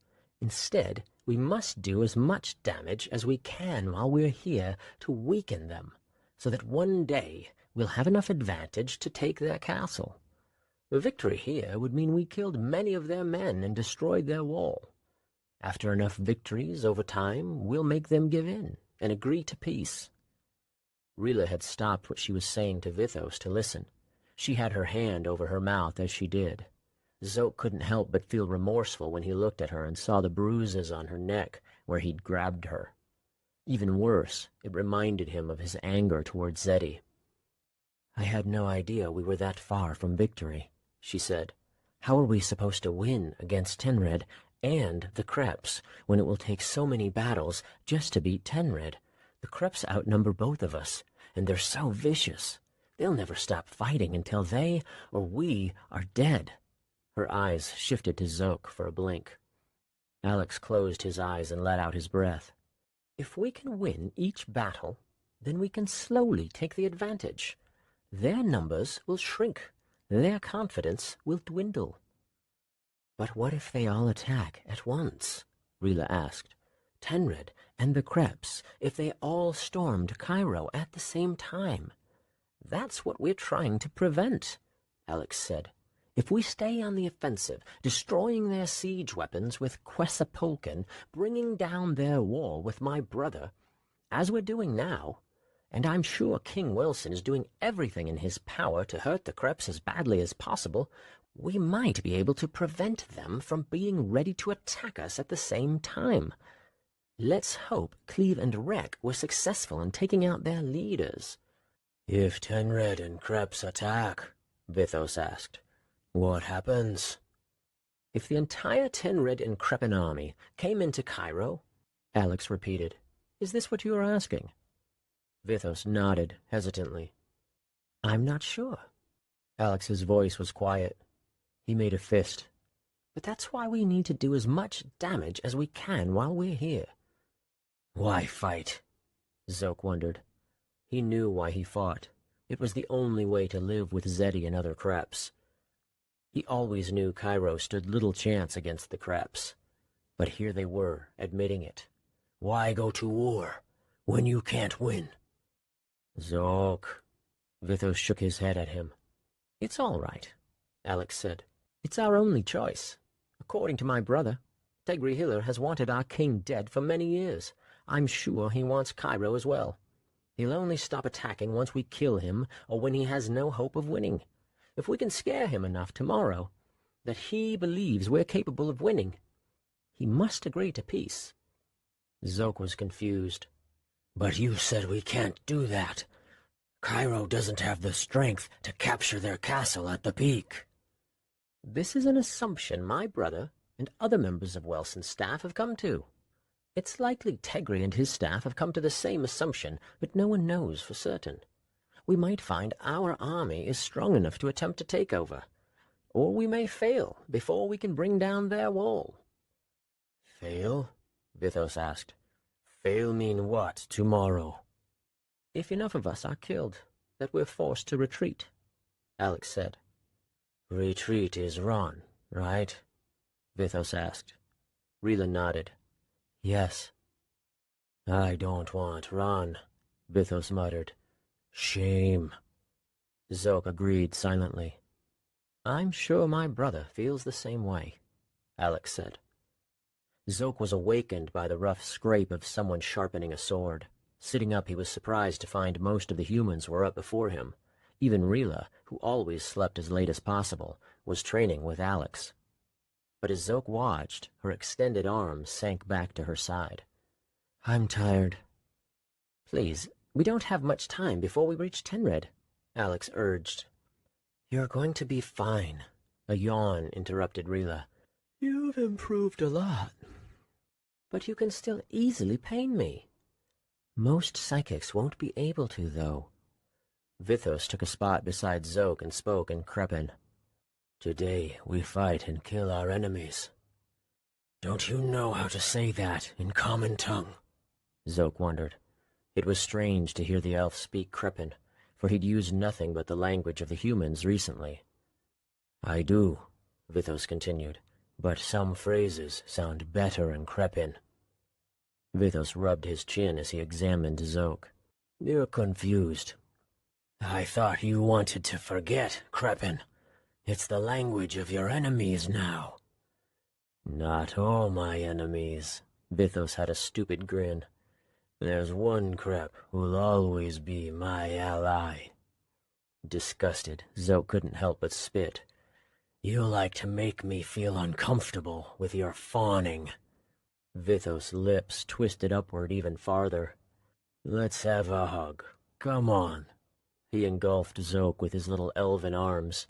Instead, we must do as much damage as we can while we're here to weaken them, so that one day we'll have enough advantage to take their castle. Victory here would mean we killed many of their men and destroyed their wall. After enough victories over time, we'll make them give in and agree to peace." Rila had stopped what she was saying to Vithos to listen. She had her hand over her mouth as she did. Zoke couldn't help but feel remorseful when he looked at her and saw the bruises on her neck where he'd grabbed her. Even worse, it reminded him of his anger toward Zeddy. "I had no idea we were that far from victory," she said. "How are we supposed to win against Tenred and the Kreps when it will take so many battles just to beat Tenred? The Kreps outnumber both of us, and they're so vicious. They'll never stop fighting until they or we are dead." Her eyes shifted to Zoke for a blink. Alex closed his eyes and let out his breath. "If we can win each battle, then we can slowly take the advantage. Their numbers will shrink. Their confidence will dwindle." "But what if they all attack at once?" Rila asked. "Tenred and the Kreps, if they all stormed Cairo at the same time?" "That's what we're trying to prevent," Alex said. "If we stay on the offensive, destroying their siege weapons with Quessapolkin, bringing down their wall with my brother, as we're doing now, and I'm sure King Wilson is doing everything in his power to hurt the Kreps as badly as possible, we might be able to prevent them from being ready to attack us at the same time. Let's hope Cleve and Rek were successful in taking out their leaders." "If Tenred and Kreps attack," Vithos asked, "what happens?" "If the entire Tenred and Kreppen army came into Cairo," Alex repeated. "Is this what you are asking?" Vithos nodded hesitantly. "I'm not sure." Alex's voice was quiet. He made a fist. "But that's why we need to do as much damage as we can while we're here." "Why fight?" Zoke wondered. He knew why he fought. It was the only way to live with Zeddy and other Kreps. He always knew Cairo stood little chance against the Kreps. But here they were, admitting it. "Why go to war when you can't win?" "Zoke." Vithos shook his head at him. "It's all right," Alex said. "It's our only choice. According to my brother, Tegri-Hiller has wanted our king dead for many years. I'm sure he wants Cairo as well. He'll only stop attacking once we kill him or when he has no hope of winning. If we can scare him enough tomorrow, that he believes we're capable of winning. He must agree to peace. Zoke was confused. But you said we can't do that. Cairo doesn't have the strength to capture their castle at the peak. This is an assumption my brother and other members of Welson's staff have come to. It's likely Tegri and his staff have come to the same assumption, but no one knows for certain. We might find our army is strong enough to attempt to take over, or we may fail before we can bring down their wall. Fail? Vithos asked. Fail mean what tomorrow? If enough of us are killed, that we're forced to retreat, Alex said. Retreat is run, right? Vithos asked. Rila nodded. Yes. I don't want run, Vithos muttered. Shame. Zoke agreed silently. I'm sure my brother feels the same way, Alex said. Zoke was awakened by the rough scrape of someone sharpening a sword. Sitting up, he was surprised to find most of the humans were up before him. Even Rila, who always slept as late as possible, was training with Alex. But as Zoke watched, her extended arms sank back to her side. I'm tired. Please, we don't have much time before we reach Tenred, Alex urged. You're going to be fine, a yawn interrupted Rila. You've improved a lot. But you can still easily pain me. Most psychics won't be able to, though. Vithos took a spot beside Zoke and spoke in Crepin. Today we fight and kill our enemies. Don't you know how to say that in common tongue? Zoke wondered. It was strange to hear the elf speak Crepin, for he'd used nothing but the language of the humans recently. I do, Vithos continued, but some phrases sound better in Crepin. Vithos rubbed his chin as he examined Zoke. You're confused. I thought you wanted to forget, Crepin. It's the language of your enemies now. Not all my enemies. Vithos had a stupid grin. There's one Crep who'll always be my ally. Disgusted, Zoke couldn't help but spit. You like to make me feel uncomfortable with your fawning. Vithos' lips twisted upward even farther. Let's have a hug. Come on. He engulfed Zoke with his little elven arms.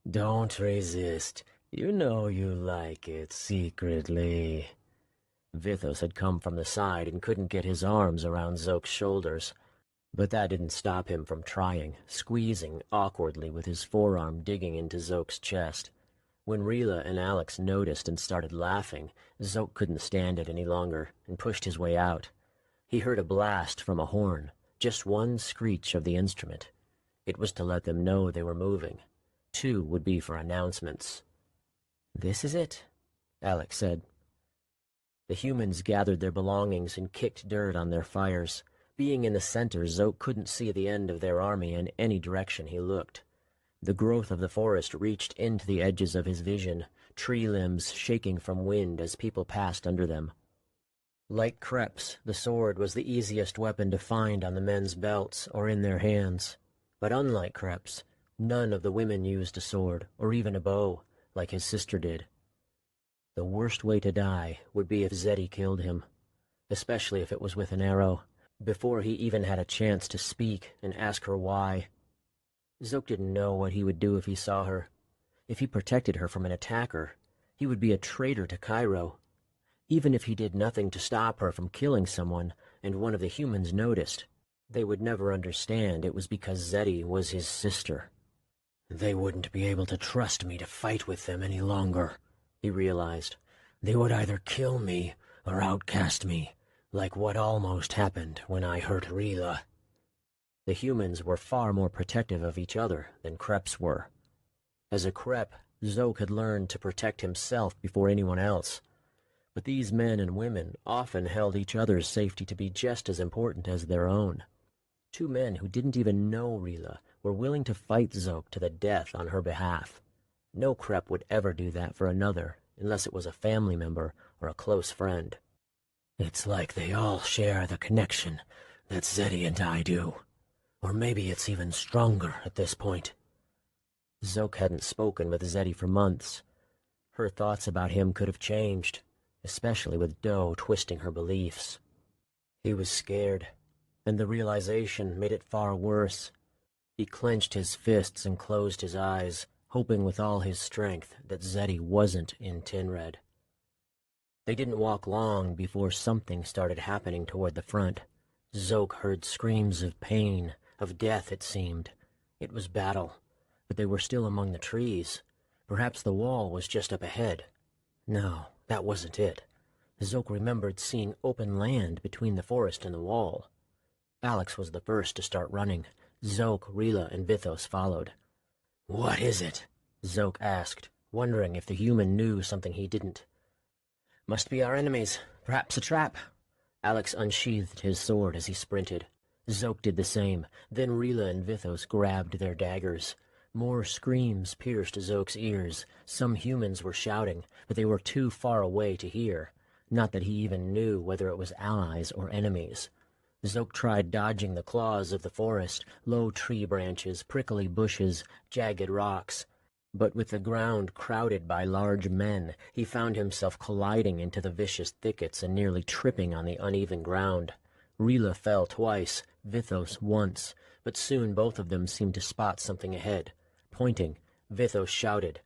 Don't resist. You know you like it secretly. Vithos had come from the side and couldn't get his arms around Zoke's shoulders. But that didn't stop him from trying, squeezing awkwardly with his forearm digging into Zoke's chest. When Rila and Alex noticed and started laughing, Zoke couldn't stand it any longer and pushed his way out. He heard a blast from a horn, just one screech of the instrument. It was to let them know they were moving. 2 would be for announcements. This is it, Alex said. The humans gathered their belongings and kicked dirt on their fires. Being in the center, Zoke couldn't see the end of their army in any direction he looked. The growth of the forest reached into the edges of his vision, tree limbs shaking from wind as people passed under them. Like Kreps, the sword was the easiest weapon to find on the men's belts or in their hands. But unlike Kreps, none of the women used a sword or even a bow, like his sister did. The worst way to die would be if Zeddy killed him, especially if it was with an arrow, before he even had a chance to speak and ask her why. Zoke didn't know what he would do if he saw her. If he protected her from an attacker, he would be a traitor to Cairo. Even if he did nothing to stop her from killing someone, and one of the humans noticed, they would never understand it was because Zeddy was his sister. They wouldn't be able to trust me to fight with them any longer, he realized. They would either kill me or outcast me, like what almost happened when I hurt Rila. The humans were far more protective of each other than Kreps were. As a Krep, Zoke had learned to protect himself before anyone else. But these men and women often held each other's safety to be just as important as their own. 2 men who didn't even know Rila were willing to fight Zoke to the death on her behalf. No Krep would ever do that for another, unless it was a family member or a close friend. It's like they all share the connection that Zeddy and I do. Or maybe it's even stronger at this point. Zoke hadn't spoken with Zeddy for months. Her thoughts about him could have changed, especially with Doe twisting her beliefs. He was scared, and the realization made it far worse. He clenched his fists and closed his eyes, hoping with all his strength that Zeddy wasn't in Tinred. They didn't walk long before something started happening toward the front. Zoke heard screams of pain, of death it seemed. It was battle, but they were still among the trees. Perhaps the wall was just up ahead. No, that wasn't it. Zoke remembered seeing open land between the forest and the wall. Alex was the first to start running. Zoke, Rila, and Vithos followed. "What is it?" Zoke asked, wondering if the human knew something he didn't. "Must be our enemies. Perhaps a trap." Alex unsheathed his sword as he sprinted. Zoke did the same. Then Rila and Vithos grabbed their daggers. More screams pierced Zoke's ears. Some humans were shouting, but they were too far away to hear. Not that he even knew whether it was allies or enemies. Zoke tried dodging the claws of the forest, low tree branches, prickly bushes, jagged rocks. But with the ground crowded by large men, he found himself colliding into the vicious thickets and nearly tripping on the uneven ground. Rila fell twice, Vithos once, but soon both of them seemed to spot something ahead. Pointing, Vithos shouted,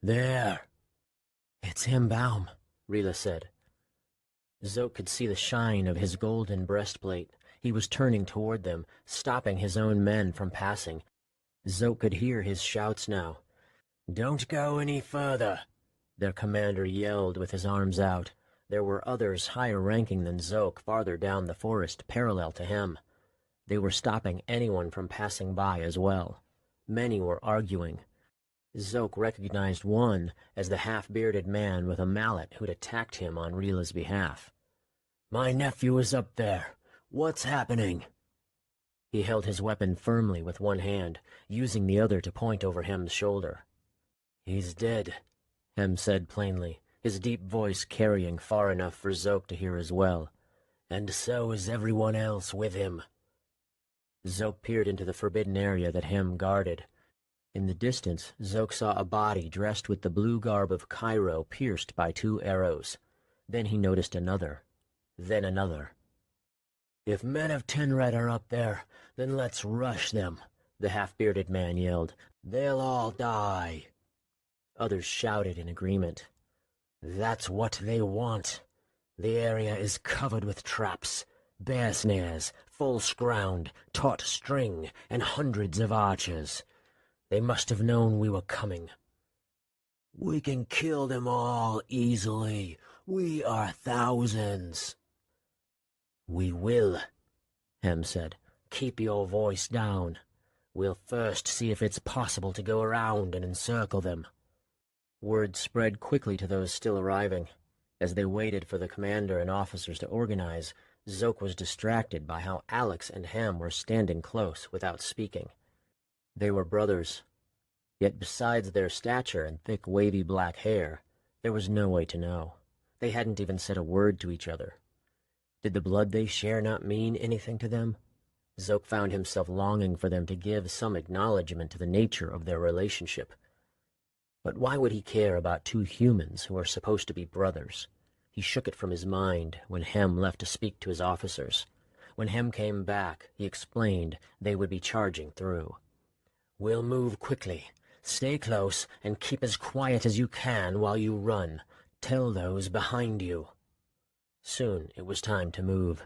"There!" "It's him, Baum," Rila said. Zoke could see the shine of his golden breastplate. He was turning toward them, stopping his own men from passing. Zoke could hear his shouts now. "Don't go any further," their commander yelled with his arms out. There were others higher ranking than Zoke farther down the forest, parallel to him. They were stopping anyone from passing by as well. Many were arguing. Zoke recognized one as the half-bearded man with a mallet who'd attacked him on Rila's behalf. "My nephew is up there. What's happening?" He held his weapon firmly with one hand, using the other to point over Hem's shoulder. "He's dead," Hem said plainly, his deep voice carrying far enough for Zoke to hear as well. "And so is everyone else with him." Zoke peered into the forbidden area that Hem guarded. In the distance, Zoke saw a body dressed with the blue garb of Cairo pierced by 2 arrows. Then he noticed another. Then another. "If men of Tinred are up there, then let's rush them," the half-bearded man yelled. "They'll all die." Others shouted in agreement. "That's what they want. The area is covered with traps, bear snares, false ground, taut string, and hundreds of archers. They must have known we were coming." "We can kill them all easily. We are thousands." "We will," Hem said. "Keep your voice down. We'll first see if it's possible to go around and encircle them." Word spread quickly to those still arriving. As they waited for the commander and officers to organize, Zoke was distracted by how Alex and Hem were standing close without speaking. They were brothers. Yet besides their stature and thick wavy black hair, there was no way to know. They hadn't even said a word to each other. Did the blood they share not mean anything to them? Zoke found himself longing for them to give some acknowledgement to the nature of their relationship. But why would he care about 2 humans who are supposed to be brothers? He shook it from his mind when Hem left to speak to his officers. When Hem came back, he explained they would be charging through. "We'll move quickly. Stay close and keep as quiet as you can while you run. Tell those behind you." Soon it was time to move.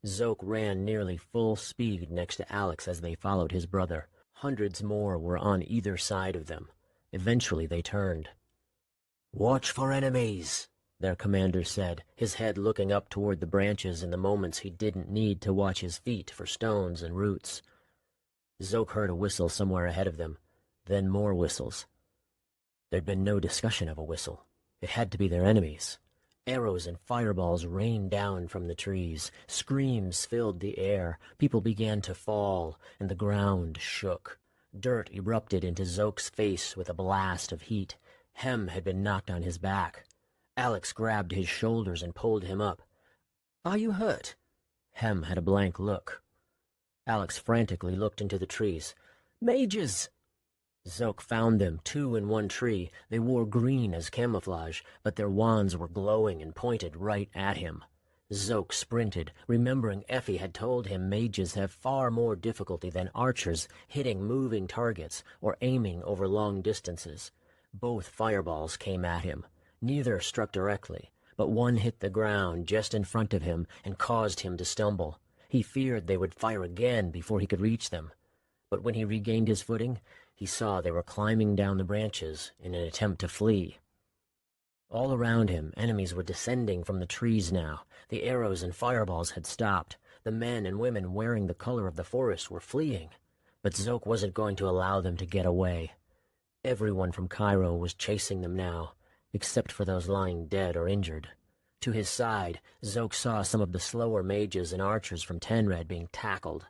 Zoke ran nearly full speed next to Alex as they followed his brother. Hundreds more were on either side of them. Eventually they turned. "Watch for enemies," their commander said, his head looking up toward the branches in the moments he didn't need to watch his feet for stones and roots. Zoke heard a whistle somewhere ahead of them, then more whistles. There'd been no discussion of a whistle. It had to be their enemies. Arrows and fireballs rained down from the trees. Screams filled the air. People began to fall, and the ground shook. Dirt erupted into Zoke's face with a blast of heat. Hem had been knocked on his back. Alex grabbed his shoulders and pulled him up. "Are you hurt?" Hem had a blank look. Alex frantically looked into the trees. "Mages!" Zoke found them, 2 in one tree. They wore green as camouflage, but their wands were glowing and pointed right at him. Zoke sprinted, remembering Effie had told him mages have far more difficulty than archers hitting moving targets or aiming over long distances. Both fireballs came at him. Neither struck directly, but one hit the ground just in front of him and caused him to stumble. He feared they would fire again before he could reach them. But when he regained his footing, he saw they were climbing down the branches in an attempt to flee. All around him, enemies were descending from the trees now. The arrows and fireballs had stopped. The men and women wearing the color of the forest were fleeing. But Zoke wasn't going to allow them to get away. Everyone from Cairo was chasing them now, except for those lying dead or injured. To his side, Zoke saw some of the slower mages and archers from Tenred being tackled.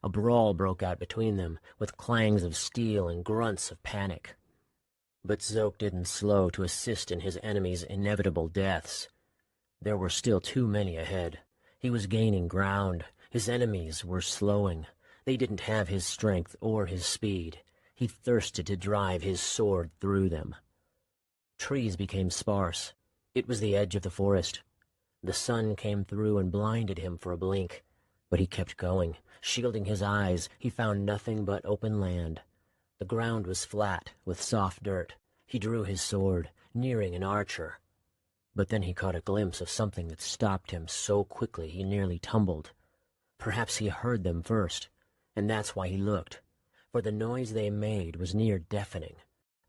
A brawl broke out between them, with clangs of steel and grunts of panic. But Zoke didn't slow to assist in his enemies' inevitable deaths. There were still too many ahead. He was gaining ground. His enemies were slowing. They didn't have his strength or his speed. He thirsted to drive his sword through them. Trees became sparse. It was the edge of the forest. The sun came through and blinded him for a blink. But he kept going. Shielding his eyes, he found nothing but open land. The ground was flat, with soft dirt. He drew his sword, nearing an archer. But then he caught a glimpse of something that stopped him so quickly he nearly tumbled. Perhaps he heard them first, and that's why he looked, for the noise they made was near deafening.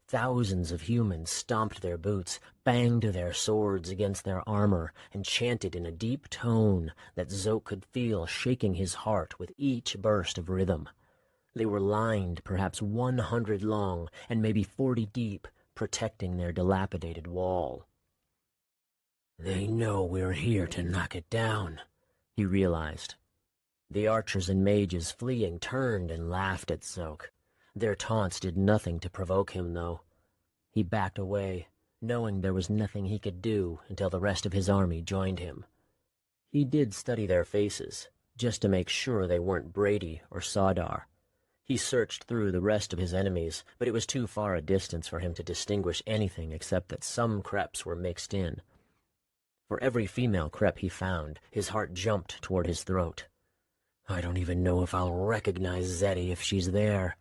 Thousands of humans stomped their boots, banged their swords against their armor, and chanted in a deep tone that Zoke could feel shaking his heart with each burst of rhythm. They were lined perhaps 100 long and maybe 40 deep, protecting their dilapidated wall. "They know we're here to knock it down," he realized. The archers and mages fleeing turned and laughed at Zoke. Their taunts did nothing to provoke him, though. He backed away, knowing there was nothing he could do until the rest of his army joined him. He did study their faces, just to make sure they weren't Brady or Sardar. He searched through the rest of his enemies, but it was too far a distance for him to distinguish anything except that some Kreps were mixed in. For every female Krep he found, his heart jumped toward his throat. "I don't even know if I'll recognize Zeddy if she's there.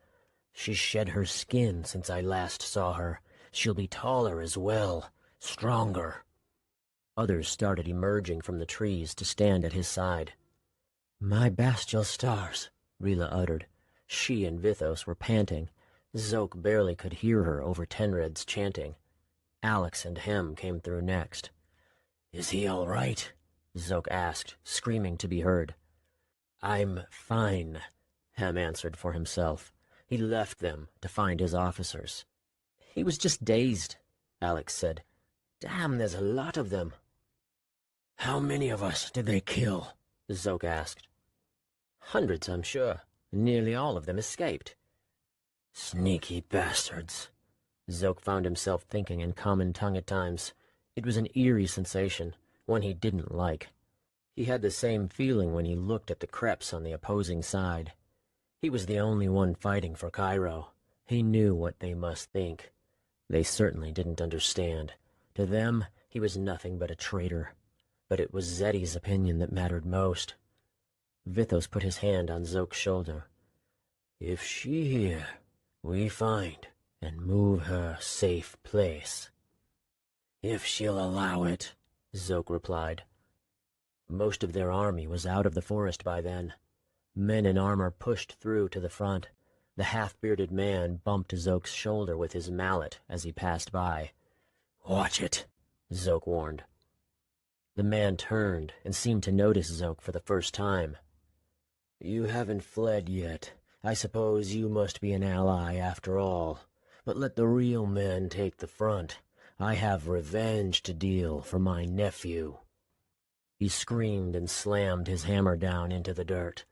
She's shed her skin since I last saw her. She'll be taller as well, stronger." Others started emerging from the trees to stand at his side. "My Bastial stars," Rila uttered. She and Vithos were panting. Zoke barely could hear her over Tenred's chanting. Alex and Hem came through next. "Is he all right?" Zoke asked, screaming to be heard. "I'm fine," Hem answered for himself. He left them to find his officers. "He was just dazed," Alex said. "Damn, there's a lot of them." "How many of us did they kill?" Zoke asked. "Hundreds, I'm sure. Nearly all of them escaped." "Sneaky bastards," Zoke found himself thinking in common tongue at times. It was an eerie sensation, one he didn't like. He had the same feeling when he looked at the Kreps on the opposing side. He was the only one fighting for Cairo. He knew what they must think. They certainly didn't understand. To them, he was nothing but a traitor. But it was Zeddy's opinion that mattered most. Vithos put his hand on Zoke's shoulder. "If she here, we find and move her safe place." "If she'll allow it," Zoke replied. Most of their army was out of the forest by then. Men in armor pushed through to the front. The half-bearded man bumped Zoke's shoulder with his mallet as he passed by. "Watch it," Zoke warned. The man turned and seemed to notice Zoke for the first time. "You haven't fled yet. I suppose you must be an ally after all. But let the real men take the front. I have revenge to deal for my nephew." He screamed and slammed his hammer down into the dirt.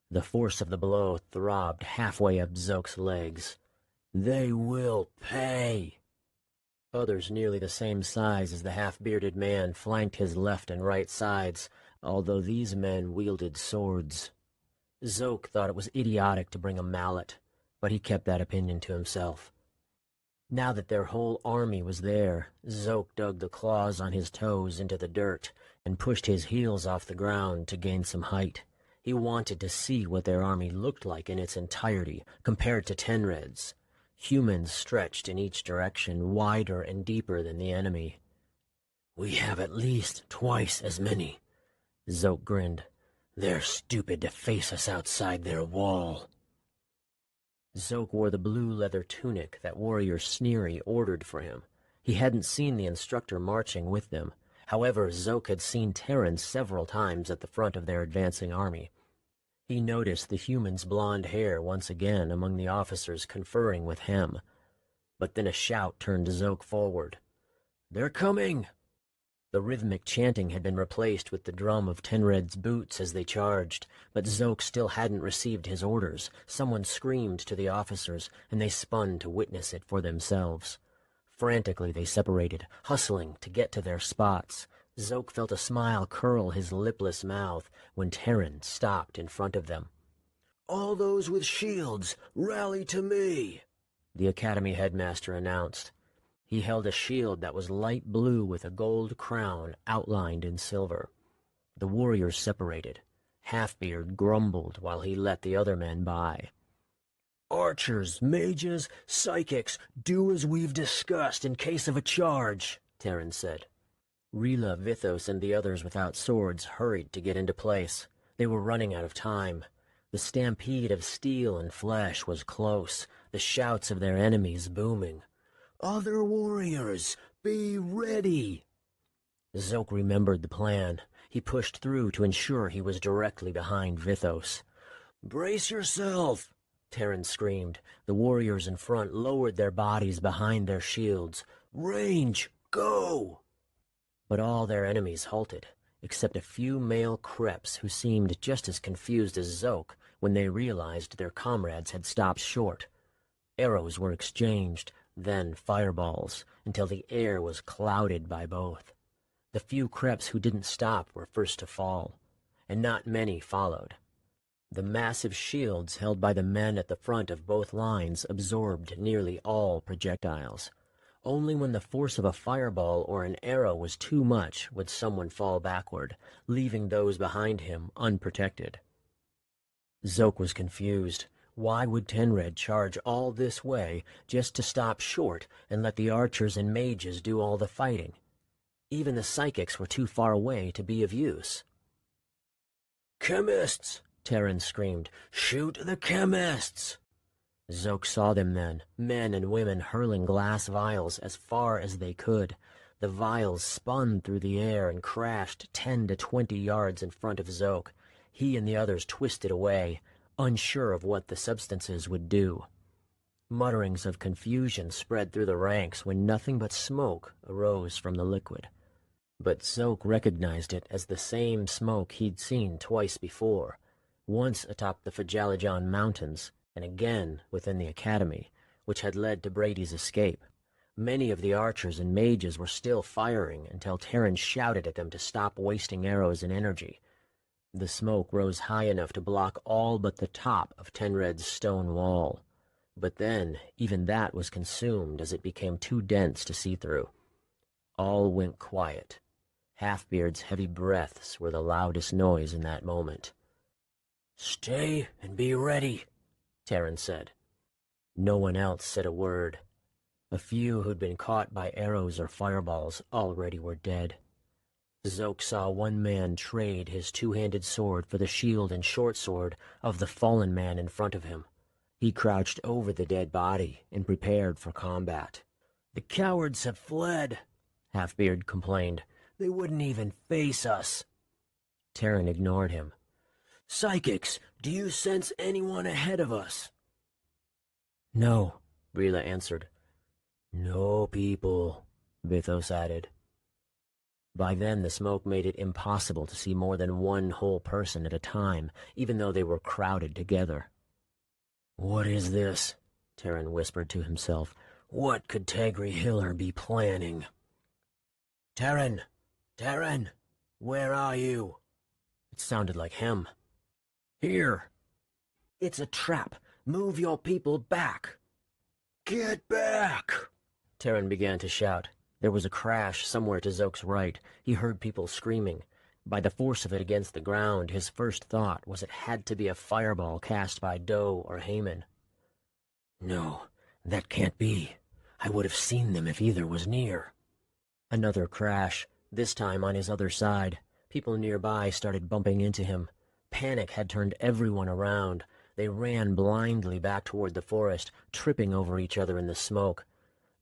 The force of the blow throbbed halfway up Zoke's legs. "They will pay!" Others nearly the same size as the half-bearded man flanked his left and right sides, although these men wielded swords. Zoke thought it was idiotic to bring a mallet. but he kept that opinion to himself. Now that their whole army was there, Zoke dug the claws on his toes into the dirt and pushed his heels off the ground to gain some height. He wanted to see what their army looked like in its entirety compared to Tenred's. Humans stretched in each direction, wider and deeper than the enemy. "We have at least twice as many," Zoke grinned. "They're stupid to face us outside their wall." Zoke wore the blue leather tunic that warrior Sneery ordered for him. He hadn't seen the instructor marching with them. However, Zoke had seen Terran several times at the front of their advancing army. He noticed the human's blonde hair once again among the officers conferring with him. But then a shout turned Zoke forward. "They're coming!" The rhythmic chanting had been replaced with the drum of Tenred's boots as they charged, but Zoke still hadn't received his orders. Someone screamed to the officers, and they spun to witness it for themselves. Frantically they separated, hustling to get to their spots. Zoke felt a smile curl his lipless mouth when Terran stopped in front of them. "All those with shields, rally to me!" the academy headmaster announced. He held a shield that was light blue with a gold crown outlined in silver. The warriors separated. Halfbeard grumbled while he let the other men by. "Archers, mages, psychics, do as we've discussed in case of a charge," Terran said. Rila, Vithos, and the others without swords hurried to get into place. They were running out of time. The stampede of steel and flesh was close, the shouts of their enemies booming. "Other warriors, be ready!" Zoke remembered the plan. He pushed through to ensure he was directly behind Vithos. "Brace yourself!" Terran screamed. The warriors in front lowered their bodies behind their shields. "Range, go!" But all their enemies halted, except a few male creps who seemed just as confused as Zoke when they realized their comrades had stopped short. Arrows were exchanged, then fireballs, until the air was clouded by both. The few creps who didn't stop were first to fall, and not many followed. The massive shields held by the men at the front of both lines absorbed nearly all projectiles. Only when the force of a fireball or an arrow was too much would someone fall backward, leaving those behind him unprotected. Zoke was confused. Why would Tenred charge all this way just to stop short and let the archers and mages do all the fighting? Even the psychics were too far away to be of use. "Chemists!" Terran screamed. "Shoot the chemists!" Zoke saw them then, men and women hurling glass vials as far as they could. The vials spun through the air and crashed 10 to 20 yards in front of Zoke. He and the others twisted away, unsure of what the substances would do. Mutterings of confusion spread through the ranks when nothing but smoke arose from the liquid. But Zoke recognized it as the same smoke he'd seen twice before, once atop the Fajalajan Mountains, and again within the academy, which had led to Brady's escape. Many of the archers and mages were still firing until Terran shouted at them to stop wasting arrows and energy. The smoke rose high enough to block all but the top of Tenred's stone wall. But then, even that was consumed as it became too dense to see through. All went quiet. Halfbeard's heavy breaths were the loudest noise in that moment. "Stay and be ready," Terran said. No one else said a word. A few who'd been caught by arrows or fireballs already were dead. Zoke saw one man trade his two-handed sword for the shield and short sword of the fallen man in front of him. He crouched over the dead body and prepared for combat. "The cowards have fled," Halfbeard complained. "They wouldn't even face us." Terran ignored him. "Psychics, do you sense anyone ahead of us?" "No," Rila answered. "No people," Vithos added. By then the smoke made it impossible to see more than one whole person at a time, even though they were crowded together. "What is this?" Terran whispered to himself. "What could Tagri Hiller be planning?" "Terran! Terran! Where are you?" It sounded like him. "Here!" "It's a trap. Move your people back! Get back! Terran began to shout. There was a crash somewhere to Zoke's right. He heard people screaming. By the force of it against the ground, his first thought was it had to be a fireball cast by Doe or Heyman. No, that can't be. I would have seen them if either was near. Another crash, this time on his other side. People nearby started bumping into him. Panic had turned everyone around. They ran blindly back toward the forest, tripping over each other in the smoke.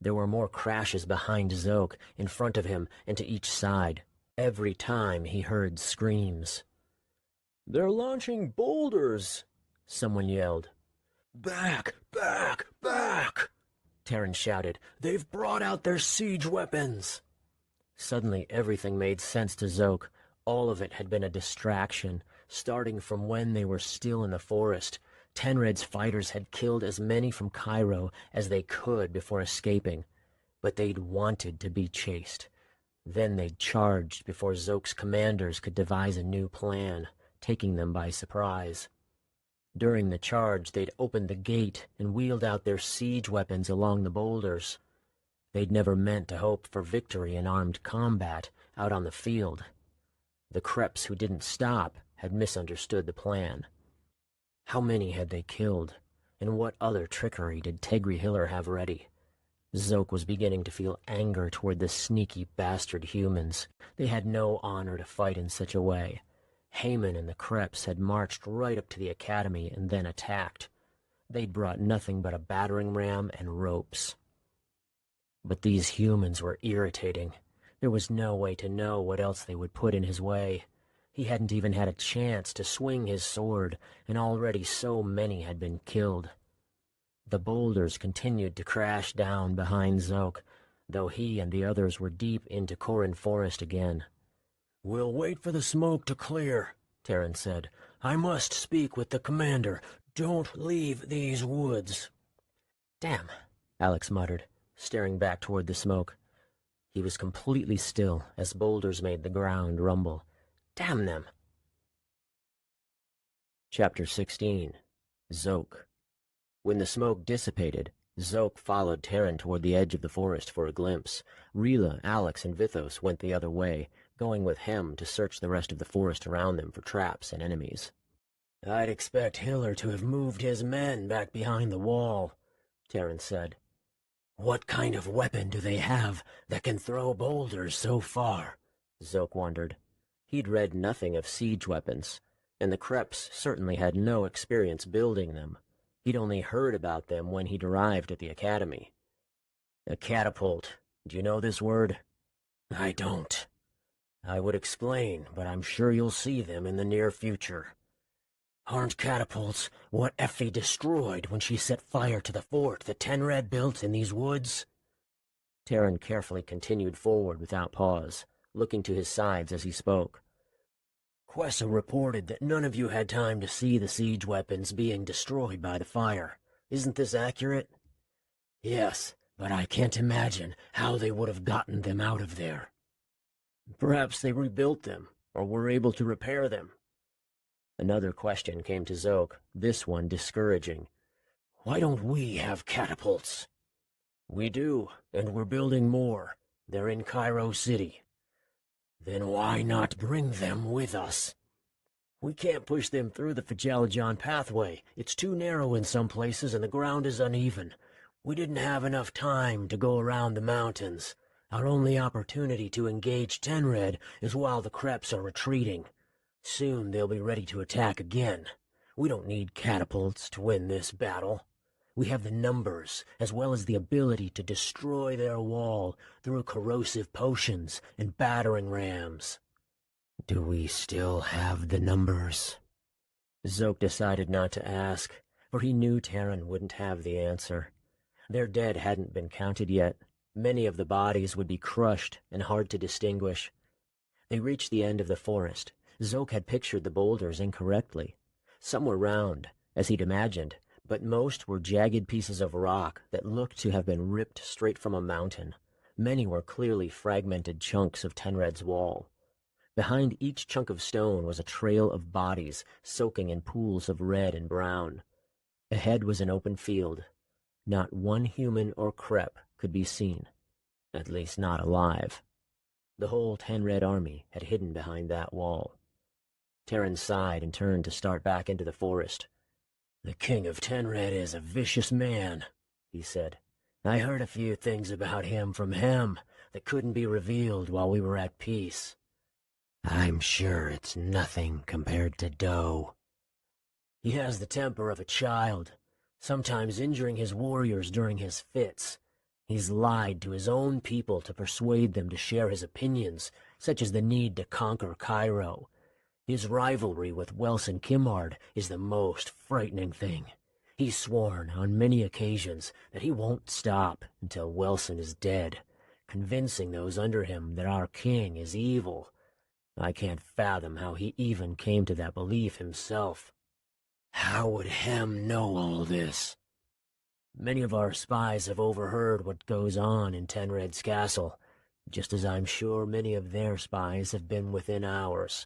There were more crashes behind Zoke, in front of him, and to each side. Every time he heard screams. "They're launching boulders!" someone yelled. "Back! Back! Back!" Terran shouted. "They've brought out their siege weapons!" Suddenly everything made sense to Zoke. All of it had been a distraction, starting from when they were still in the forest. Tenred's fighters had killed as many from Cairo as they could before escaping, but they'd wanted to be chased. Then they'd charged before Zoke's commanders could devise a new plan, taking them by surprise. During the charge, they'd opened the gate and wheeled out their siege weapons along the boulders. They'd never meant to hope for victory in armed combat out on the field. The Kreps who didn't stop had misunderstood the plan. How many had they killed, and what other trickery did Tegri Hiller have ready? Zoke was beginning to feel anger toward the sneaky bastard humans. They had no honor to fight in such a way. Heyman and the Kreps had marched right up to the academy and then attacked. They'd brought nothing but a battering ram and ropes. But these humans were irritating. There was no way to know what else they would put in his way. He hadn't even had a chance to swing his sword, and already so many had been killed. The boulders continued to crash down behind Zoke, though he and the others were deep into Corin Forest again. "We'll wait for the smoke to clear," Terran said. "I must speak with the commander. Don't leave these woods." "Damn," Alex muttered, staring back toward the smoke. He was completely still as boulders made the ground rumble. Damn them. Chapter 16. Zoke. When the smoke dissipated, Zoke followed Terran toward the edge of the forest for a glimpse. Rila, Alex, and Vithos went the other way, going with him to search the rest of the forest around them for traps and enemies. "I'd expect Hiller to have moved his men back behind the wall," Terran said. "What kind of weapon do they have that can throw boulders so far?" Zoke wondered. He'd read nothing of siege weapons, and the Kreps certainly had no experience building them. He'd only heard about them when he'd arrived at the academy. "A catapult. Do you know this word?" "I don't." "I would explain, but I'm sure you'll see them in the near future." "Aren't catapults what Effie destroyed when she set fire to the fort that Tenred built in these woods?" Terran carefully continued forward without pause, looking to his sides as he spoke. "Quessa reported that none of you had time to see the siege weapons being destroyed by the fire. Isn't this accurate?" "Yes, but I can't imagine how they would have gotten them out of there." "Perhaps they rebuilt them, or were able to repair them." Another question came to Zoke, this one discouraging. "Why don't we have catapults?" "We do, and we're building more. They're in Cairo City." "Then why not bring them with us?" "We can't push them through the Fajalajan pathway. It's too narrow in some places and the ground is uneven. We didn't have enough time to go around the mountains. Our only opportunity to engage Tenred is while the Kreps are retreating. Soon they'll be ready to attack again. We don't need catapults to win this battle. We have the numbers, as well as the ability to destroy their wall through corrosive potions and battering rams." "Do we still have the numbers?" Zoke decided not to ask, for he knew Terran wouldn't have the answer. Their dead hadn't been counted yet. Many of the bodies would be crushed and hard to distinguish. They reached the end of the forest. Zoke had pictured the boulders incorrectly. Some were round, as he'd imagined, but most were jagged pieces of rock that looked to have been ripped straight from a mountain. Many were clearly fragmented chunks of Tenred's wall. Behind each chunk of stone was a trail of bodies soaking in pools of red and brown. Ahead was an open field. Not one human or Krep could be seen, at least not alive. The whole Ten-Red army had hidden behind that wall. Terran sighed and turned to start back into the forest. "The King of Ten-Red is a vicious man," he said. "I heard a few things about him from him that couldn't be revealed while we were at peace. I'm sure it's nothing compared to Doe. He has the temper of a child, sometimes injuring his warriors during his fits. He's lied to his own people to persuade them to share his opinions, such as the need to conquer Cairo. His rivalry with Welson Kimard is the most frightening thing. He's sworn on many occasions that he won't stop until Welson is dead, convincing those under him that our king is evil. I can't fathom how he even came to that belief himself. How would Hem know all this? Many of our spies have overheard what goes on in Tenred's castle, just as I'm sure many of their spies have been within ours.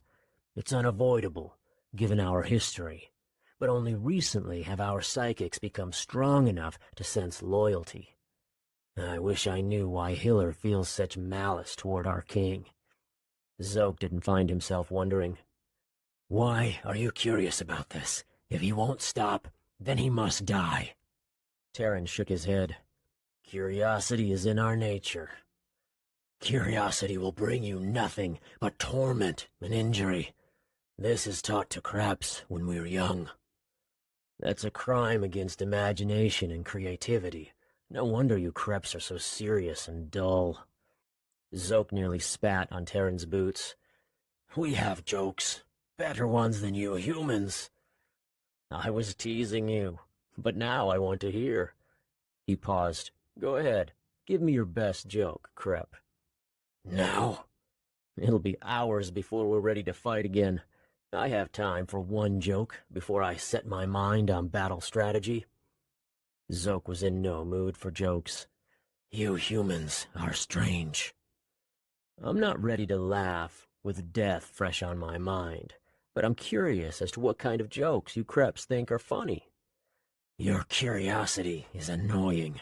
It's unavoidable, given our history, but only recently have our psychics become strong enough to sense loyalty. I wish I knew why Hiller feels such malice toward our king." Zoke didn't find himself wondering. "Why are you curious about this? If he won't stop, then he must die." Terran shook his head. "Curiosity is in our nature. Curiosity will bring you nothing but torment and injury. This is taught to Kraps when we're young. That's a crime against imagination and creativity. No wonder you Kreps are so serious and dull." Zoke nearly spat on Terran's boots. "We have jokes, better ones than you humans." "I was teasing you, but now I want to hear." He paused. "Go ahead, give me your best joke, Krep." "Now?" "It'll be hours before we're ready to fight again. I have time for one joke before I set my mind on battle strategy." Zoke was in no mood for jokes. "You humans are strange." "I'm not ready to laugh with death fresh on my mind, but I'm curious as to what kind of jokes you Kreps think are funny." "Your curiosity is annoying.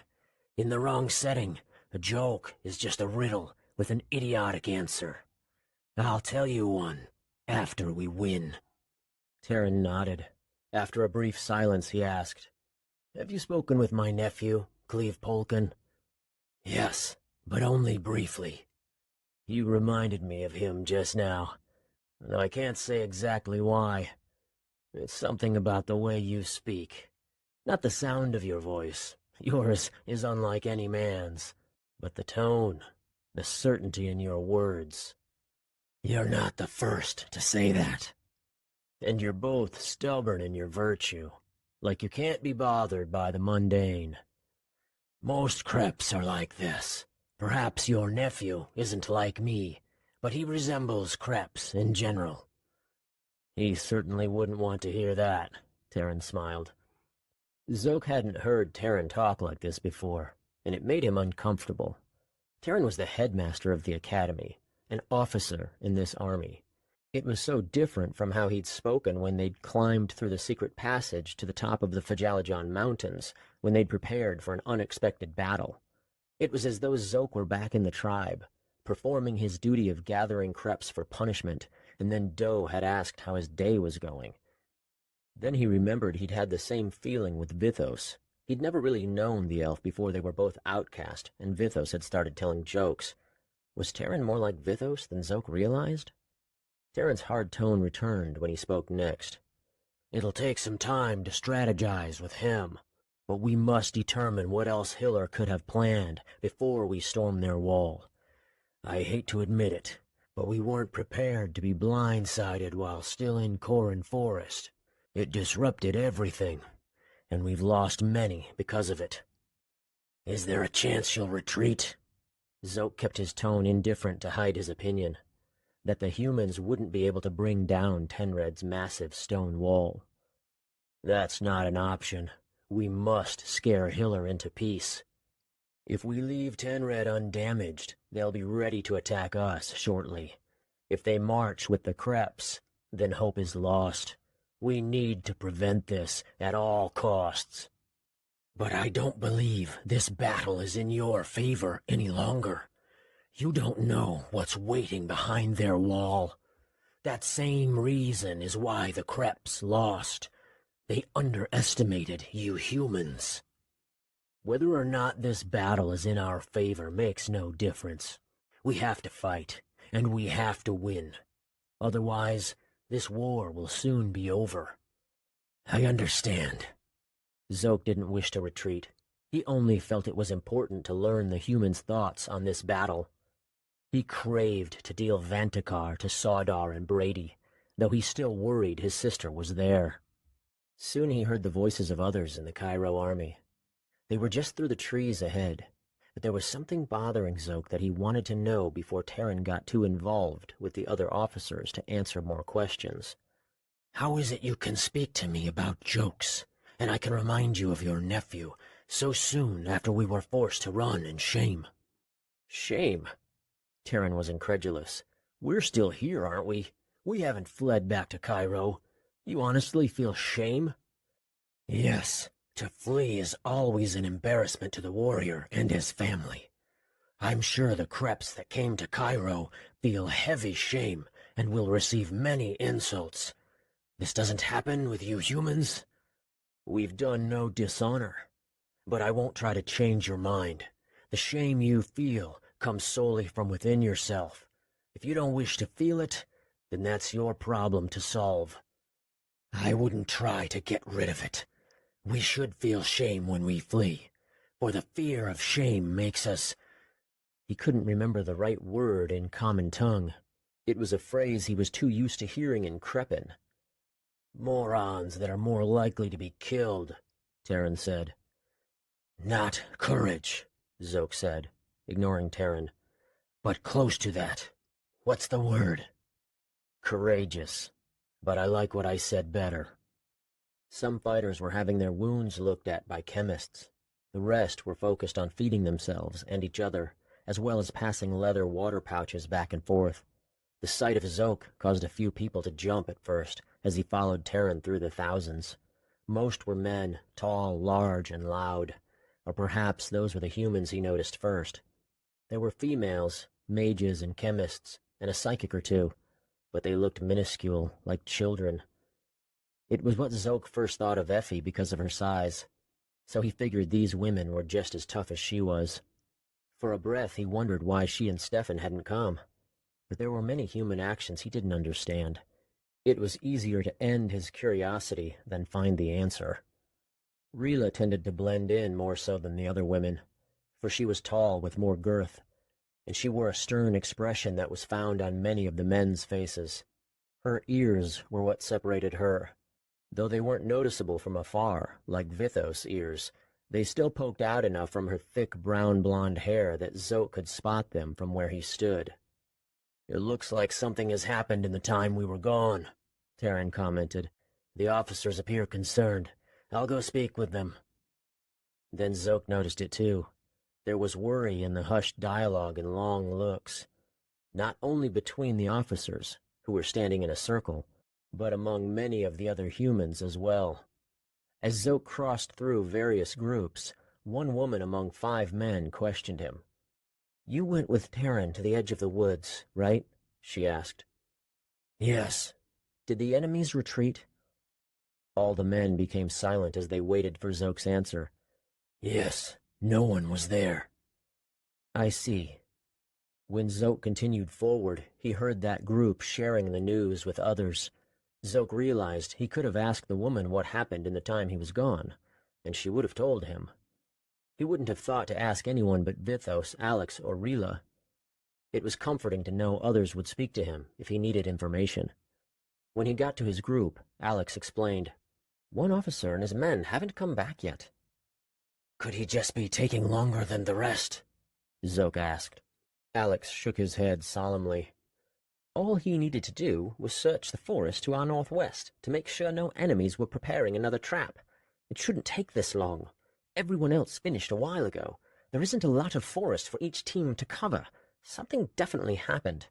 In the wrong setting, a joke is just a riddle with an idiotic answer. I'll tell you one after we win." Terran nodded. After a brief silence, he asked, "Have you spoken with my nephew, Cleve Polkin?" "Yes, but only briefly." "You reminded me of him just now, though I can't say exactly why. It's something about the way you speak. Not the sound of your voice. Yours is unlike any man's. But the tone, the certainty in your words." "You're not the first to say that." "And you're both stubborn in your virtue, like you can't be bothered by the mundane." "Most Kreps are like this. Perhaps your nephew isn't like me, but he resembles Kreps in general." "He certainly wouldn't want to hear that," Terran smiled. Zoke hadn't heard Terran talk like this before, and it made him uncomfortable. Terran was the headmaster of the academy, an officer in this army. It was so different from how he'd spoken when they'd climbed through the secret passage to the top of the Fajalajan Mountains, when they'd prepared for an unexpected battle. It was as though Zoke were back in the tribe, performing his duty of gathering Kreps for punishment, and then Doe had asked how his day was going. Then he remembered he'd had the same feeling with Vithos. He'd never really known the elf before they were both outcast, and Vithos had started telling jokes. Was Terran more like Vithos than Zoke realized? Terran's hard tone returned when he spoke next. "It'll take some time to strategize with him, but we must determine what else Hiller could have planned before we storm their wall. I hate to admit it, but we weren't prepared to be blindsided while still in Corin Forest. It disrupted everything, and we've lost many because of it." "Is there a chance she'll retreat?" Zoke kept his tone indifferent to hide his opinion, that the humans wouldn't be able to bring down Tenred's massive stone wall. "That's not an option. We must scare Hiller into peace. If we leave Tenred undamaged, they'll be ready to attack us shortly. If they march with the Kreps, then hope is lost. We need to prevent this at all costs. But I don't believe this battle is in your favor any longer. You don't know what's waiting behind their wall. That same reason is why the Kreps lost. They underestimated you humans. Whether or not this battle is in our favor makes no difference. We have to fight, and we have to win. Otherwise, this war will soon be over. I understand. Zoke didn't wish to retreat. He only felt it was important to learn the humans' thoughts on this battle. He craved to deal Vantikar to Sawdar and Brady, though he still worried his sister was there. Soon he heard the voices of others in the Cairo army. They were just through the trees ahead, but there was something bothering Zoke that he wanted to know before Terran got too involved with the other officers to answer more questions. How is it you can speak to me about jokes, and I can remind you of your nephew so soon after we were forced to run in shame? Shame? Terran was incredulous. We're still here, aren't we? We haven't fled back to Cairo. You honestly feel shame? Yes, to flee is always an embarrassment to the warrior and his family. I'm sure the Kreps that came to Cairo feel heavy shame and will receive many insults. This doesn't happen with you humans? We've done no dishonor. But I won't try to change your mind. The shame you feel comes solely from within yourself. If you don't wish to feel it, then that's your problem to solve. I wouldn't try to get rid of it. We should feel shame when we flee, for the fear of shame makes us... He couldn't remember the right word in common tongue. It was a phrase he was too used to hearing in Kreppen. Morons that are more likely to be killed, Terran said. Not courage, Zoke said, ignoring Terran. But close to that. What's the word? Courageous. But I like what I said better. Some fighters were having their wounds looked at by chemists. The rest were focused on feeding themselves and each other, as well as passing leather water pouches back and forth. The sight of Zoke caused a few people to jump at first as he followed Terran through the thousands. Most were men, tall, large, and loud. Or perhaps those were the humans he noticed first. There were females, mages and chemists, and a psychic or two, but they looked minuscule, like children. It was what Zoke first thought of Effie because of her size, so he figured these women were just as tough as she was. For a breath he wondered why she and Stefan hadn't come, but there were many human actions he didn't understand. It was easier to end his curiosity than find the answer. Rila tended to blend in more so than the other women, for she was tall with more girth, and she wore a stern expression that was found on many of the men's faces. Her ears were what separated her. Though they weren't noticeable from afar, like Vithos' ears, they still poked out enough from her thick brown-blonde hair that Zoke could spot them from where he stood. It looks like something has happened in the time we were gone, Terran commented. The officers appear concerned. I'll go speak with them. Then Zoke noticed it too. There was worry in the hushed dialogue and long looks, not only between the officers, who were standing in a circle, but among many of the other humans as well. As Zoke crossed through various groups, one woman among 5 men questioned him. "You went with Terran to the edge of the woods, right?" she asked. "Yes." "Did the enemies retreat?" All the men became silent as they waited for Zoke's answer. "Yes, no one was there." "I see." When Zoke continued forward, he heard that group sharing the news with others. Zoke realized he could have asked the woman what happened in the time he was gone, and she would have told him. He wouldn't have thought to ask anyone but Vithos, Alex, or Rila. It was comforting to know others would speak to him if he needed information. When he got to his group, Alex explained, "One officer and his men haven't come back yet." "Could he just be taking longer than the rest?" Zoke asked. Alex shook his head solemnly. "All he needed to do was search the forest to our northwest to make sure no enemies were preparing another trap. It shouldn't take this long. Everyone else finished a while ago. There isn't a lot of forest for each team to cover. Something definitely happened."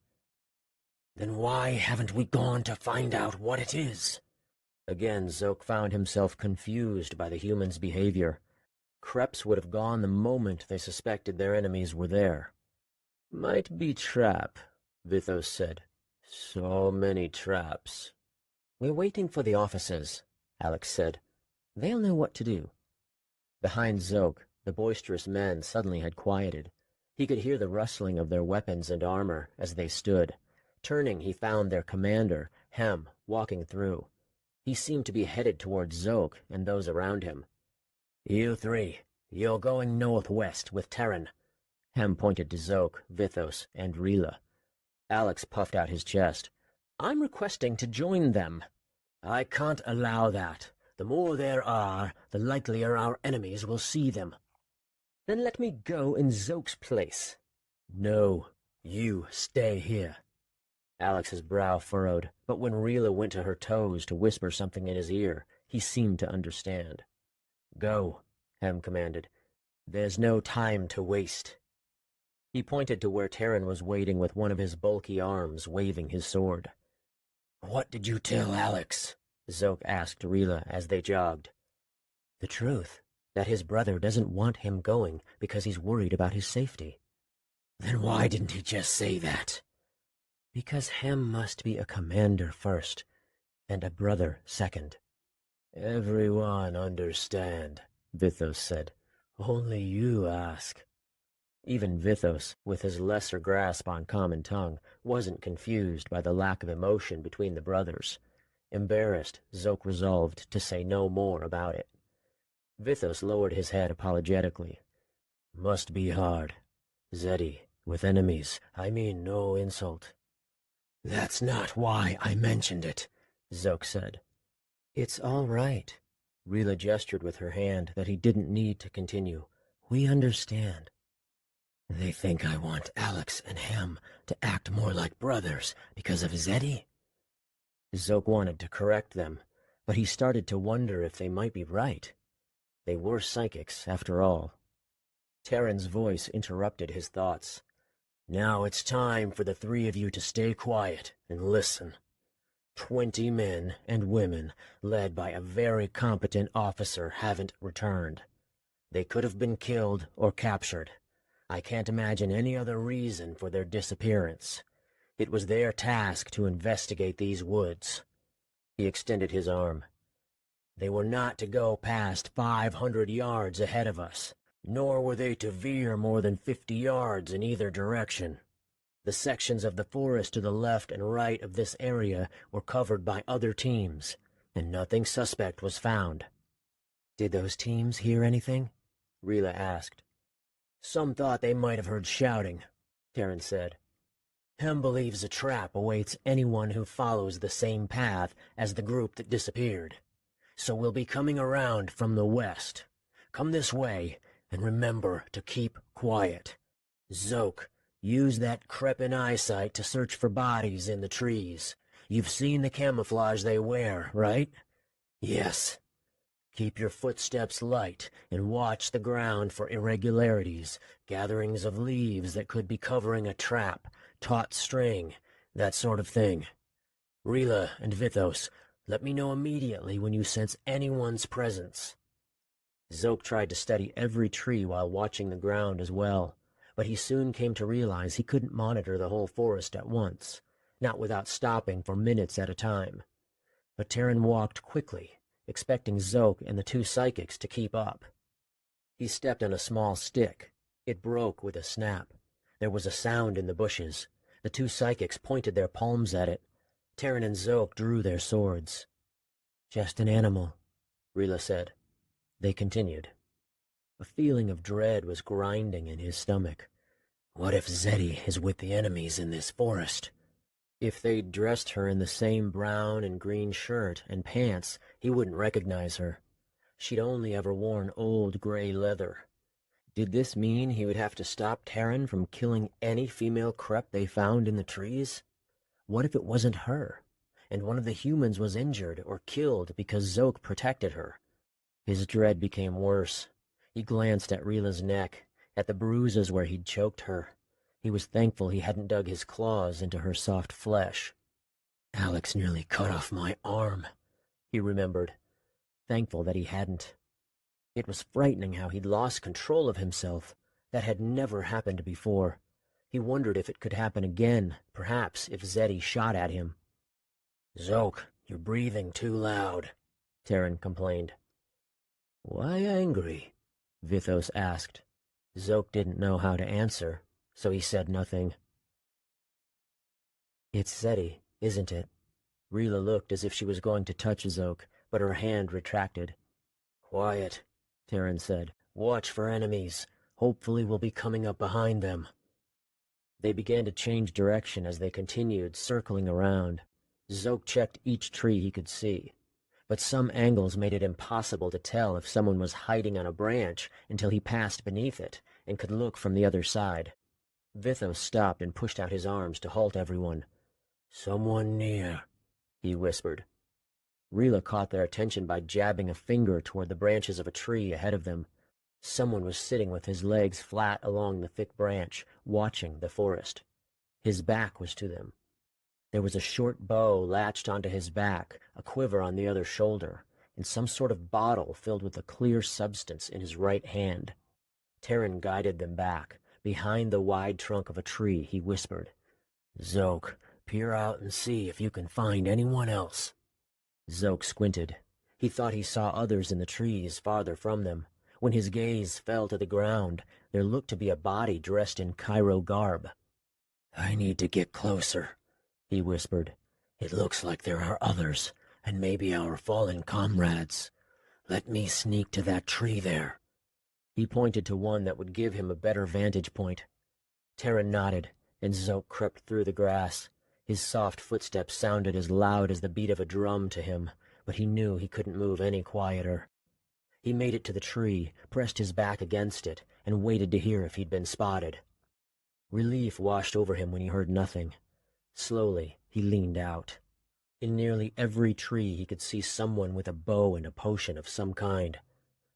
"Then why haven't we gone to find out what it is?" Again, Zoke found himself confused by the humans' behavior. Kreps would have gone the moment they suspected their enemies were there. "Might be trap," Vithos said. "So many traps." "We're waiting for the officers," Alex said. "They'll know what to do." Behind Zoke, the boisterous men suddenly had quieted. He could hear the rustling of their weapons and armor as they stood. Turning, he found their commander, Hem, walking through. He seemed to be headed towards Zoke and those around him. "You three, you're going northwest with Terran." Hem pointed to Zoke, Vithos, and Rila. Alex puffed out his chest. "I'm requesting to join them." "I can't allow that. The more there are, the likelier our enemies will see them." "Then let me go in Zoke's place." "No, you stay here." Alex's brow furrowed, but when Rila went to her toes to whisper something in his ear, he seemed to understand. "Go," Hem commanded. "There's no time to waste." He pointed to where Terran was waiting with one of his bulky arms waving his sword. "What did you tell Alex?" Zoke asked Rila as they jogged. "The truth, that his brother doesn't want him going because he's worried about his safety." "Then why didn't he just say that?" "Because Hem must be a commander first, and a brother second." "Everyone understand," Vithos said. "Only you ask." Even Vithos, with his lesser grasp on common tongue, wasn't confused by the lack of emotion between the brothers. Embarrassed, Zoke resolved to say no more about it. Vithos lowered his head apologetically. "Must be hard. Zeddy, with enemies, I mean no insult." "That's not why I mentioned it," Zoke said. "It's all right." Rila gestured with her hand that he didn't need to continue. "We understand." "They think I want Alex and Hem to act more like brothers because of Zeddy?" Zoke wanted to correct them, but he started to wonder if they might be right. They were psychics, after all. Terran's voice interrupted his thoughts. "Now it's time for the three of you to stay quiet and listen. 20 men and women, led by a very competent officer, haven't returned. They could have been killed or captured. I can't imagine any other reason for their disappearance. It was their task to investigate these woods." He extended his arm. "They were not to go past 500 yards ahead of us, nor were they to veer more than 50 yards in either direction. The sections of the forest to the left and right of this area were covered by other teams, and nothing suspect was found." "Did those teams hear anything?" Rila asked. "Some thought they might have heard shouting," Terran said. "Hem believes a trap awaits anyone who follows the same path as the group that disappeared. So we'll be coming around from the west. Come this way, and remember to keep quiet. Zoke, use that Kreppen eyesight to search for bodies in the trees. You've seen the camouflage they wear, right?" "Yes." "Keep your footsteps light and watch the ground for irregularities, gatherings of leaves that could be covering a trap, taut string, that sort of thing. Rila and Vithos, let me know immediately when you sense anyone's presence." Zoke tried to study every tree while watching the ground as well, but he soon came to realize he couldn't monitor the whole forest at once, not without stopping for minutes at a time. But Terran walked quickly, expecting Zoke and the two psychics to keep up. He stepped on a small stick. It broke with a snap. There was a sound in the bushes. The two psychics pointed their palms at it. Terran and Zoke drew their swords. "Just an animal," Rila said. They continued. A feeling of dread was grinding in his stomach. What if Zeddy is with the enemies in this forest? If they'd dressed her in the same brown and green shirt and pants, he wouldn't recognize her. She'd only ever worn old gray leather. Did this mean he would have to stop Terran from killing any female Krepp they found in the trees? What if it wasn't her, and one of the humans was injured or killed because Zoke protected her? His dread became worse. He glanced at Rila's neck, at the bruises where he'd choked her. He was thankful he hadn't dug his claws into her soft flesh. "Alex nearly cut off my arm," he remembered, thankful that he hadn't. It was frightening how he'd lost control of himself. That had never happened before. He wondered if it could happen again, perhaps if Zeddy shot at him. "Zoke, you're breathing too loud," Terran complained. "Why angry?" Vithos asked. Zoke didn't know how to answer, so he said nothing. "It's Zeddy, isn't it?" Rila looked as if she was going to touch Zoke, but her hand retracted. "Quiet," Terran said. "Watch for enemies. Hopefully we'll be coming up behind them." They began to change direction as they continued, circling around. Zoke checked each tree he could see, but some angles made it impossible to tell if someone was hiding on a branch until he passed beneath it and could look from the other side. Vithos stopped and pushed out his arms to halt everyone. "Someone near," he whispered. Rila caught their attention by jabbing a finger toward the branches of a tree ahead of them. Someone was sitting with his legs flat along the thick branch, watching the forest. His back was to them. There was a short bow latched onto his back, a quiver on the other shoulder, and some sort of bottle filled with a clear substance in his right hand. Terran guided them back. Behind the wide trunk of a tree, he whispered, "Zoke, peer out and see if you can find anyone else." Zoke squinted. He thought he saw others in the trees farther from them. When his gaze fell to the ground, there looked to be a body dressed in Cairo garb. "I need to get closer," he whispered. "It looks like there are others, and maybe our fallen comrades. Let me sneak to that tree there." He pointed to one that would give him a better vantage point. Terran nodded, and Zoke crept through the grass. His soft footsteps sounded as loud as the beat of a drum to him, but he knew he couldn't move any quieter. He made it to the tree, pressed his back against it, and waited to hear if he'd been spotted. Relief washed over him when he heard nothing. Slowly, he leaned out. In nearly every tree he could see someone with a bow and a potion of some kind.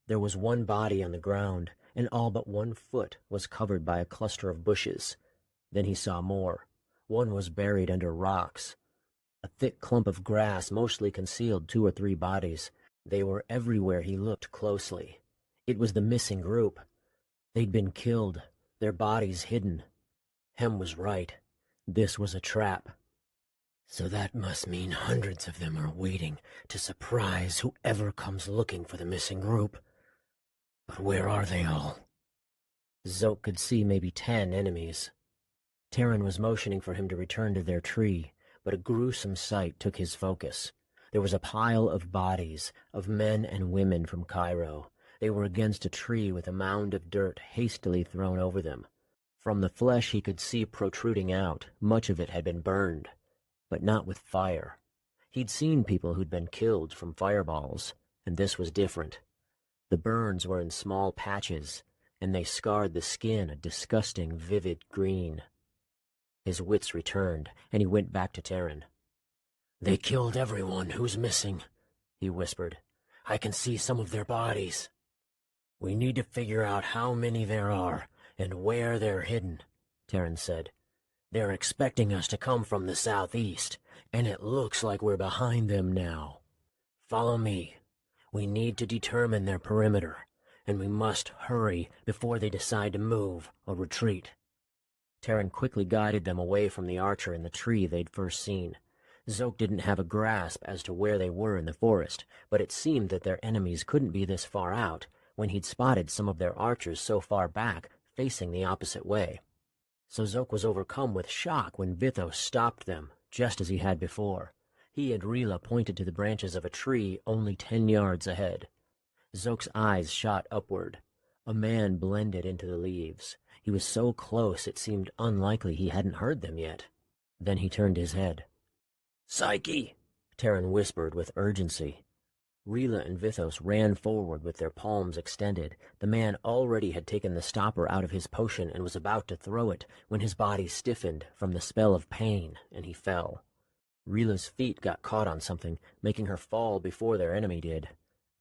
There was one body on the ground, and all but one foot was covered by a cluster of bushes. Then he saw more. One was buried under rocks. A thick clump of grass mostly concealed 2 or 3 bodies. They were everywhere he looked closely. It was the missing group. They'd been killed, their bodies hidden. Hem was right. This was a trap. "So that must mean hundreds of them are waiting to surprise whoever comes looking for the missing group. But where are they all?" Zoke could see maybe 10 enemies. Terran was motioning for him to return to their tree, but a gruesome sight took his focus. There was a pile of bodies, of men and women from Cairo. They were against a tree with a mound of dirt hastily thrown over them. From the flesh he could see protruding out. Much of it had been burned, but not with fire. He'd seen people who'd been killed from fireballs, and this was different. The burns were in small patches, and they scarred the skin a disgusting, vivid green. His wits returned, and he went back to Terran. "They killed everyone who's missing," he whispered. "I can see some of their bodies. We need to figure out how many there are and where they're hidden," Terran said. "They're expecting us to come from the southeast, and it looks like we're behind them now. Follow me. We need to determine their perimeter, and we must hurry before they decide to move or retreat." Terran quickly guided them away from the archer in the tree they'd first seen. Zoke didn't have a grasp as to where they were in the forest, but it seemed that their enemies couldn't be this far out when he'd spotted some of their archers so far back, facing the opposite way. So Zoke was overcome with shock when Vithos stopped them, just as he had before. He and Rila pointed to the branches of a tree only 10 yards ahead. Zoke's eyes shot upward. A man blended into the leaves. He was so close it seemed unlikely he hadn't heard them yet. Then he turned his head. "Psyche!" Terran whispered with urgency. Rila and Vithos ran forward with their palms extended. The man already had taken the stopper out of his potion and was about to throw it when his body stiffened from the spell of pain, and he fell. Rila's feet got caught on something, making her fall before their enemy did.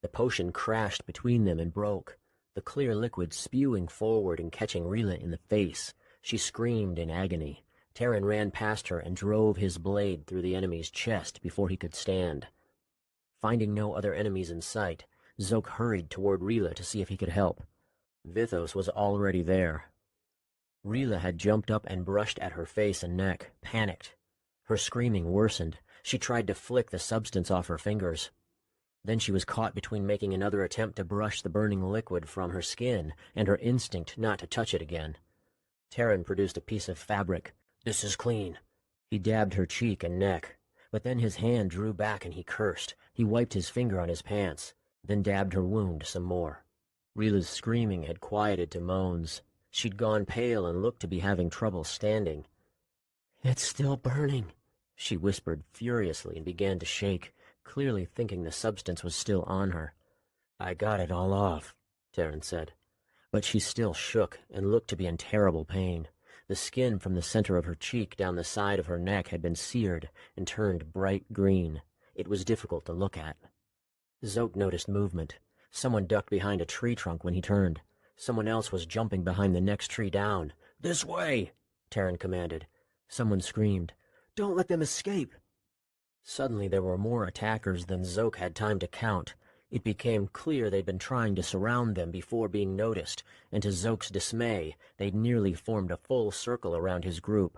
The potion crashed between them and broke, the clear liquid spewing forward and catching Rila in the face. She screamed in agony. Terran ran past her and drove his blade through the enemy's chest before he could stand. Finding no other enemies in sight, Zoke hurried toward Rila to see if he could help. Vithos was already there. Rila had jumped up and brushed at her face and neck, panicked. Her screaming worsened. She tried to flick the substance off her fingers. Then she was caught between making another attempt to brush the burning liquid from her skin and her instinct not to touch it again. Terran produced a piece of fabric. "This is clean." He dabbed her cheek and neck, but then his hand drew back and he cursed. He wiped his finger on his pants, then dabbed her wound some more. Rila's screaming had quieted to moans. She'd gone pale and looked to be having trouble standing. "It's still burning," she whispered furiously and began to shake, clearly thinking the substance was still on her. "I got it all off," Terran said. But she still shook and looked to be in terrible pain. The skin from the center of her cheek down the side of her neck had been seared and turned bright green. It was difficult to look at. Zoke noticed movement. Someone ducked behind a tree trunk when he turned. Someone else was jumping behind the next tree down. "This way!" Terran commanded. Someone screamed, "Don't let them escape!" Suddenly there were more attackers than Zoke had time to count. It became clear they'd been trying to surround them before being noticed, and to Zoke's dismay, they'd nearly formed a full circle around his group.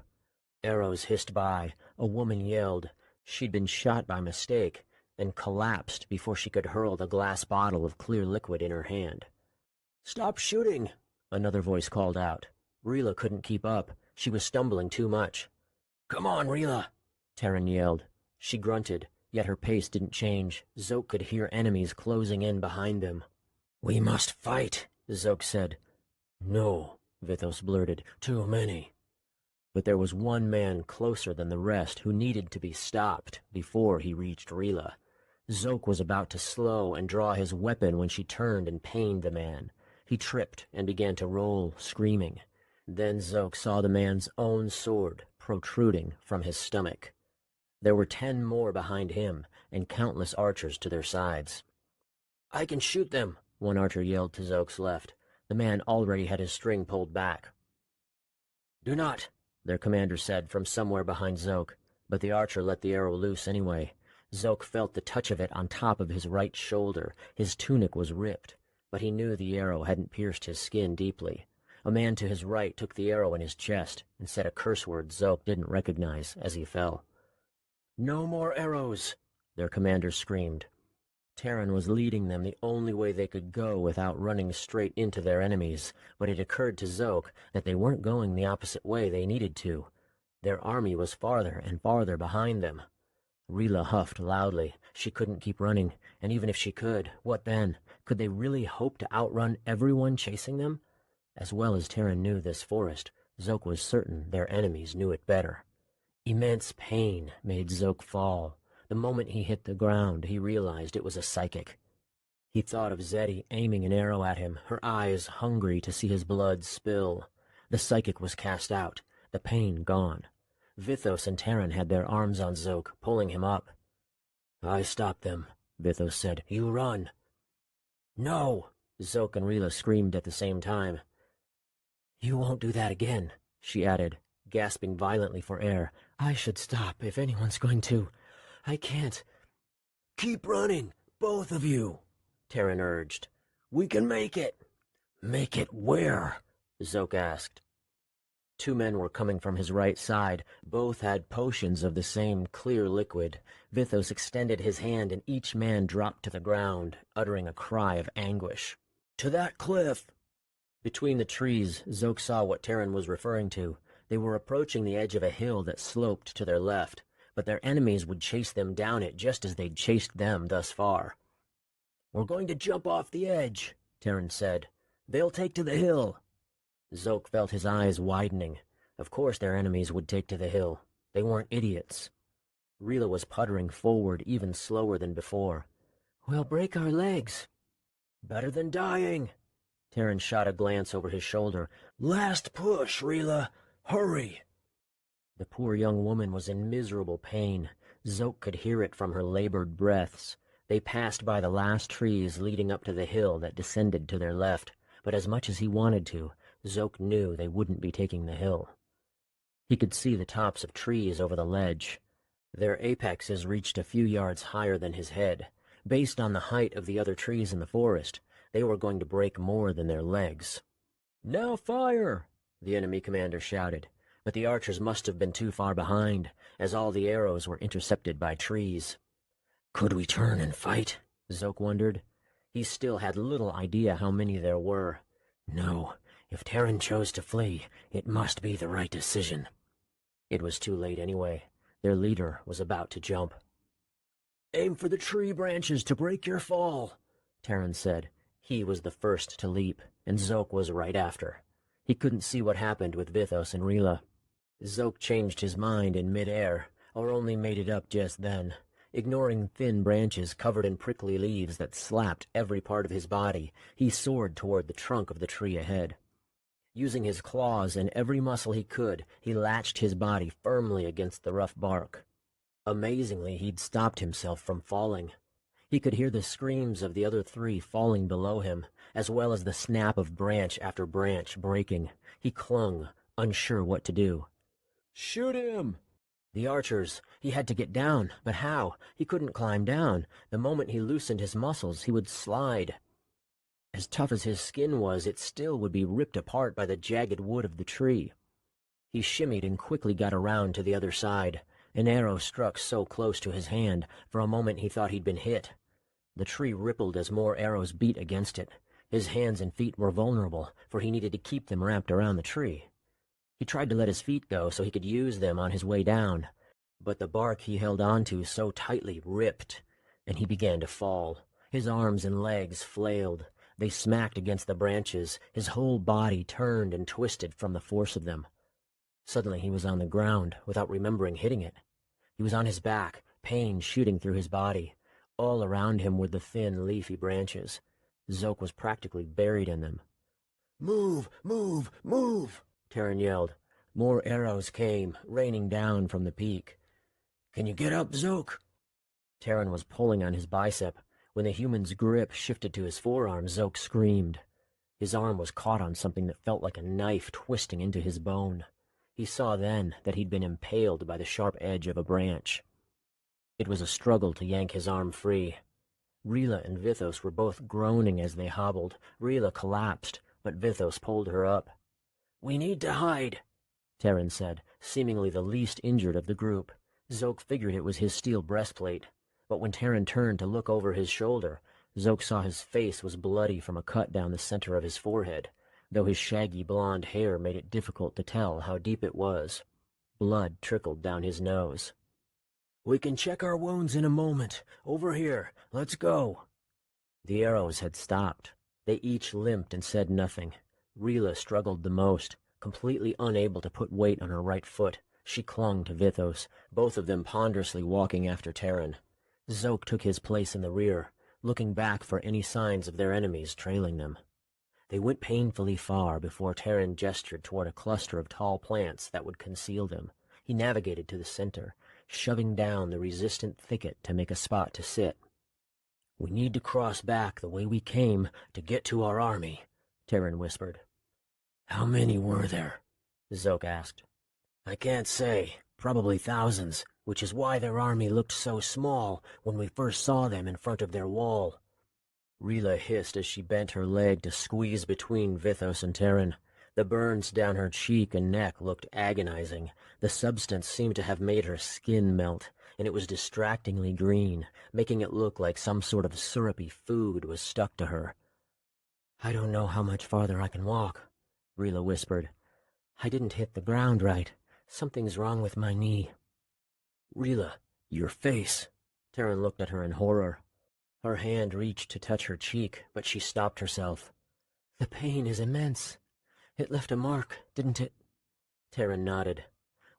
Arrows hissed by. A woman yelled. She'd been shot by mistake, and collapsed before she could hurl the glass bottle of clear liquid in her hand. "Stop shooting!" another voice called out. Rila couldn't keep up. She was stumbling too much. "Come on, Rila!" Terran yelled. She grunted, yet her pace didn't change. Zoke could hear enemies closing in behind them. "We must fight," Zoke said. "No," Vithos blurted. "Too many." But there was one man closer than the rest who needed to be stopped before he reached Rila. Zoke was about to slow and draw his weapon when she turned and pained the man. He tripped and began to roll, screaming. Then Zoke saw the man's own sword protruding from his stomach. There were 10 more behind him, and countless archers to their sides. "I can shoot them," one archer yelled to Zoke's left. The man already had his string pulled back. "Do not," their commander said from somewhere behind Zoke, but the archer let the arrow loose anyway. Zoke felt the touch of it on top of his right shoulder. His tunic was ripped, but he knew the arrow hadn't pierced his skin deeply. A man to his right took the arrow in his chest and said a curse word Zoke didn't recognize as he fell. "No more arrows," their commander screamed. Terran was leading them the only way they could go without running straight into their enemies, but it occurred to Zoke that they weren't going the opposite way they needed to. Their army was farther and farther behind them. Rila huffed loudly. She couldn't keep running, and even if she could, what then? Could they really hope to outrun everyone chasing them? As well as Terran knew this forest, Zoke was certain their enemies knew it better. Immense pain made Zoke fall. The moment he hit the ground, he realized it was a psychic. He thought of Zeddy aiming an arrow at him, her eyes hungry to see his blood spill. The psychic was cast out, the pain gone. Vithos and Terran had their arms on Zoke, pulling him up. "I stopped them," Vithos said. "You run." "No!" Zoke and Rila screamed at the same time. "You won't do that again," she added, gasping violently for air. "I should stop if anyone's going to. I can't." "Keep running, both of you," Terran urged. "We can make it." "Make it where?" Zoke asked. 2 men were coming from his right side. Both had potions of the same clear liquid. Vithos extended his hand and each man dropped to the ground, uttering a cry of anguish. "To that cliff!" Between the trees, Zoke saw what Terran was referring to. They were approaching the edge of a hill that sloped to their left, but their enemies would chase them down it just as they'd chased them thus far. "We're going to jump off the edge," Terran said. "They'll take to the hill." Zoke felt his eyes widening. Of course their enemies would take to the hill. They weren't idiots. Rila was puttering forward even slower than before. "We'll break our legs." "Better than dying." Terran shot a glance over his shoulder. "Last push, Rila. Hurry." The poor young woman was in miserable pain. Zoke could hear it from her labored breaths. They passed by the last trees leading up to the hill that descended to their left, but as much as he wanted to, Zoke knew they wouldn't be taking the hill. He could see the tops of trees over the ledge. Their apexes reached a few yards higher than his head. Based on the height of the other trees in the forest, they were going to break more than their legs. "Now fire!" the enemy commander shouted, but the archers must have been too far behind, as all the arrows were intercepted by trees. Could we turn and fight? Zoke wondered. He still had little idea how many there were. No, if Terran chose to flee, it must be the right decision. It was too late anyway. Their leader was about to jump. "Aim for the tree branches to break your fall," Terran said. He was the first to leap, and Zoke was right after. He couldn't see what happened with Vithos and Rila. Zoke changed his mind in mid-air, or only made it up just then. Ignoring thin branches covered in prickly leaves that slapped every part of his body, he soared toward the trunk of the tree ahead. Using his claws and every muscle he could, he latched his body firmly against the rough bark. Amazingly, he'd stopped himself from falling. He could hear the screams of the other three falling below him, as well as the snap of branch after branch breaking. He clung, unsure what to do. "Shoot him!" The archers. He had to get down, but how? He couldn't climb down. The moment he loosened his muscles, he would slide. As tough as his skin was, it still would be ripped apart by the jagged wood of the tree. He shimmied and quickly got around to the other side. An arrow struck so close to his hand, for a moment he thought he'd been hit. The tree rippled as more arrows beat against it. His hands and feet were vulnerable, for he needed to keep them wrapped around the tree. He tried to let his feet go so he could use them on his way down, but the bark he held onto so tightly ripped, and he began to fall. His arms and legs flailed. They smacked against the branches. His whole body turned and twisted from the force of them. Suddenly he was on the ground, without remembering hitting it. He was on his back, pain shooting through his body. All around him were the thin, leafy branches. Zoke was practically buried in them. "Move! Move! Move!" Terran yelled. More arrows came, raining down from the peak. "Can you get up, Zoke?" Terran was pulling on his bicep. When the human's grip shifted to his forearm, Zoke screamed. His arm was caught on something that felt like a knife twisting into his bone. He saw then that he'd been impaled by the sharp edge of a branch. It was a struggle to yank his arm free. Rila and Vithos were both groaning as they hobbled. Rila collapsed, but Vithos pulled her up. "We need to hide," Terran said, seemingly the least injured of the group. Zoke figured it was his steel breastplate, but when Terran turned to look over his shoulder, Zoke saw his face was bloody from a cut down the center of his forehead, though his shaggy blonde hair made it difficult to tell how deep it was. Blood trickled down his nose. "We can check our wounds in a moment. Over here. Let's go." The arrows had stopped. They each limped and said nothing. Rila struggled the most, completely unable to put weight on her right foot. She clung to Vithos, both of them ponderously walking after Terran. Zoke took his place in the rear, looking back for any signs of their enemies trailing them. They went painfully far before Terran gestured toward a cluster of tall plants that would conceal them. He navigated to the center, shoving down the resistant thicket to make a spot to sit. "We need to cross back the way we came to get to our army," Terran whispered. "How many were there?" Zoke asked. "I can't say. Probably thousands, which is why their army looked so small when we first saw them in front of their wall." Rila hissed as she bent her leg to squeeze between Vithos and Terran. The burns down her cheek and neck looked agonizing. The substance seemed to have made her skin melt, and it was distractingly green, making it look like some sort of syrupy food was stuck to her. "I don't know how much farther I can walk," Rila whispered. "I didn't hit the ground right. Something's wrong with my knee." "Rila, your face." Terran looked at her in horror. Her hand reached to touch her cheek, but she stopped herself. "The pain is immense. It left a mark, didn't it?" Terran nodded.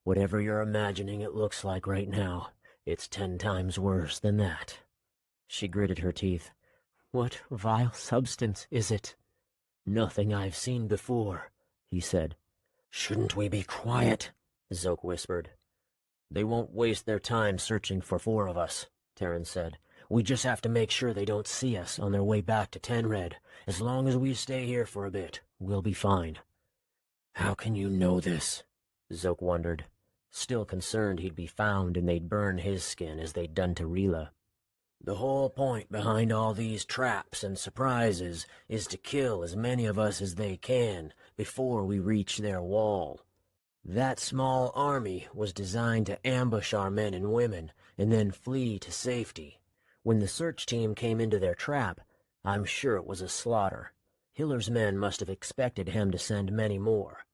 "Whatever you're imagining it looks like right now, it's 10 times worse than that." She gritted her teeth. "What vile substance is it?" "Nothing I've seen before," he said. "Shouldn't we be quiet?" Zoke whispered. "They won't waste their time searching for 4 of us," Terran said. "We just have to make sure they don't see us on their way back to Tenred. As long as we stay here for a bit, we'll be fine." "How can you know this?" Zoke wondered, still concerned he'd be found and they'd burn his skin as they'd done to Rila. The whole point behind all these traps and surprises is to kill as many of us as they can before we reach their wall. That small army was designed to ambush our men and women and then flee to safety. When the search team came into their trap, I'm sure it was a slaughter. Hiller's men must have expected him to send many more.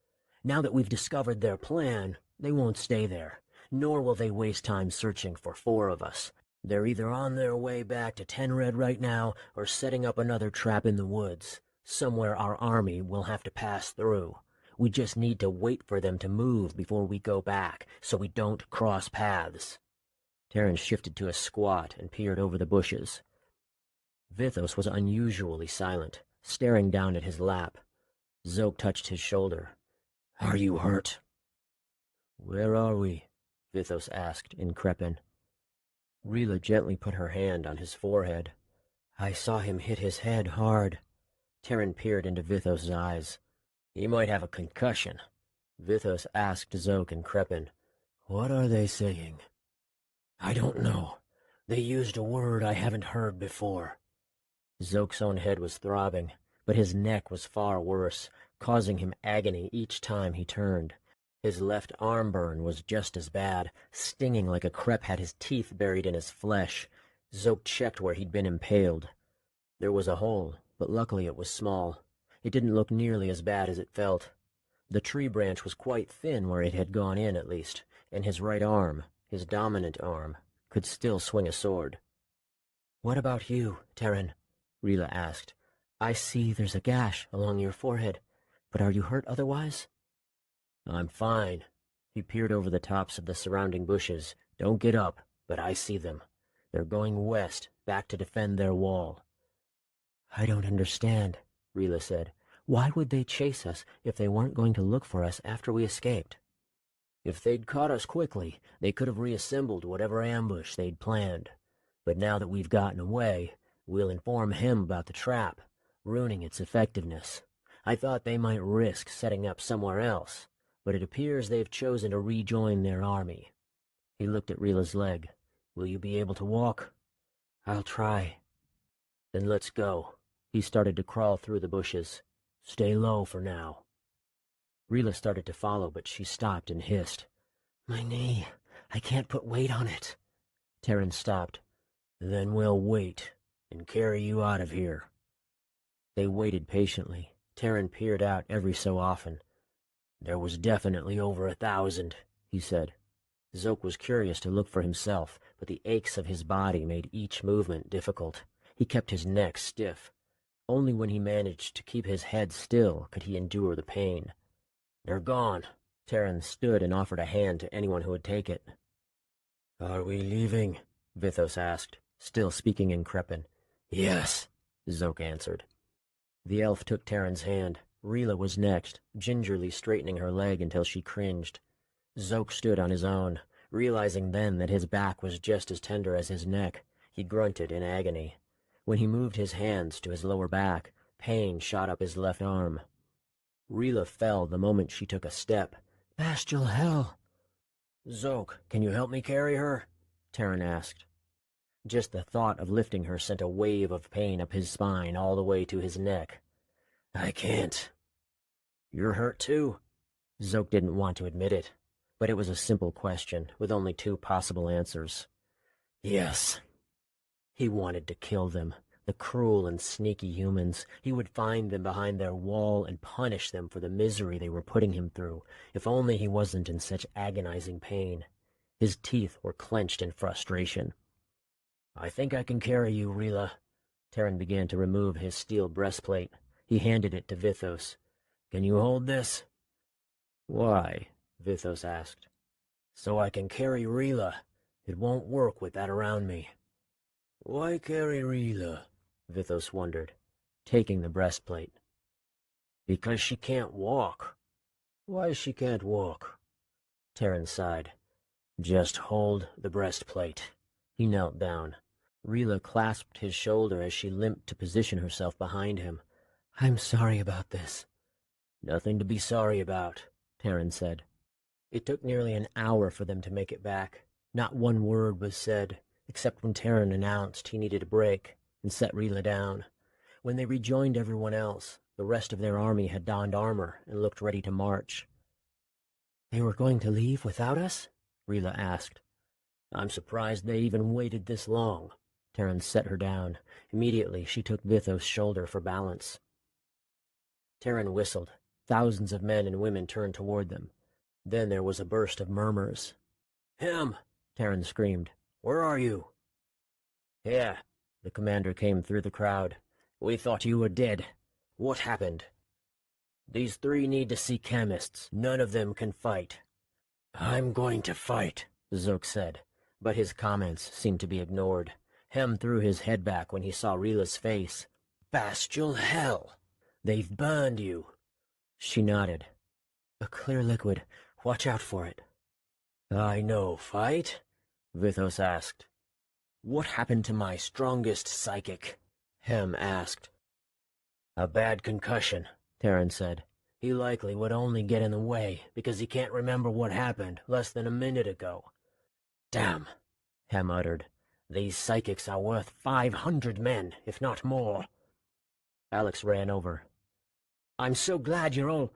Now that we've discovered their plan, they won't stay there, nor will they waste time searching for 4 of us. They're either on their way back to Ten Red right now or setting up another trap in the woods, somewhere our army will have to pass through. We just need to wait for them to move before we go back, so we don't cross paths. Terrence shifted to a squat and peered over the bushes. Vithos was unusually silent, staring down at his lap. Zoke touched his shoulder. "Are you hurt?" "Where are we?" Vithos asked in Crepin. Rila gently put her hand on his forehead. "I saw him hit his head hard." Terran peered into Vithos' eyes. "He might have a concussion." Vithos asked Zoke and Crepin, "What are they saying?" "I don't know. They used a word I haven't heard before." Zoke's own head was throbbing, but his neck was far worse, causing him agony each time he turned. His left arm burn was just as bad, stinging like a crep had his teeth buried in his flesh. Zoke checked where he'd been impaled. There was a hole, but luckily it was small. It didn't look nearly as bad as it felt. The tree branch was quite thin where it had gone in, at least, and his right arm, his dominant arm, could still swing a sword. "What about you, Terran?" Rila asked. "I see there's a gash along your forehead, but are you hurt otherwise?" "I'm fine." He peered over the tops of the surrounding bushes. "Don't get up, but I see them. They're going west, back to defend their wall." "I don't understand," Rila said. "Why would they chase us if they weren't going to look for us after we escaped?" "If they'd caught us quickly, they could have reassembled whatever ambush they'd planned. But now that we've gotten away, we'll inform him about the trap, ruining its effectiveness. I thought they might risk setting up somewhere else, but it appears they've chosen to rejoin their army." He looked at Rila's leg. "Will you be able to walk?" "I'll try." "Then let's go." He started to crawl through the bushes. "Stay low for now." Rila started to follow, but she stopped and hissed. "My knee. I can't put weight on it." Terran stopped. "Then we'll wait and carry you out of here." They waited patiently. Terran peered out every so often. "There was definitely over 1,000, he said. Zoke was curious to look for himself, but the aches of his body made each movement difficult. He kept his neck stiff. Only when he managed to keep his head still could he endure the pain. "They're gone." Terran stood and offered a hand to anyone who would take it. "Are we leaving?" Vithos asked, still speaking in Crepin. "Yes," Zoke answered. The elf took Terran's hand. Rila was next, gingerly straightening her leg until she cringed. Zoke stood on his own, realizing then that his back was just as tender as his neck. He grunted in agony. When he moved his hands to his lower back, pain shot up his left arm. Rila fell the moment she took a step. "Bastial hell!" "Zoke, can you help me carry her?" Terran asked. Just the thought of lifting her sent a wave of pain up his spine all the way to his neck. "I can't." "You're hurt too?" Zoke didn't want to admit it, but it was a simple question with only 2 possible answers. "Yes." He wanted to kill them, the cruel and sneaky humans. He would find them behind their wall and punish them for the misery they were putting him through, if only he wasn't in such agonizing pain. His teeth were clenched in frustration. "I think I can carry you, Rila." Terran began to remove his steel breastplate. He handed it to Vithos. "Can you hold this?" "Why?" Vithos asked. "So I can carry Rila. It won't work with that around me." "Why carry Rila?" Vithos wondered, taking the breastplate. "Because she can't walk." "Why she can't walk?" Terran sighed. "Just hold the breastplate." He knelt down. Rila clasped his shoulder as she limped to position herself behind him. "I'm sorry about this." "Nothing to be sorry about," Terran said. It took nearly an hour for them to make it back. Not one word was said. except when Terran announced he needed a break and set Rila down. When they rejoined everyone else, the rest of their army had donned armor and looked ready to march. "They were going to leave without us?" Rila asked. "I'm surprised they even waited this long." Terran set her down. Immediately, she took Vithos' shoulder for balance. Terran whistled. Thousands of men and women turned toward them. Then there was a burst of murmurs. "Him!" Terran screamed. "Where are you?" "Here." The commander came through the crowd. "We thought you were dead. What happened?" "These three need to see chemists. None of them can fight." "I'm going to fight," Zook said, but his comments seemed to be ignored. Hem threw his head back when he saw Rila's face. "Bastial hell! They've burned you." She nodded. "A clear liquid. Watch out for it." "I know, fight?" Vithos asked. "What happened to my strongest psychic?" Hem asked. "A bad concussion," Terran said. "He likely would only get in the way because he can't remember what happened less than a minute ago." "Damn," Hem uttered. "These psychics are worth 500 men, if not more." Alex ran over. "I'm so glad you're all—"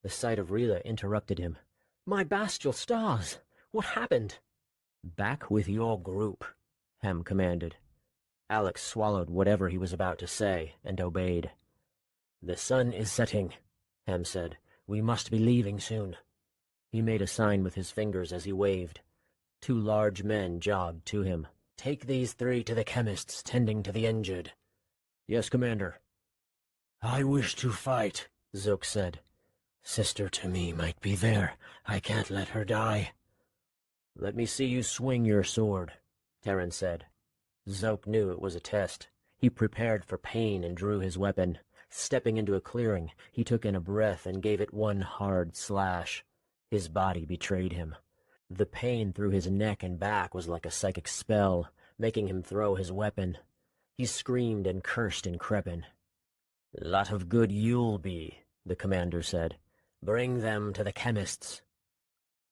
The sight of Rila interrupted him. "My Bastial stars! What happened?" "Back with your group," Hem commanded. Alex swallowed whatever he was about to say and obeyed. "The sun is setting," Hem said. "We must be leaving soon." He made a sign with his fingers as he waved. Two large men jogged to him. "Take these three to the chemists tending to the injured." "Yes, Commander." "I wish to fight," Zook said. "Sister to me might be there. I can't let her die." "Let me see you swing your sword," Terran said. Zook knew it was a test. He prepared for pain and drew his weapon. Stepping into a clearing, he took in a breath and gave it one hard slash. His body betrayed him. The pain through his neck and back was like a psychic spell, making him throw his weapon. He screamed and cursed in Crepan. "Lot of good you'll be," the commander said. "Bring them to the chemists."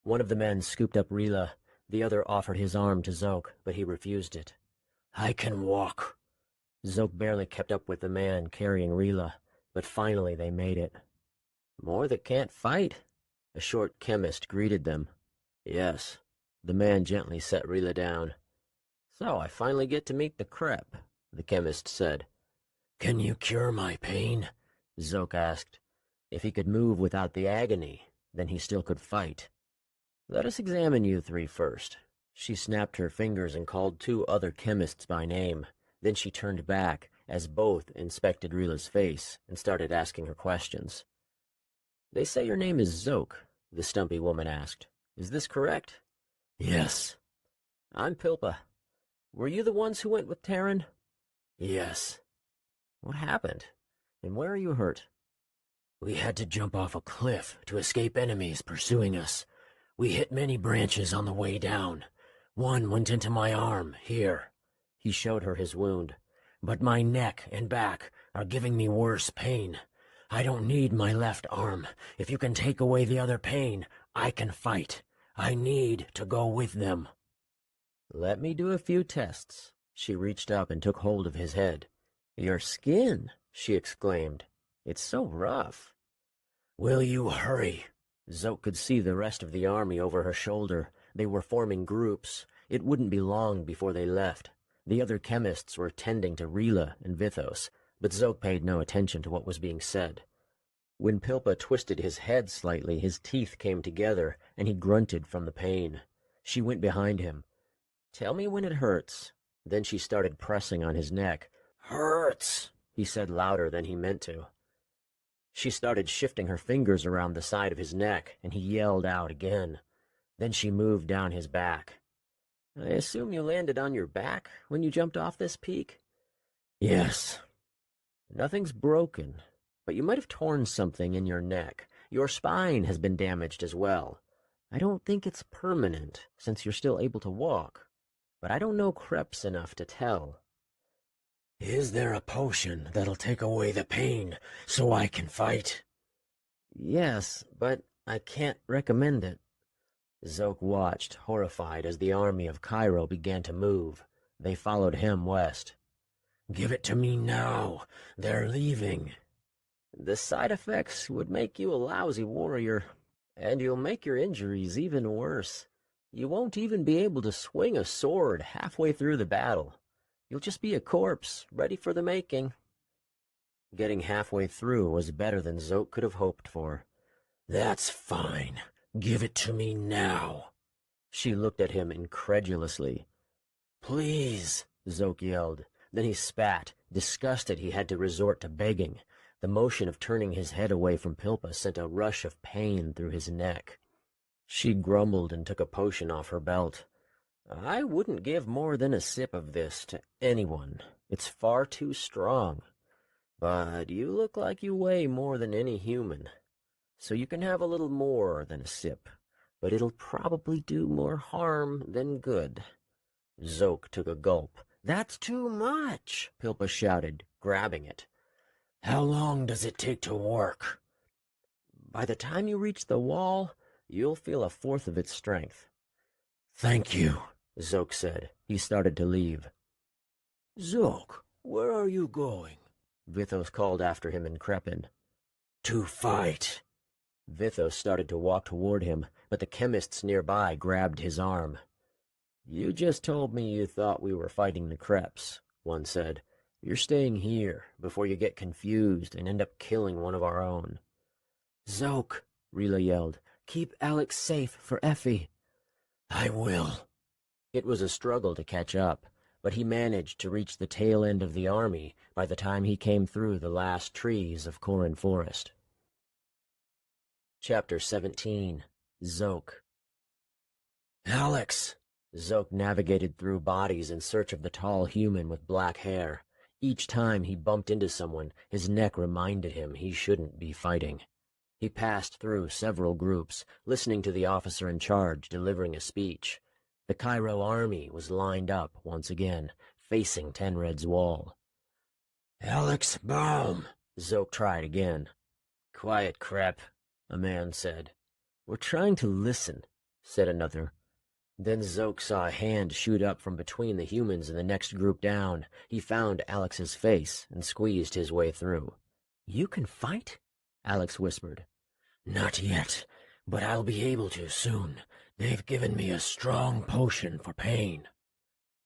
One of the men scooped up Rila. The other offered his arm to Zook, but he refused it. "I can walk." Zook barely kept up with the man carrying Rila, but finally they made it. "More that can't fight?" A short chemist greeted them. "Yes." The man gently set Rila down. "So I finally get to meet the Crep," the chemist said. "Can you cure my pain?" Zook asked. If he could move without the agony, then he still could fight. "Let us examine you three first." She snapped her fingers and called two other chemists by name. Then she turned back as both inspected Rila's face and started asking her questions. "They say your name is Zook," the stumpy woman asked. "Is this correct?" "Yes." "I'm Pilpa. Were you the ones who went with Terran?" "Yes." "What happened? And where are you hurt?" "We had to jump off a cliff to escape enemies pursuing us. We hit many branches on the way down. One went into my arm, here." He showed her his wound. "But my neck and back are giving me worse pain. I don't need my left arm. If you can take away the other pain, I can fight. I need to go with them." "Let me do a few tests." She reached up and took hold of his head. "Your skin," she exclaimed. "It's so rough." "Will you hurry?" Zook could see the rest of the army over her shoulder. They were forming groups. It wouldn't be long before they left. The other chemists were tending to Rila and Vithos, but Zook paid no attention to what was being said. When Pilpa twisted his head slightly, his teeth came together, and he grunted from the pain. She went behind him. "Tell me when it hurts." Then she started pressing on his neck. "Hurts," he said louder than he meant to. She started shifting her fingers around the side of his neck, and he yelled out again. Then she moved down his back. "I assume you landed on your back when you jumped off this peak?" "Yes." "Nothing's broken, but you might have torn something in your neck. Your spine has been damaged as well. I don't think it's permanent, since you're still able to walk, but I don't know Krebs enough to tell." "Is there a potion that'll take away the pain, so I can fight?" "Yes, but I can't recommend it." Zook watched, horrified, as the army of Cairo began to move. They followed him west. "Give it to me now. They're leaving." "The side effects would make you a lousy warrior, and you'll make your injuries even worse. You won't even be able to swing a sword halfway through the battle. You'll just be a corpse, ready for the making." Getting halfway through was better than Zoke could have hoped for. "That's fine. Give it to me now." She looked at him incredulously. "Please," Zoke yelled. Then he spat, disgusted he had to resort to begging. The motion of turning his head away from Pilpa sent a rush of pain through his neck. She grumbled and took a potion off her belt. "I wouldn't give more than a sip of this to anyone. It's far too strong. But you look like you weigh more than any human, so you can have a little more than a sip, but it'll probably do more harm than good." Zoke took a gulp. "That's too much," Pilpa shouted, grabbing it. "How long does it take to work?" "By the time you reach the wall, you'll feel a fourth of its strength." "Thank you," Zoke said. He started to leave. "Zoke, where are you going?" Vithos called after him in Crepin. "To fight." Vithos started to walk toward him, but the chemists nearby grabbed his arm. "You just told me you thought we were fighting the Kreps," one said. "You're staying here before you get confused and end up killing one of our own." "Zoke," Rila yelled, "keep Alex safe for Effie." "I will." It was a struggle to catch up, but he managed to reach the tail end of the army by the time he came through the last trees of Corin Forest. Chapter 17. Zoke. "Alex!" Zoke navigated through bodies in search of the tall human with black hair. Each time he bumped into someone, his neck reminded him he shouldn't be fighting. He passed through several groups, listening to the officer in charge delivering a speech. The Cairo army was lined up once again, facing Tenred's wall. "Alex Baum!" Zoke tried again. "Quiet, Crep," a man said. "We're trying to listen," said another. Then Zoke saw a hand shoot up from between the humans in the next group down. He found Alex's face and squeezed his way through. "You can fight?" Alex whispered. "Not yet, but I'll be able to soon. They've given me a strong potion for pain."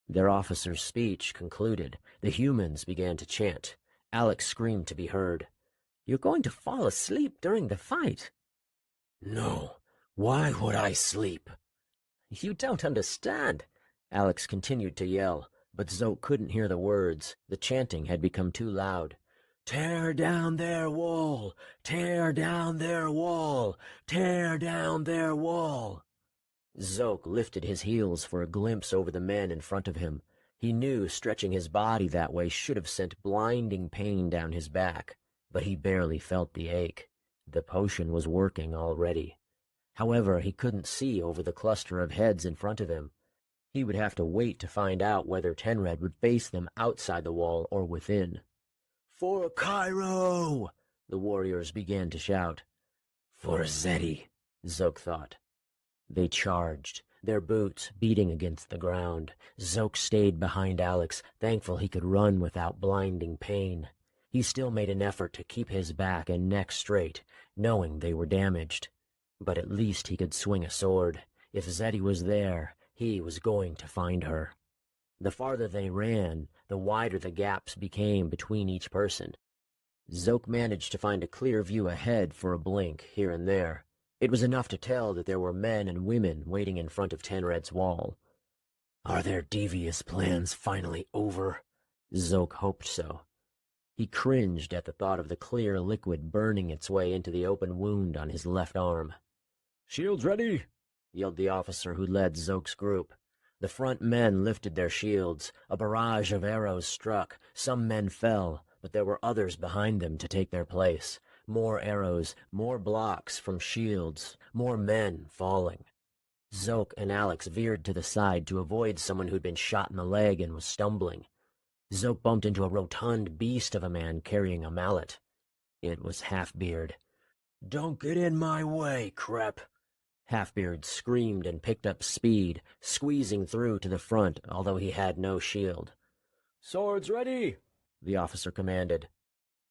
Their officer's speech concluded. The humans began to chant. Alex screamed to be heard. "You're going to fall asleep during the fight." "No. Why would I sleep?" "You don't understand." Alex continued to yell, but Zoke couldn't hear the words. The chanting had become too loud. "Tear down their wall! Tear down their wall! Tear down their wall!" Zoke lifted his heels for a glimpse over the men in front of him. He knew stretching his body that way should have sent blinding pain down his back, but he barely felt the ache. The potion was working already. However, he couldn't see over the cluster of heads in front of him. He would have to wait to find out whether Tenred would face them outside the wall or within. "For Cairo!" the warriors began to shout. "For Zeddy," Zoke thought. They charged, their boots beating against the ground. Zoke stayed behind Alex, thankful he could run without blinding pain. He still made an effort to keep his back and neck straight, knowing they were damaged. But at least he could swing a sword. If Zeddy was there, he was going to find her. The farther they ran, the wider the gaps became between each person. Zoke managed to find a clear view ahead for a blink here and there. It was enough to tell that there were men and women waiting in front of Tenred's wall. Are their devious plans finally over? Zoke hoped so. He cringed at the thought of the clear liquid burning its way into the open wound on his left arm. "Shields ready!" yelled the officer who led Zoke's group. The front men lifted their shields. A barrage of arrows struck. Some men fell, but there were others behind them to take their place. More arrows, more blocks from shields, more men falling. Zoke and Alex veered to the side to avoid someone who'd been shot in the leg and was stumbling. Zoke bumped into a rotund beast of a man carrying a mallet. It was Halfbeard. "Don't get in my way, Crep." Halfbeard screamed and picked up speed, squeezing through to the front, although he had no shield. "Swords ready!" the officer commanded.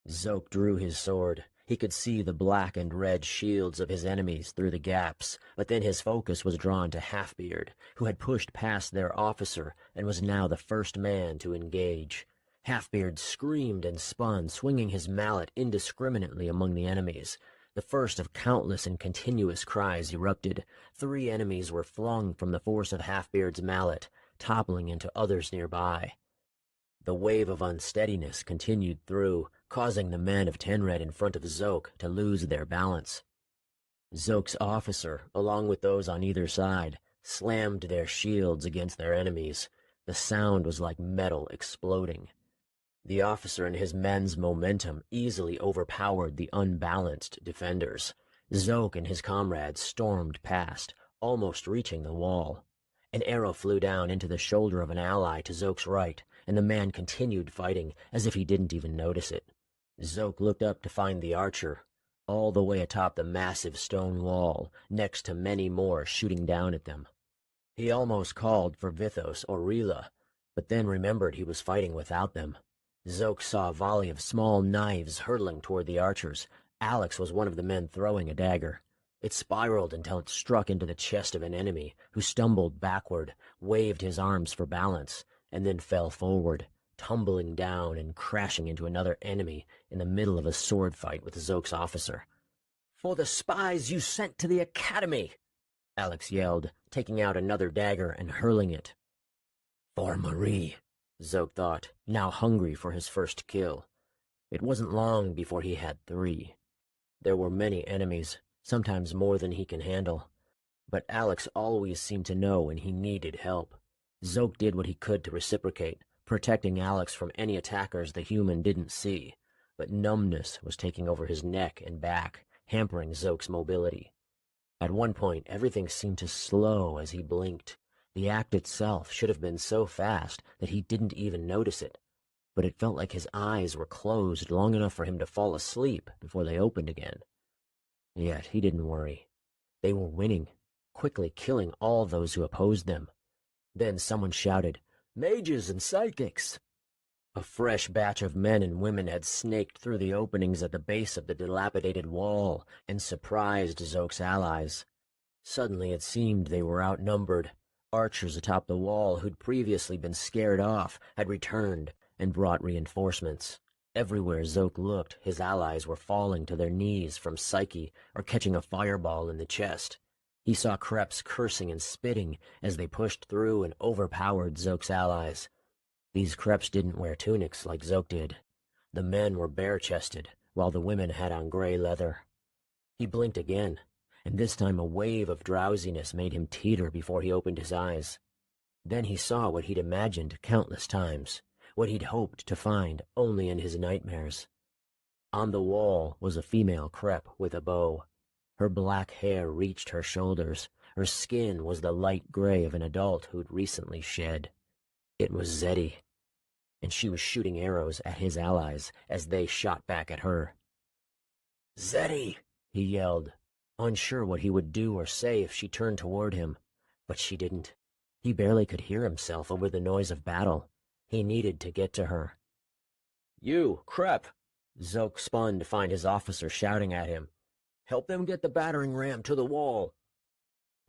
Zoke drew his sword. He could see the black and red shields of his enemies through the gaps, but then his focus was drawn to Halfbeard, who had pushed past their officer and was now the first man to engage. Halfbeard screamed and spun, swinging his mallet indiscriminately among the enemies. The first of countless and continuous cries erupted. 3 enemies were flung from the force of Halfbeard's mallet, toppling into others nearby. The wave of unsteadiness continued through, causing the men of Tenred in front of Zoke to lose their balance. Zoke's officer, along with those on either side, slammed their shields against their enemies. The sound was like metal exploding. The officer and his men's momentum easily overpowered the unbalanced defenders. Zoke and his comrades stormed past, almost reaching the wall. An arrow flew down into the shoulder of an ally to Zoke's right, and the man continued fighting as if he didn't even notice it. Zoke looked up to find the archer, all the way atop the massive stone wall, next to many more shooting down at them. He almost called for Vithos or Rila, but then remembered he was fighting without them. Zoke saw a volley of small knives hurtling toward the archers. Alex was one of the men throwing a dagger. It spiraled until it struck into the chest of an enemy, who stumbled backward, waved his arms for balance, and then fell forward, tumbling down and crashing into another enemy in the middle of a sword fight with Zoke's officer. "For the spies you sent to the academy!" Alex yelled, taking out another dagger and hurling it. "For Marie," Zoke thought, now hungry for his first kill. It wasn't long before he had 3. There were many enemies, sometimes more than he can handle, but Alex always seemed to know when he needed help. Zoke did what he could to reciprocate, protecting Alex from any attackers the human didn't see, but numbness was taking over his neck and back, hampering Zoke's mobility. At one point, everything seemed to slow as he blinked. The act itself should have been so fast that he didn't even notice it, but it felt like his eyes were closed long enough for him to fall asleep before they opened again. Yet he didn't worry. They were winning, quickly killing all those who opposed them. Then someone shouted, "Mages and psychics!" A fresh batch of men and women had snaked through the openings at the base of the dilapidated wall and surprised Zoke's allies. Suddenly it seemed they were outnumbered. Archers atop the wall who'd previously been scared off had returned and brought reinforcements. Everywhere Zoke looked, his allies were falling to their knees from Psyche or catching a fireball in the chest. He saw Kreps cursing and spitting as they pushed through and overpowered Zoke's allies. These Kreps didn't wear tunics like Zoke did. The men were bare-chested, while the women had on gray leather. He blinked again, and this time a wave of drowsiness made him teeter before he opened his eyes. Then he saw what he'd imagined countless times, what he'd hoped to find only in his nightmares. On the wall was a female Krep with a bow. Her black hair reached her shoulders. Her skin was the light gray of an adult who'd recently shed. It was Zeddy, and she was shooting arrows at his allies as they shot back at her. "Zeddy!" he yelled, unsure what he would do or say if she turned toward him. But she didn't. He barely could hear himself over the noise of battle. He needed to get to her. "You, Krep!" Zoke spun to find his officer shouting at him. "Help them get the battering ram to the wall."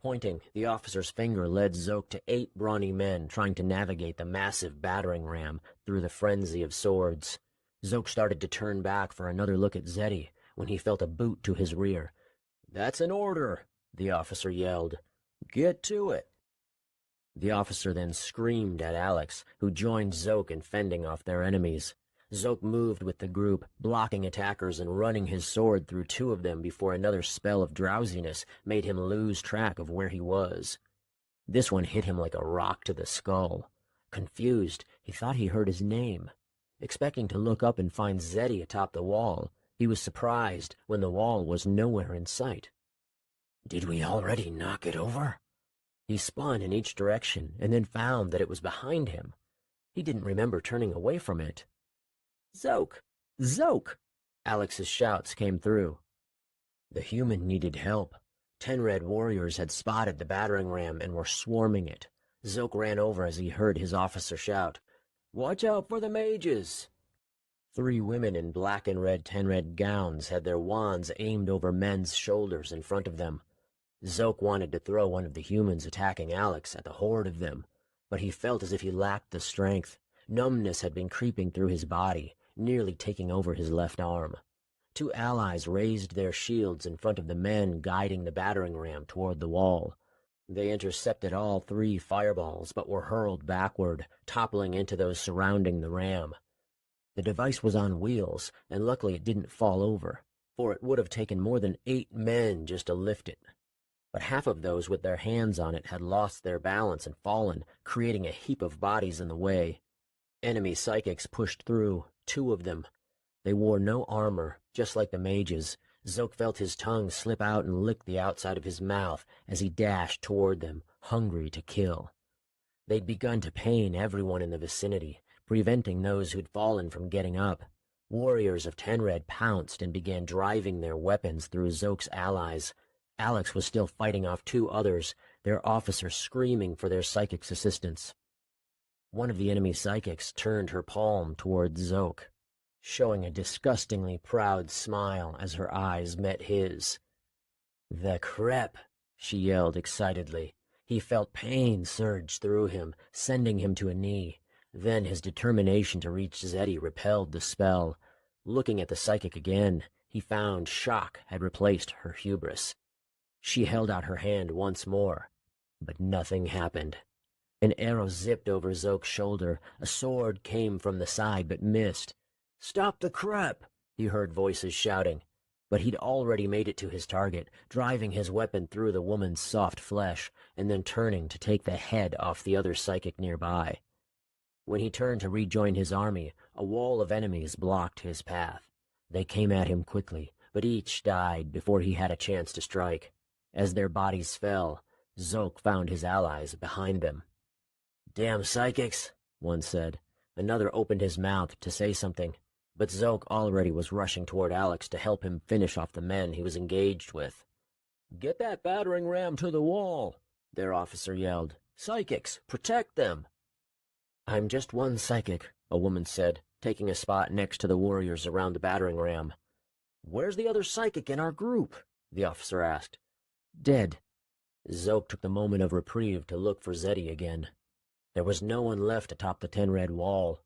Pointing, the officer's finger led Zoke to 8 brawny men trying to navigate the massive battering ram through the frenzy of swords. Zoke started to turn back for another look at Zeddy when he felt a boot to his rear. "That's an order," the officer yelled. "Get to it." The officer then screamed at Alex, who joined Zoke in fending off their enemies. Zoke moved with the group, blocking attackers and running his sword through 2 of them before another spell of drowsiness made him lose track of where he was. This one hit him like a rock to the skull. Confused, he thought he heard his name. Expecting to look up and find Zeddy atop the wall, he was surprised when the wall was nowhere in sight. Did we already knock it over? He spun in each direction and then found that it was behind him. He didn't remember turning away from it. "Zoke! Zoke!" Alex's shouts came through. The human needed help. 10 red warriors had spotted the battering ram and were swarming it. Zoke ran over as he heard his officer shout, "Watch out for the mages!" 3 women in black and red 10 red gowns had their wands aimed over men's shoulders in front of them. Zoke wanted to throw one of the humans attacking Alex at the horde of them, but he felt as if he lacked the strength. Numbness had been creeping through his body, nearly taking over his left arm. 2 allies raised their shields in front of the men guiding the battering ram toward the wall. They intercepted all 3 fireballs, but were hurled backward, toppling into those surrounding the ram. The device was on wheels, and luckily it didn't fall over, for it would have taken more than 8 men just to lift it. But half of those with their hands on it had lost their balance and fallen, creating a heap of bodies in the way. Enemy psychics pushed through, 2 of them. They wore no armor, just like the mages. Zoke felt his tongue slip out and lick the outside of his mouth as he dashed toward them, hungry to kill. They'd begun to pain everyone in the vicinity, preventing those who'd fallen from getting up. Warriors of 10 red pounced and began driving their weapons through Zoke's allies. Alex was still fighting off 2 others, their officers screaming for their psychic's assistance. One of the enemy psychics turned her palm toward Zoke, showing a disgustingly proud smile as her eyes met his. "The crep!" she yelled excitedly. He felt pain surge through him, sending him to a knee. Then his determination to reach Zeddy repelled the spell. Looking at the psychic again, he found shock had replaced her hubris. She held out her hand once more, but nothing happened. An arrow zipped over Zoke's shoulder. A sword came from the side but missed. "Stop the crap!" he heard voices shouting. But he'd already made it to his target, driving his weapon through the woman's soft flesh, and then turning to take the head off the other psychic nearby. When he turned to rejoin his army, a wall of enemies blocked his path. They came at him quickly, but each died before he had a chance to strike. As their bodies fell, Zoke found his allies behind them. "Damn psychics," one said. Another opened his mouth to say something, but Zoke already was rushing toward Alex to help him finish off the men he was engaged with. "Get that battering ram to the wall," their officer yelled. "Psychics, protect them." "I'm just one psychic," a woman said, taking a spot next to the warriors around the battering ram. "Where's the other psychic in our group?" the officer asked. "Dead." Zoke took the moment of reprieve to look for Zeddy again. There was no one left atop the 10 red wall.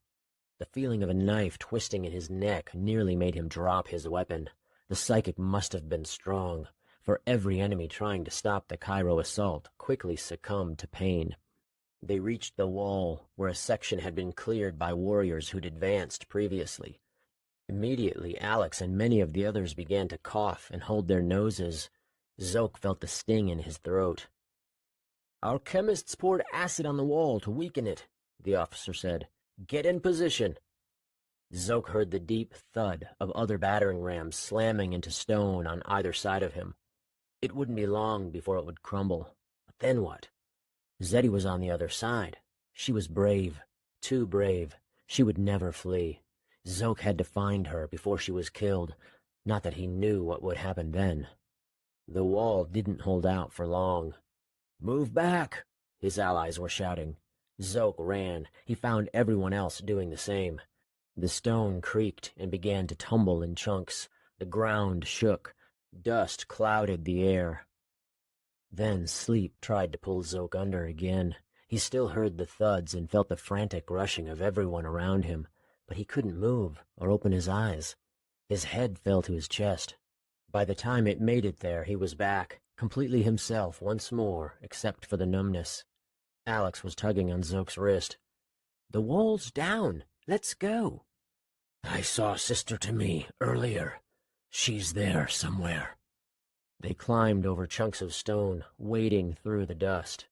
The feeling of a knife twisting in his neck nearly made him drop his weapon. The psychic must have been strong, for every enemy trying to stop the Cairo assault quickly succumbed to pain. They reached the wall, where a section had been cleared by warriors who'd advanced previously. Immediately, Alex and many of the others began to cough and hold their noses. Zoke felt the sting in his throat. "Our chemists poured acid on the wall to weaken it," the officer said. "Get in position." Zoke heard the deep thud of other battering rams slamming into stone on either side of him. It wouldn't be long before it would crumble. But then what? Zeddy was on the other side. She was brave, too brave. She would never flee. Zoke had to find her before she was killed. Not that he knew what would happen then. The wall didn't hold out for long. "Move back!" his allies were shouting. Zoke ran. He found everyone else doing the same. The stone creaked and began to tumble in chunks. The ground shook. Dust clouded the air. Then sleep tried to pull Zoke under again. He still heard the thuds and felt the frantic rushing of everyone around him, but he couldn't move or open his eyes. His head fell to his chest. By the time it made it there, he was back, completely himself once more, except for the numbness. Alex was tugging on Zoke's wrist. "The wall's down. Let's go." "I saw Sister to me earlier. She's there somewhere." They climbed over chunks of stone, wading through the dust.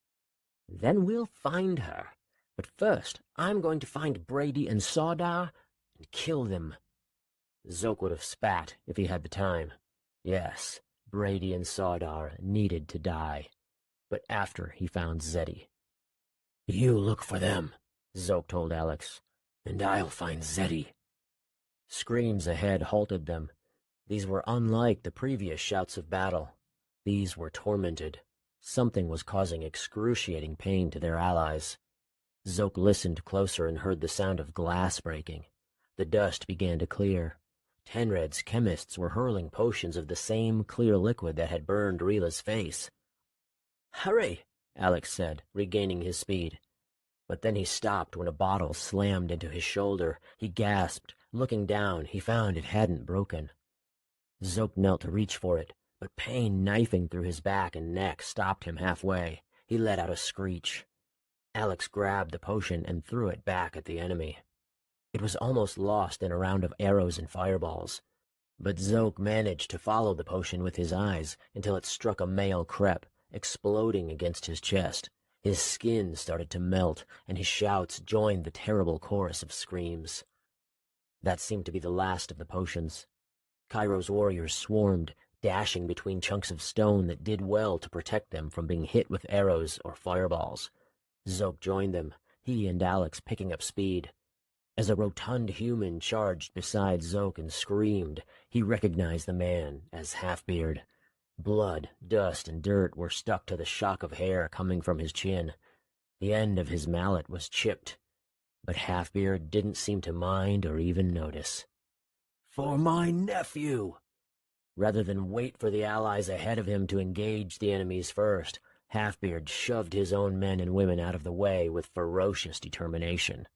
"Then we'll find her. But first, I'm going to find Brady and Sawdar and kill them." Zoke would have spat if he had the time. Yes, Brady and Sawdar needed to die. But after he found Zeddy. "You look for them," Zoke told Alex, "and I'll find Zeddy." Screams ahead halted them. These were unlike the previous shouts of battle. These were tormented. Something was causing excruciating pain to their allies. Zoke listened closer and heard the sound of glass breaking. The dust began to clear. Tenred's chemists were hurling potions of the same clear liquid that had burned Rila's face. "Hurry," Alex said, regaining his speed. But then he stopped when a bottle slammed into his shoulder. He gasped. Looking down, he found it hadn't broken. Zoke knelt to reach for it, but pain knifing through his back and neck stopped him halfway. He let out a screech. Alex grabbed the potion and threw it back at the enemy. It was almost lost in a round of arrows and fireballs, but Zoke managed to follow the potion with his eyes until it struck a male crep, exploding against his chest. His skin started to melt, and his shouts joined the terrible chorus of screams. That seemed to be the last of the potions. Cairo's warriors swarmed, dashing between chunks of stone that did well to protect them from being hit with arrows or fireballs. Zoke joined them, he and Alex picking up speed. As a rotund human charged beside Zoke and screamed, he recognized the man as Halfbeard. Blood, dust, and dirt were stuck to the shock of hair coming from his chin. The end of his mallet was chipped, but Halfbeard didn't seem to mind or even notice. "For my nephew!" Rather than wait for the allies ahead of him to engage the enemies first, Halfbeard shoved his own men and women out of the way with ferocious determination.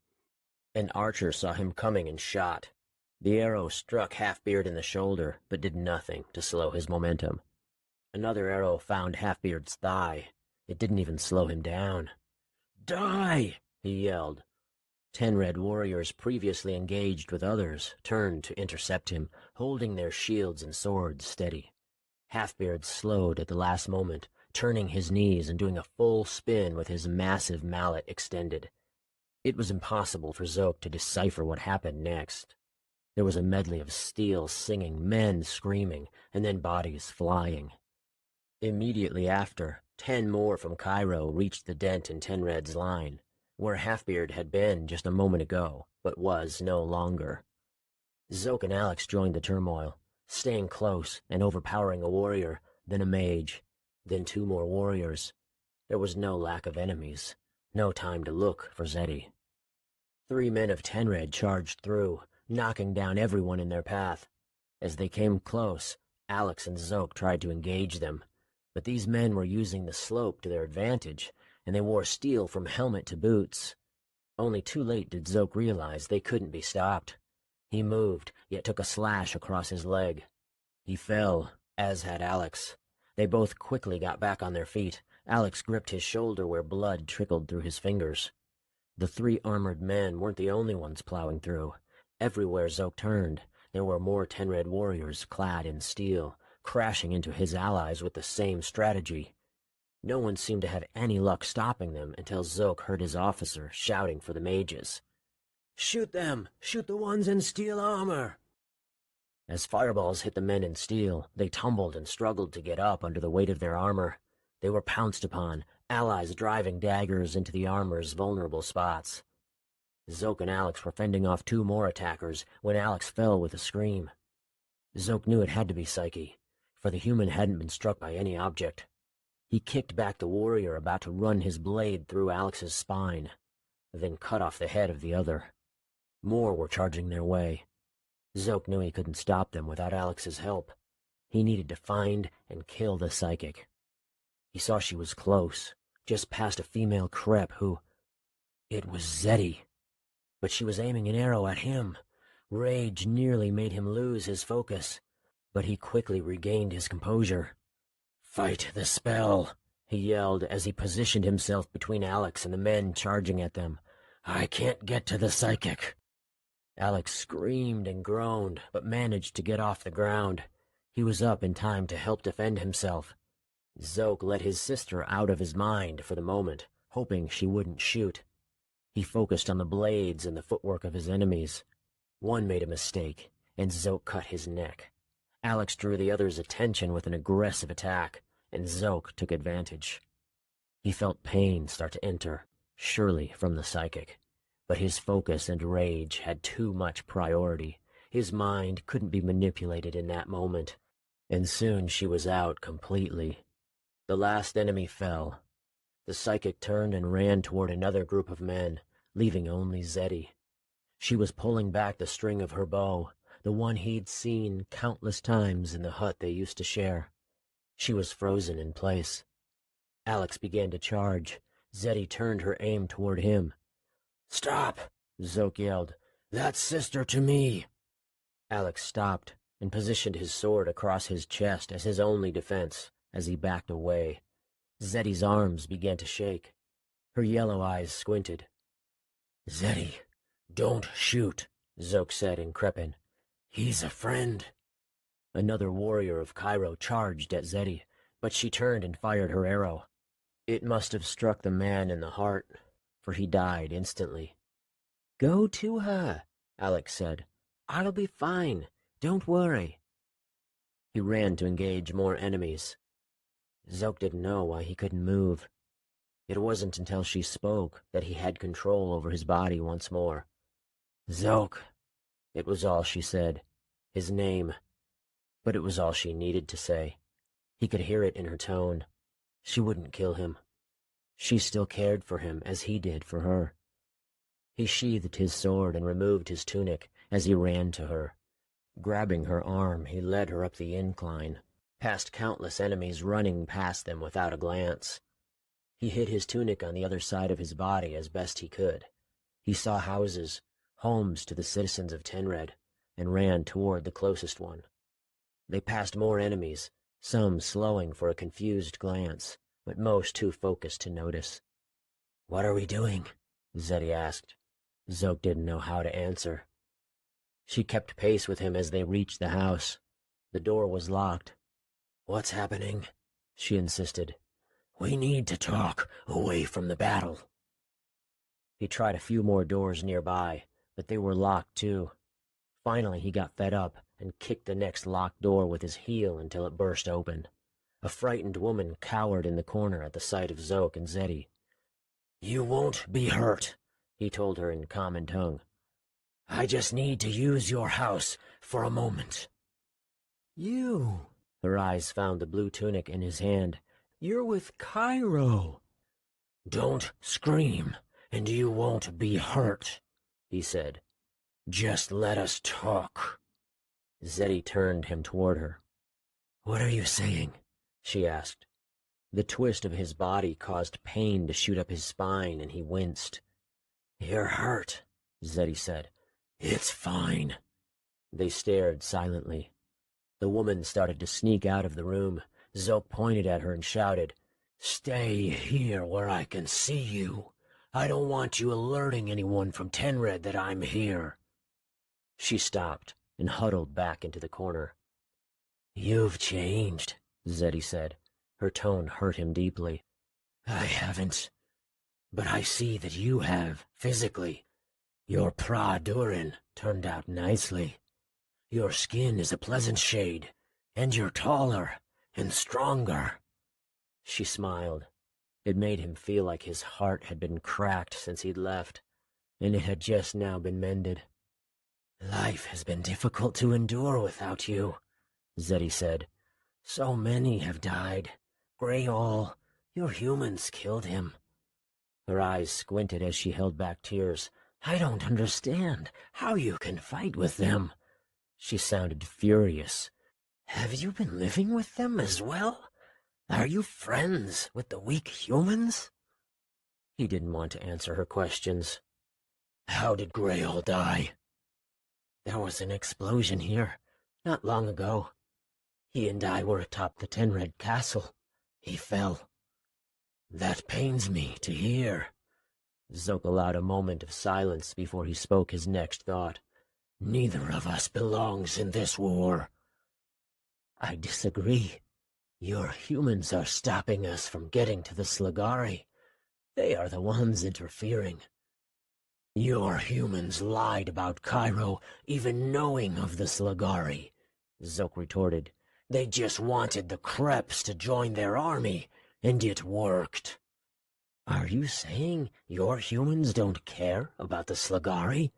An archer saw him coming and shot. The arrow struck Halfbeard in the shoulder, but did nothing to slow his momentum. Another arrow found Halfbeard's thigh. It didn't even slow him down. "Die!" he yelled. 10 red warriors previously engaged with others turned to intercept him, holding their shields and swords steady. Halfbeard slowed at the last moment, turning his knees and doing a full spin with his massive mallet extended. It was impossible for Zoke to decipher what happened next. There was a medley of steel singing, men screaming, and then bodies flying. Immediately after, 10 more from Cairo reached the dent in Tenred's line, where Halfbeard had been just a moment ago, but was no longer. Zoke and Alex joined the turmoil, staying close and overpowering a warrior, then a mage, then 2 more warriors. There was no lack of enemies, no time to look for Zeddy. 3 men of Tenred charged through, knocking down everyone in their path. As they came close, Alex and Zoke tried to engage them, but these men were using the slope to their advantage, and they wore steel from helmet to boots. Only too late did Zoke realize they couldn't be stopped. He moved, yet took a slash across his leg. He fell, as had Alex. They both quickly got back on their feet. Alex gripped his shoulder where blood trickled through his fingers. The 3 armored men weren't the only ones plowing through. Everywhere Zoke turned, there were more Tenred warriors clad in steel, crashing into his allies with the same strategy. No one seemed to have any luck stopping them until Zoke heard his officer shouting for the mages. "Shoot them! Shoot the ones in steel armor!" As fireballs hit the men in steel, they tumbled and struggled to get up under the weight of their armor. They were pounced upon, allies driving daggers into the armor's vulnerable spots. Zoke and Alex were fending off 2 more attackers when Alex fell with a scream. Zoke knew it had to be Psyche, for the human hadn't been struck by any object. He kicked back the warrior about to run his blade through Alex's spine, then cut off the head of the other. More were charging their way. Zoke knew he couldn't stop them without Alex's help. He needed to find and kill the psychic. He saw she was close, just past a female crep who... It was Zeddy. But she was aiming an arrow at him. Rage nearly made him lose his focus, but he quickly regained his composure. "Fight the spell," he yelled as he positioned himself between Alex and the men charging at them. "I can't get to the psychic." Alex screamed and groaned, but managed to get off the ground. He was up in time to help defend himself. Zoke let his sister out of his mind for the moment, hoping she wouldn't shoot. He focused on the blades and the footwork of his enemies. One made a mistake, and Zoke cut his neck. Alex drew the other's attention with an aggressive attack, and Zoke took advantage. He felt pain start to enter, surely from the psychic. But his focus and rage had too much priority. His mind couldn't be manipulated in that moment. And soon she was out completely. The last enemy fell. The psychic turned and ran toward another group of men, leaving only Zeddy. She was pulling back the string of her bow, the one he'd seen countless times in the hut they used to share. She was frozen in place. Alex began to charge. Zeddy turned her aim toward him. "Stop!" Zoke yelled. "That's sister to me!" Alex stopped and positioned his sword across his chest as his only defense as he backed away. Zeddy's arms began to shake. Her yellow eyes squinted. "Zeddy, don't shoot," Zoke said in Crepin. "He's a friend." Another warrior of Cairo charged at Zeddy, but she turned and fired her arrow. It must have struck the man in the heart, for he died instantly. "Go to her," Alex said. "I'll be fine. Don't worry." He ran to engage more enemies. Zoke didn't know why he couldn't move. It wasn't until she spoke that he had control over his body once more. "Zoke." It was all she said. His name. But it was all she needed to say. He could hear it in her tone. She wouldn't kill him. She still cared for him as he did for her. He sheathed his sword and removed his tunic as he ran to her. Grabbing her arm, he led her up the incline, past countless enemies running past them without a glance. He hid his tunic on the other side of his body as best he could. He saw houses, homes to the citizens of Tenred, and ran toward the closest one. They passed more enemies, some slowing for a confused glance, but most too focused to notice. "What are we doing?" Zeddy asked. Zoke didn't know how to answer. She kept pace with him as they reached the house. The door was locked. "What's happening?" she insisted. "We need to talk away from the battle." He tried a few more doors nearby, but they were locked too. Finally, he got fed up and kicked the next locked door with his heel until it burst open. A frightened woman cowered in the corner at the sight of Zoke and Zeddy. "You won't be hurt," he told her in common tongue. "I just need to use your house for a moment." "You..." Her eyes found the blue tunic in his hand. "You're with Cairo." "Don't scream, and you won't be hurt," he said. "Just let us talk." Zeddy turned him toward her. "What are you saying?" she asked. The twist of his body caused pain to shoot up his spine, and he winced. "You're hurt," Zeddy said. "It's fine." They stared silently. The woman started to sneak out of the room. Zoke pointed at her and shouted, "Stay here where I can see you. I don't want you alerting anyone from Tenred that I'm here." She stopped and huddled back into the corner. "You've changed," Zeddy said. Her tone hurt him deeply. "I haven't. But I see that you have, physically. Your Pra-Durin turned out nicely. Your skin is a pleasant shade, and you're taller and stronger." She smiled. It made him feel like his heart had been cracked since he'd left, and it had just now been mended. "Life has been difficult to endure without you," Zeddy said. "So many have died. Greyall, your humans killed him." Her eyes squinted as she held back tears. "I don't understand how you can fight with them." She sounded furious. "Have you been living with them as well? Are you friends with the weak humans?" He didn't want to answer her questions. "How did Greyall die?" "There was an explosion here, not long ago. He and I were atop the Tenred castle. He fell." "That pains me to hear." Zoke allowed a moment of silence before he spoke his next thought. "Neither of us belongs in this war." "I disagree. Your humans are stopping us from getting to the Slagari. They are the ones interfering." "Your humans lied about Cairo, even knowing of the Slagari," Zoke retorted. "They just wanted the Kreps to join their army, and it worked." "Are you saying your humans don't care about the Slagari?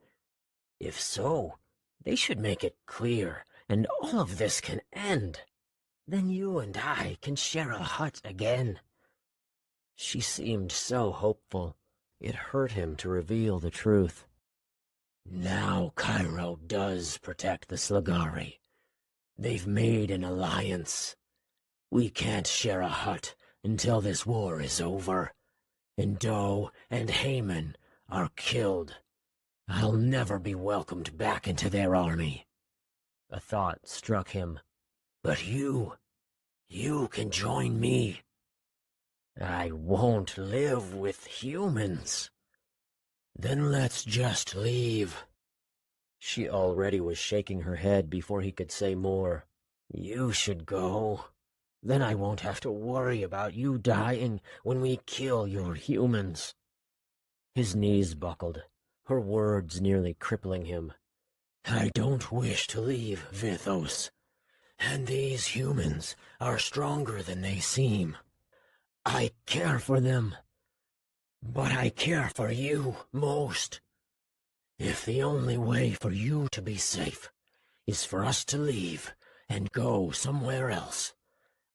If so, they should make it clear, and all of this can end." Then you and I can share a hut again." She seemed so hopeful. It hurt him to reveal the truth. "Now Cairo does protect the Slagari. They've made an alliance. We can't share a hut until this war is over, and Doe and Haman are killed. I'll never be welcomed back into their army." A thought struck him. "But you can join me." "I won't live with humans." "Then let's just leave." She already was shaking her head before he could say more. "You should go. Then I won't have to worry about you dying when we kill your humans." His knees buckled, her words nearly crippling him. "I don't wish to leave Vithos, and these humans are stronger than they seem. I care for them, but I care for you most. If the only way for you to be safe is for us to leave and go somewhere else,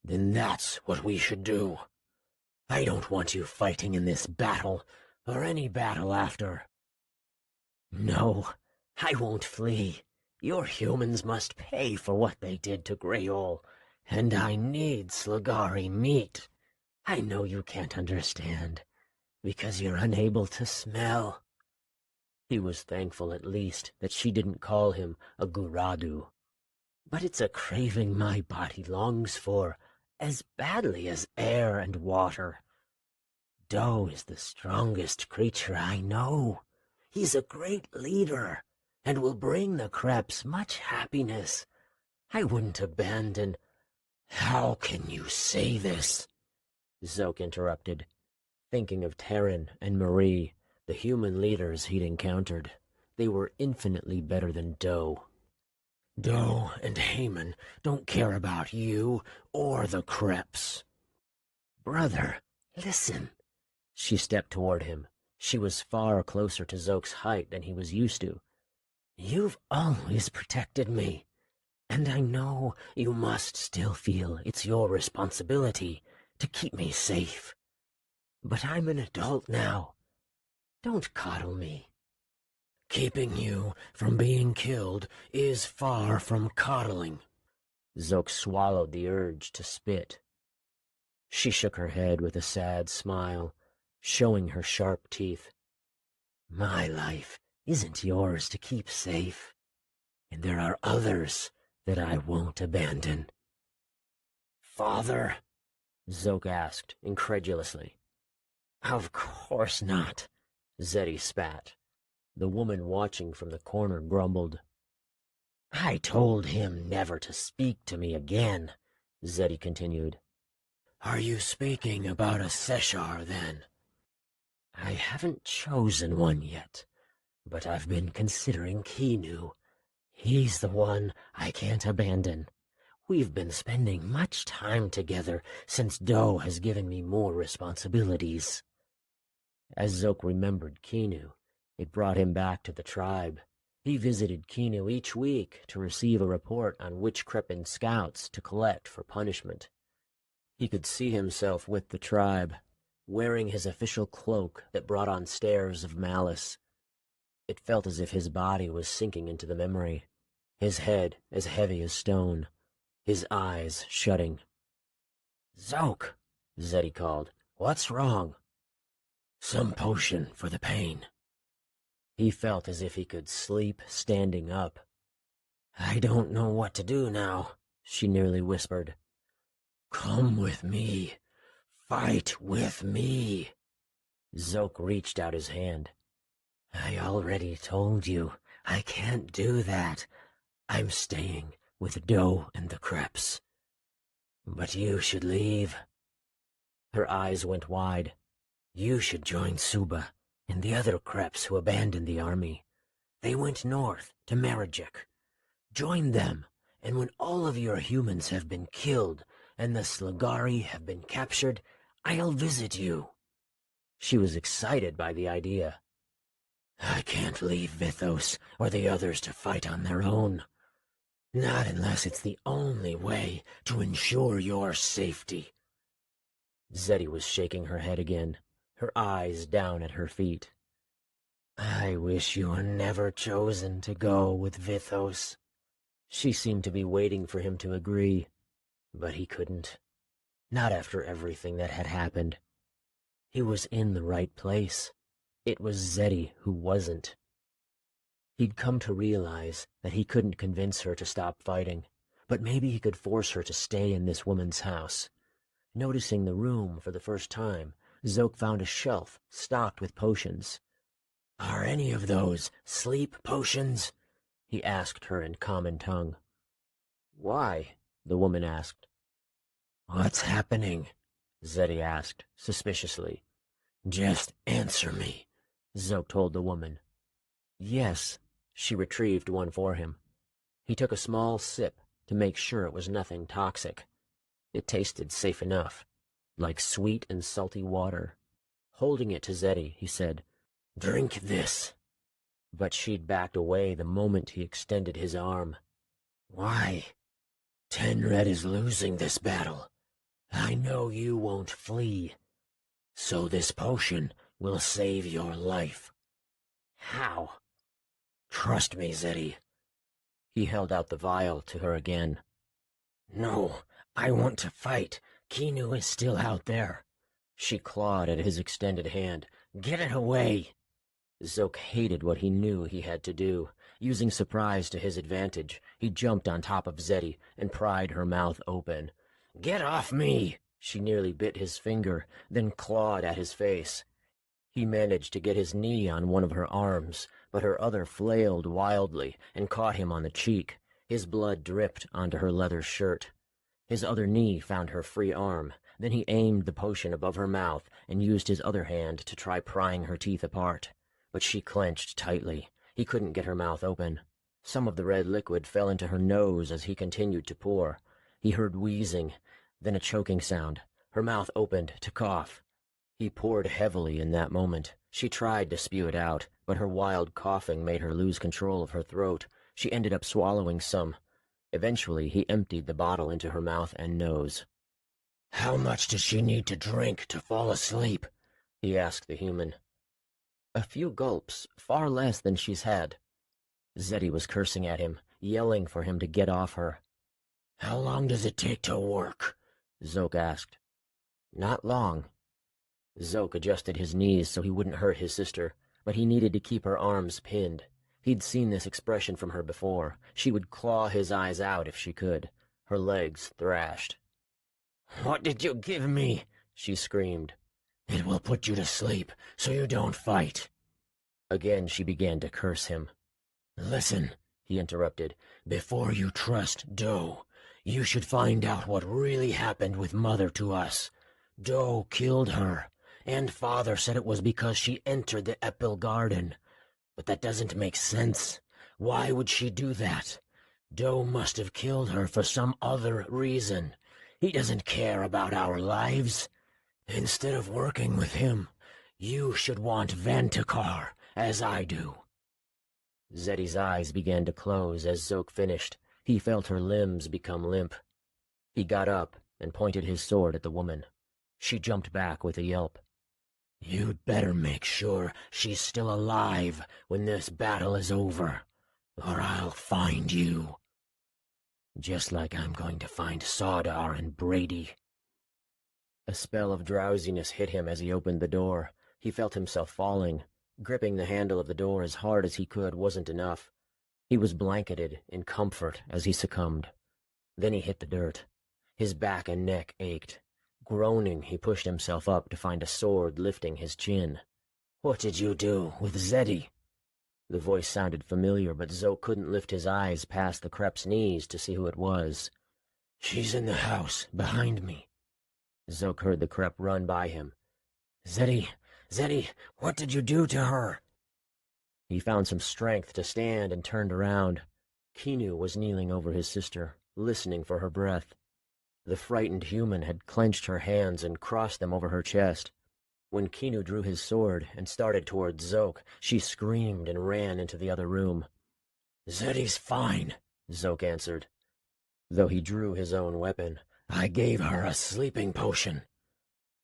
then that's what we should do. I don't want you fighting in this battle, or any battle after." "No, I won't flee. Your humans must pay for what they did to Greyol, and I need Slagari meat. I know you can't understand, because you're unable to smell." He was thankful at least that she didn't call him a Guradu. "But it's a craving my body longs for, as badly as air and water. Doe is the strongest creature I know. He's a great leader, and will bring the Kreps much happiness. I wouldn't abandon—" "How can you say this?" Zoke interrupted, thinking of Terran and Marie, the human leaders he'd encountered. They were infinitely better than Doe. "Doe and Haman don't care about you or the Kreps." "Brother, listen." She stepped toward him. She was far closer to Zoke's height than he was used to. "You've always protected me, and I know you must still feel it's your responsibility to keep me safe. But I'm an adult now. Don't coddle me." "Keeping you from being killed is far from coddling." Zoke swallowed the urge to spit. She shook her head with a sad smile, showing her sharp teeth. "My life isn't yours to keep safe, and there are others that I won't abandon." "Father?" Zoke asked incredulously. "Of course not," Zeddy spat. The woman watching from the corner grumbled. "I told him never to speak to me again," Zeddy continued. "Are you speaking about a Seshar, then?" "I haven't chosen one yet, but I've been considering Kinu. He's the one I can't abandon. We've been spending much time together since Doe has given me more responsibilities." As Zoke remembered Kinu, it brought him back to the tribe. He visited Kinu each week to receive a report on which Kreppen scouts to collect for punishment. He could see himself with the tribe, wearing his official cloak that brought on stares of malice. It felt as if his body was sinking into the memory, his head as heavy as stone, his eyes shutting. "Zoke," Zeddy called. "What's wrong?" "Some potion for the pain." He felt as if he could sleep standing up. "I don't know what to do now," she nearly whispered. "Come with me. Fight with me." Zoke reached out his hand. "I already told you I can't do that. I'm staying with Doe and the Kreps." "But you should leave." Her eyes went wide. "You should join Suba and the other Kreps who abandoned the army. They went north to Marajek. Join them, and when all of your humans have been killed and the Slagari have been captured, I'll visit you." She was excited by the idea. "I can't leave Vithos or the others to fight on their own." Not unless it's the only way to ensure your safety. Zeddy was shaking her head again, her eyes down at her feet. I wish you were never chosen to go with Vithos. She seemed to be waiting for him to agree, but he couldn't. Not after everything that had happened. He was in the right place. It was Zeddy who wasn't. He'd come to realize that he couldn't convince her to stop fighting, but maybe he could force her to stay in this woman's house. Noticing the room for the first time, Zoke found a shelf stocked with potions. Are any of those sleep potions? He asked her in common tongue. Why? The woman asked. What's happening? Zeddy asked, suspiciously. Just answer me, Zoke told the woman. Yes, she retrieved one for him. He took a small sip to make sure it was nothing toxic. It tasted safe enough, like sweet and salty water. Holding it to Zeddy, he said, Drink this. But she'd backed away the moment he extended his arm. Why? Tenred is losing this battle. I know you won't flee. So this potion will save your life. How? Trust me, Zeddy. He held out the vial to her again. No, I want to fight. Kinu is still out there. She clawed at his extended hand. Get it away. Zoke hated what he knew he had to do. Using surprise to his advantage, he jumped on top of Zeddy and pried her mouth open. Get off me! She nearly bit his finger, then clawed at his face. He managed to get his knee on one of her arms, but her other flailed wildly and caught him on the cheek. His blood dripped onto her leather shirt. His other knee found her free arm. Then he aimed the potion above her mouth and used his other hand to try prying her teeth apart. But she clenched tightly. He couldn't get her mouth open. Some of the red liquid fell into her nose as he continued to pour. He heard wheezing, then a choking sound. Her mouth opened to cough. He poured heavily in that moment. She tried to spew it out, but her wild coughing made her lose control of her throat. She ended up swallowing some. Eventually, he emptied the bottle into her mouth and nose. How much does she need to drink to fall asleep? He asked the human. A few gulps, far less than she's had. Zeddy was cursing at him, yelling for him to get off her. How long does it take to work? Zoke asked. Not long. Zoke adjusted his knees so he wouldn't hurt his sister, but he needed to keep her arms pinned. He'd seen this expression from her before. She would claw his eyes out if she could. Her legs thrashed. What did you give me? She screamed. It will put you to sleep, so you don't fight. Again she began to curse him. Listen, he interrupted. Before you trust Doe, you should find out what really happened with Mother to us. Doe killed her, and Father said it was because she entered the Epil Garden. But that doesn't make sense. Why would she do that? Doe must have killed her for some other reason. He doesn't care about our lives. Instead of working with him, you should want Vantikar, as I do. Zeddy's eyes began to close as Zoke finished. He felt her limbs become limp. He got up and pointed his sword at the woman. She jumped back with a yelp. You'd better make sure she's still alive when this battle is over, or I'll find you. Just like I'm going to find Sawdar and Brady. A spell of drowsiness hit him as he opened the door. He felt himself falling. Gripping the handle of the door as hard as he could wasn't enough. He was blanketed in comfort as he succumbed. Then he hit the dirt. His back and neck ached. Groaning, he pushed himself up to find a sword lifting his chin. What did you do with Zeddy? The voice sounded familiar, but Zoe couldn't lift his eyes past the crep's knees to see who it was. She's in the house, behind me. Zoke heard the crep run by him. Zeddy, what did you do to her? He found some strength to stand and turned around. Kinu was kneeling over his sister, listening for her breath. The frightened human had clenched her hands and crossed them over her chest. When Kinu drew his sword and started towards Zoke, she screamed and ran into the other room. Zeddy's fine, Zoke answered. Though he drew his own weapon. I gave her a sleeping potion.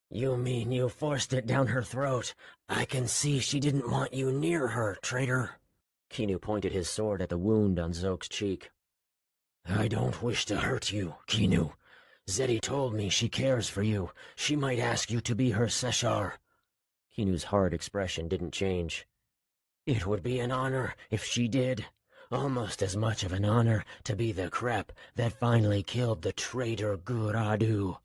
You mean you forced it down her throat? I can see she didn't want you near her, traitor. Kinu pointed his sword at the wound on Zoke's cheek. I don't wish to hurt you, Kinu. Zeddy told me she cares for you. She might ask you to be her Seshar. Kinu's hard expression didn't change. It would be an honor if she did. Almost as much of an honor to be the crep that finally killed the traitor Guradu.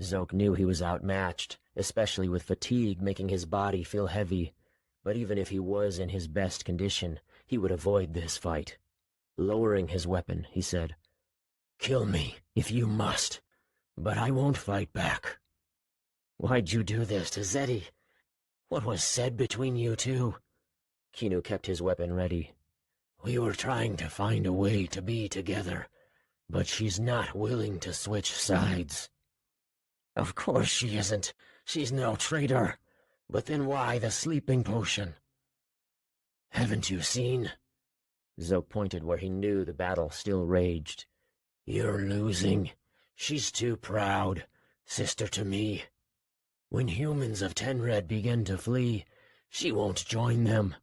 Zoke knew he was outmatched, especially with fatigue making his body feel heavy. But even if he was in his best condition, he would avoid this fight. Lowering his weapon, he said, Kill me, if you must, but I won't fight back. Why'd you do this to Zeddy? What was said between you two? Kinu kept his weapon ready. We were trying to find a way to be together, but she's not willing to switch sides. Of course she isn't. She's no traitor. But then why the sleeping potion? Haven't you seen? Zoke pointed where he knew the battle still raged. You're losing. She's too proud, sister to me. When humans of Tenred begin to flee, she won't join them.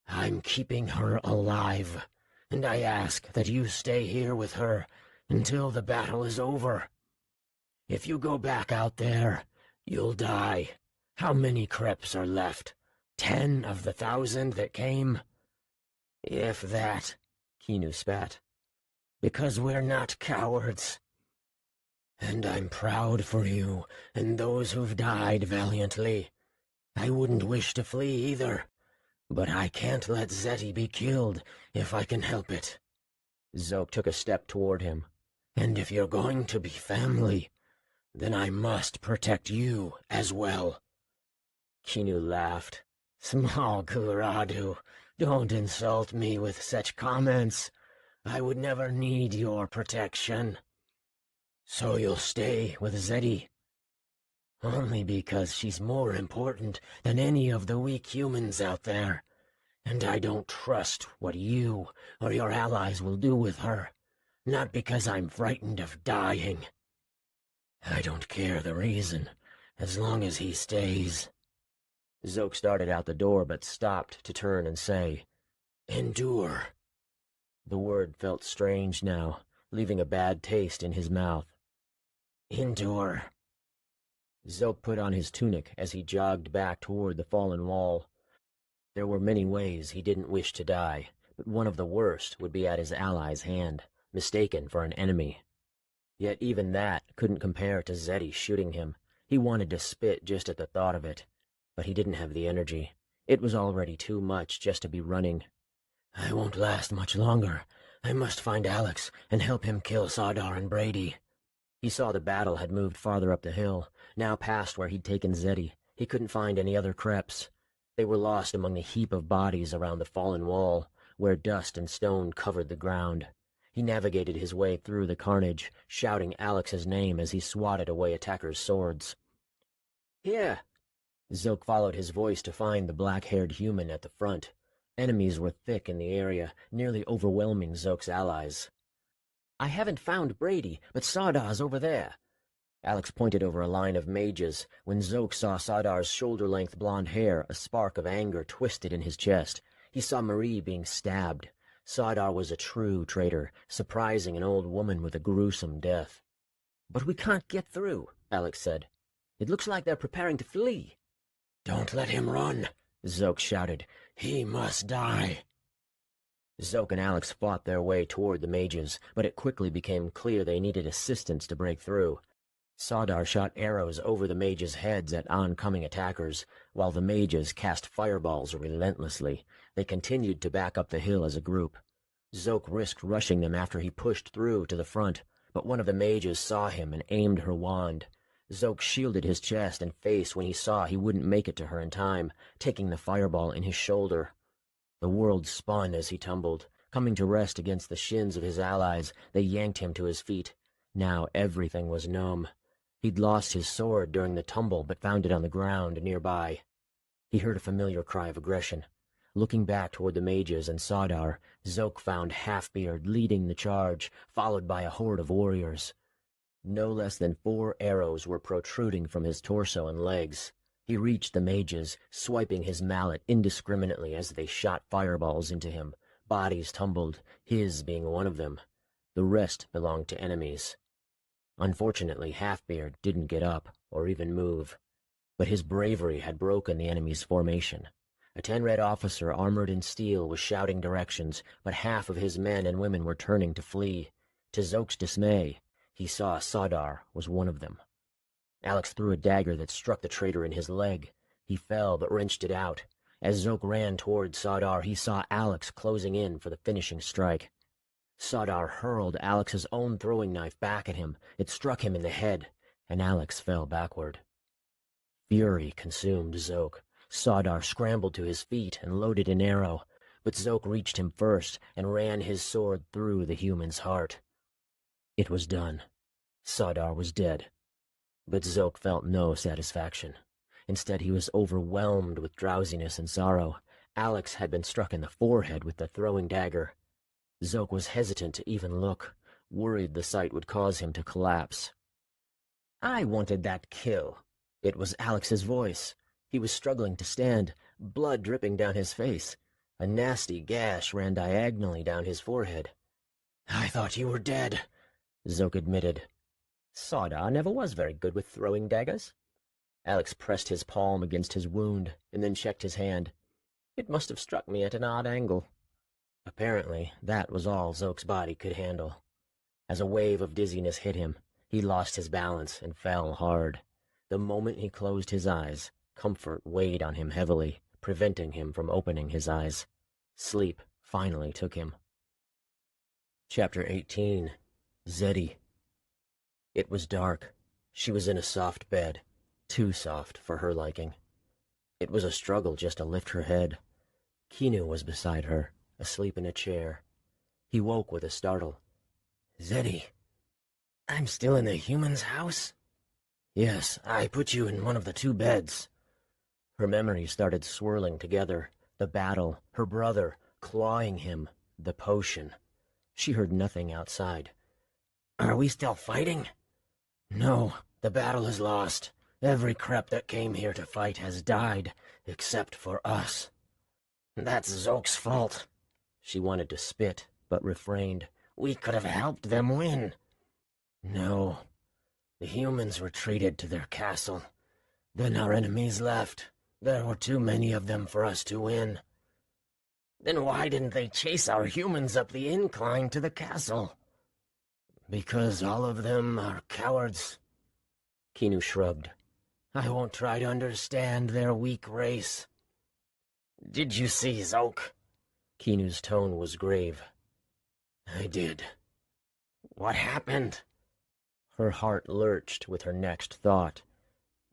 I'm keeping her alive, and I ask that you stay here with her until the battle is over. If you go back out there, you'll die. How many creps are left? 10 of the 1,000 that came? If that, Kinu spat. Because we're not cowards. And I'm proud for you and those who've died valiantly. I wouldn't wish to flee either, but I can't let Zeddy be killed if I can help it. Zoke took a step toward him. And if you're going to be family, then I must protect you as well. Kinu laughed. Small Guradu, don't insult me with such comments. I would never need your protection. So you'll stay with Zeddy? Only because she's more important than any of the weak humans out there. And I don't trust what you or your allies will do with her. Not because I'm frightened of dying. I don't care the reason, as long as he stays. Zoke started out the door but stopped to turn and say, Endure. The word felt strange now, leaving a bad taste in his mouth. Endure. Zoke put on his tunic as he jogged back toward the fallen wall. There were many ways he didn't wish to die, but one of the worst would be at his ally's hand, mistaken for an enemy. Yet even that couldn't compare to Zeddy shooting him. He wanted to spit just at the thought of it, but he didn't have the energy. It was already too much just to be running. I won't last much longer. I must find Alex and help him kill Sardar and Brady. He saw the battle had moved farther up the hill, now past where he'd taken Zeddy. He couldn't find any other creps. They were lost among the heap of bodies around the fallen wall, where dust and stone covered the ground. He navigated his way through the carnage, shouting Alex's name as he swatted away attackers' swords. Here! Zoke followed his voice to find the black-haired human at the front. Enemies were thick in the area, nearly overwhelming Zoke's allies. I haven't found Brady, but Sardar's over there. Alex pointed over a line of mages. When Zoke saw Sardar's shoulder-length blonde hair, a spark of anger twisted in his chest. He saw Marie being stabbed. Sardar was a true traitor, surprising an old woman with a gruesome death. But we can't get through, Alex said. It looks like they're preparing to flee. Don't let him run, Zoke shouted. He must die. Zoke and Alex fought their way toward the mages, but it quickly became clear they needed assistance to break through. Sardar shot arrows over the mages' heads at oncoming attackers, while the mages cast fireballs relentlessly. They continued to back up the hill as a group. Zoke risked rushing them after he pushed through to the front, but one of the mages saw him and aimed her wand. Zoke shielded his chest and face when he saw he wouldn't make it to her in time, taking the fireball in his shoulder. The world spun as he tumbled. Coming to rest against the shins of his allies, they yanked him to his feet. Now everything was numb. He'd lost his sword during the tumble but found it on the ground nearby. He heard a familiar cry of aggression. Looking back toward the mages and Sadar, Zoke found Halfbeard leading the charge, followed by a horde of warriors. No less than 4 arrows were protruding from his torso and legs. He reached the mages, swiping his mallet indiscriminately as they shot fireballs into him. Bodies tumbled, his being one of them. The rest belonged to enemies. Unfortunately, Halfbeard didn't get up or even move. But his bravery had broken the enemy's formation. A 10-red officer armored in steel was shouting directions, but half of his men and women were turning to flee. To Zoke's dismay, he saw Sadar was one of them. Alex threw a dagger that struck the traitor in his leg. He fell but wrenched it out. As Zoke ran toward Sadar, he saw Alex closing in for the finishing strike. Sadar hurled Alex's own throwing knife back at him. It struck him in the head, and Alex fell backward. Fury consumed Zoke. Sadar scrambled to his feet and loaded an arrow, but Zoke reached him first and ran his sword through the human's heart. It was done. Sadar was dead. But Zoke felt no satisfaction. Instead, he was overwhelmed with drowsiness and sorrow. Alex had been struck in the forehead with the throwing dagger. Zoke was hesitant to even look, worried the sight would cause him to collapse. "I wanted that kill." It was Alex's voice. He was struggling to stand, blood dripping down his face. A nasty gash ran diagonally down his forehead. "I thought you were dead," Zoke admitted. "Sadar never was very good with throwing daggers." Alex pressed his palm against his wound and then checked his hand. "It must have struck me at an odd angle." Apparently, that was all Zoke's body could handle. As a wave of dizziness hit him, he lost his balance and fell hard. The moment he closed his eyes, comfort weighed on him heavily, preventing him from opening his eyes. Sleep finally took him. Chapter 18. Zeddy. It was dark. She was in a soft bed, too soft for her liking. It was a struggle just to lift her head. Kinu was beside her, asleep in a chair. He woke with a startle. "Zeddy, I'm still in the human's house?" "Yes, I put you in one of the 2 beds." Her memories started swirling together. The battle, her brother, clawing him, the potion. She heard nothing outside. "Are we still fighting?" "No, the battle is lost. Every crep that came here to fight has died, except for us." "That's Zoke's fault." She wanted to spit, but refrained. "We could have helped them win." "No. The humans retreated to their castle. Then our enemies left. There were too many of them for us to win." "Then why didn't they chase our humans up the incline to the castle?" "Because all of them are cowards." Kinu shrugged. "I won't try to understand their weak race." "Did you see Zoke?" Kinu's tone was grave. "I did." "What happened?" Her heart lurched with her next thought.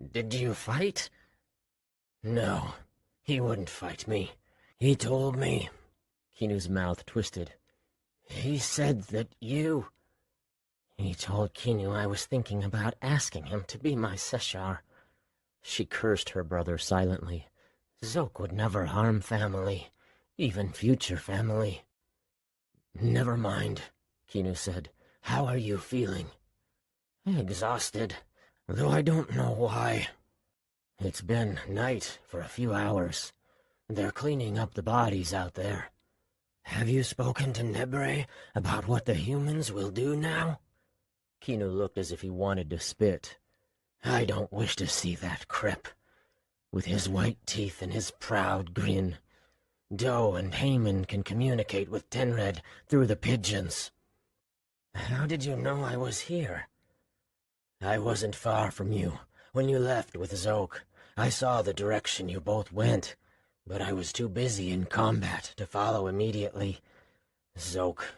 "Did you fight?" "No, he wouldn't fight me. He told me." Kinu's mouth twisted. "He said that you—" "He told Kinu I was thinking about asking him to be my Seshar." She cursed her brother silently. Zoke would never harm family, even future family. "Never mind," Kinu said. "How are you feeling?" "Exhausted, though I don't know why." "It's been night for a few hours. They're cleaning up the bodies out there. Have you spoken to Nebre about what the humans will do now?" Kinu looked as if he wanted to spit. "I don't wish to see that crep, with his white teeth and his proud grin. Doe and Heyman can communicate with Tenred through the pigeons." "How did you know I was here?" "I wasn't far from you when you left with Zoke. I saw the direction you both went, but I was too busy in combat to follow immediately. Zoke,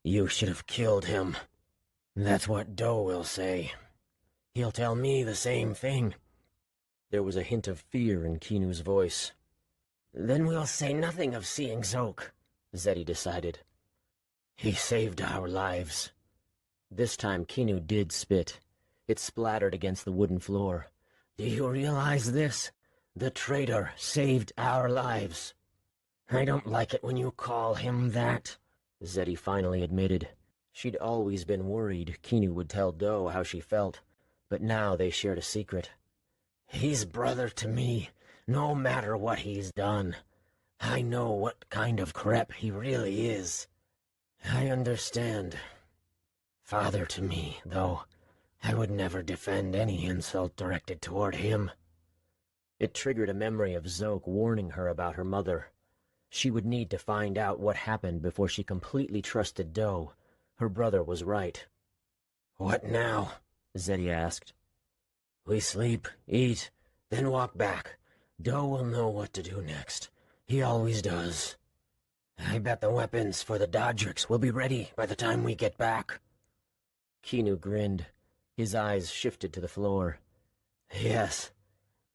you should have killed him. That's what Doe will say. He'll tell me the same thing." There was a hint of fear in Kinu's voice. "Then we'll say nothing of seeing Zoke," Zeddy decided. "He saved our lives." This time Kinu did spit. It splattered against the wooden floor. "Do you realize this? The traitor saved our lives." I don't like it when you call him that, Zeddy finally admitted. She'd always been worried Kinu would tell Doe how she felt, but now they shared a secret. He's brother to me, no matter what he's done. I know what kind of crep he really is. I understand. Father to me, though. I would never defend any insult directed toward him. It triggered a memory of Zoke warning her about her mother. She would need to find out what happened before she completely trusted Doe. Her brother was right. What now? Zeddy asked. We sleep, eat, then walk back. Doe will know what to do next. He always does. I bet the weapons for the Dodrix will be ready by the time we get back. Kinu grinned. His eyes shifted to the floor. Yes,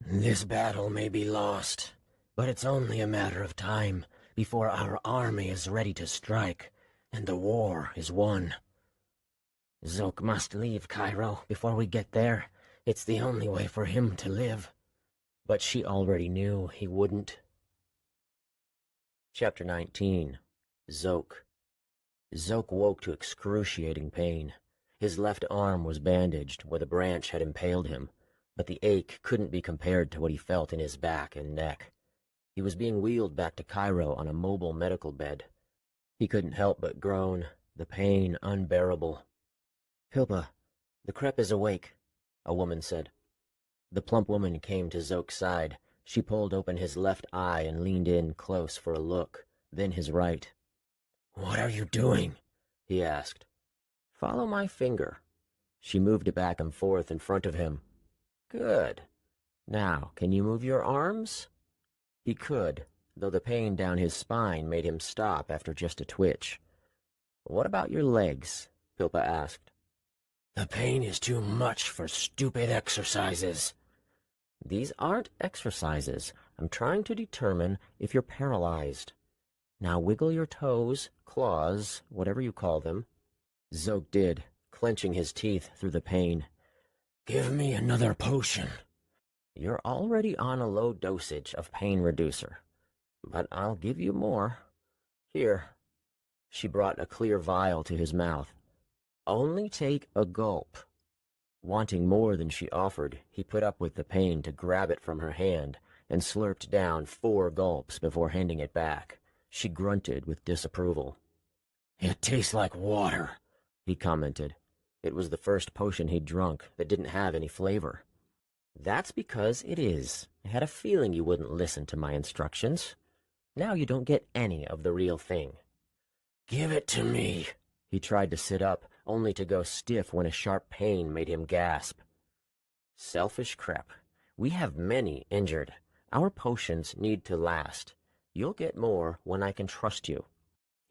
this battle may be lost, but it's only a matter of time before our army is ready to strike, and the war is won. Zoke must leave Cairo before we get there. It's the only way for him to live. But she already knew he wouldn't. Chapter 19. Zoke. Zoke woke to excruciating pain. His left arm was bandaged where the branch had impaled him, but the ache couldn't be compared to what he felt in his back and neck. He was being wheeled back to Cairo on a mobile medical bed. He couldn't help but groan, the pain unbearable. "Pilpa, the crep is awake," a woman said. The plump woman came to Zoke's side. She pulled open his left eye and leaned in close for a look, then his right. "What are you doing?" he asked. "Follow my finger." She moved it back and forth in front of him. "Good. Now, can you move your arms?" He could, though the pain down his spine made him stop after just a twitch. "What about your legs?" Pilpa asked. "The pain is too much for stupid exercises." "These aren't exercises. I'm trying to determine if you're paralyzed. Now wiggle your toes, claws, whatever you call them." Zoke did, clenching his teeth through the pain. "Give me another potion." "You're already on a low dosage of pain reducer, but I'll give you more. Here." She brought a clear vial to his mouth. "Only take a gulp." Wanting more than she offered, he put up with the pain to grab it from her hand and slurped down 4 gulps before handing it back. She grunted with disapproval. "It tastes like water," he commented. It was the first potion he'd drunk that didn't have any flavor. "That's because it is. I had a feeling you wouldn't listen to my instructions. Now you don't get any of the real thing." "Give it to me." He tried to sit up, only to go stiff when a sharp pain made him gasp. "Selfish crap. We have many injured. Our potions need to last. You'll get more when I can trust you."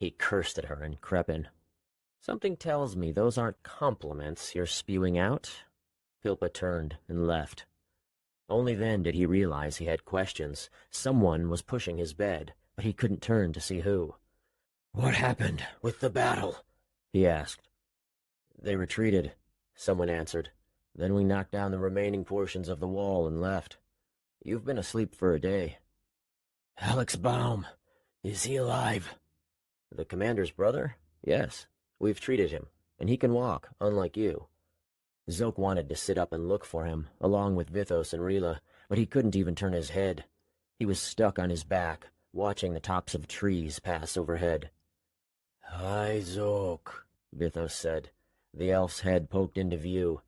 He cursed at her and crept in. "Something tells me those aren't compliments you're spewing out." Pilpa turned and left. Only then did he realize he had questions. Someone was pushing his bed, but he couldn't turn to see who. "What happened with the battle?" he asked. "They retreated," someone answered. "Then we knocked down the remaining portions of the wall and left. You've been asleep for a day." "Alex Baum, is he alive?" "The commander's brother? Yes. We've treated him, and he can walk, unlike you." Zoke wanted to sit up and look for him, along with Vithos and Rila, but he couldn't even turn his head. He was stuck on his back, watching the tops of trees pass overhead. "Hi, Zoke," Vithos said. The elf's head poked into view.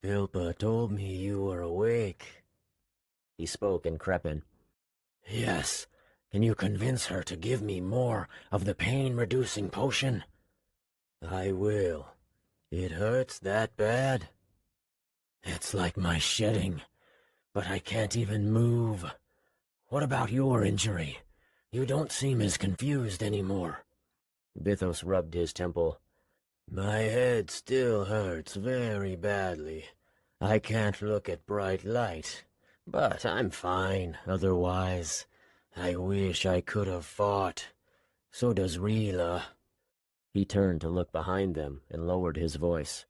"Pilpa told me you were awake." He spoke in Crepin. "Yes. Can you convince her to give me more of the pain-reducing potion?" "I will. It hurts that bad?" "It's like my shedding, but I can't even move. What about your injury? You don't seem as confused anymore." Vithos rubbed his temple. "My head still hurts very badly. I can't look at bright light, but I'm fine otherwise. I wish I could have fought. So does Rila." He turned to look behind them and lowered his voice.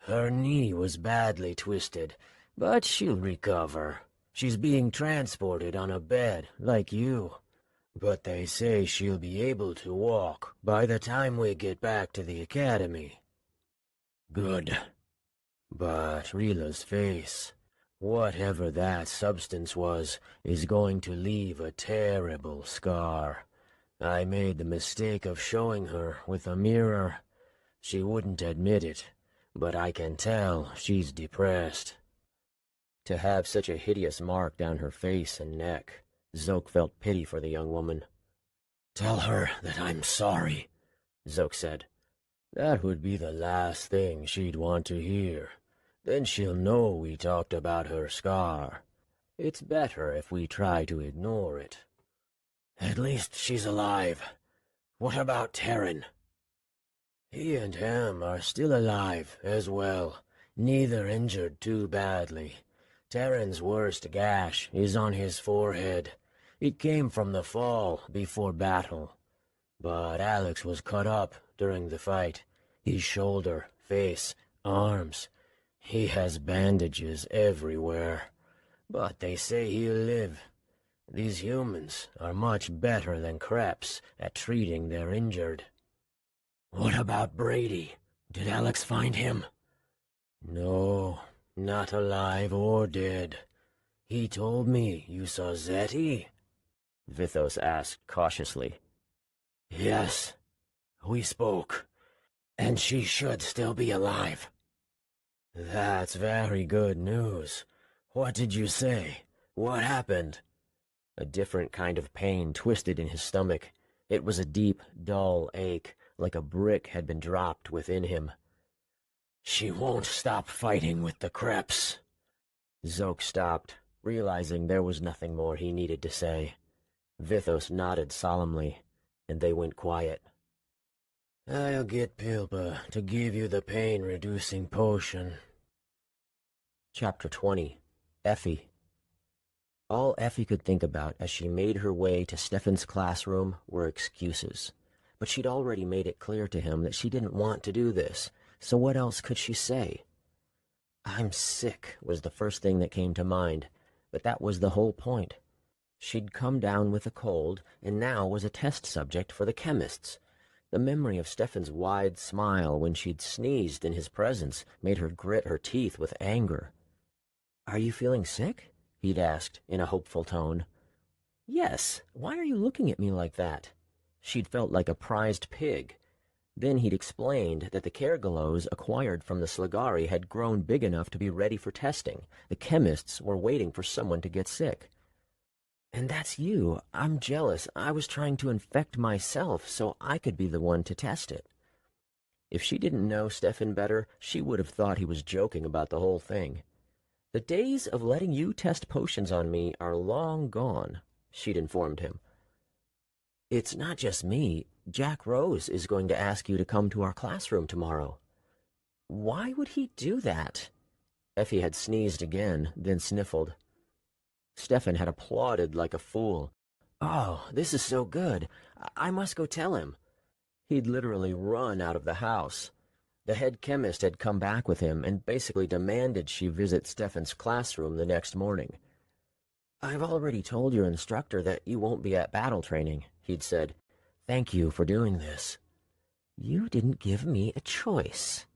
"Her knee was badly twisted, but she'll recover. She's being transported on a bed, like you. But they say she'll be able to walk by the time we get back to the academy. Good. But Rila's face, whatever that substance was, is going to leave a terrible scar. I made the mistake of showing her with a mirror. She wouldn't admit it, but I can tell she's depressed. To have such a hideous mark down her face and neck, Zoke felt pity for the young woman. "Tell her that I'm sorry," Zoke said. "That would be the last thing she'd want to hear. Then she'll know we talked about her scar. It's better if we try to ignore it. At least she's alive. What about Terran?" "He and Ham are still alive as well, neither injured too badly. Terran's worst gash is on his forehead. It came from the fall before battle. But Alex was cut up during the fight. His shoulder, face, arms. He has bandages everywhere. But they say he'll live. These humans are much better than Kreps at treating their injured." "What about Brady? Did Alex find him?" "No, not alive or dead. He told me you saw Zetty?" Vithos asked cautiously. "Yes, we spoke, and she should still be alive." "That's very good news. What did you say? What happened?" A different kind of pain twisted in his stomach. It was a deep, dull ache, like a brick had been dropped within him. "She won't stop fighting with the Kreps." Zoke stopped, realizing there was nothing more he needed to say. Vithos nodded solemnly, and they went quiet. "I'll get Pilpa to give you the pain-reducing potion." Chapter 20. Effie. All Effie could think about as she made her way to Stefan's classroom were excuses. But she'd already made it clear to him that she didn't want to do this, so what else could she say? "I'm sick," was the first thing that came to mind, but that was the whole point. She'd come down with a cold, and now was a test subject for the chemists. The memory of Stefan's wide smile when she'd sneezed in his presence made her grit her teeth with anger. "Are you feeling sick?" he'd asked in a hopeful tone. "Yes. Why are you looking at me like that?" She'd felt like a prized pig. Then he'd explained that the Kergalos acquired from the Sligari had grown big enough to be ready for testing. The chemists were waiting for someone to get sick. "And that's you. I'm jealous. I was trying to infect myself so I could be the one to test it." If she didn't know Stefan better, she would have thought he was joking about the whole thing. "The days of letting you test potions on me are long gone," she'd informed him. "It's not just me. Jack Rose is going to ask you to come to our classroom tomorrow." "Why would he do that?" Effie had sneezed again, then sniffled. Stefan had applauded like a fool. "Oh, this is so good. I must go tell him." He'd literally run out of the house. The head chemist had come back with him and basically demanded she visit Stefan's classroom the next morning. "I've already told your instructor that you won't be at battle training," he'd said. "Thank you for doing this." "You didn't give me a choice."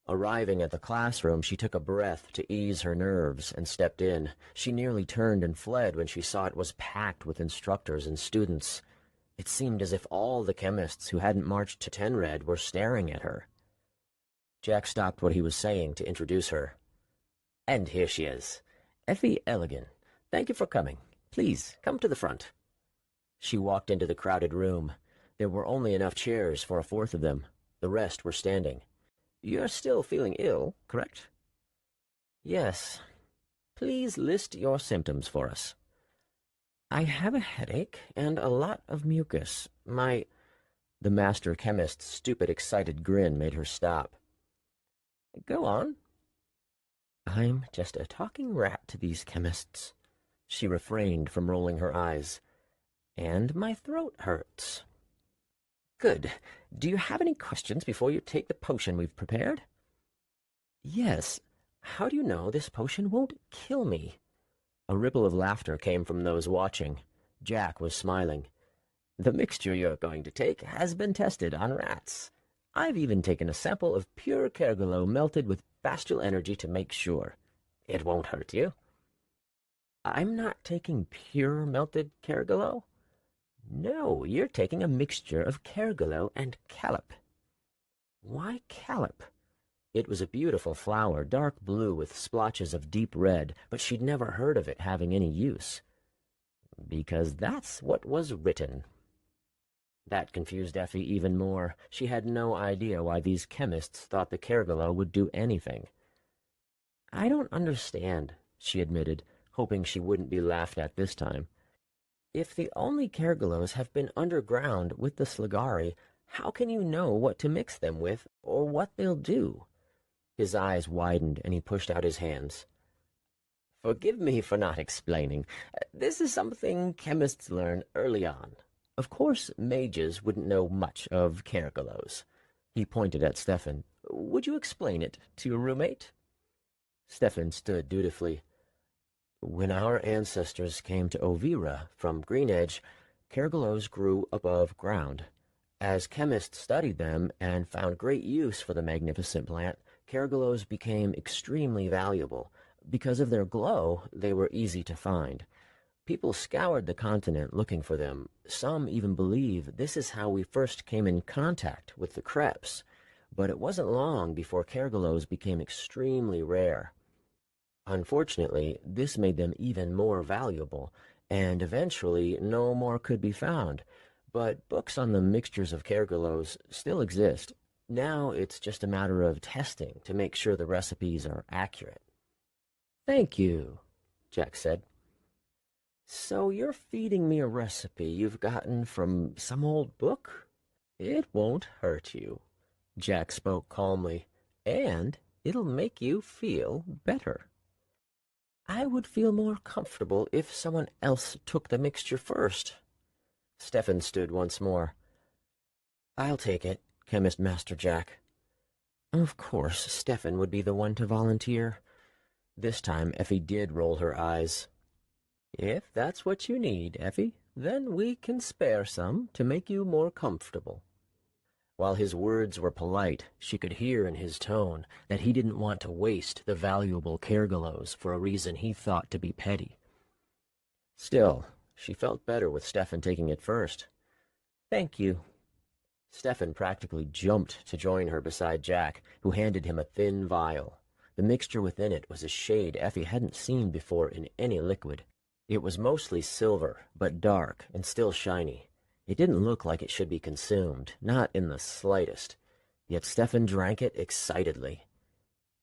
Arriving at the classroom, she took a breath to ease her nerves and stepped in. She nearly turned and fled when she saw it was packed with instructors and students. It seemed as if all the chemists who hadn't marched to Tenred were staring at her. Jack stopped what he was saying to introduce her. "And here she is, Effie Elligan. Thank you for coming. Please, come to the front." She walked into the crowded room. There were only enough chairs for a fourth of them. The rest were standing. "You're still feeling ill, correct?" "Yes. Please list your symptoms for us." "I have a headache and a lot of mucus. The master chemist's stupid, excited grin made her stop. "Go on." "I'm just a talking rat to these chemists." She refrained from rolling her eyes. "And my throat hurts." "Good. Do you have any questions before you take the potion we've prepared?" "Yes. How do you know this potion won't kill me?" A ripple of laughter came from those watching. Jack was smiling. "The mixture you're going to take has been tested on rats. I've even taken a sample of pure Kergolo melted with Bastial energy to make sure. It won't hurt you." "I'm not taking pure melted Kergolo?" "No, you're taking a mixture of Kergolo and Calip." "Why Calip?" It was a beautiful flower, dark blue with splotches of deep red, but she'd never heard of it having any use. "Because that's what was written." That confused Effie even more. She had no idea why these chemists thought the Kergolo would do anything. "I don't understand," she admitted, hoping she wouldn't be laughed at this time. "If the only Kergolos have been underground with the Sligari, how can you know what to mix them with or what they'll do?" His eyes widened and he pushed out his hands. "Forgive me for not explaining. This is something chemists learn early on. Of course, mages wouldn't know much of Kergolos." He pointed at Stefan. "Would you explain it to your roommate?" Stefan stood dutifully. "When our ancestors came to Ovira from Greenedge, Kergolos grew above ground. As chemists studied them and found great use for the magnificent plant, Kergolos became extremely valuable. Because of their glow, they were easy to find. People scoured the continent looking for them. Some even believe this is how we first came in contact with the Kreps. But it wasn't long before Kergolos became extremely rare. Unfortunately, this made them even more valuable, and eventually no more could be found. But books on the mixtures of Kergolos still exist. Now it's just a matter of testing to make sure the recipes are accurate." "Thank you," Jack said. "So you're feeding me a recipe you've gotten from some old book? It won't hurt you." Jack spoke calmly. "And it'll make you feel better." "I would feel more comfortable if someone else took the mixture first." Stefan stood once more. "I'll take it, Chemist Master Jack." Of course, Stefan would be the one to volunteer. This time Effie did roll her eyes. "If that's what you need, Effie, then we can spare some to make you more comfortable." While his words were polite, she could hear in his tone that he didn't want to waste the valuable Kergolos for a reason he thought to be petty. Still, she felt better with Stefan taking it first. "Thank you." Stefan practically jumped to join her beside Jack, who handed him a thin vial. The mixture within it was a shade Effie hadn't seen before in any liquid. It was mostly silver, but dark and still shiny. It didn't look like it should be consumed, not in the slightest. Yet Stefan drank it excitedly.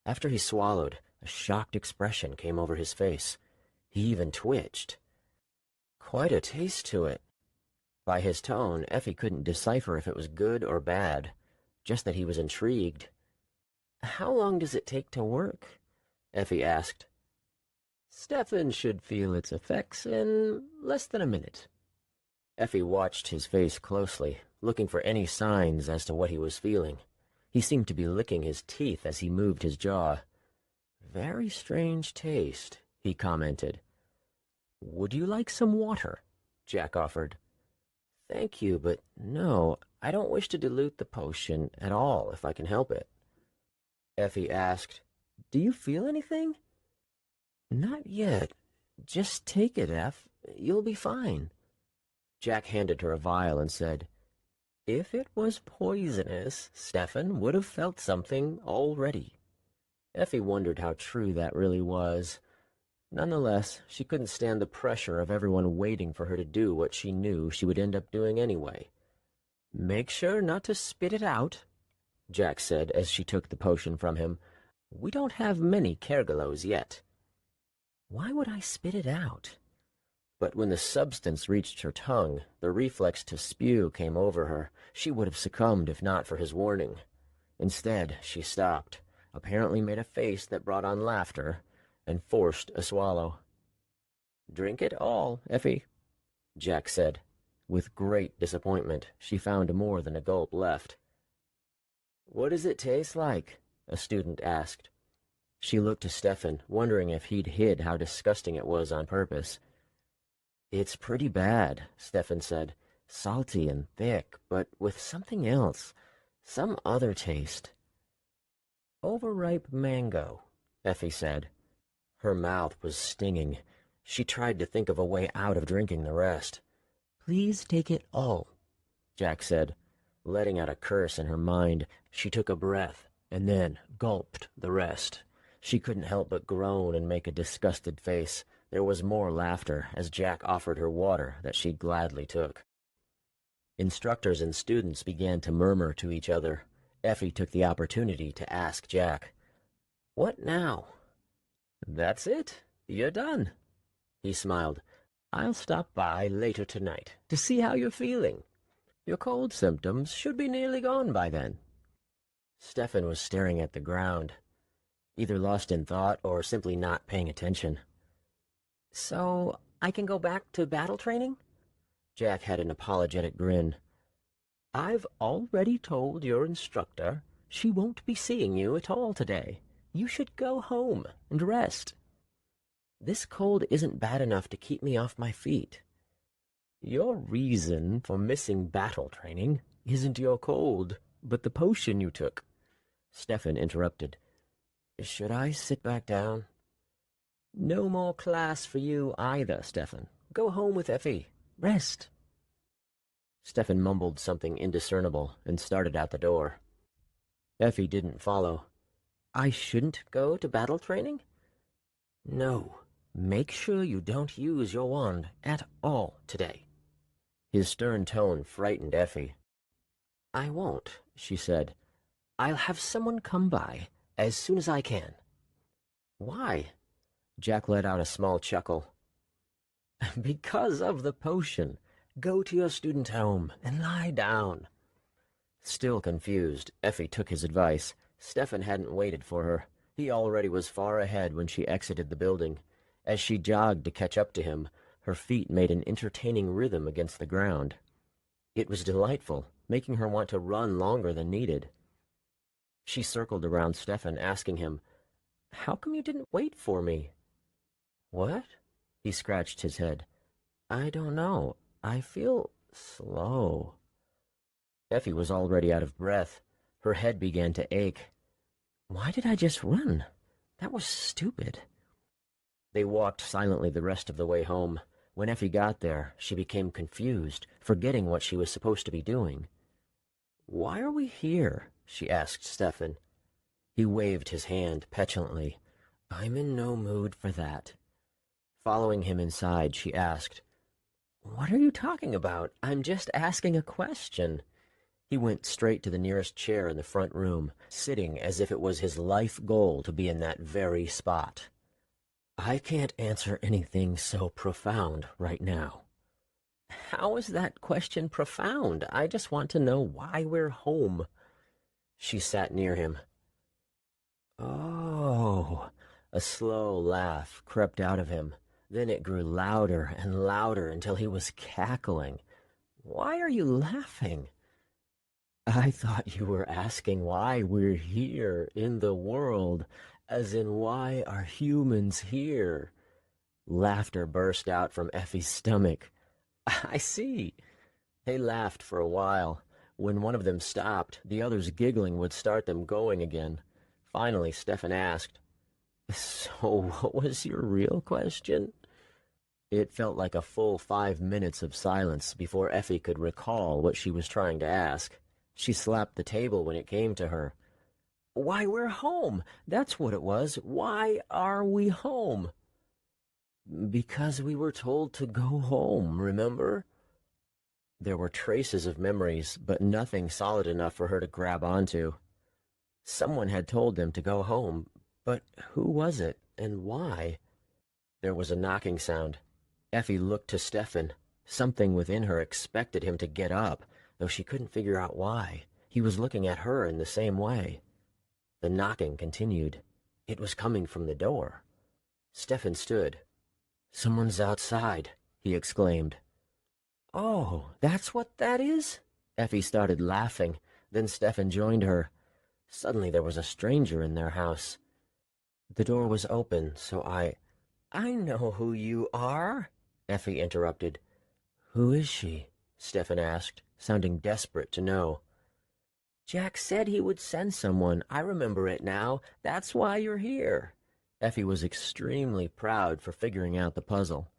After he swallowed, a shocked expression came over his face. He even twitched. Quite a taste to it. By his tone, Effie couldn't decipher if it was good or bad, just that he was intrigued. "How long does it take to work?" Effie asked. "Stefan should feel its effects in less than a minute." Effie watched his face closely, looking for any signs as to what he was feeling. He seemed to be licking his teeth as he moved his jaw. "Very strange taste," he commented. "Would you like some water?" Jack offered. "Thank you, but no, I don't wish to dilute the potion at all if I can help it." Effie asked, "Do you feel anything?" "Not yet. Just take it, Eff. You'll be fine." Jack handed her a vial and said, "If it was poisonous, Stefan would have felt something already." Effie wondered how true that really was. Nonetheless, she couldn't stand the pressure of everyone waiting for her to do what she knew she would end up doing anyway. "Make sure not to spit it out," Jack said as she took the potion from him. "We don't have many Kergolos yet." "Why would I spit it out?" But when the substance reached her tongue, the reflex to spew came over her. She would have succumbed if not for his warning. Instead, she stopped, apparently made a face that brought on laughter, and forced a swallow. "Drink it all, Effie," Jack said. With great disappointment, she found more than a gulp left. "What does it taste like?" a student asked. She looked to Stefan, wondering if he'd hid how disgusting it was on purpose. It's pretty bad, Stefan said. Salty and thick, but with something else. Some other taste. Overripe mango, Effie said. Her mouth was stinging. She tried to think of a way out of drinking the rest. Please take it all, Jack said. Letting out a curse in her mind, she took a breath and then gulped the rest. She couldn't help but groan and make a disgusted face. There was more laughter as Jack offered her water that she gladly took. Instructors and students began to murmur to each other. Effie took the opportunity to ask Jack, "What now?" "That's it. You're done." He smiled. "I'll stop by later tonight to see how you're feeling. Your cold symptoms should be nearly gone by then." Stefan was staring at the ground, either lost in thought or simply not paying attention. "So I can go back to battle training?" Jack had an apologetic grin. "I've already told your instructor she won't be seeing you at all today. You should go home and rest. This cold isn't bad enough to keep me off my feet. Your reason for missing battle training isn't your cold, but the potion you took." Stefan interrupted. "Should I sit back down?" "No more class for you either, Stefan. Go home with Effie. Rest." Stefan mumbled something indiscernible and started out the door. Effie didn't follow. "I shouldn't go to battle training?" "No. Make sure you don't use your wand at all today." His stern tone frightened Effie. "I won't," she said. "I'll have someone come by as soon as I can." "Why?" Jack let out a small chuckle. "Because of the potion. Go to your student home and lie down." Still confused, Effie took his advice. Stefan hadn't waited for her. He already was far ahead when she exited the building. As she jogged to catch up to him, her feet made an entertaining rhythm against the ground. It was delightful, making her want to run longer than needed. She circled around Stefan, asking him, "How come you didn't wait for me?" "What?" He scratched his head. "I don't know. I feel slow." Effie was already out of breath. Her head began to ache. "Why did I just run? That was stupid." They walked silently the rest of the way home. When Effie got there, she became confused, forgetting what she was supposed to be doing. "Why are we here?" she asked Stefan. He waved his hand petulantly. "I'm in no mood for that." Following him inside, she asked, "What are you talking about? I'm just asking a question." He went straight to the nearest chair in the front room, sitting as if it was his life goal to be in that very spot. "I can't answer anything so profound right now." "How is that question profound? I just want to know why we're home." She sat near him. "Oh," a slow laugh crept out of him. Then it grew louder and louder until he was cackling. "Why are you laughing?" "I thought you were asking why we're here in the world, as in why are humans here?" Laughter burst out from Effie's stomach. "I see." They laughed for a while. When one of them stopped, the others' giggling would start them going again. Finally, Stefan asked, "So what was your real question?" It felt like a full 5 minutes of silence before Effie could recall what she was trying to ask. She slapped the table when it came to her. "Why, we're home! That's what it was. Why are we home?" "Because we were told to go home, remember?" There were traces of memories, but nothing solid enough for her to grab onto. Someone had told them to go home, but who was it, and why? There was a knocking sound. Effie looked to Stefan. Something within her expected him to get up, though she couldn't figure out why. He was looking at her in the same way. The knocking continued. It was coming from the door. Stefan stood. "Someone's outside," he exclaimed. "Oh, that's what that is?" Effie started laughing. Then Stefan joined her. Suddenly there was a stranger in their house. The door was open, so I know who you are," Effie interrupted. "Who is she?" Stefan asked, sounding desperate to know. "Jack said he would send someone. I remember it now. That's why you're here." Effie was extremely proud for figuring out the puzzle.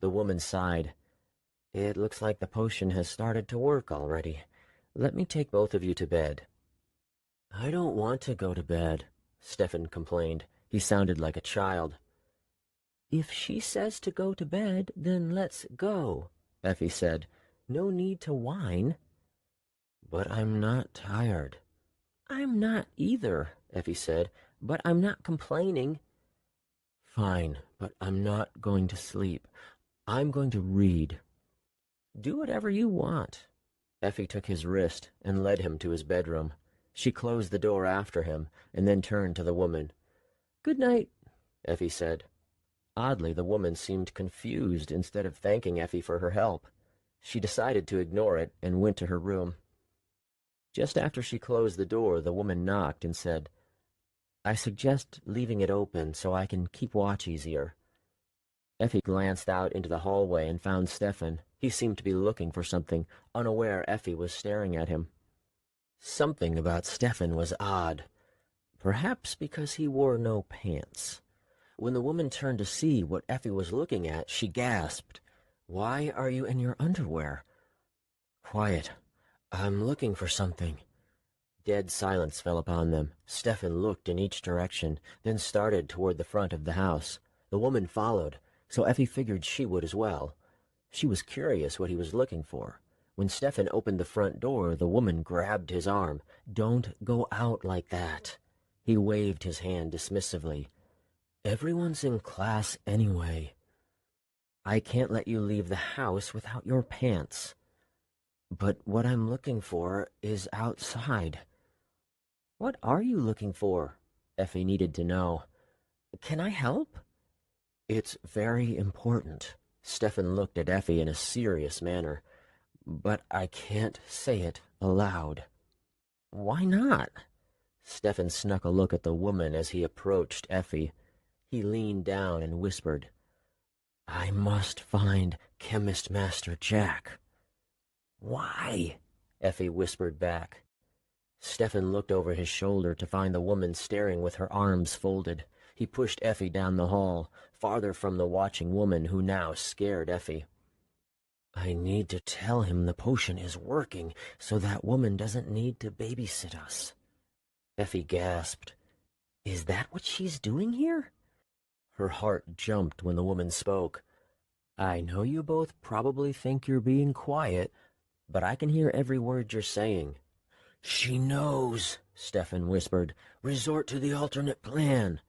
The woman sighed. "It looks like the potion has started to work already. Let me take both of you to bed." "I don't want to go to bed," Stefan complained. He sounded like a child. "If she says to go to bed, then let's go," Effie said. "No need to whine." "But I'm not tired." "I'm not either," Effie said, "but I'm not complaining." "Fine, but I'm not going to sleep. I'm going to read." "Do whatever you want." Effie took his wrist and led him to his bedroom. She closed the door after him and then turned to the woman. "Good night," Effie said. Oddly, the woman seemed confused instead of thanking Effie for her help. She decided to ignore it and went to her room. Just after she closed the door, the woman knocked and said, "I suggest leaving it open so I can keep watch easier." Effie glanced out into the hallway and found Stefan. He seemed to be looking for something, unaware Effie was staring at him. Something about Stefan was odd, perhaps because he wore no pants. When the woman turned to see what Effie was looking at, she gasped, "Why are you in your underwear?" "Quiet. I'm looking for something." Dead silence fell upon them. Stefan looked in each direction, then started toward the front of the house. The woman followed, so Effie figured she would as well. She was curious what he was looking for. When Stefan opened the front door, the woman grabbed his arm. "Don't go out like that." He waved his hand dismissively. "Everyone's in class anyway." "I can't let you leave the house without your pants." "But what I'm looking for is outside." "What are you looking for?" Effie needed to know. "Can I help?" "It's very important." Stefan looked at Effie in a serious manner. "But I can't say it aloud." "Why not?" Stefan snuck a look at the woman as he approached Effie. He leaned down and whispered, "I must find Chemist Master Jack." "Why?" Effie whispered back. Stefan looked over his shoulder to find the woman staring with her arms folded. He pushed Effie down the hall, farther from the watching woman who now scared Effie. "I need to tell him the potion is working so that woman doesn't need to babysit us." Effie gasped. "Is that what she's doing here?" Her heart jumped when the woman spoke. "I know you both probably think you're being quiet, but I can hear every word you're saying." "She knows," Stefan whispered. "Resort to the alternate plan."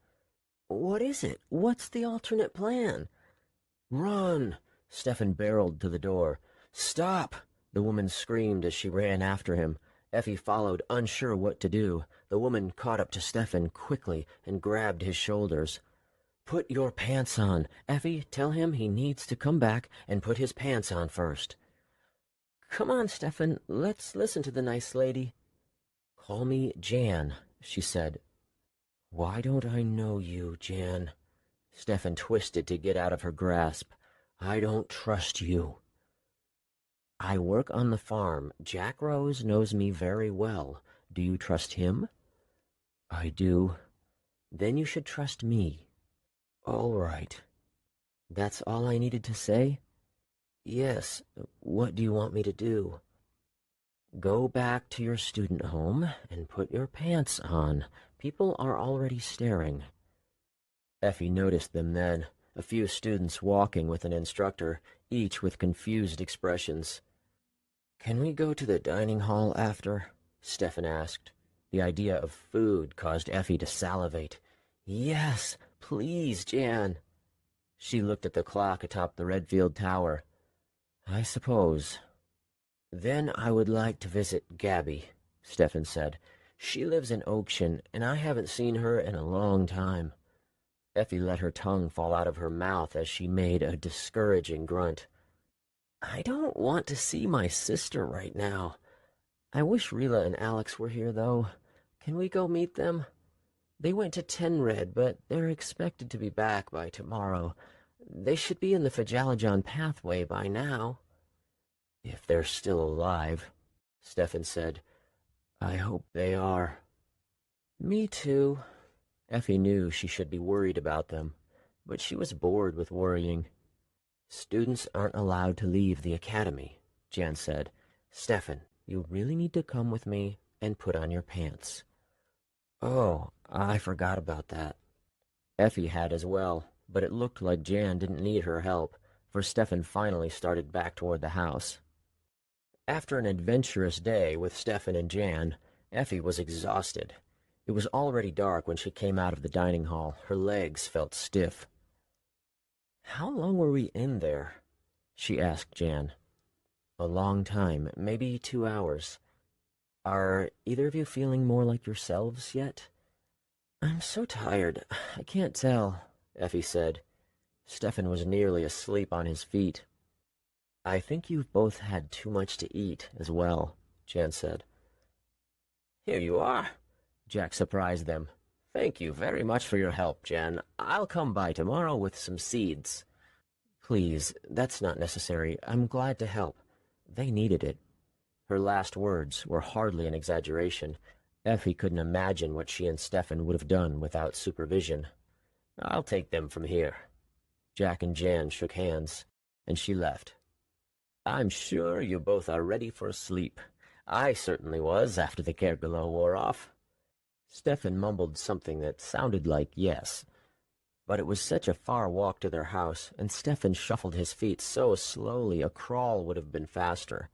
"What is it? What's the alternate plan?" "Run!" Stefan barreled to the door. "Stop!" the woman screamed as she ran after him. Effie followed, unsure what to do. The woman caught up to Stefan quickly and grabbed his shoulders. "Put your pants on. Effie, tell him he needs to come back and put his pants on first." "Come on, Stefan, let's listen to the nice lady." "Call me Jan," she said. "Why don't I know you, Jan?" Stefan twisted to get out of her grasp. "I don't trust you." "I work on the farm. Jack Rose knows me very well. Do you trust him?" "I do." "Then you should trust me." "All right." "That's all I needed to say?" "Yes. What do you want me to do?" "Go back to your student home and put your pants on. People are already staring." Effie noticed them then, a few students walking with an instructor, each with confused expressions. "Can we go to the dining hall after?" Stefan asked. The idea of food caused Effie to salivate. "Yes, please, Jan." She looked at the clock atop the Redfield Tower. "I suppose." "Then I would like to visit Gabby," Stefan said. "She lives in Oakshire, and I haven't seen her in a long time." Effie let her tongue fall out of her mouth as she made a discouraging grunt. "I don't want to see my sister right now. I wish Rila and Alex were here, though. Can we go meet them? They went to Tenred, but they're expected to be back by tomorrow. They should be in the Fajalajan pathway by now. If they're still alive, Stefan said. I hope they are. Me too. Effie knew she should be worried about them, but she was bored with worrying. Students aren't allowed to leave the academy, Jan said. Stefan, you really need to come with me and put on your pants. Oh, I forgot about that. Effie had as well, but it looked like Jan didn't need her help, for Stefan finally started back toward the house. After an adventurous day with Stefan and Jan, Effie was exhausted. It was already dark when she came out of the dining hall. Her legs felt stiff. How long were we in there? She asked Jan. A long time, maybe 2 hours. Are either of you feeling more like yourselves yet? I'm so tired. I can't tell, Effie said. Stefan was nearly asleep on his feet. I think you've both had too much to eat as well, Jan said. Here you are, Jack surprised them. Thank you very much for your help, Jan. I'll come by tomorrow with some seeds. Please, that's not necessary. I'm glad to help. They needed it. Her last words were hardly an exaggeration. Effie couldn't imagine what she and Stefan would have done without supervision. I'll take them from here. Jack and Jan shook hands, and she left. I'm sure you both are ready for sleep. I certainly was after the Kergalo wore off. Stefan mumbled something that sounded like yes. But it was such a far walk to their house, and Stefan shuffled his feet so slowly a crawl would have been faster.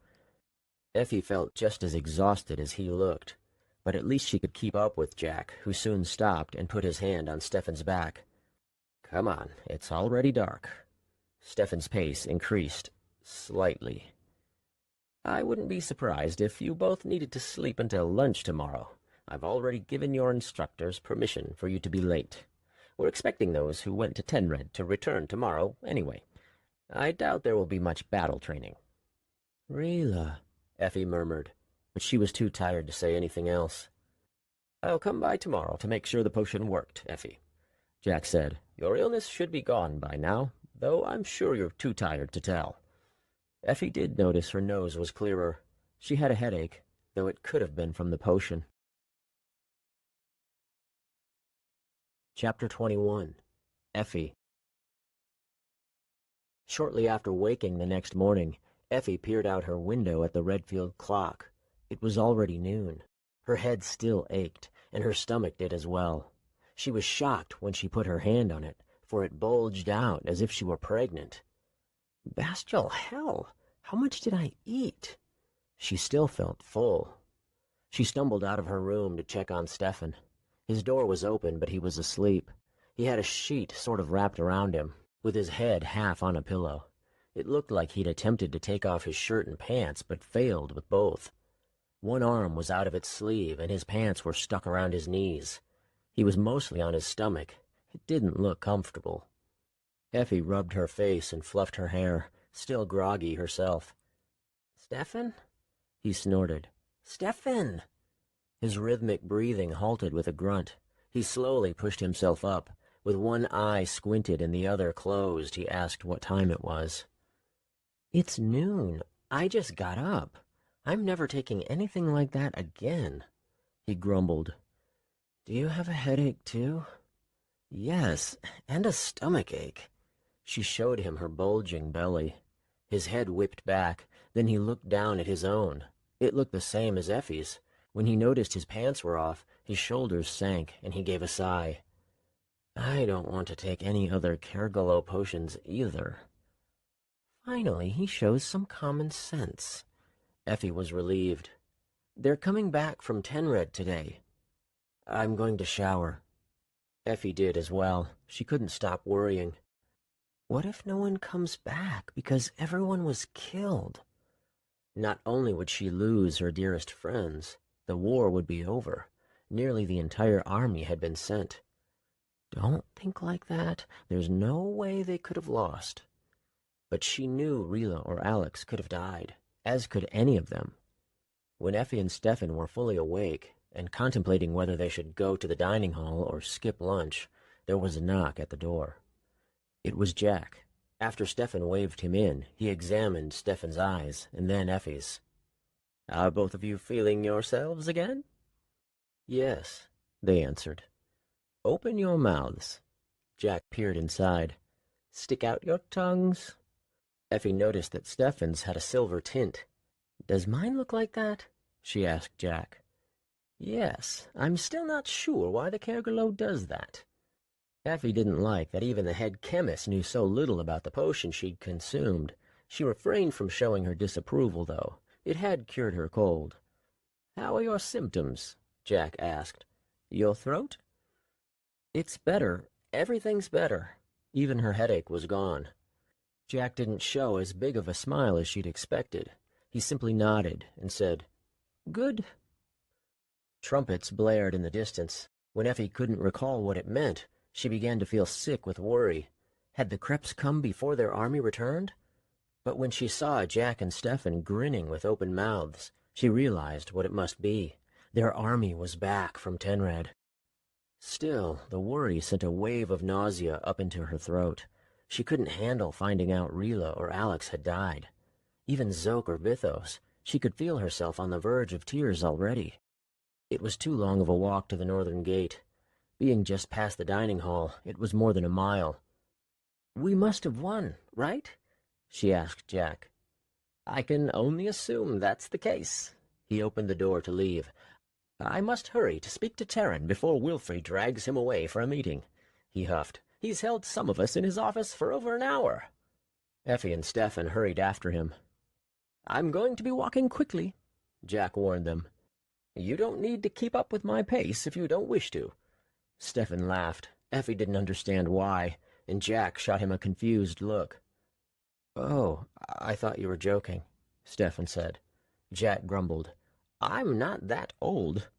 Effie felt just as exhausted as he looked, but at least she could keep up with Jack, who soon stopped and put his hand on Stefan's back. Come on, it's already dark. Stefan's pace increased slightly. I wouldn't be surprised if you both needed to sleep until lunch tomorrow. I've already given your instructors permission for you to be late. We're expecting those who went to Tenred to return tomorrow anyway. I doubt there will be much battle training. Rila, Effie murmured, but she was too tired to say anything else. I'll come by tomorrow to make sure the potion worked, Effie, Jack said. Your illness should be gone by now, though I'm sure you're too tired to tell. Effie did notice her nose was clearer. She had a headache, though it could have been from the potion. Chapter 21. Effie. Shortly after waking the next morning, Effie peered out her window at the Redfield clock. It was already noon. Her head still ached, and her stomach did as well. She was shocked when she put her hand on it, for it bulged out as if she were pregnant. Bastial hell, how much did I eat? She still felt full. She stumbled out of her room to check on Stefan. His door was open, but he was asleep. He had a sheet sort of wrapped around him, with his head half on a pillow. It looked like he'd attempted to take off his shirt and pants, but failed with both. One arm was out of its sleeve, and his pants were stuck around his knees. He was mostly on his stomach. It didn't look comfortable. Effie rubbed her face and fluffed her hair, still groggy herself. Stefan? He snorted. Stefan! His rhythmic breathing halted with a grunt. He slowly pushed himself up. With one eye squinted and the other closed, he asked what time it was. It's noon. I just got up. I'm never taking anything like that again, he grumbled. Do you have a headache, too? Yes, and a stomachache. She showed him her bulging belly. His head whipped back, then he looked down at his own. It looked the same as Effie's. When he noticed his pants were off, his shoulders sank, and he gave a sigh. I don't want to take any other Kergalo potions either. Finally, he shows some common sense. Effie was relieved. They're coming back from Tenred today. I'm going to shower. Effie did as well. She couldn't stop worrying. What if no one comes back because everyone was killed? Not only would she lose her dearest friends, the war would be over. Nearly the entire army had been sent. Don't think like that. There's no way they could have lost. But she knew Rila or Alex could have died, as could any of them. When Effie and Stefan were fully awake and contemplating whether they should go to the dining hall or skip lunch, there was a knock at the door. It was Jack. After Stefan waved him in, he examined Stefan's eyes, and then Effie's. "Are both of you feeling yourselves again?" "Yes," they answered. "Open your mouths." Jack peered inside. "Stick out your tongues." Effie noticed that Stefan's had a silver tint. "Does mine look like that?" she asked Jack. "Yes, I'm still not sure why the Kergolo does that." Effie didn't like that even the head chemist knew so little about the potion she'd consumed. She refrained from showing her disapproval, though. It had cured her cold. "How are your symptoms?" Jack asked. "Your throat?" "It's better. Everything's better." Even her headache was gone. Jack didn't show as big of a smile as she'd expected. He simply nodded and said, "Good." Trumpets blared in the distance. When Effie couldn't recall what it meant, she began to feel sick with worry. Had the Kreps come before their army returned? But when she saw Jack and Stefan grinning with open mouths, she realized what it must be. Their army was back from Tenred. Still, the worry sent a wave of nausea up into her throat. She couldn't handle finding out Rila or Alex had died. Even Zoke or Vithos, she could feel herself on the verge of tears already. It was too long of a walk to the northern gate. Being just past the dining hall, it was more than a mile. "We must have won, right?" she asked Jack. "I can only assume that's the case." He opened the door to leave. "I must hurry to speak to Terran before Wilfrey drags him away for a meeting," he huffed. "He's held some of us in his office for over an hour." Effie and Stefan hurried after him. "I'm going to be walking quickly," Jack warned them. "You don't need to keep up with my pace if you don't wish to." Stefan laughed. Effie didn't understand why, and Jack shot him a confused look. "Oh, I thought you were joking," Stefan said. Jack grumbled. "I'm not that old."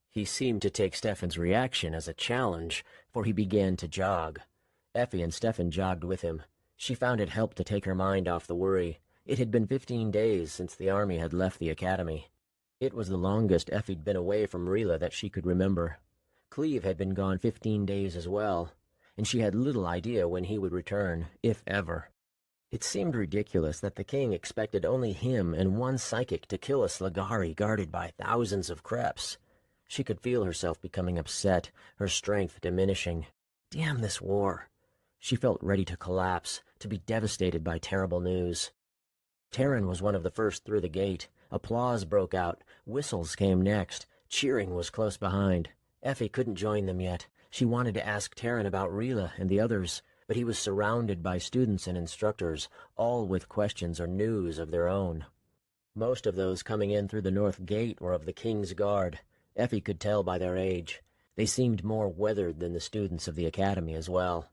He seemed to take Stefan's reaction as a challenge, for he began to jog. Effie and Stefan jogged with him. She found it helped to take her mind off the worry. It had been 15 days since the army had left the academy. It was the longest Effie'd been away from Rila that she could remember. Cleve had been gone 15 days as well, and she had little idea when he would return, if ever. It seemed ridiculous that the king expected only him and one psychic to kill a Slagari guarded by thousands of Kreps. She could feel herself becoming upset, her strength diminishing. Damn this war. She felt ready to collapse, to be devastated by terrible news. Terran was one of the first through the gate. Applause broke out. Whistles came next. Cheering was close behind. Effie couldn't join them yet. She wanted to ask Terran about Rila and the others, but he was surrounded by students and instructors, all with questions or news of their own. Most of those coming in through the north gate were of the King's Guard. Effie could tell by their age. They seemed more weathered than the students of the academy as well.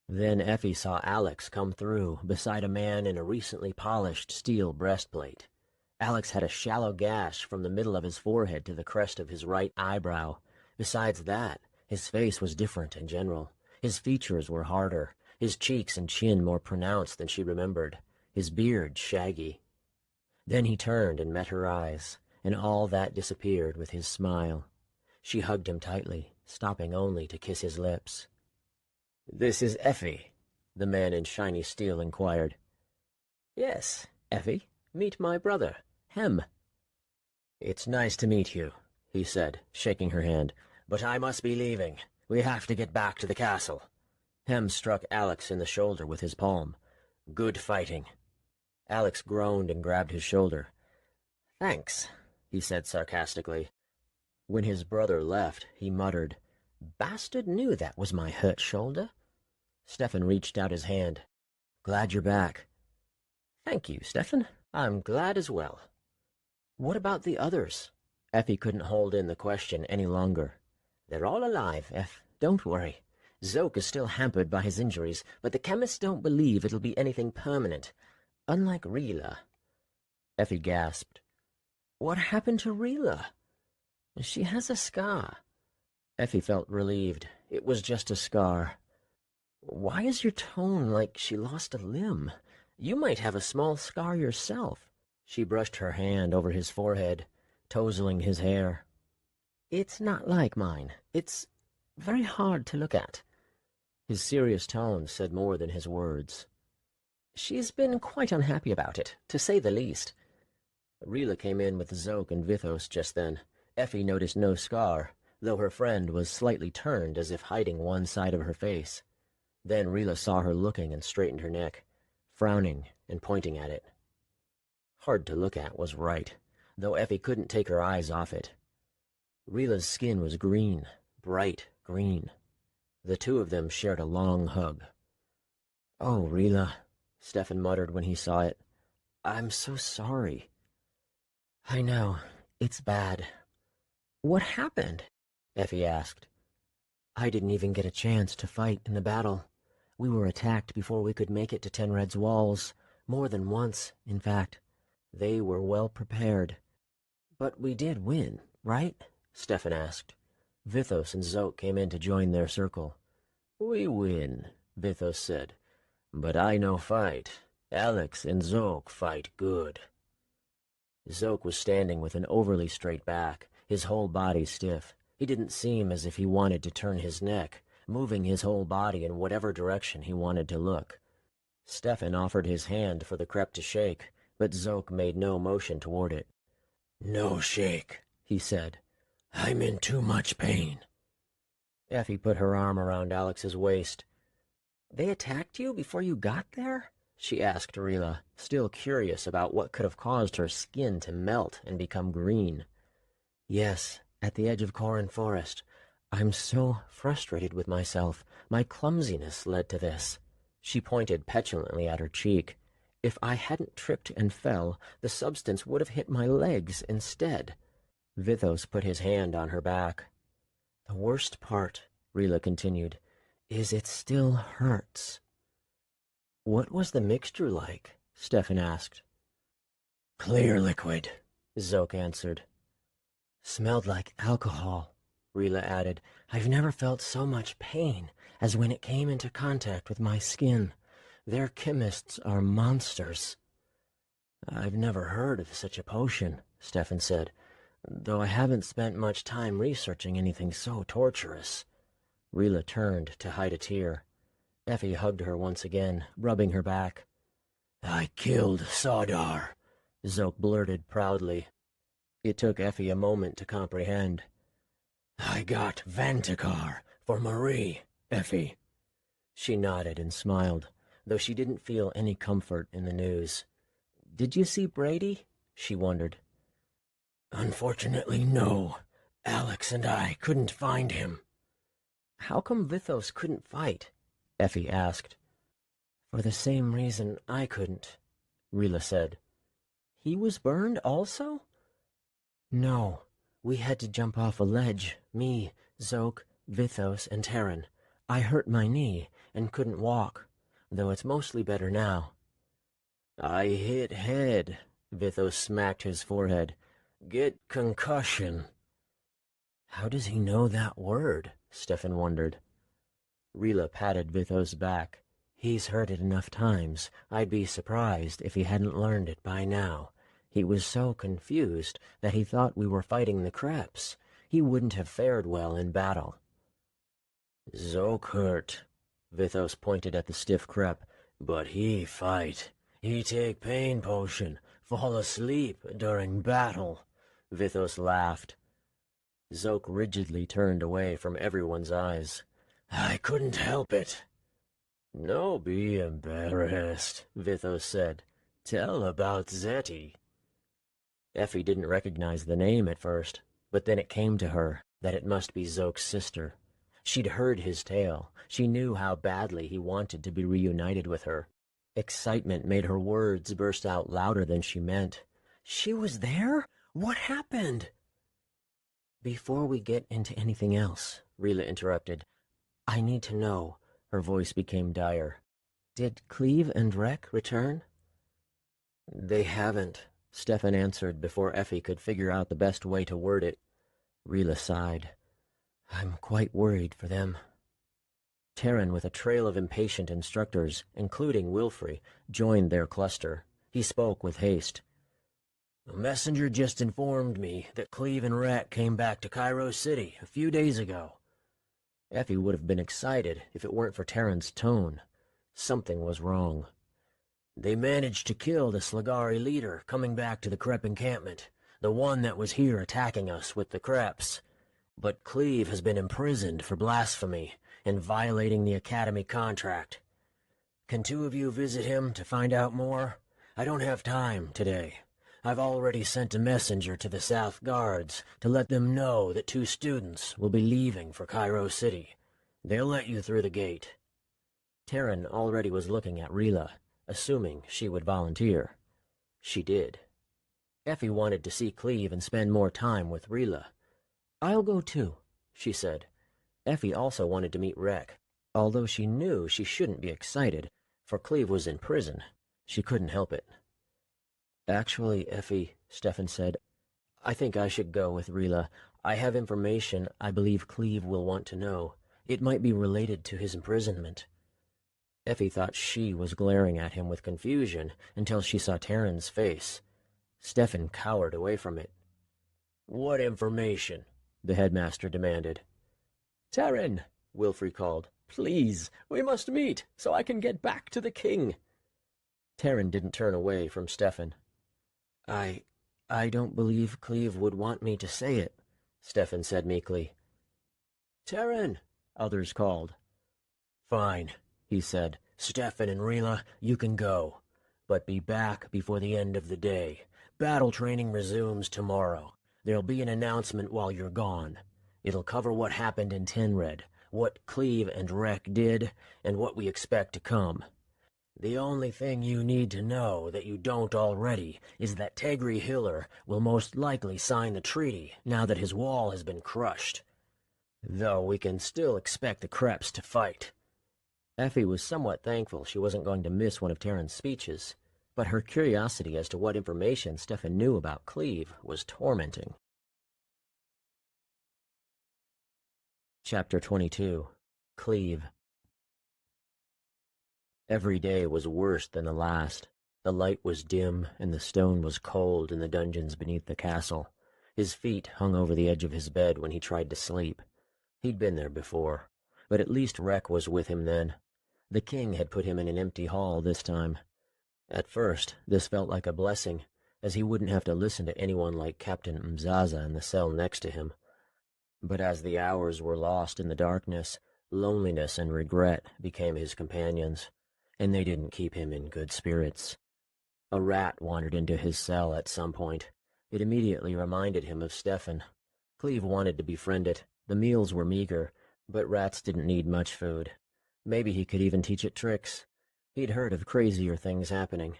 Then Effie saw Alex come through, beside a man in a recently polished steel breastplate. Alex had a shallow gash from the middle of his forehead to the crest of his right eyebrow. Besides that, his face was different in general. His features were harder, his cheeks and chin more pronounced than she remembered, his beard shaggy. Then he turned and met her eyes, and all that disappeared with his smile. She hugged him tightly, stopping only to kiss his lips. "This is Effie," the man in shiny steel inquired. "Yes, Effie. Meet my brother, Hem." "It's nice to meet you," he said, shaking her hand. "But I must be leaving. We have to get back to the castle." Hem struck Alex in the shoulder with his palm. "Good fighting." Alex groaned and grabbed his shoulder. "Thanks," he said sarcastically. When his brother left, he muttered, "Bastard knew that was my hurt shoulder." Stefan reached out his hand. "Glad you're back." "Thank you, Stefan. I'm glad as well." "What about the others?" Effie couldn't hold in the question any longer. "They're all alive, Eff. Don't worry. Zoke is still hampered by his injuries, but the chemists don't believe it'll be anything permanent. Unlike Rila." Effie gasped. "What happened to Rila?" "She has a scar." Effie felt relieved. It was just a scar. "Why is your tone like she lost a limb? You might have a small scar yourself." She brushed her hand over his forehead, tousling his hair. "It's not like mine. It's very hard to look at." His serious tone said more than his words. She's been quite unhappy about it, to say the least. Rila came in with Zoke and Vithos just then. Effie noticed no scar, though her friend was slightly turned as if hiding one side of her face. Then Rila saw her looking and straightened her neck, frowning and pointing at it. Hard to look at was right, though Effie couldn't take her eyes off it. Rila's skin was green, bright green. The two of them shared a long hug. "Oh, Rila," Stefan muttered when he saw it. "I'm so sorry." "I know. It's bad." "What happened?" Effie asked. "I didn't even get a chance to fight in the battle. We were attacked before we could make it to Ten Red's walls, more than once, in fact. They were well prepared." "But we did win, right?" Stefan asked. Vithos and Zoke came in to join their circle. "We win," Vithos said. "But I no fight. Alex and Zoke fight good." Zoke was standing with an overly straight back, his whole body stiff. He didn't seem as if he wanted to turn his neck, moving his whole body in whatever direction he wanted to look. Stefan offered his hand for the crepe to shake, but Zoke made no motion toward it. "No shake," he said. "I'm in too much pain." Effie put her arm around Alex's waist. "They attacked you before you got there?" she asked Rila, still curious about what could have caused her skin to melt and become green. "Yes, at the edge of Corin Forest. I'm so frustrated with myself. My clumsiness led to this." She pointed petulantly at her cheek. "If I hadn't tripped and fell, the substance would have hit my legs instead." Vithos put his hand on her back. "The worst part," Rila continued, "is it still hurts." "What was the mixture like?" Stefan asked. "Clear liquid," Zoke answered. "Smelled like alcohol," Rila added. "I've never felt so much pain as when it came into contact with my skin. Their chemists are monsters." "I've never heard of such a potion," Stefan said, "though I haven't spent much time researching anything so torturous." Rila turned to hide a tear. Effie hugged her once again, rubbing her back. "I killed Sardar," Zoke blurted proudly. It took Effie a moment to comprehend. "I got Vantikar for Marie, Effie." She nodded and smiled, though she didn't feel any comfort in the news. "Did you see Brady?" she wondered. "Unfortunately, no. Alex and I couldn't find him." "How come Vithos couldn't fight?" Effie asked. "For the same reason I couldn't," Rila said. "He was burned also?" "No. We had to jump off a ledge, me, Zoke, Vithos, and Terran. I hurt my knee and couldn't walk, though it's mostly better now." "I hit head," Vithos smacked his forehead. "Get concussion." "How does he know that word?" Stefan wondered. Rila patted Vithos' back. "He's heard it enough times. I'd be surprised if he hadn't learned it by now. He was so confused that he thought we were fighting the Kreps. He wouldn't have fared well in battle." "Zoke hurt," Vithos pointed at the stiff Krep, "but he fight. He take pain potion, fall asleep during battle." Vithos laughed. Zoke rigidly turned away from everyone's eyes. "I couldn't help it." "No be embarrassed," Vithos said. "Tell about Zeti." Effie didn't recognize the name at first, but then it came to her that it must be Zoke's sister. She'd heard his tale. She knew how badly he wanted to be reunited with her. Excitement made her words burst out louder than she meant. "She was there? What happened?" "Before we get into anything else," Rila interrupted, "I need to know." Her voice became dire. "Did Cleve and Rek return?" "They haven't," Stefan answered before Effie could figure out the best way to word it. Rila sighed. "I'm quite worried for them." Terran, with a trail of impatient instructors, including Wilfrey, joined their cluster. He spoke with haste. "A messenger just informed me that Cleve and Rek came back to Cairo City a few days ago." Effie would have been excited if it weren't for Terran's tone. Something was wrong. They managed to kill the Slagari leader coming back to the Krep encampment, the one that was here attacking us with the Kreps. But Cleve has been imprisoned for blasphemy and violating the Academy contract. Can two of you visit him to find out more? I don't have time today. I've already sent a messenger to the South Guards to let them know that 2 students will be leaving for Cairo City. They'll let you through the gate. Terran already was looking at Rila, assuming she would volunteer. She did. Effie wanted to see Cleve and spend more time with Rila. "I'll go too," she said. Effie also wanted to meet Rek, although she knew she shouldn't be excited, for Cleve was in prison. She couldn't help it. "Actually, Effie," Stefan said, "I think I should go with Rila. I have information I believe Cleve will want to know. It might be related to his imprisonment." Effie thought she was glaring at him with confusion until she saw Terran's face. Stefan cowered away from it. "What information?" the headmaster demanded. "Terran," Wilfrey called, "please, we must meet so I can get back to the king." Terran didn't turn away from Stefan. I don't believe Cleve would want me to say it," Stefan said meekly. "Terran," others called. "Fine," he said. "Stefan and Rila, you can go. But be back before the end of the day. Battle training resumes tomorrow. There'll be an announcement while you're gone. It'll cover what happened in Tenred, what Cleve and Rek did, and what we expect to come. The only thing you need to know that you don't already is that Tegri Hiller will most likely sign the treaty now that his wall has been crushed. Though we can still expect the Kreps to fight." Effie was somewhat thankful she wasn't going to miss one of Terran's speeches, but her curiosity as to what information Stefan knew about Cleve was tormenting. Chapter 22. Cleve. Every day was worse than the last. The light was dim, and the stone was cold in the dungeons beneath the castle. His feet hung over the edge of his bed when he tried to sleep. He'd been there before, but at least Rek was with him then. The king had put him in an empty hall this time. At first, this felt like a blessing, as he wouldn't have to listen to anyone like Captain Mzaza in the cell next to him. But as the hours were lost in the darkness, loneliness and regret became his companions, and they didn't keep him in good spirits. A rat wandered into his cell at some point. It immediately reminded him of Stefan. Cleve wanted to befriend it. The meals were meager, but rats didn't need much food. Maybe he could even teach it tricks. He'd heard of crazier things happening.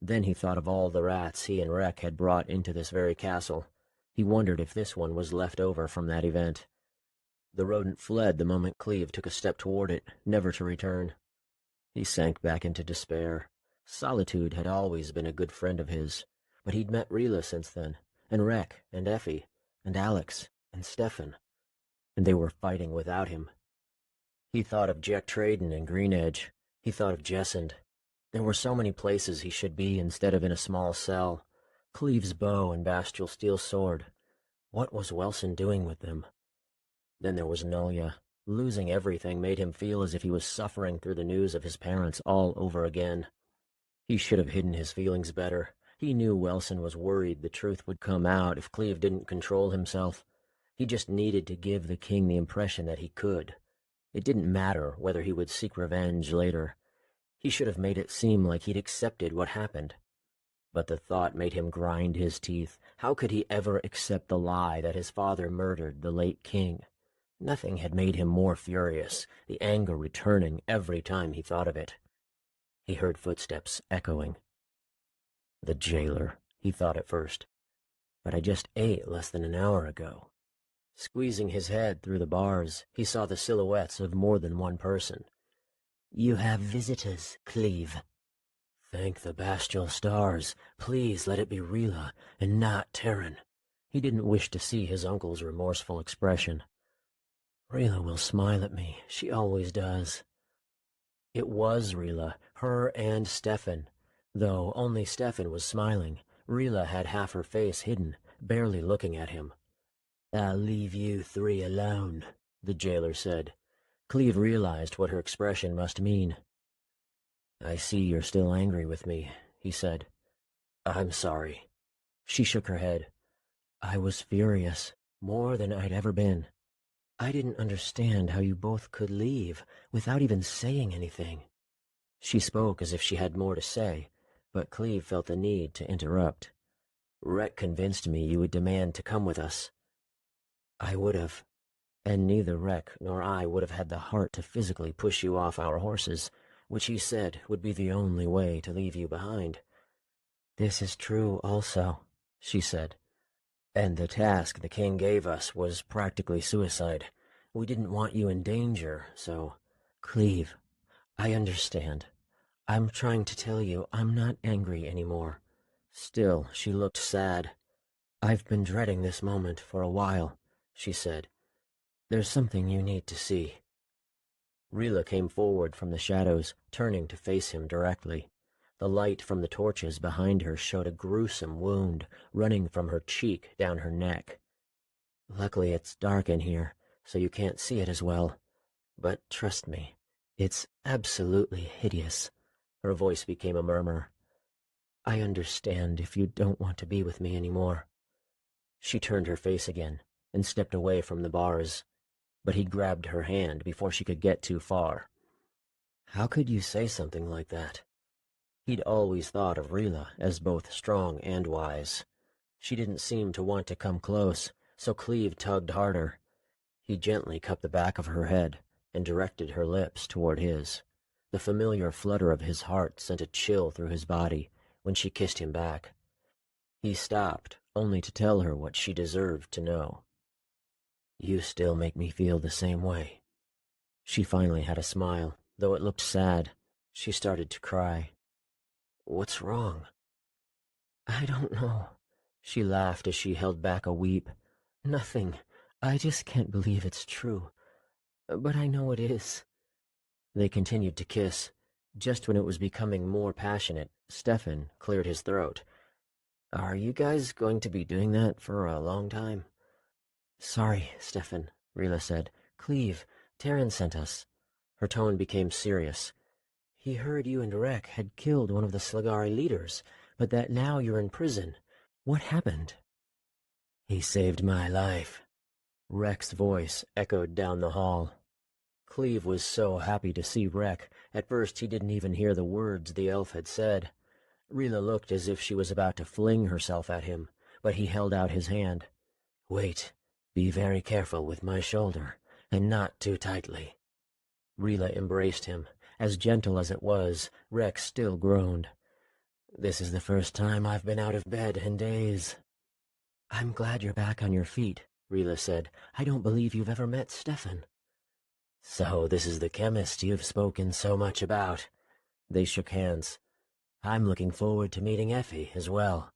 Then he thought of all the rats he and Rek had brought into this very castle. He wondered if this one was left over from that event. The rodent fled the moment Cleve took a step toward it, never to return. He sank back into despair. Solitude had always been a good friend of his, but he'd met Rila since then, and Rek, and Effie, and Alex, and Stefan, and they were fighting without him. He thought of Jack Traden and Green Edge. He thought of Jessend. There were so many places he should be instead of in a small cell. Cleve's bow and Bastial steel sword. What was Welson doing with them? Then there was Nolya. Losing everything made him feel as if he was suffering through the news of his parents all over again. He should have hidden his feelings better. He knew Welson was worried the truth would come out if Cleve didn't control himself. He just needed to give the king the impression that he could. It didn't matter whether he would seek revenge later. He should have made it seem like he'd accepted what happened. But the thought made him grind his teeth. How could he ever accept the lie that his father murdered the late king? Nothing had made him more furious, the anger returning every time he thought of it. He heard footsteps echoing. The jailer, he thought at first. But I just ate less than an hour ago. Squeezing his head through the bars, he saw the silhouettes of more than one person. "You have visitors, Cleve." "Thank the Bastial stars. Please let it be Rila, and not Terran." He didn't wish to see his uncle's remorseful expression. "Rila will smile at me. She always does." It was Rila, her and Stefan. Though only Stefan was smiling, Rila had half her face hidden, barely looking at him. "I'll leave you 3 alone," the jailer said. Cleve realized what her expression must mean. "I see you're still angry with me," he said. "I'm sorry." She shook her head. "I was furious, more than I'd ever been. I didn't understand how you both could leave without even saying anything." She spoke as if she had more to say, but Cleve felt the need to interrupt. "Rhett convinced me you would demand to come with us." "I would have, and neither Rhett nor I would have had the heart to physically push you off our horses, which he said would be the only way to leave you behind." "This is true also," she said. "And the task the king gave us was practically suicide. We didn't want you in danger, so—" "Cleve, I understand. I'm trying to tell you I'm not angry anymore." Still, she looked sad. "I've been dreading this moment for a while," she said. "There's something you need to see." Rila came forward from the shadows, turning to face him directly. The light from the torches behind her showed a gruesome wound running from her cheek down her neck. "Luckily it's dark in here, so you can't see it as well. But trust me, it's absolutely hideous." Her voice became a murmur. "I understand if you don't want to be with me anymore." She turned her face again and stepped away from the bars, but he grabbed her hand before she could get too far. "How could you say something like that?" He'd always thought of Rila as both strong and wise. She didn't seem to want to come close, so Cleve tugged harder. He gently cupped the back of her head and directed her lips toward his. The familiar flutter of his heart sent a chill through his body when she kissed him back. He stopped, only to tell her what she deserved to know. "You still make me feel the same way." She finally had a smile, though it looked sad. She started to cry. "What's wrong?" "I don't know." She laughed as she held back a weep. "Nothing. I just can't believe it's true. But I know it is." They continued to kiss. Just when it was becoming more passionate, Stefan cleared his throat. "Are you guys going to be doing that for a long time?" "Sorry, Stefan," Rila said. "Cleve, Terran sent us." Her tone became serious. "He heard you and Rek had killed one of the Slagari leaders, but that now you're in prison. What happened?" "He saved my life." Rek's voice echoed down the hall. Cleve was so happy to see Rek, at first he didn't even hear the words the elf had said. Rila looked as if she was about to fling herself at him, but he held out his hand. "Wait, be very careful with my shoulder, and not too tightly." Rila embraced him. As gentle as it was, Rek still groaned. "This is the first time I've been out of bed in days." "I'm glad you're back on your feet," Rila said. "I don't believe you've ever met Stefan." "So this is the chemist you've spoken so much about." They shook hands. "I'm looking forward to meeting Effie as well."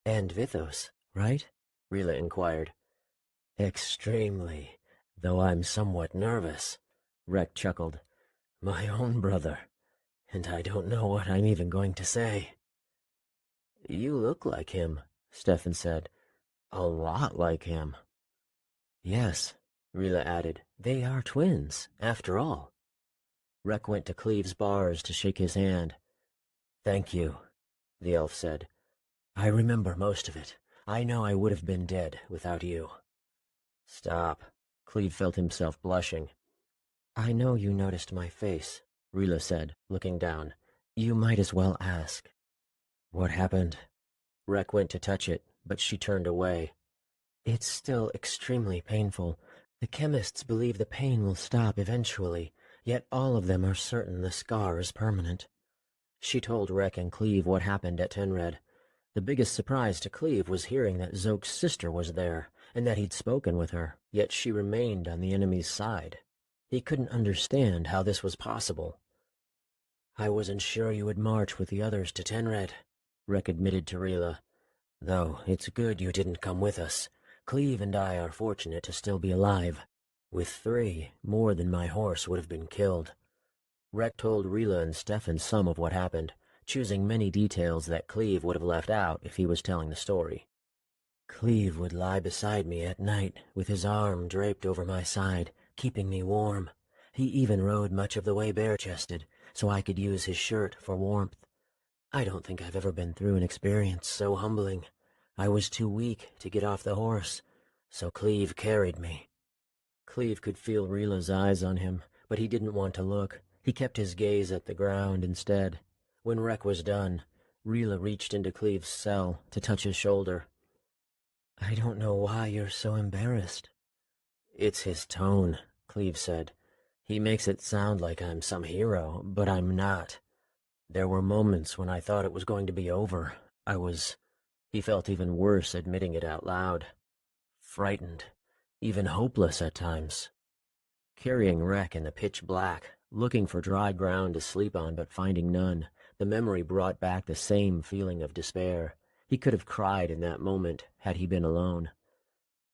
"And Vithos, right?" Rila inquired. "Extremely, though I'm somewhat nervous," Rek chuckled. "My own brother, and I don't know what I'm even going to say." "You look like him," Stefan said. "A lot like him." "Yes," Rila added. "They are twins, after all." Rek went to Cleve's bars to shake his hand. "Thank you," the elf said. "I remember most of it. I know I would have been dead without you." "Stop." Cleve felt himself blushing. "I know you noticed my face," Rila said, looking down. "You might as well ask." "What happened?" Rek went to touch it, but she turned away. "It's still extremely painful. The chemists believe the pain will stop eventually, yet all of them are certain the scar is permanent." She told Rek and Cleve what happened at Tenred. The biggest surprise to Cleve was hearing that Zoke's sister was there, and that he'd spoken with her, yet she remained on the enemy's side. He couldn't understand how this was possible. "I wasn't sure you would march with the others to Tenred," Rek admitted to Rila. "Though it's good you didn't come with us. Cleve and I are fortunate to still be alive. With 3, more than my horse would have been killed." Rek told Rila and Stefan some of what happened, choosing many details that Cleve would have left out if he was telling the story. "Cleve would lie beside me at night, with his arm draped over my side, keeping me warm. He even rode much of the way bare-chested, so I could use his shirt for warmth. I don't think I've ever been through an experience so humbling. I was too weak to get off the horse, so Cleve carried me." Cleve could feel Rila's eyes on him, but he didn't want to look. He kept his gaze at the ground instead. When Rek was done, Rila reached into Cleve's cell to touch his shoulder. "I don't know why you're so embarrassed." "It's his tone," Cleve said. "He makes it sound like I'm some hero, but I'm not. There were moments when I thought it was going to be over. He felt even worse admitting it out loud. Frightened, even hopeless at times. Carrying Rek in the pitch black, looking for dry ground to sleep on but finding none, the memory brought back the same feeling of despair. He could have cried in that moment had he been alone.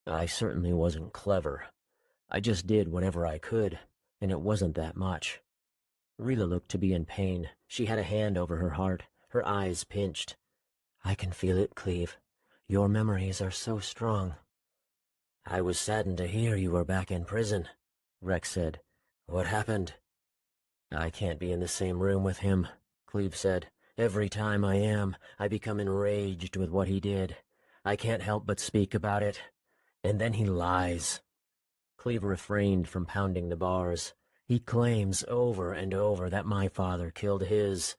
I certainly wasn't clever. I just did whatever I could, and it wasn't that much." Rila looked to be in pain. She had a hand over her heart, her eyes pinched. "I can feel it, Cleve. Your memories are so strong." "I was saddened to hear you were back in prison," Rex said. "What happened?" "I can't be in the same room with him," Cleve said. "Every time I am, I become enraged with what he did. I can't help but speak about it. And then he lies." Cleve refrained from pounding the bars. "He claims over and over that my father killed his."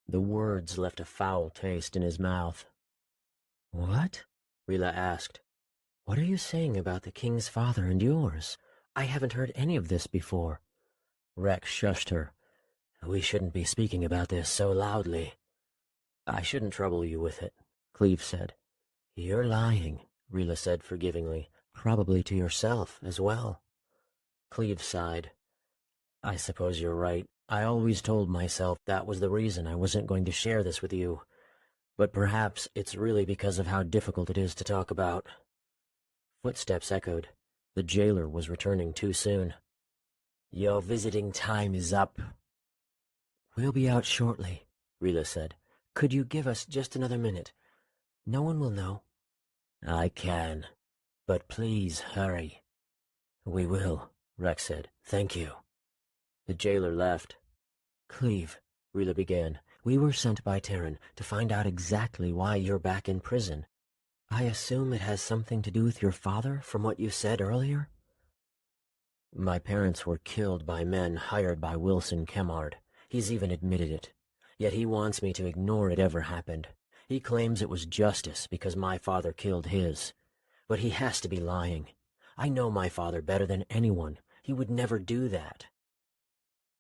The words left a foul taste in his mouth. "What?" Rila asked. "What are you saying about the king's father and yours? I haven't heard any of this before." Rex shushed her. "We shouldn't be speaking about this so loudly." "I shouldn't trouble you with it," Cleve said. "You're lying," Rila said forgivingly. "Probably to yourself as well." Cleve sighed. "I suppose you're right. I always told myself that was the reason I wasn't going to share this with you. But perhaps it's really because of how difficult it is to talk about." Footsteps echoed. The jailer was returning too soon. "Your visiting time is up." "We'll be out shortly," Rila said. "Could you give us just another minute? No one will know." "I can. But please hurry." "We will," Rex said. "Thank you." The jailer left. "Cleve," Rila began, "we were sent by Terran to find out exactly why you're back in prison. I assume it has something to do with your father, from what you said earlier?" "My parents were killed by men hired by Wilson Kemmard. He's even admitted it. Yet he wants me to ignore it ever happened. He claims it was justice because my father killed his. But he has to be lying. I know my father better than anyone. He would never do that."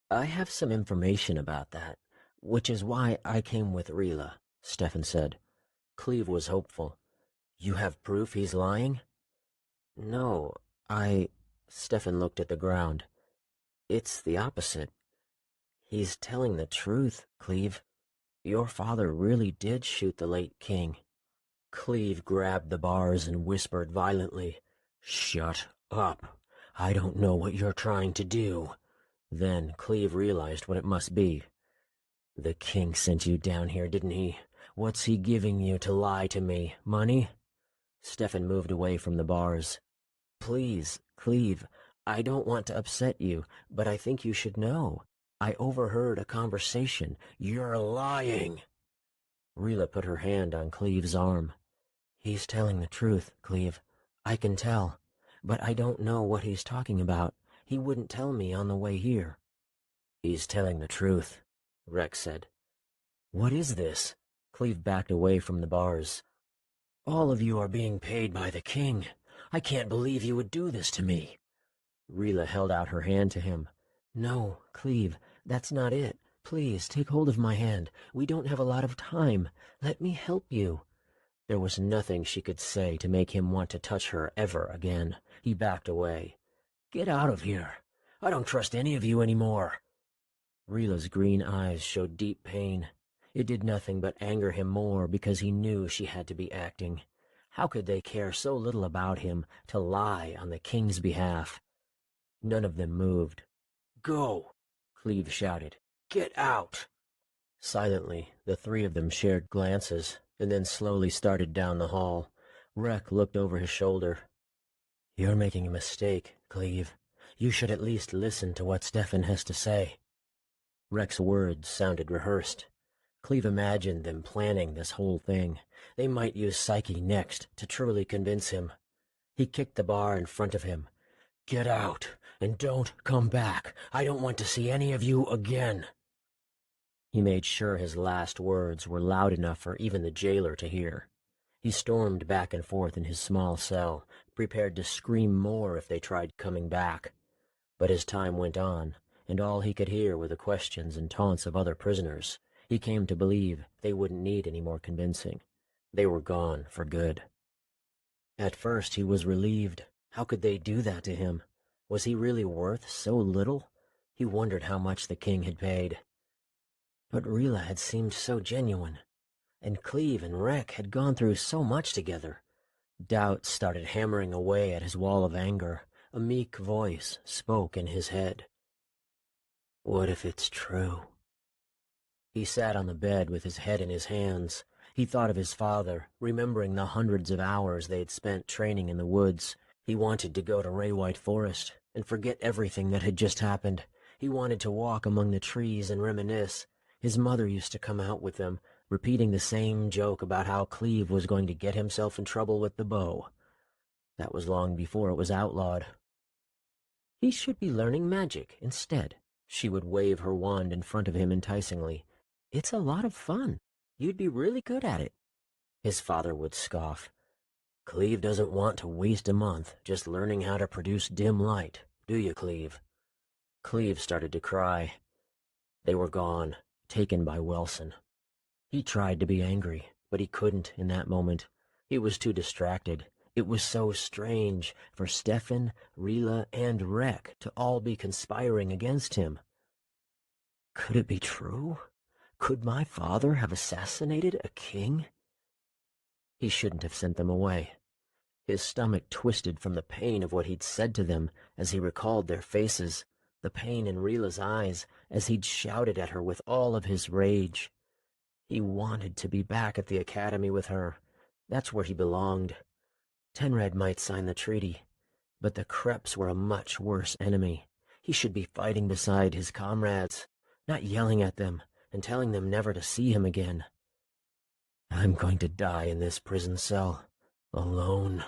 "I have some information about that, which is why I came with Rila," Stefan said. Cleve was hopeful. "You have proof he's lying?" "No, Stefan looked at the ground. "It's the opposite. He's telling the truth, Cleve. Your father really did shoot the late king." Cleve grabbed the bars and whispered violently, "Shut up. I don't know what you're trying to do." Then Cleve realized what it must be. "The king sent you down here, didn't he? What's he giving you to lie to me? Money?" Stefan moved away from the bars. "Please, Cleve, I don't want to upset you, but I think you should know. I overheard a conversation." "You're lying!" Rila put her hand on Cleve's arm. "He's telling the truth, Cleve. I can tell. But I don't know what he's talking about. He wouldn't tell me on the way here." "He's telling the truth," Rex said. "What is this?" Cleve backed away from the bars. "All of you are being paid by the king. I can't believe you would do this to me." Rila held out her hand to him. "No, Cleve, that's not it. Please, take hold of my hand. We don't have a lot of time. Let me help you." There was nothing she could say to make him want to touch her ever again. He backed away. "Get out of here. I don't trust any of you anymore." Rila's green eyes showed deep pain. It did nothing but anger him more because he knew she had to be acting. How could they care so little about him to lie on the king's behalf? None of them moved. "Go," Cleve shouted. "Get out." Silently, the three of them shared glances and then slowly started down the hall. Rek looked over his shoulder. "You're making a mistake, Cleve. You should at least listen to what Stefan has to say. Rek's words sounded rehearsed. Cleve imagined them planning this whole thing. They might use Psyche next to truly convince him. He kicked the bar in front of him. Get out, and don't come back. I don't want to see any of you again. He made sure his last words were loud enough for even the jailer to hear. He stormed back and forth in his small cell, prepared to scream more if they tried coming back. But as time went on, and all he could hear were the questions and taunts of other prisoners, he came to believe they wouldn't need any more convincing. They were gone for good. At first he was relieved. How could they do that to him? Was he really worth so little? He wondered how much the king had paid. But Rila had seemed so genuine, and Cleve and Rek had gone through so much together. Doubt started hammering away at his wall of anger. A meek voice spoke in his head. What if it's true? He sat on the bed with his head in his hands. He thought of his father, remembering the hundreds of hours they'd spent training in the woods. He wanted to go to Raywhite Forest and forget everything that had just happened. He wanted to walk among the trees and reminisce. His mother used to come out with them, repeating the same joke about how Cleve was going to get himself in trouble with the bow. That was long before it was outlawed. He should be learning magic instead. She would wave her wand in front of him enticingly. It's a lot of fun. You'd be really good at it. His father would scoff. Cleve doesn't want to waste a month just learning how to produce dim light, do you, Cleve? Cleve started to cry. They were gone, taken by Wilson. He tried to be angry, but he couldn't in that moment. He was too distracted. It was so strange for Stefan, Rila, and Rek to all be conspiring against him. Could it be true? Could my father have assassinated a king? He shouldn't have sent them away. His stomach twisted from the pain of what he'd said to them as he recalled their faces, the pain in Rila's eyes as he'd shouted at her with all of his rage. He wanted to be back at the academy with her. That's where he belonged. Tenred might sign the treaty, but the Kreps were a much worse enemy. He should be fighting beside his comrades, not yelling at them and telling them never to see him again. I'm going to die in this prison cell, alone.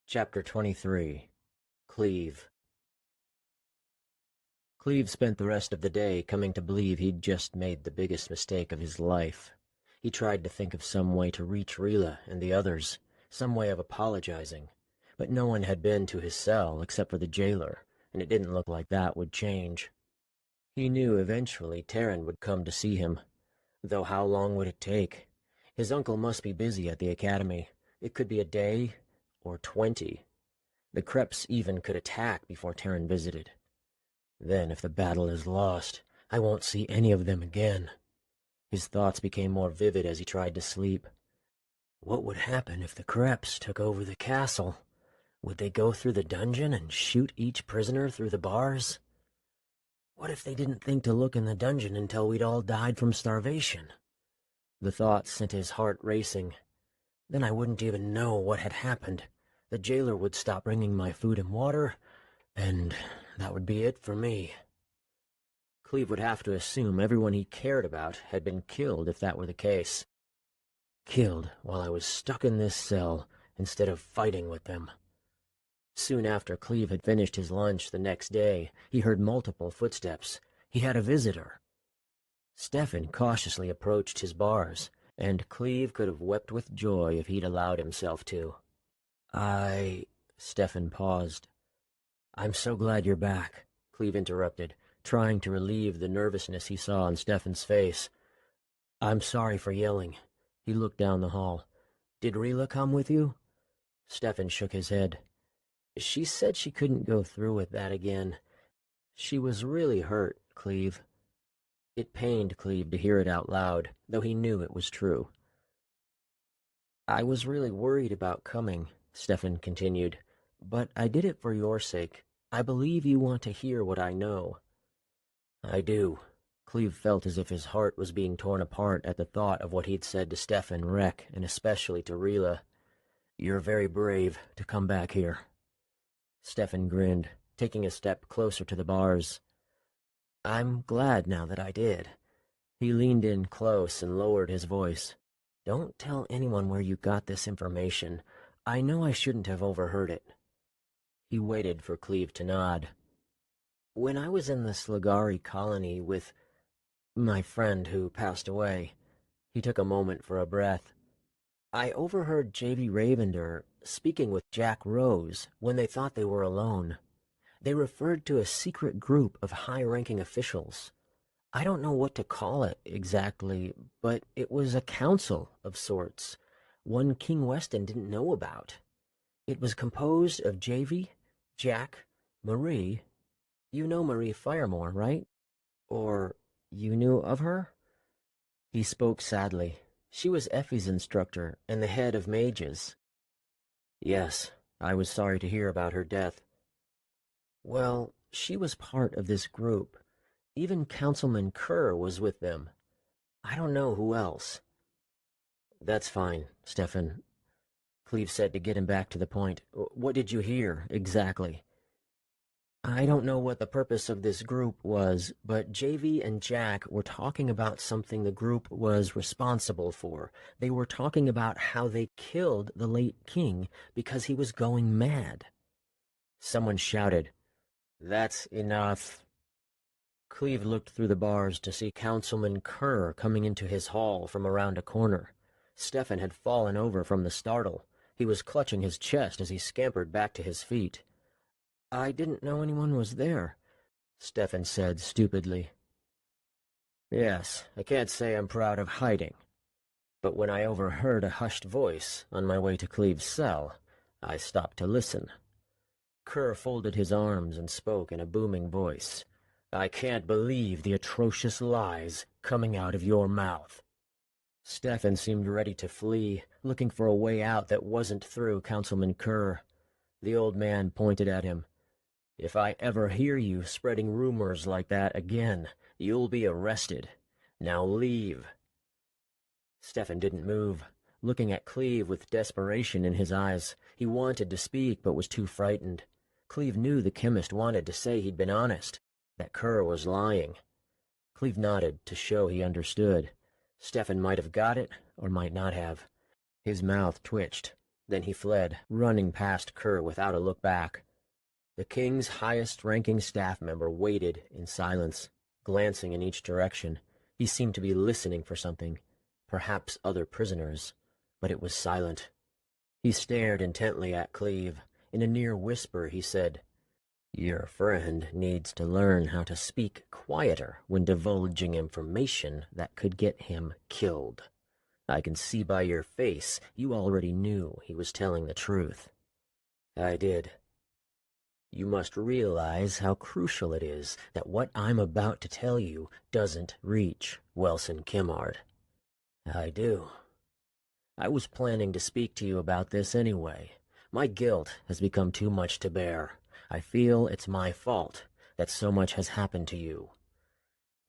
Chapter 23. Cleve. Cleve spent the rest of the day coming to believe he'd just made the biggest mistake of his life. He tried to think of some way to reach Rila and the others, some way of apologizing, but no one had been to his cell except for the jailer, and it didn't look like that would change. He knew eventually Taryn would come to see him, though how long would it take? His uncle must be busy at the academy. It could be a day, or 20. The Kreps even could attack before Taryn visited. Then, if the battle is lost, I won't see any of them again. His thoughts became more vivid as he tried to sleep. What would happen if the Kreps took over the castle? Would they go through the dungeon and shoot each prisoner through the bars? What if they didn't think to look in the dungeon until we'd all died from starvation? The thought sent his heart racing. Then I wouldn't even know what had happened. The jailer would stop bringing my food and water, and that would be it for me. Cleve would have to assume everyone he cared about had been killed if that were the case. Killed while I was stuck in this cell instead of fighting with them. Soon after Cleve had finished his lunch the next day, he heard multiple footsteps. He had a visitor. Stefan cautiously approached his bars, and Cleve could have wept with joy if he'd allowed himself to. Stefan paused. I'm so glad you're back, Cleve interrupted, trying to relieve the nervousness he saw on Stefan's face. I'm sorry for yelling. He looked down the hall. Did Rila come with you? Stefan shook his head. She said she couldn't go through with that again. She was really hurt, Cleve. It pained Cleve to hear it out loud, though he knew it was true. I was really worried about coming, Stefan continued, but I did it for your sake. I believe you want to hear what I know. I do. Cleve felt as if his heart was being torn apart at the thought of what he'd said to Stefan, Rek, and especially to Rila. You're very brave to come back here. Stefan grinned, taking a step closer to the bars. I'm glad now that I did. He leaned in close and lowered his voice. Don't tell anyone where you got this information. I know I shouldn't have overheard it. He waited for Cleve to nod. When I was in the Sligari colony with my friend who passed away, he took a moment for a breath. I overheard J.V. Ravender speaking with Jack Rose when they thought they were alone. They referred to a secret group of high-ranking officials. I don't know what to call it exactly, but it was a council of sorts, one King Weston didn't know about. It was composed of J.V., Jack, Marie. You know Marie Firemore, right? Or you knew of her? He spoke sadly. She was Effie's instructor and the head of mages. Yes, I was sorry to hear about her death. Well, she was part of this group. Even Councilman Kerr was with them. I don't know who else. That's fine, Stefan. Cleve said to get him back to the point. What did you hear, exactly? I don't know what the purpose of this group was, but JV and Jack were talking about something the group was responsible for. They were talking about how they killed the late king because he was going mad. Someone shouted, "That's enough." Cleve looked through the bars to see Councilman Kerr coming into his hall from around a corner. Stefan had fallen over from the startle. He was clutching his chest as he scampered back to his feet. I didn't know anyone was there, Stefan said stupidly. Yes, I can't say I'm proud of hiding. But when I overheard a hushed voice on my way to Cleve's cell, I stopped to listen. Kerr folded his arms and spoke in a booming voice. I can't believe the atrocious lies coming out of your mouth. Stefan seemed ready to flee, looking for a way out that wasn't through Councilman Kerr. The old man pointed at him. If I ever hear you spreading rumors like that again, you'll be arrested. Now leave. Stefan didn't move, looking at Cleve with desperation in his eyes. He wanted to speak, but was too frightened. Cleve knew the chemist wanted to say he'd been honest, that Kerr was lying. Cleve nodded to show he understood. Stefan might have got it, or might not have. His mouth twitched. Then he fled, running past Kerr without a look back. The king's highest-ranking staff member waited in silence, glancing in each direction. He seemed to be listening for something, perhaps other prisoners, but it was silent. He stared intently at Cleve. In a near whisper, he said, Your friend needs to learn how to speak quieter when divulging information that could get him killed. I can see by your face you already knew he was telling the truth. I did. You must realize how crucial it is that what I'm about to tell you doesn't reach Welson Kimmard. I do. I was planning to speak to you about this anyway. My guilt has become too much to bear. I feel it's my fault that so much has happened to you.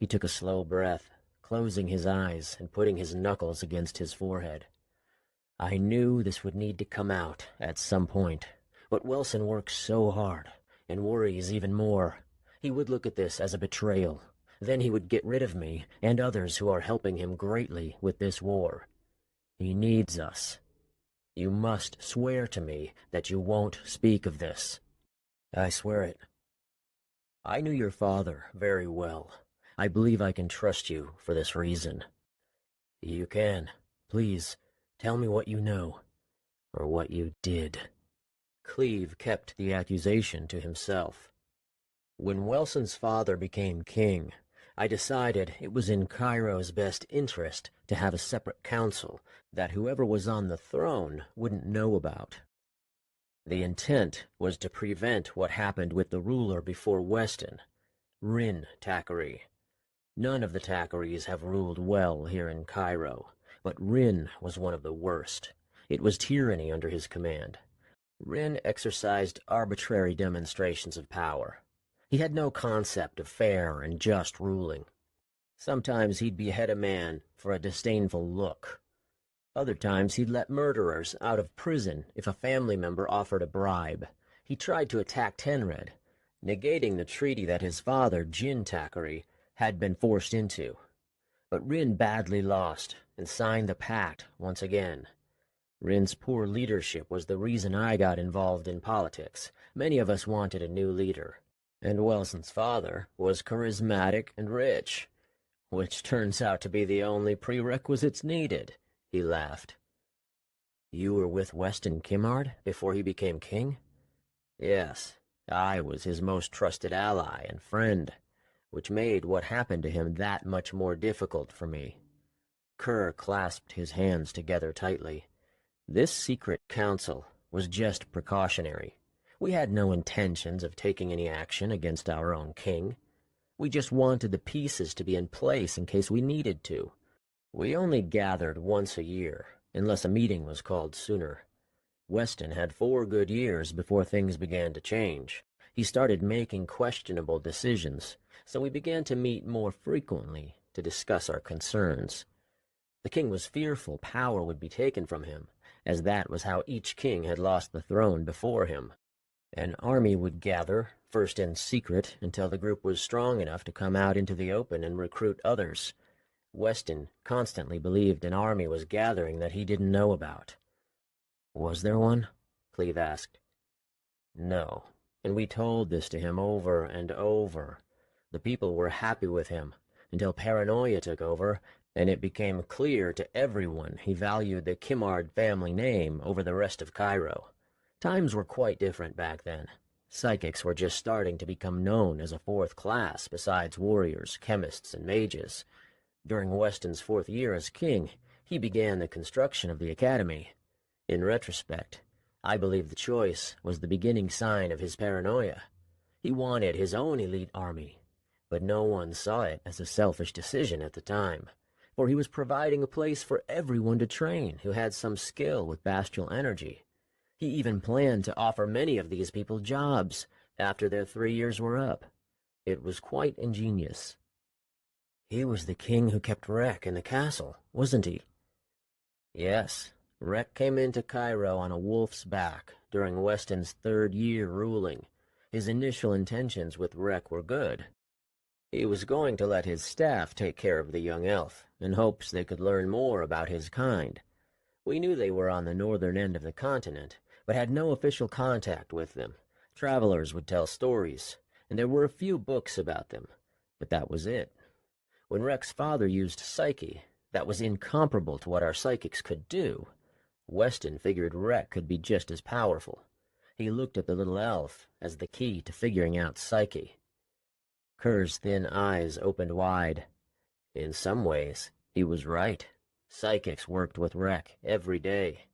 He took a slow breath, closing his eyes and putting his knuckles against his forehead. I knew this would need to come out at some point. But Welson works so hard, and worries even more. He would look at this as a betrayal. Then he would get rid of me and others who are helping him greatly with this war. He needs us. You must swear to me that you won't speak of this. I swear it. I knew your father very well. I believe I can trust you for this reason. You can. Please, tell me what you know, or what you did. Cleve kept the accusation to himself. When Welson's father became king, I decided it was in Cairo's best interest to have a separate council that whoever was on the throne wouldn't know about. The intent was to prevent what happened with the ruler before Weston, Rin Thackeray. None of the Thackeray's have ruled well here in Cairo, but Rin was one of the worst. It was tyranny under his command. Rin exercised arbitrary demonstrations of power. He had no concept of fair and just ruling. Sometimes he'd behead a man for a disdainful look. Other times he'd let murderers out of prison if a family member offered a bribe. He tried to attack Tenred, negating the treaty that his father, Jin Takari, had been forced into. But Rin badly lost and signed the pact once again. Rin's poor leadership was the reason I got involved in politics. Many of us wanted a new leader, and Welson's father was charismatic and rich, which turns out to be the only prerequisites needed, he laughed. You were with Weston Kimard before he became king? Yes, I was his most trusted ally and friend, which made what happened to him that much more difficult for me. Kerr clasped his hands together tightly. This secret council was just precautionary. We had no intentions of taking any action against our own king. We just wanted the pieces to be in place in case we needed to. We only gathered once a year, unless a meeting was called sooner. Weston had 4 good years before things began to change. He started making questionable decisions, so we began to meet more frequently to discuss our concerns. The king was fearful power would be taken from him, as that was how each king had lost the throne before him. An army would gather, first in secret, until the group was strong enough to come out into the open and recruit others. Weston constantly believed an army was gathering that he didn't know about. Was there one? Cleve asked. No, and we told this to him over and over. The people were happy with him, until paranoia took over, and it became clear to everyone he valued the Kimard family name over the rest of Cairo. Times were quite different back then. Psychics were just starting to become known as a 4th class besides warriors, chemists, and mages. During Weston's 4th year as king, he began the construction of the academy. In retrospect, I believe the choice was the beginning sign of his paranoia. He wanted his own elite army, but no one saw it as a selfish decision at the time, for he was providing a place for everyone to train who had some skill with Bastial energy. He even planned to offer many of these people jobs after their 3 years were up. It was quite ingenious. He was the king who kept Rek in the castle, wasn't he? Yes, Rek came into Cairo on a wolf's back during Weston's 3rd year ruling. His initial intentions with Rek were good. He was going to let his staff take care of the young elf, in hopes they could learn more about his kind. We knew they were on the northern end of the continent, but had no official contact with them. Travelers would tell stories, and there were a few books about them, but that was it. When Rek's father used psyche, that was incomparable to what our psychics could do. Weston figured Rek could be just as powerful. He looked at the little elf as the key to figuring out psyche. Kerr's thin eyes opened wide. In some ways, he was right. Psychics worked with Rek every day.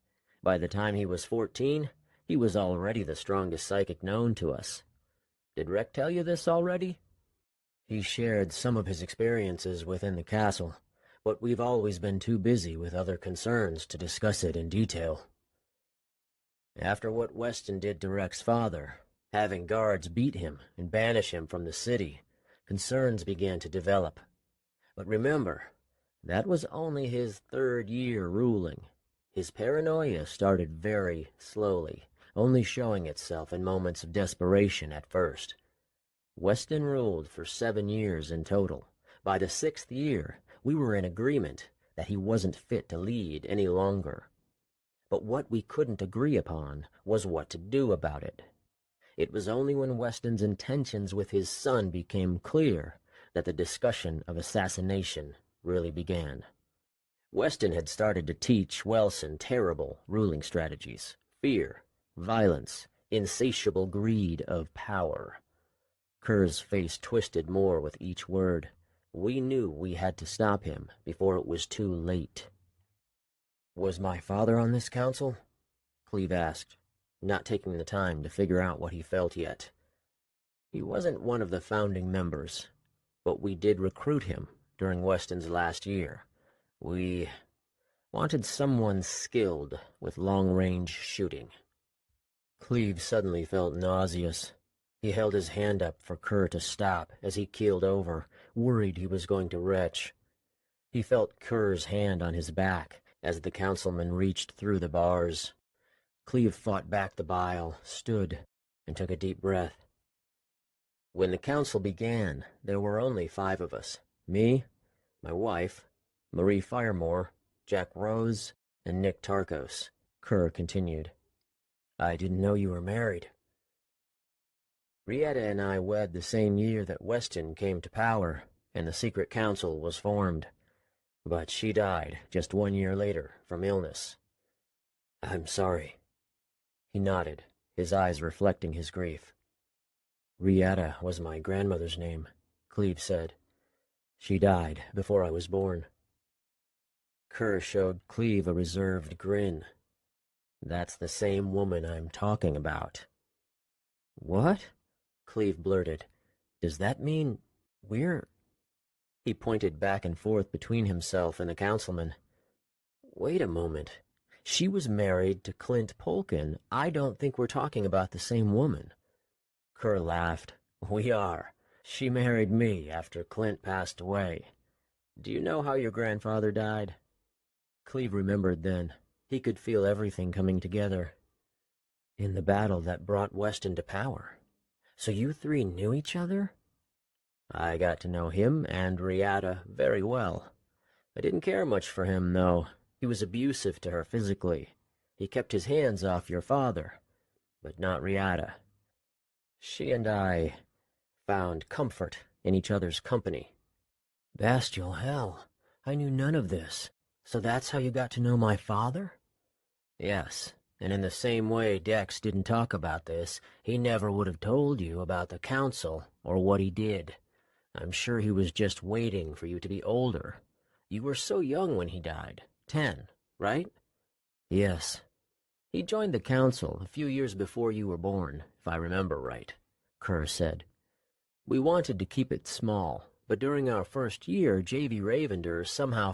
By the time he was 14, he was already the strongest psychic known to us. Did Rek tell you this already? He shared some of his experiences within the castle, but we've always been too busy with other concerns to discuss it in detail. After what Weston did to Rek's father, having guards beat him and banish him from the city, concerns began to develop. But remember, that was only his 3rd year ruling. His paranoia started very slowly, only showing itself in moments of desperation at first. Weston ruled for 7 years in total. By the 6th year, we were in agreement that he wasn't fit to lead any longer. But what we couldn't agree upon was what to do about it. It was only when Weston's intentions with his son became clear that the discussion of assassination really began. Weston had started to teach Welson terrible ruling strategies: fear, violence, insatiable greed of power. Kerr's face twisted more with each word. We knew we had to stop him before it was too late. Was my father on this council? Cleve asked, not taking the time to figure out what he felt yet. He wasn't one of the founding members, but we did recruit him during Weston's last year. We wanted someone skilled with long-range shooting. Cleve suddenly felt nauseous. He held his hand up for Kerr to stop as he keeled over, worried he was going to retch. He felt Kerr's hand on his back As the councilman reached through the bars, Cleve fought back the bile, stood, and took a deep breath. When the council began, there were only 5 of us. Me, my wife, Marie Firemore, Jack Rose, and Nick Tarkos. Kerr continued. I didn't know you were married. Rieta and I wed the same year that Weston came to power, and the secret council was formed. But she died just 1 year later from illness. I'm sorry. He nodded, his eyes reflecting his grief. Rieta was my grandmother's name, Cleve said. She died before I was born. Kerr showed Cleve a reserved grin. That's the same woman I'm talking about. What? Cleve blurted. Does that mean we're... He pointed back and forth between himself and the councilman. Wait a moment. She was married to Clint Polkin. I don't think we're talking about the same woman. Kerr laughed. We are. She married me after Clint passed away. Do you know how your grandfather died? Cleve remembered then. He could feel everything coming together. In the battle that brought Weston to power. So you 3 knew each other? I got to know him and Rieta very well. I didn't care much for him, though. He was abusive to her physically. He kept his hands off your father, but not Rieta. She and I found comfort in each other's company. Bastial, hell, I knew none of this. So that's how you got to know my father? Yes, and in the same way Dex didn't talk about this, he never would have told you about the council or what he did. I'm sure he was just waiting for you to be older. You were so young when he died. 10, right? Yes. He joined the council a few years before you were born, if I remember right, Kerr said. We wanted to keep it small, but during our first year, J.V. Ravender somehow